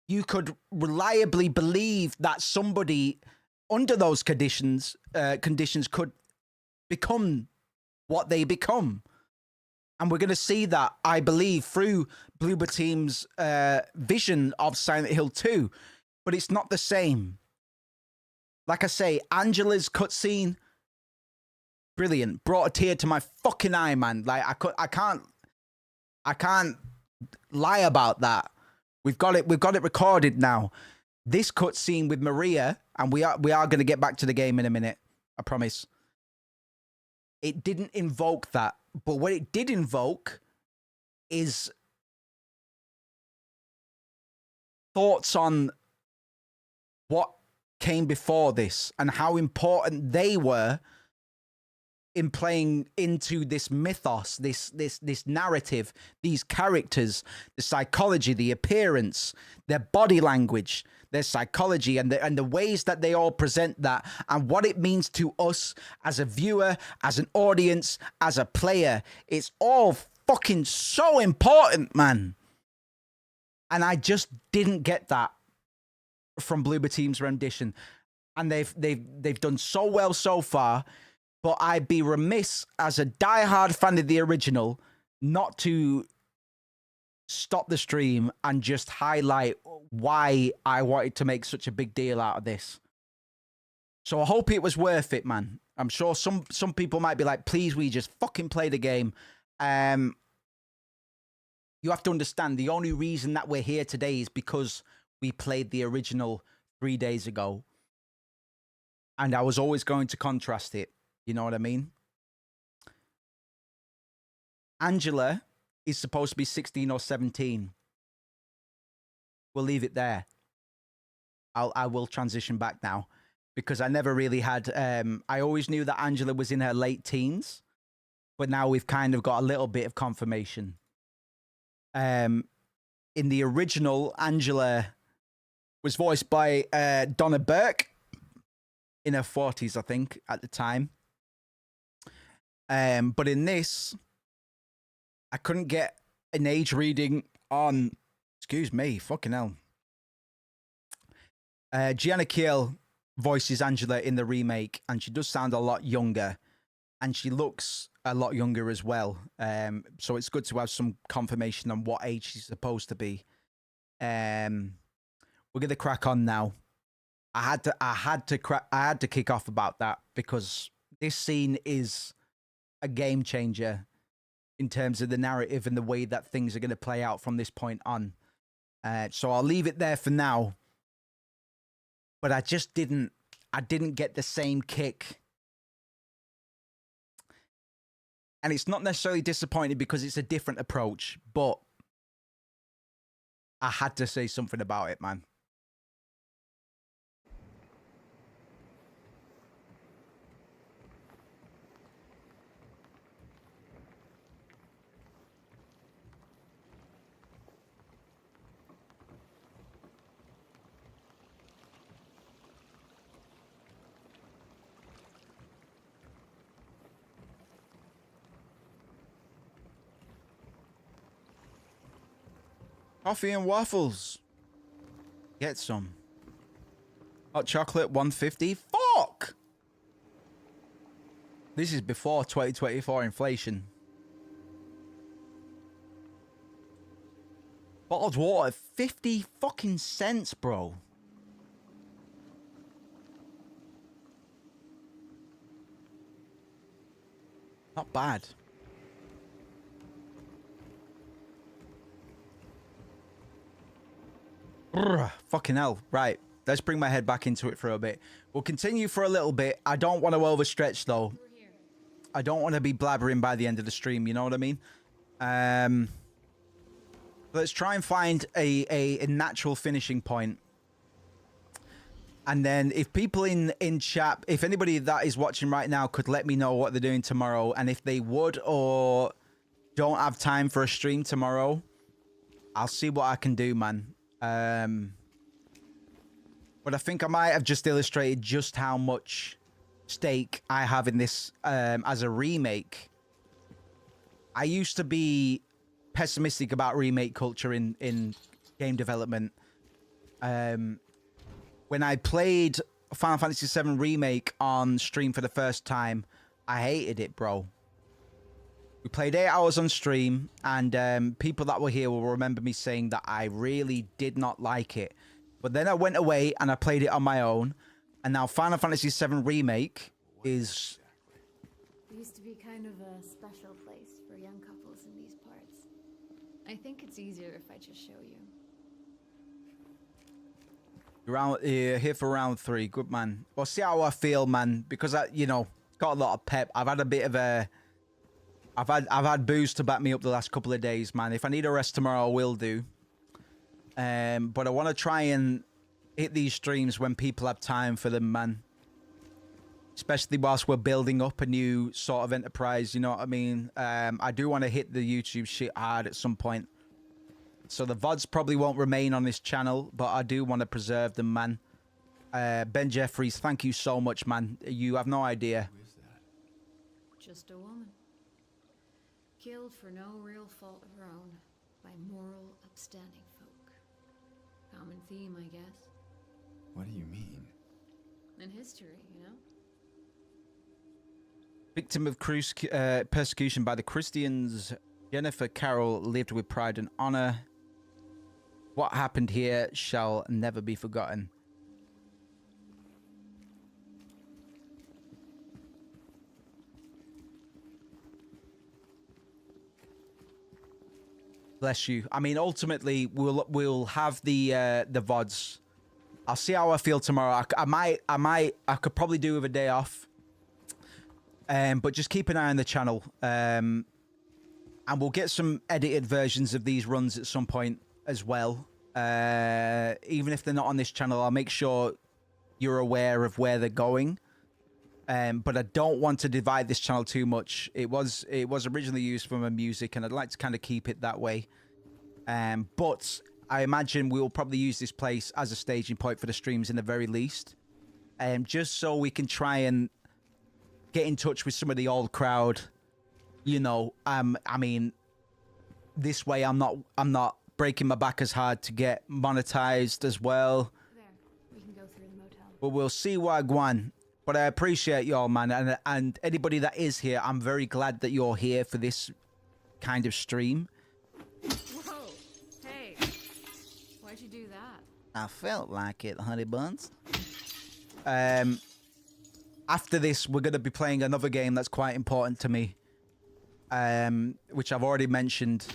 you could reliably believe that somebody under those conditions could become what they become. And we're going to see that, I believe, through Bloober Team's vision of Silent Hill 2. But it's not the same. Like I say, Angela's cutscene, brilliant. Brought a tear to my fucking eye, man. Like, I can't lie about that. We've got it recorded now. This cutscene with Maria, and we are going to get back to the game in a minute, I promise. It didn't invoke that, but what it did invoke is thoughts on what came before this and how important they were in playing into this mythos, this narrative, these characters, the psychology, the appearance, their body language, their psychology, and the ways that they all present that, and what it means to us as a viewer, as an audience, as a player. It's all fucking so important, man. And I just didn't get that from Bloober Team's rendition, and they've done so well so far. But I'd be remiss as a diehard fan of the original not to stop the stream and just highlight why I wanted to make such a big deal out of this. So I hope it was worth it, man. I'm sure some people might be like, please, we just fucking play the game. You have to understand, the only reason that we're here today is because we played the original 3 days ago. And I was always going to contrast it. You know what I mean? Angela is supposed to be 16 or 17. We'll leave it there. I will transition back now. because I never really had. I always knew that Angela was in her late teens, but now we've kind of got a little bit of confirmation. In the original, Angela was voiced by Donna Burke in her 40s, I think, at the time. But in this, I couldn't get an age reading on. Excuse me, fucking hell. Gianna Keel voices Angela in the remake, and she does sound a lot younger, and she looks a lot younger as well. So it's good to have some confirmation on what age she's supposed to be. We're gonna crack on now. I had to kick off about that because this scene is a game changer in terms of the narrative and the way that things are going to play out from this point on. So I'll leave it there for now. But I didn't get the same kick. And it's not necessarily disappointing because it's a different approach, but I had to say something about it, man. Coffee and waffles. Get some. Hot chocolate, 150. Fuck! This is before 2024 inflation. Bottled water, 50 fucking cents, bro. Not bad. Urgh, fucking hell. Right. Let's bring my head back into it for a bit. We'll continue for a little bit. I don't want to overstretch, though. I don't want to be blabbering by the end of the stream. You know what I mean? Let's try and find a natural finishing point. And then if people in chat, if anybody that is watching right now could let me know what they're doing tomorrow, and if they would or don't have time for a stream tomorrow, I'll see what I can do, man. But I think I might have just illustrated just how much stake I have in this as a remake. I used to be pessimistic about remake culture in game development. When I played Final Fantasy VII Remake on stream for the first time, I hated it, bro. We played 8 hours on stream, and people that were here will remember me saying that I really did not like it. But then I went away and I played it on my own, and now Final Fantasy VII Remake is... It used to be kind of a special place for young couples in these parts. I think it's easier if I just show you. Here for round 3. Good, man. Well, see how I feel, man, because I, you know, got a lot of pep. I've had a bit of a... I've had booze to back me up the last couple of days, man. If I need a rest tomorrow, I will do. But I want to try and hit these streams when people have time for them, man. Especially whilst we're building up a new sort of enterprise, you know what I mean? I do want to hit the YouTube shit hard at some point. So the VODs probably won't remain on this channel, but I do want to preserve them, man. Ben Jeffries, thank you so much, man. You have no idea. Just a woman. Killed for no real fault of her own by moral, upstanding folk. Common theme, I guess. What do you mean? In history, you know? Victim of persecution by the Christians, Jennifer Carroll lived with pride and honor. What happened here shall never be forgotten. Bless you. I mean, ultimately, we'll have the VODs. I'll see how I feel tomorrow. I could probably do with a day off. But just keep an eye on the channel. And we'll get some edited versions of these runs at some point as well. Even if they're not on this channel, I'll make sure you're aware of where they're going. But I don't want to divide this channel too much. It was originally used for my music, and I'd like to kind of keep it that way. But I imagine we'll probably use this place as a staging point for the streams in the very least. Just so we can try and get in touch with some of the old crowd. You know, I mean, this way I'm not breaking my back as hard to get monetized as well. There, we can go through the motel. But we'll see Wagwan. But I appreciate y'all, man, and anybody that is here, I'm very glad that you're here for this kind of stream. Whoa, hey, why'd you do that? I felt like it, honey buns. After this, we're going to be playing another game that's quite important to me, which I've already mentioned,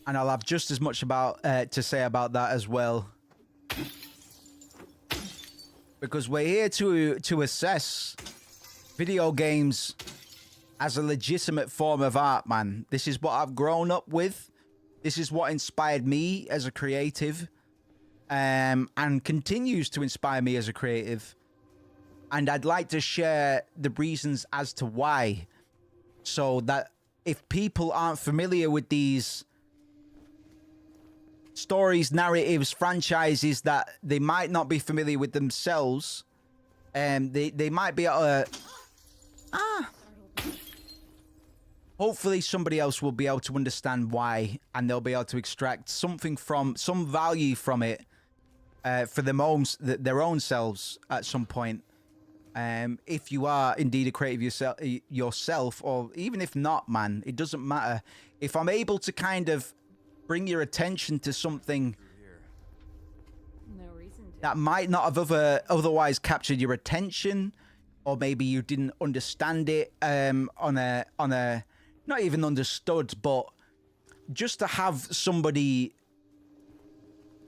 and I'll have just as much about to say about that as well. Because we're here to assess video games as a legitimate form of art, man. This is what I've grown up with. This is what inspired me as a creative, and continues to inspire me as a creative. And I'd like to share the reasons as to why, so that if people aren't familiar with these stories, narratives, franchises, that they might not be familiar with themselves, and they might be able to hopefully somebody else will be able to understand why, and they'll be able to extract something from some value from it for their own selves at some point. If you are indeed a creative yourself, or even if not, man, it doesn't matter. If I'm able to kind of bring your attention to something that might not have otherwise captured your attention, or maybe you didn't understand it on a not even understood, but just to have somebody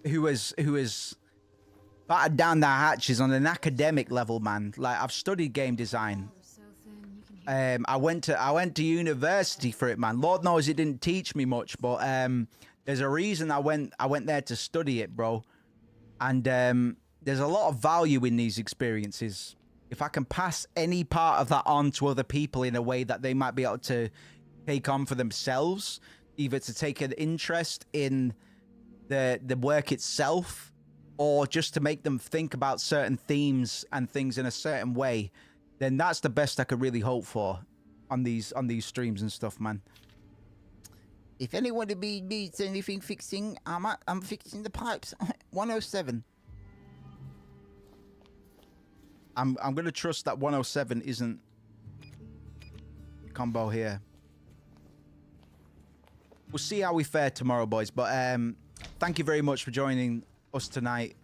who has battered down their hatches on an academic level, man. Like, I've studied game design. I went to university for it, man. Lord knows it didn't teach me much, but there's a reason I went there to study it, bro. And there's a lot of value in these experiences. If I can pass any part of that on to other people in a way that they might be able to take on for themselves, either to take an interest in the work itself, or just to make them think about certain themes and things in a certain way, then that's the best I could really hope for on these streams and stuff, man. If anyone needs anything fixing, I'm fixing the pipes. 107. I'm gonna trust that 107 isn't combo here. We'll see how we fare tomorrow, boys. But thank you very much for joining us tonight.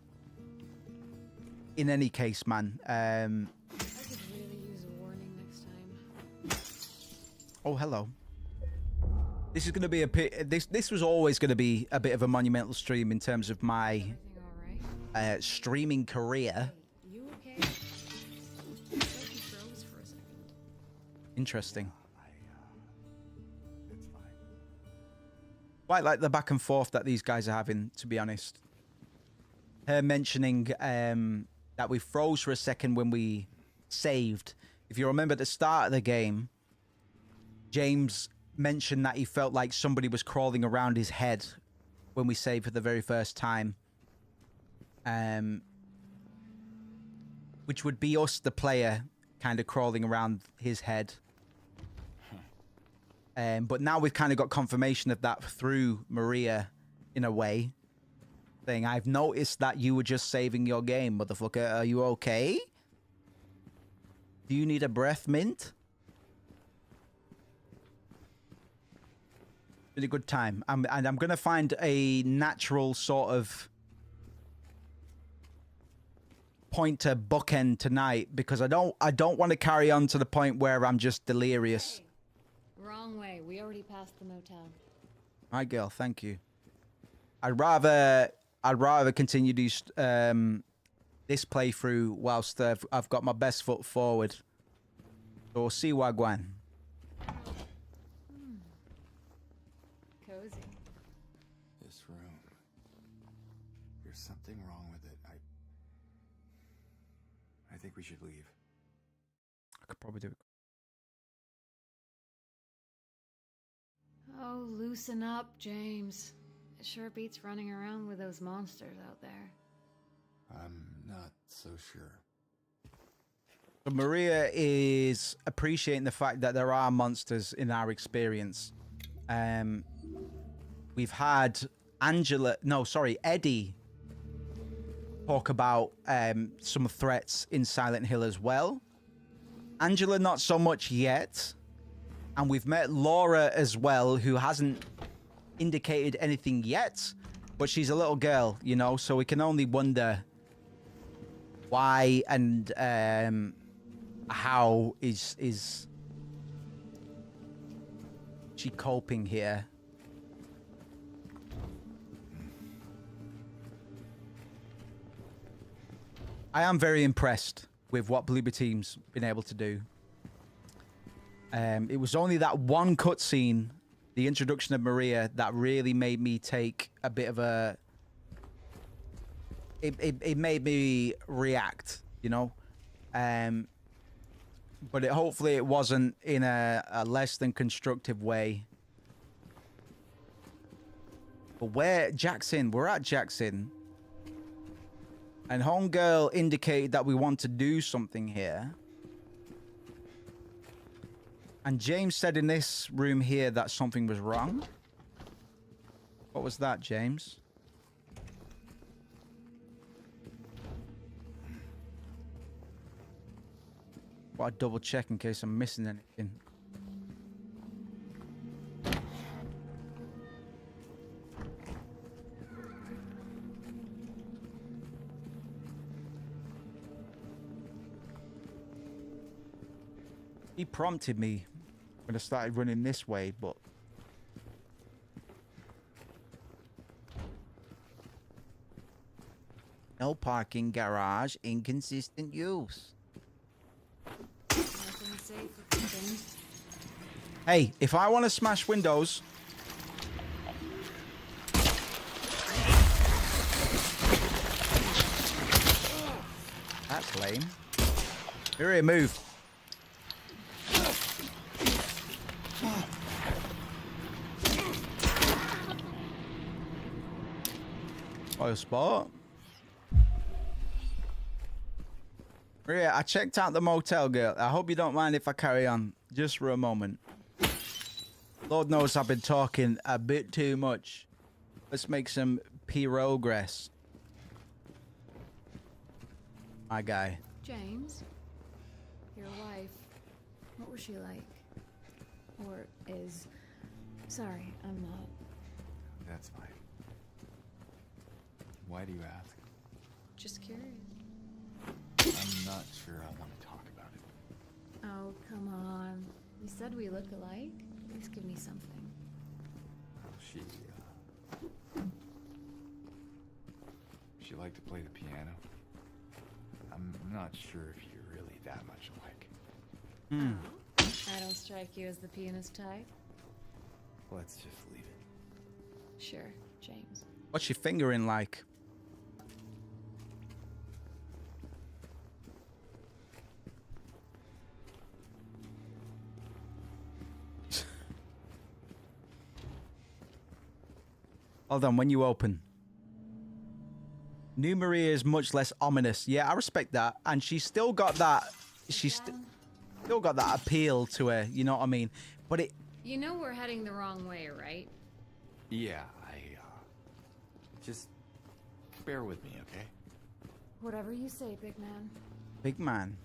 In any case, man. I could really use a warning next time. Oh, hello. This is going to be this was always going to be a bit of a monumental stream in terms of my streaming career. You okay? It's like you froze for a second. Interesting. It's fine. Quite like the back and forth that these guys are having, to be honest. Her mentioning that we froze for a second when we saved. If you remember at the start of the game, James mentioned that he felt like somebody was crawling around his head when we saved for the very first time. Which would be us, the player, kind of crawling around his head. But now we've kind of got confirmation of that through Maria, in a way. Saying, I've noticed that you were just saving your game, motherfucker. Are you okay? Do you need a breath mint? Been a good time. And I'm gonna find a natural sort of point to bookend tonight, because I don't want to carry on to the point where I'm just delirious. Hey, wrong way. We already passed the motel. Hi, girl. Thank you. I'd rather continue this playthrough whilst I've got my best foot forward. So we'll see Wagwan. Cozy. This room. There's something wrong with it. I think we should leave. I could probably do it. Oh, loosen up, James. It sure beats running around with those monsters out there. I'm not so sure. So Maria is appreciating the fact that there are monsters in our experience. We've had Eddie talk about some threats in Silent Hill as well. Angela, not so much yet. And we've met Laura as well, who hasn't indicated anything yet, but she's a little girl, you know, so we can only wonder why and how is she coping here. I am very impressed with what Bloober Team's been able to do. It was only that one cutscene, the introduction of Maria, that really made me take a bit of a... It made me react, you know? But hopefully it wasn't in a less than constructive way. But where... Jackson, we're at Jackson. And Homegirl indicated that we want to do something here. And James said in this room here that something was wrong. What was that, James? Well, I'll double check in case I'm missing anything. He prompted me when I started running this way, but... No parking, garage, inconsistent use. Nothing safe with the things. Hey, if I want to smash windows... That's lame. Here, move. Oil spot. Maria, I checked out the motel, girl. I hope you don't mind if I carry on just for a moment. Lord knows I've been talking a bit too much. Let's make some progress. My guy. James, your wife, what was she like? Or is... Sorry, I'm not. That's fine. Why do you ask? Just curious. I'm not sure I want to talk about it. Oh, come on. You said we look alike? Please give me something. She liked to play the piano. I'm not sure if you're really that much alike. Oh, I don't strike you as the pianist type? Let's just leave it. Sure, James. What's your fingering like? Hold on, when you open. New Maria is much less ominous. Yeah, I respect that. And she's still got that... She's still got that appeal to her, you know what I mean? But it... You know we're heading the wrong way, right? Yeah, just bear with me, okay? Whatever you say, big man. Big man.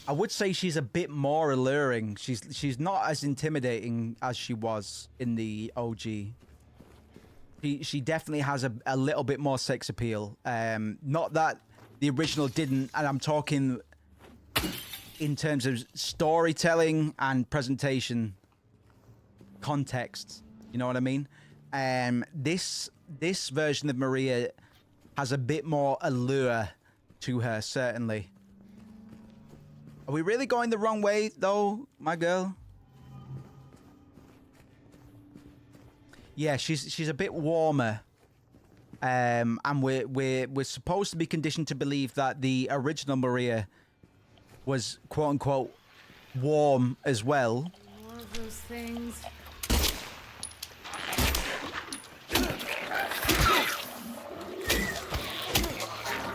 I would say she's a bit more alluring. She's not as intimidating as she was in the OG. She definitely has a little bit more sex appeal. Not that the original didn't, and I'm talking in terms of storytelling and presentation context. You know what I mean? This version of Maria has a bit more allure to her, certainly. Are we really going the wrong way, though, my girl? Yeah, she's a bit warmer. and we're supposed to be conditioned to believe that the original Maria was quote unquote warm as well. More of those things.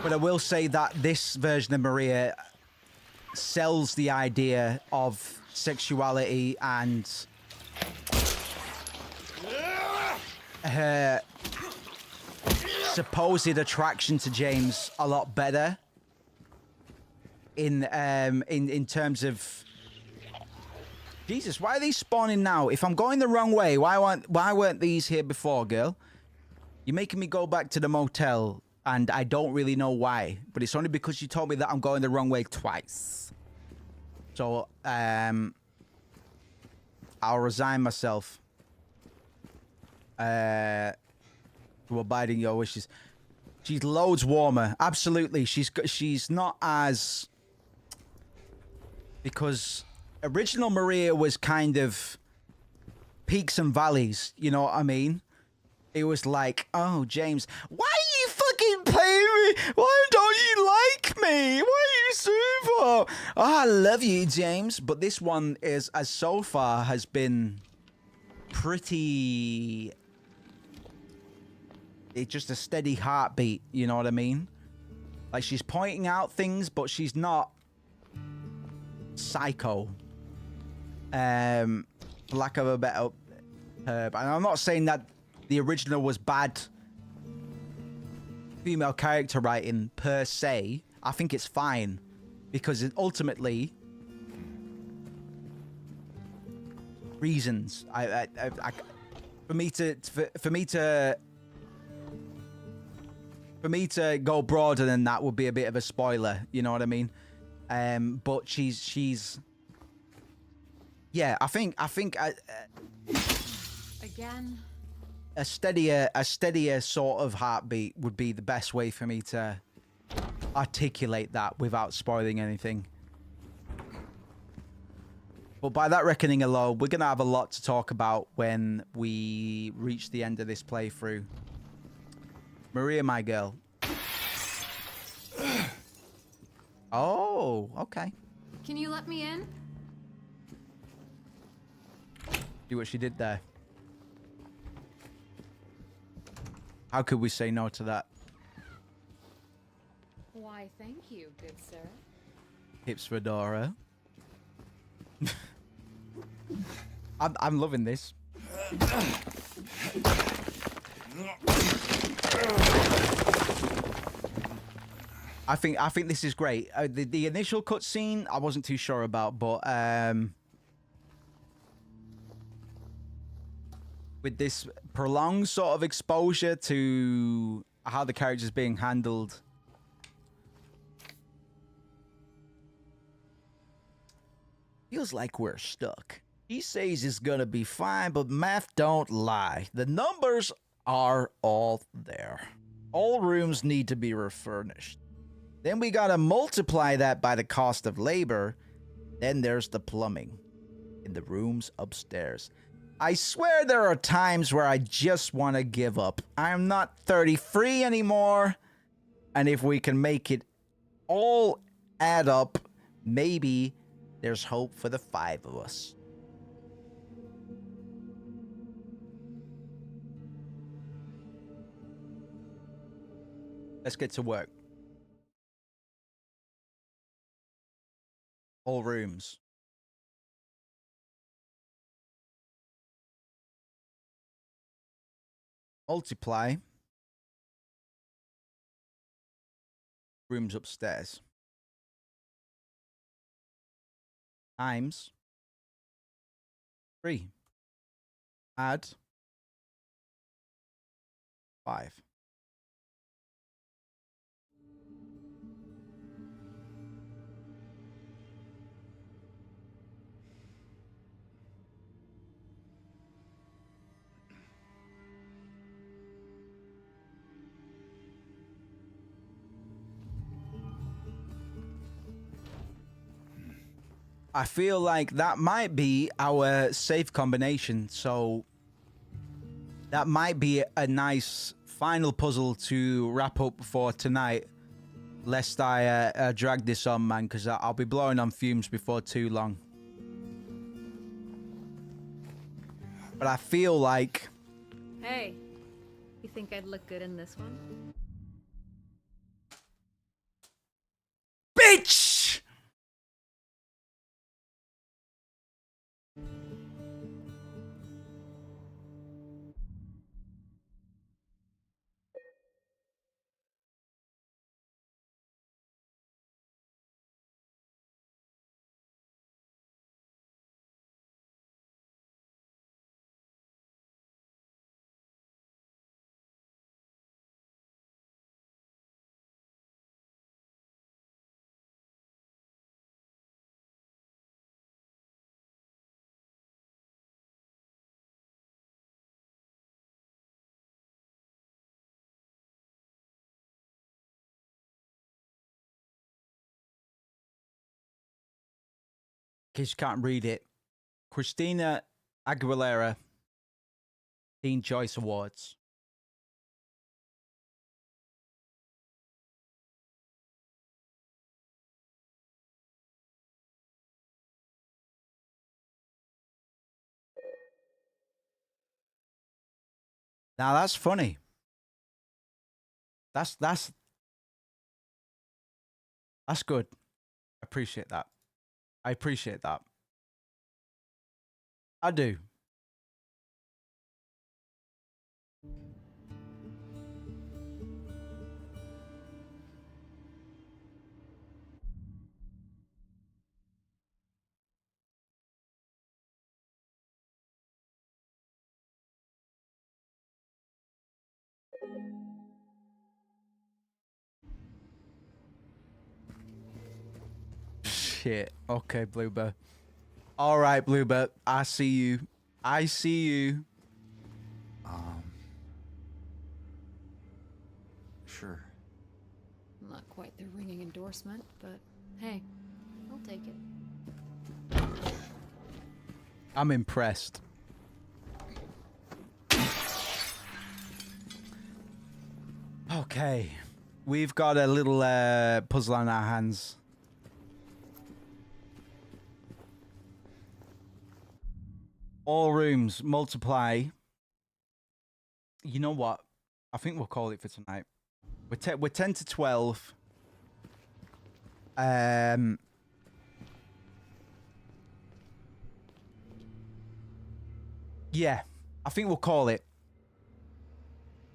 But I will say that this version of Maria sells the idea of sexuality and her supposed attraction to James a lot better in terms of Jesus. Why are these spawning now? If I'm going the wrong way, why weren't these here before, girl? You're making me go back to the motel. And I don't really know why, but it's only because you told me that I'm going the wrong way twice. So, I'll resign myself to abiding your wishes. She's loads warmer. Absolutely. She's not as... Because original Maria was kind of peaks and valleys, you know what I mean? It was like, oh, James, why are you fucking playing me? Why don't you like me? Why are you super? Oh, I love you, James. But this one is, as so far, has been pretty... It's just a steady heartbeat, you know what I mean? Like, she's pointing out things, but she's not psycho. For lack of a better term. And I'm not saying that the original was bad female character writing per se. I think it's fine because it ultimately reasons. For me to go broader than that would be a bit of a spoiler. You know what I mean? But she's yeah. I think Again. a steadier sort of heartbeat would be the best way for me to articulate that without spoiling anything. But by that reckoning alone, we're going to have a lot to talk about when we reach the end of this playthrough. Maria, my girl. Oh, okay. Can you let me in? See what she did there. How could we say no to that? Why, thank you, good sir. Hips Fedora. I'm loving this. I think this is great. The initial cutscene I wasn't too sure about, but with this prolonged sort of exposure to how the character's being handled, feels like we're stuck. He says it's gonna be fine, but math don't lie. The numbers are all there. All rooms need to be refurnished. Then we gotta multiply that by the cost of labor. Then there's the plumbing in the rooms upstairs. I swear there are times where I just want to give up. I'm not 33 anymore. And if we can make it all add up, maybe there's hope for the 5 of us. Let's get to work. All rooms. Multiply. Rooms upstairs. Times 3. Add 5. I feel like that might be our safe combination, so that might be a nice final puzzle to wrap up for tonight. Lest I drag this on, man, because I'll be blowing on fumes before too long. But I feel like... Hey, you think I'd look good in this one? Bitch! In case you can't read it, Christina Aguilera Teen Choice Awards. Now that's funny. That's good. I appreciate that. I appreciate that. I do. Shit. Okay, Bloober. All right, Bloober. I see you. I see you. Sure. Not quite the ringing endorsement, but hey, I'll take it. I'm impressed. Okay. We've got a little puzzle on our hands. All rooms multiply. You know what? I think we'll call it for tonight. We're 10 to 12. Yeah, I think we'll call it.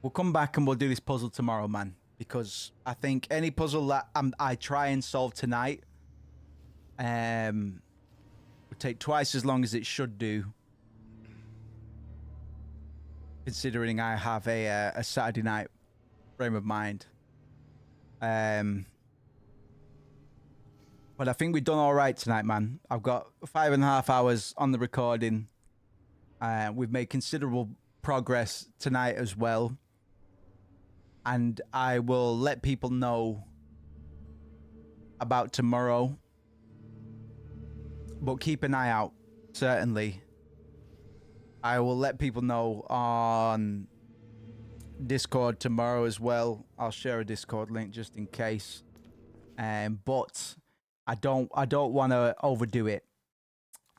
We'll come back and we'll do this puzzle tomorrow, man. Because I think any puzzle that I try and solve tonight will take twice as long as it should do. Considering I have a Saturday night frame of mind. But I think we've done all right tonight, man. I've got 5.5 hours on the recording. We've made considerable progress tonight as well. And I will let people know about tomorrow. But keep an eye out, certainly. I will let people know on Discord tomorrow as well. I'll share a Discord link just in case. But I don't want to overdo it.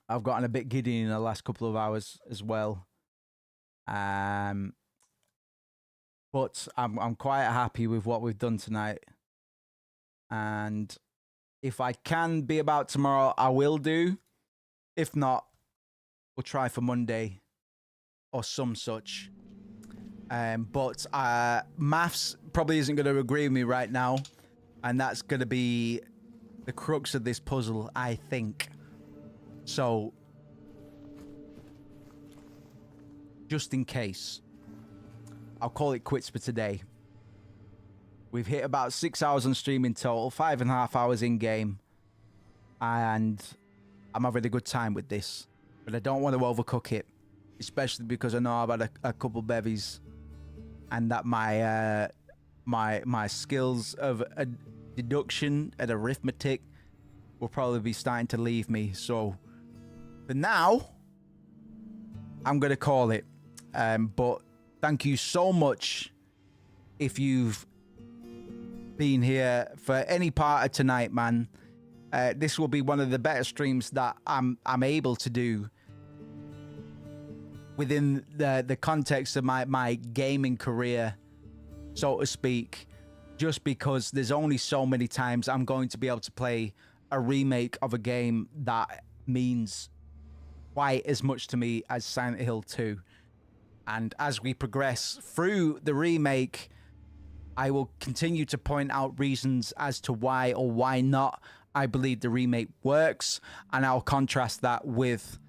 I've gotten a bit giddy in the last couple of hours as well. But I'm quite happy with what we've done tonight. And if I can be about tomorrow, I will do. If not, we'll try for Monday or some such. But maths probably isn't going to agree with me right now. And that's going to be the crux of this puzzle, I think. So, just in case, I'll call it quits for today. We've hit about 6 hours on stream in total, 5.5 hours in game. And I'm having a good time with this. But I don't want to overcook it. Especially because I know I've had a couple bevies. And that my skills of deduction and arithmetic will probably be starting to leave me. So, for now, I'm going to call it. But thank you so much if you've been here for any part of tonight, man. This will be one of the better streams that I'm able to do within the context of my gaming career, so to speak, just because there's only so many times I'm going to be able to play a remake of a game that means quite as much to me as Silent Hill 2. And as we progress through the remake, I will continue to point out reasons as to why or why not I believe the remake works, and I'll contrast that with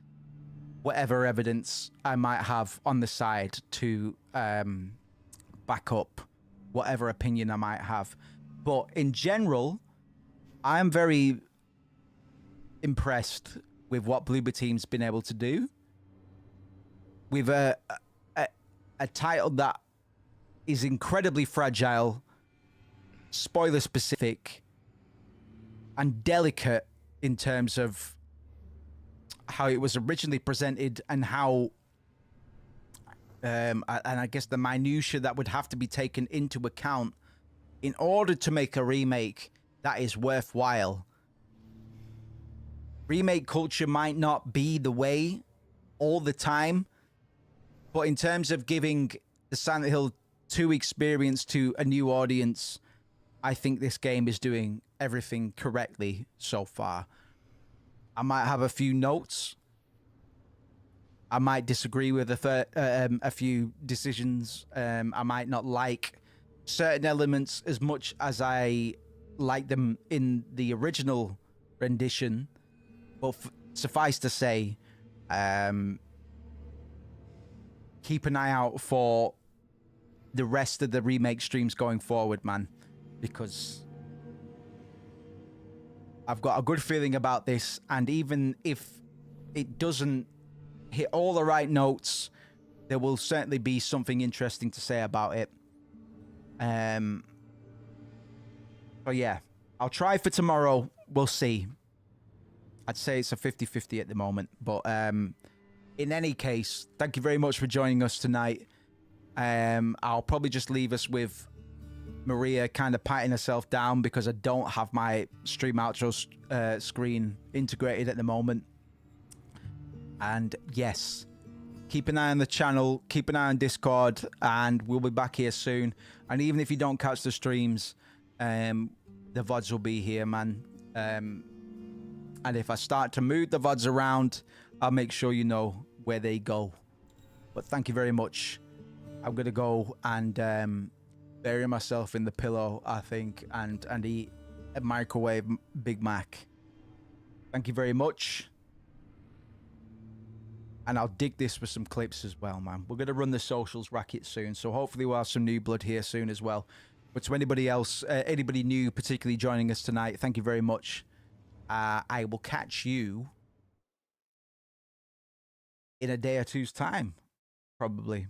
whatever evidence I might have on the side to back up whatever opinion I might have. But in general, I'm very impressed with what Bloober Team's been able to do with a title that is incredibly fragile, spoiler specific, and delicate in terms of how it was originally presented and how and I guess the minutiae that would have to be taken into account in order to make a remake that is worthwhile. Remake culture might not be the way all the time, but in terms of giving the Silent Hill 2 experience to a new audience, I think this game is doing everything correctly so far. I might have a few notes. I might disagree with a few decisions. I might not like certain elements as much as I like them in the original rendition. But suffice to say, keep an eye out for the rest of the remake streams going forward, man, because I've got a good feeling about this, and even if it doesn't hit all the right notes, there will certainly be something interesting to say about it. But yeah, I'll try for tomorrow. We'll see. I'd say it's a 50-50 at the moment, but in any case, thank you very much for joining us tonight. I'll probably just leave us with Maria kind of patting herself down because I don't have my stream outro screen integrated at the moment. And yes, keep an eye on the channel, keep an eye on Discord, and we'll be back here soon. And even if you don't catch the streams, the VODs will be here, man. And if I start to move the VODs around, I'll make sure you know where they go. But thank you very much. I'm going to go and bury myself in the pillow, I think, and eat a microwave Big Mac. Thank you very much. And I'll dig this with some clips as well, man. We're going to run the socials racket soon, so hopefully we'll have some new blood here soon as well. But to anybody else, anybody new particularly joining us tonight, thank you very much. I will catch you in a day or two's time, probably.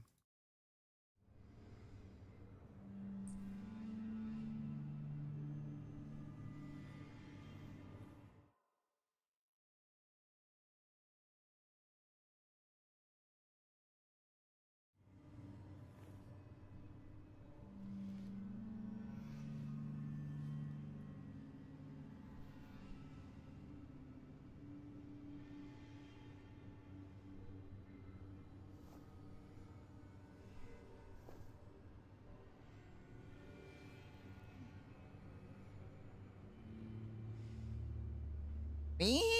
Me?